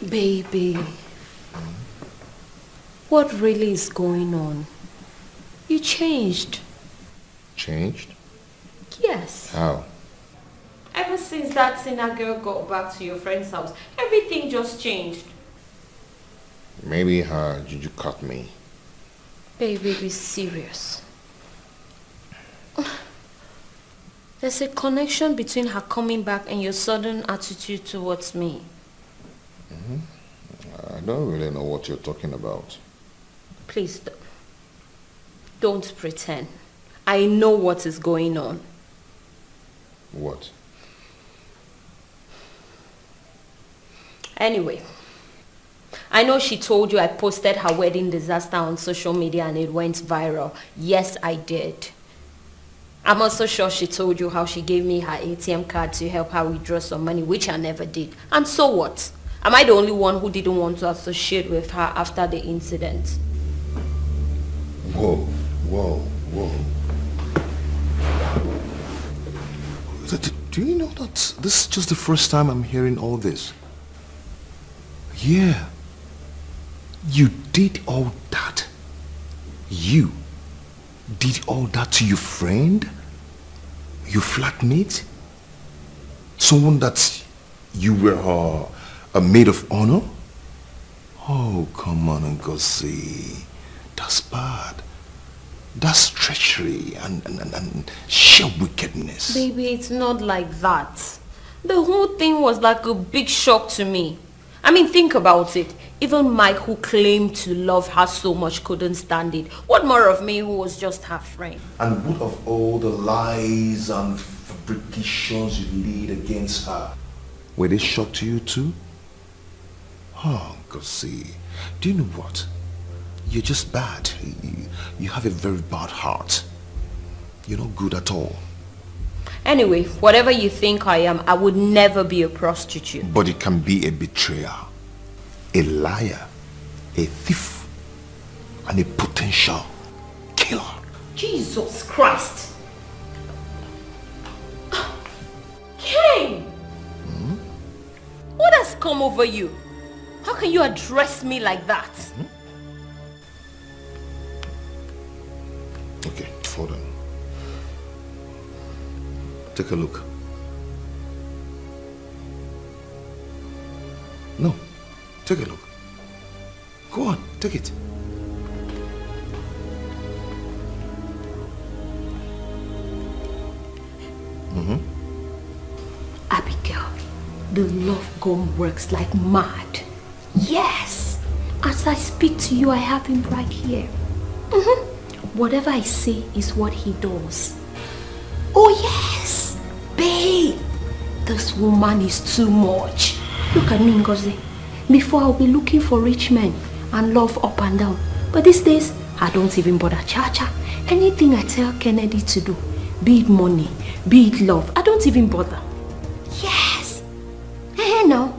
Baby, what really is going on? You changed.
Changed?
Yes.
How?
Ever since that sinner girl got back to your friend's house, everything just changed.
Maybe her juju caught me.
Baby, be serious. There's a connection between her coming back and your sudden attitude towards me.
I don't really know what you're talking about.
Please, don't pretend. I know what is going on.
What?
Anyway, I know she told you I posted her wedding disaster on social media and it went viral. Yes, I did. I'm also sure she told you how she gave me her ATM card to help her withdraw some money, which I never did. And so what? Am I the only one who didn't want to associate with her after the incident?
Whoa. Do you know that this is just the first time I'm hearing all this? Yeah. You did all that. You did all that to your friend? Your flatmate? Someone that you were a maid of honor? Oh, come on, Ngozi. That's bad. That's treachery and sheer wickedness.
Baby, it's not like that. The whole thing was like a big shock to me. I mean, think about it. Even Mike, who claimed to love her so much, couldn't stand it. What more of me, who was just her friend?
And what of all the lies and fabrications you laid against her? Were they shock to you too? Oh, Ngozi, do you know what? You're just bad. You have a very bad heart. You're not good at all.
Anyway, whatever you think I am, I would never be a prostitute.
But it can be a betrayer, a liar, a thief, and a potential killer.
Jesus Christ! King! What has come over you? How can you address me like that?
Okay, hold on. Take a look. No, take a look. Go on, take it.
Abigail, the love gun works like mad. Yes! As I speak to you, I have him right here. Whatever I say is what he does. Oh yes! Babe! This woman is too much. Look at me, Ngozi. Before I'll be looking for rich men and love up and down. But these days, I don't even bother cha-cha. Anything I tell Kennedy to do, be it money, be it love, I don't even bother. Yes! Hey now,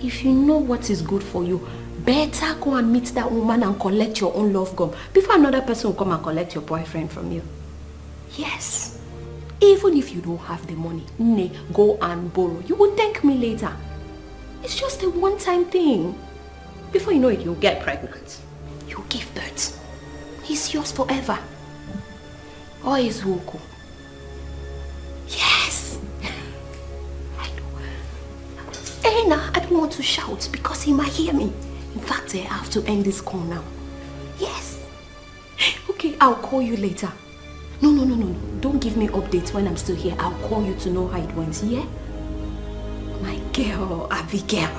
if you know what is good for you, better go and meet that woman and collect your own love gum before another person will come and collect your boyfriend from you. Yes. Even if you don't have the money, go and borrow. You will thank me later. It's just a one-time thing. Before you know it, you'll get pregnant. You'll give birth. He's yours forever. Or is Wuku. Yes. I know. Ena, I don't want to shout because he might hear me. In fact, I have to end this call now. Yes. Okay, I'll call you later. No. Don't give me updates when I'm still here. I'll call you to know how it went, yeah? My girl, Abigail.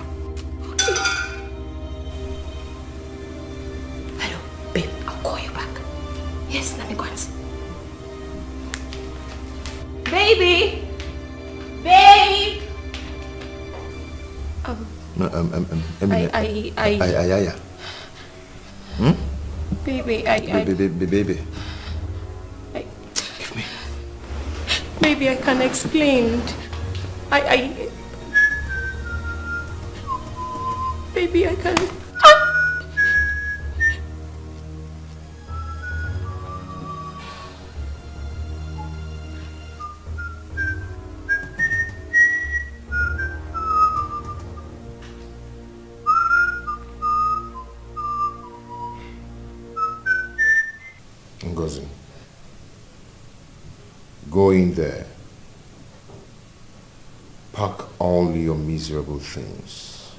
Hello, babe, I'll call you back. Yes, let me go and see. Baby! Babe!
No, Baby. Give me.
Baby, I can explain. Baby, I can...
Ngozi, go in there. Pack all your miserable things,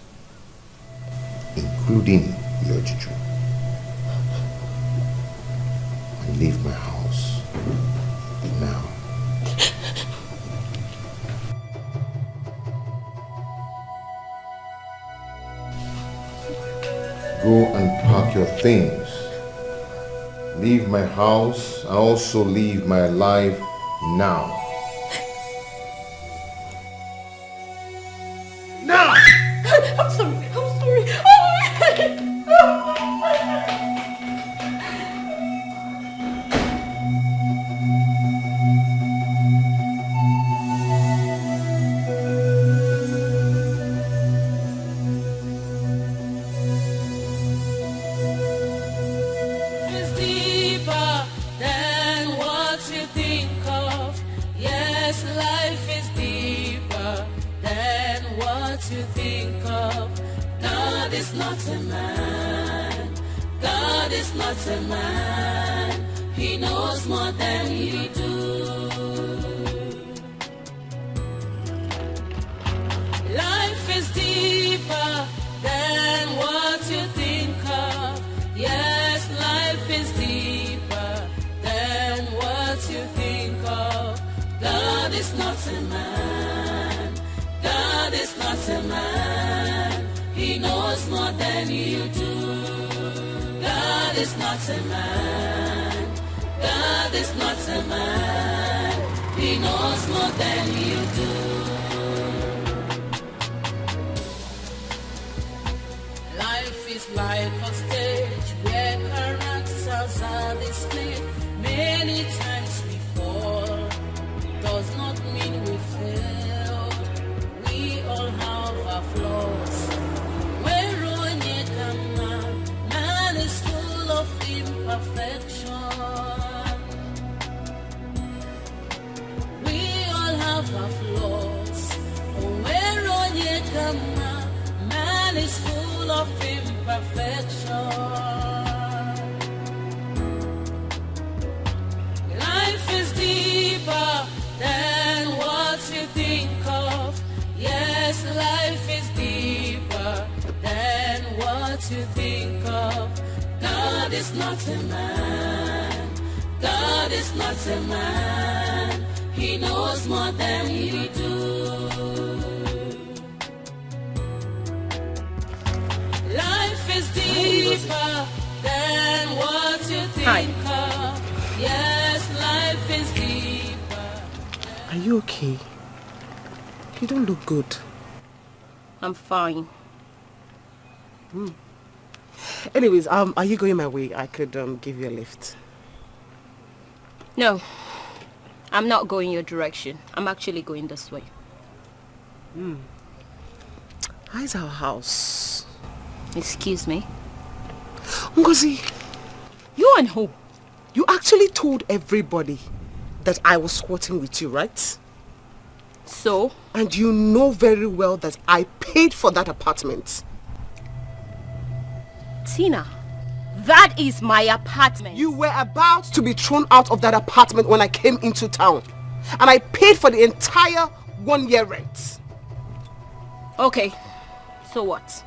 including your juju, and leave my house now. Go and pack your things. Leave my house and also leave my life now.
Now! I'm sorry.
It's deeper than what you think of. Yes, life is deeper than what you think of. God is not a man. God is not a man. He knows more than you do. Life is deeper than what you think of. Yes, life is deeper than what you think of. God is not a man. God is not a man. He knows more than you do. God is not a man. God is not a man. He knows more than you do. Life is like a stage where characters are displayed many times before. does not mean we fail. We all have our flaws. Man is full of imperfection. We all have our flaws. Man is full of imperfection. Life is deeper than what you think of. Yes, life is deeper than what you think of. God is not a man. God is not a man. He knows more than we do. Life is deeper than what you think of. Yes, life is deeper.
Are you okay? You don't look good.
I'm fine.
Anyways, are you going my way? I could give you a lift.
No, I'm not going your direction. I'm actually going this way.
How's our house?
Excuse me?
Ngozi,
you and who?
You actually told everybody that I was squatting with you, right?
So?
And you know very well that I paid for that apartment.
Tina, that is my apartment.
You were about to be thrown out of that apartment when I came into town. And I paid for the entire 1 year rent.
Okay, so what?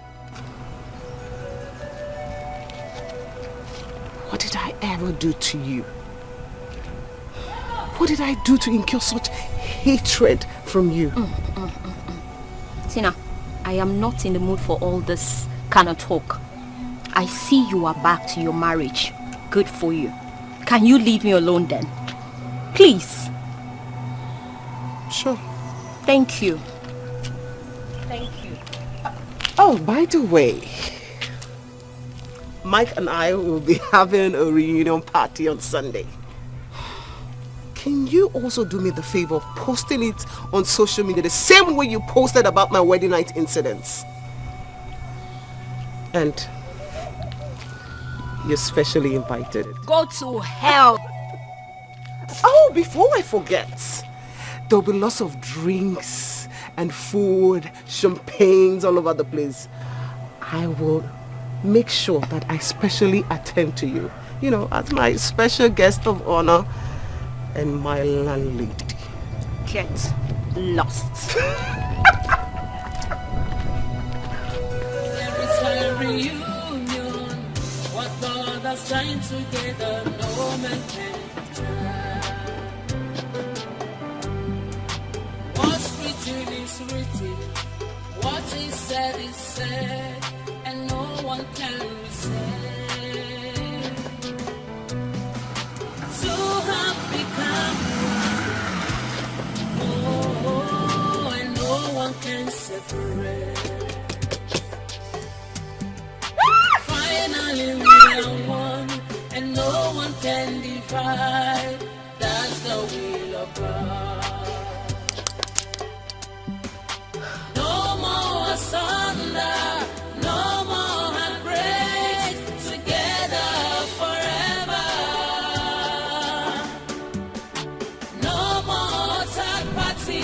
What did I ever do to you? What did I do to incur such hatred from you?
Tina, I am not in the mood for all this kind of talk. I see you are back to your marriage. Good for you. Can you leave me alone then? Please.
Sure.
Thank you. Thank you.
Oh, by the way, Mike and I will be having a reunion party on Sunday. Can you also do me the favor of posting it on social media the same way you posted about my wedding night incidents? And you're specially invited.
Go to hell.
Oh, before I forget, there'll be lots of drinks and food, champagnes all over the place. I will make sure that I specially attend to you, you know, as my special guest of honor and my landlady.
Get lost.
There is a reunion. What God has joined together, no man can turn. What's written is written. What is said, and no one can resist. Two have become one. Oh, and no one can separate. Finally we are one, and no one can divide. That's the will of God. No more asunder, no more heartbreaks, together forever. No more third party,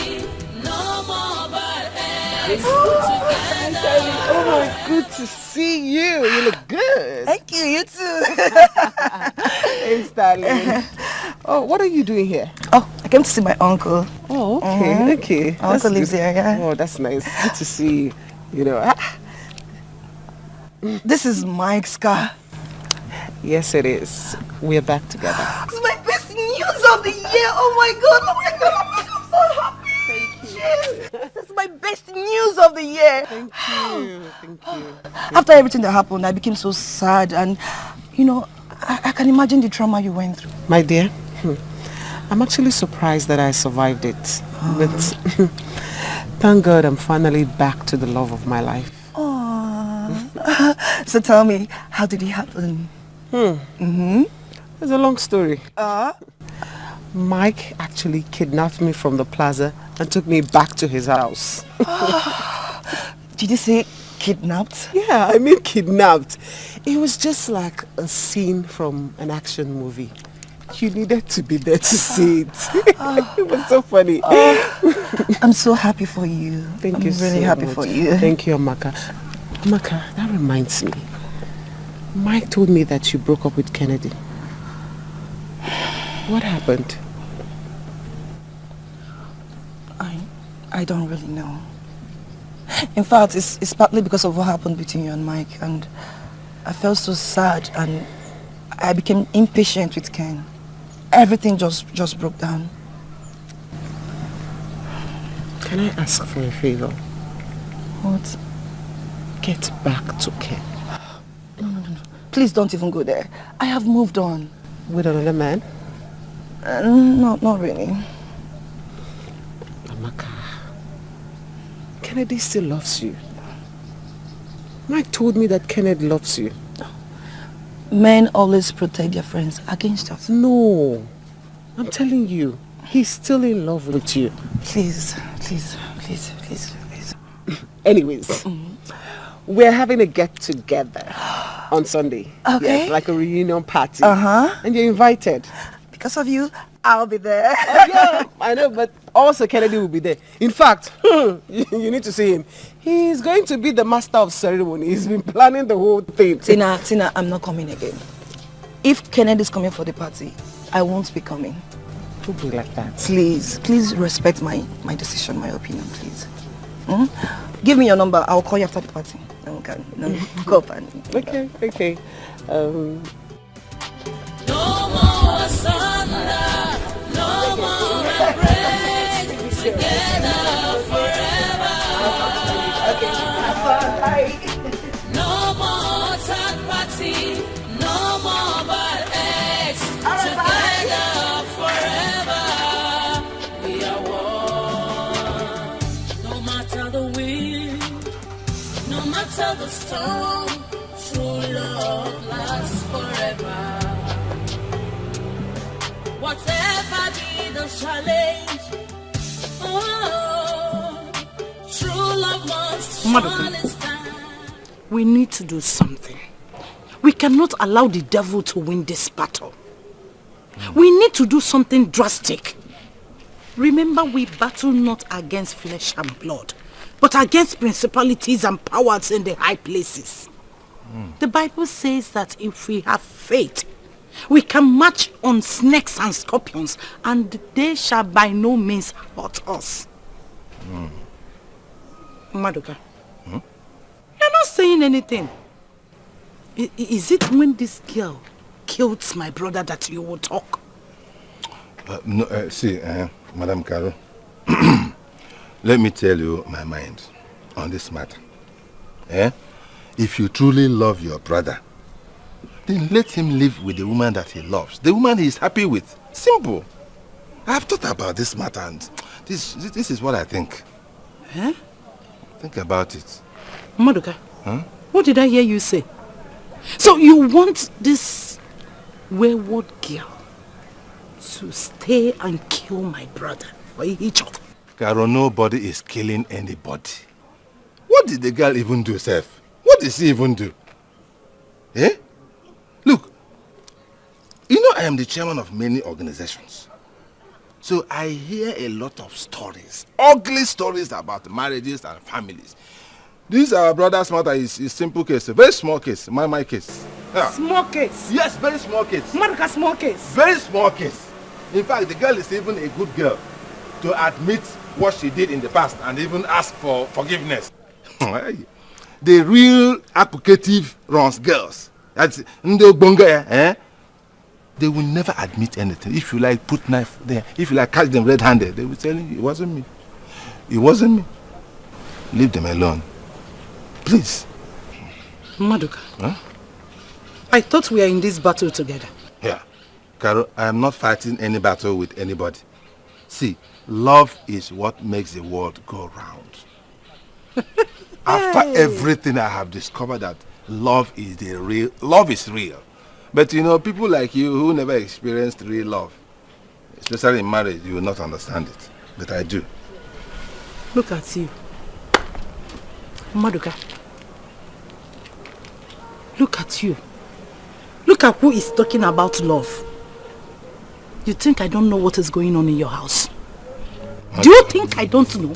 no more bad eggs, together.
Oh my, good to see you. You look good.
Thank you, you too.
Thanks, darling. Oh, what are you doing here?
Oh, I came to see my uncle.
Oh, okay, okay.
My uncle lives
good.
here, yeah.
Oh, that's nice. Good to see you. You know.
This is Mike's car.
Yes, it is. We're back together.
It's my best news of the year. Oh my god, I'm so happy. Thank you. Yes. This is my best news of the year.
Thank you. Thank you.
After everything that happened, I became so sad, and you know, I can imagine the trauma you went through.
My dear, I'm actually surprised that I survived it. But thank God I'm finally back to the love of my life.
So tell me, how did it happen?
It's a long story. Mike actually kidnapped me from the plaza and took me back to his house.
Did you say kidnapped?
Yeah, I mean kidnapped. It was just like a scene from an action movie. You needed to be there to see it. It was so funny.
I'm so happy for you.
Thank you so
I'm really happy
much.
for you.
Thank you, Amaka. Amaka, that reminds me. Mike told me that you broke up with Kennedy. What happened?
I don't really know. In fact, it's partly because of what happened between you and Mike, and I felt so sad and I became impatient with Ken. Everything just broke down.
Can I ask for a favor?
What?
Get back to Ken.
No. Please don't even go there. I have moved on.
With another man?
No, not really.
Amaka, Kennedy still loves you. Mike told me that Kennedy loves you.
Men always protect their friends against us.
No, I'm telling you, he's still in love with you.
Please.
Anyways, we're having a get-together on Sunday.
Okay.
Yes, like a reunion party.
Uh-huh.
And you're invited.
Because of you, I'll be there.
Oh, yeah, I know, but also Kennedy will be there. In fact, you need to see him. He's going to be the master of ceremony. He's been planning the whole thing.
Tina, I'm not coming again. If Kennedy's coming for the party, I won't be coming.
Don't be like that.
Please respect my decision, my opinion, please. Give me your number. I'll call you after the party. Then we can go up and...
Okay.
No more asunder, no more break together forever. No more third party, no more bad eggs. Together forever, we are one. No matter the wind, no matter the storm, true love lasts forever. Whatever be the challenge, true love must surely stand.
We need to do something. We cannot allow the devil to win this battle. We need to do something drastic. Remember, we battle not against flesh and blood, but against principalities and powers in the high places. The Bible says that if we have faith, we can march on snakes and scorpions, and they shall by no means hurt us. Maduka, you're not saying anything. Is it when this girl killed my brother that you will talk?
No, see, Madam Caro, let me tell you my mind on this matter. If you truly love your brother, then let him live with the woman that he loves, the woman he is happy with. Simple. I have thought about this matter, and this is what I think. Think about it.
Maduka, what did I hear you say? So you want this wayward girl to stay and kill my brother for each other?
Caro, nobody is killing anybody. What did the girl even do, Seth? What did she even do? Look, you know I am the chairman of many organizations. So I hear a lot of stories, ugly stories about marriages and families. This our brother's matter is simple case, a very small case, my case. Yeah.
Small case?
Yes, very small case.
Maduka, small case?
Very small case. In fact, the girl is even a good girl to admit what she did in the past and even ask for forgiveness. The real applicative runs girls. That's they will never admit anything. If you like put knife there, if you like catch them red-handed, they will tell you it wasn't me. It wasn't me. Leave them alone. Please.
Maduka, I thought we are in this battle together.
Yeah. Caro, I am not fighting any battle with anybody. See, love is what makes the world go round. After everything I have discovered that love is real. But you know, people like you who never experienced real love, Especially in marriage, you will not understand it. But I do.
Look at you. Maduka. Look at you. Look at who is talking about love. You think I don't know what is going on in your house? Do you think I don't know?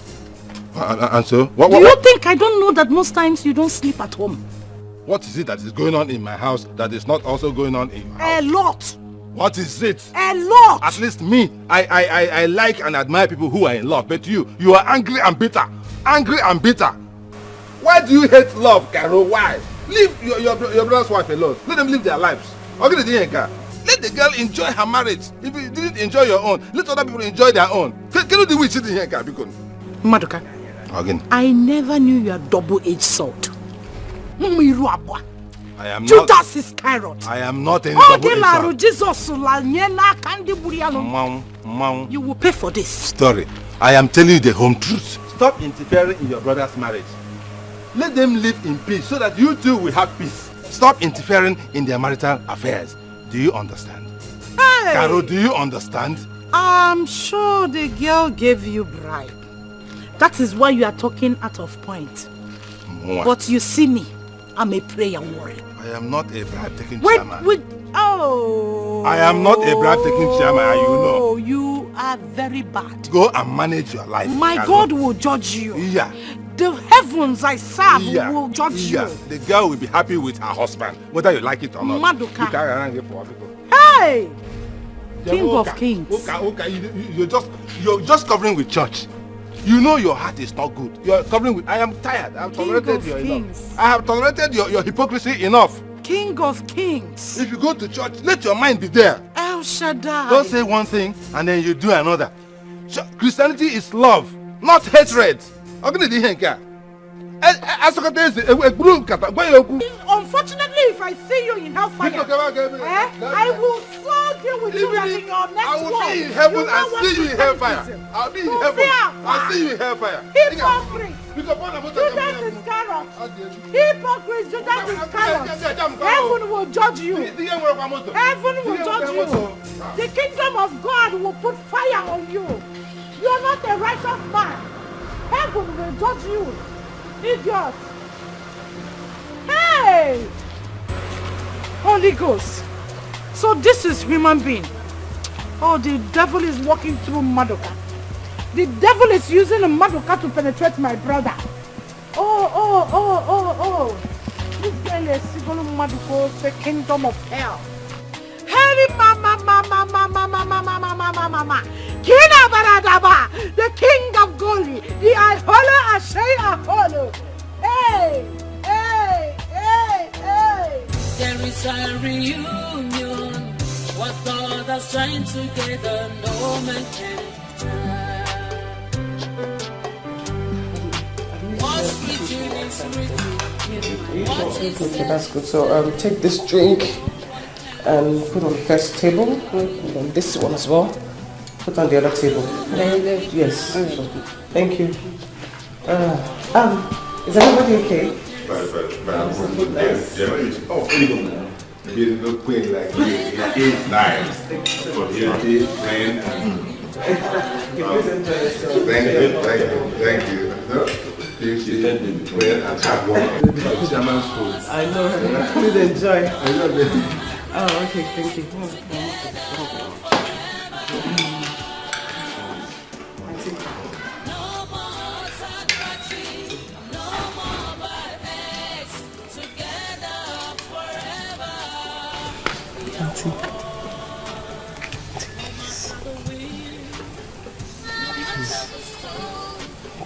And so?
Do you think I don't know that most times you don't sleep at home?
What is it that is going on in my house that is not also going on in your house?
A lot.
What is it?
A lot.
At least me, I like and admire people who are in love. But you are angry and bitter. Angry and bitter. Why do you hate love, Carol? Why? Leave your brother's wife alone. Let them live their lives. Let the girl enjoy her marriage. If you didn't enjoy your own, let other people enjoy their own. Can you do what you did here,
Maduka?
Again.
I never knew you are double-edged sword.
I am
Judas
not.
Iscariot.
I am not any double-edged sword.
You will pay for this.
Story. I am telling you the home truth. Stop interfering in your brother's marriage. Let them live in peace so that you two will have peace. Stop interfering in their marital affairs. Do you understand?
Hey!
Caro, do you understand?
I'm sure the girl gave you bribe. That is why you are talking out of point.
Mwah.
But you see me, I'm a prayer warrior.
I am not a bribe-taking
Wait,
chairman.
oh!
I am not a bribe-taking chairman, and you know.
Oh, you are very bad.
Go and manage your life.
My
Caro.
God will judge you.
Yeah.
The heavens I serve will judge you.
The girl will be happy with her husband, whether you like it or not.
Maduka.
You carry around here for people.
Hey! King of kings.
You're just covering with church. You know your heart is not good. You're covering with. I am tired. I have tolerated your enough. I have tolerated your hypocrisy enough.
King of kings.
If you go to church, let your mind be there.
El Shaddai.
Don't say one thing and then you do another. Christianity is love, not hatred. Unfortunately,
if I see you in hellfire, I will flog you with you as in your next
I will be in heaven and see you in hellfire. I'll be in heaven. I'll see you in hellfire.
Hypocrite. Judas Iscariot. Hypocrite. Judas Iscariot. Heaven will judge you. Heaven will judge you. The kingdom of God will put fire on you. You are not a righteous man. Heaven will judge you. Idiot. Hey! Holy Ghost. So this is human being. Oh, the devil is walking through Maduka. The devil is using a Maduka to penetrate my brother. Oh. This girl is Sigolo Maduko, the kingdom of hell. Hey, mama. Kina Baradaba, the king of glory, the Aholo Ashay Aholo. Hey.
There is a reunion. What God has joined together, no man can turn. What's written is written.
Okay, that's good. So take this drink and put on the first table, and then this one as well. Put on the other table. Yes. Thank you. Is everybody okay?
You look queen like you. It is nice. For beauty, plain, and thank you. You let me well and hard work. Chairman's food.
I know. Please enjoy.
I love it.
Oh, okay. Thank you.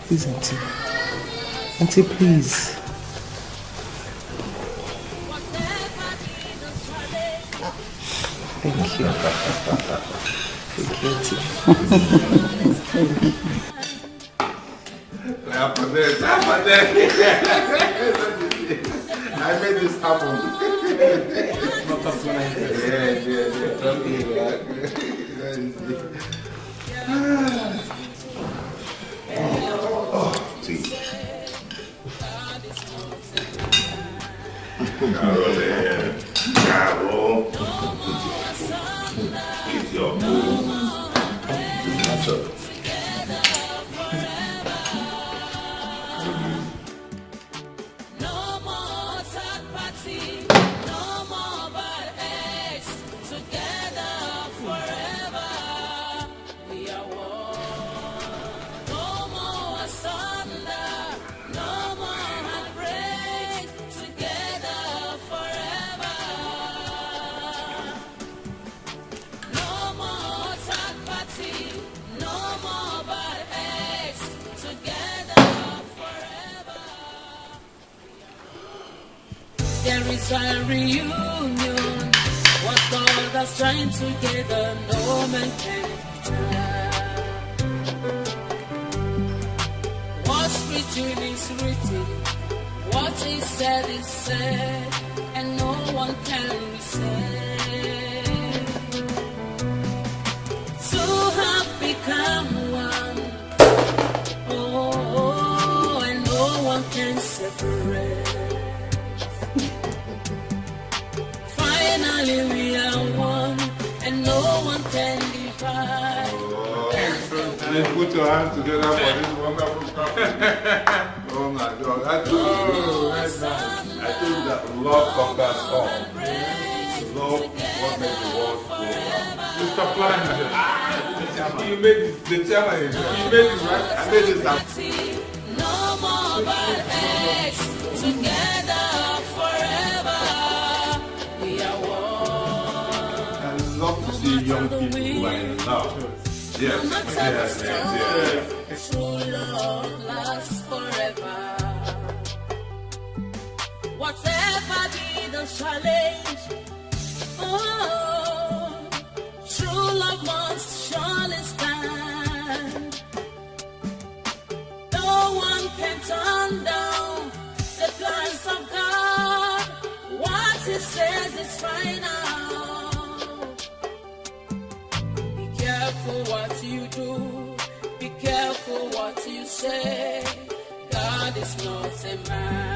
Please, Auntie. Auntie, please. Thank you. Thank you, Auntie.
I made this happen. Carol, it's your food. so.
There is a reunion. What God has joined together, no man can return. What's written is written. What is said, and no one can resist. Two have become one. Oh, and no one can separate. Finally we are one, and no one can divide.
Let's put your hands together for this wonderful couple. Oh my God, that's nice. I told you that love conquers all. Love what makes the world go round. Mr. Planner, you made this, the chairman, you made this right, I made this happen.
No more bad eggs, together forever. We are one.
I love to see young people who are in love. Yes, yes.
True love lasts forever. Whatever be the challenge, oh, true love must surely stand. No one can turn down the plans of God. What He says is final. Be careful what you do. Be careful what you say. God is not a man.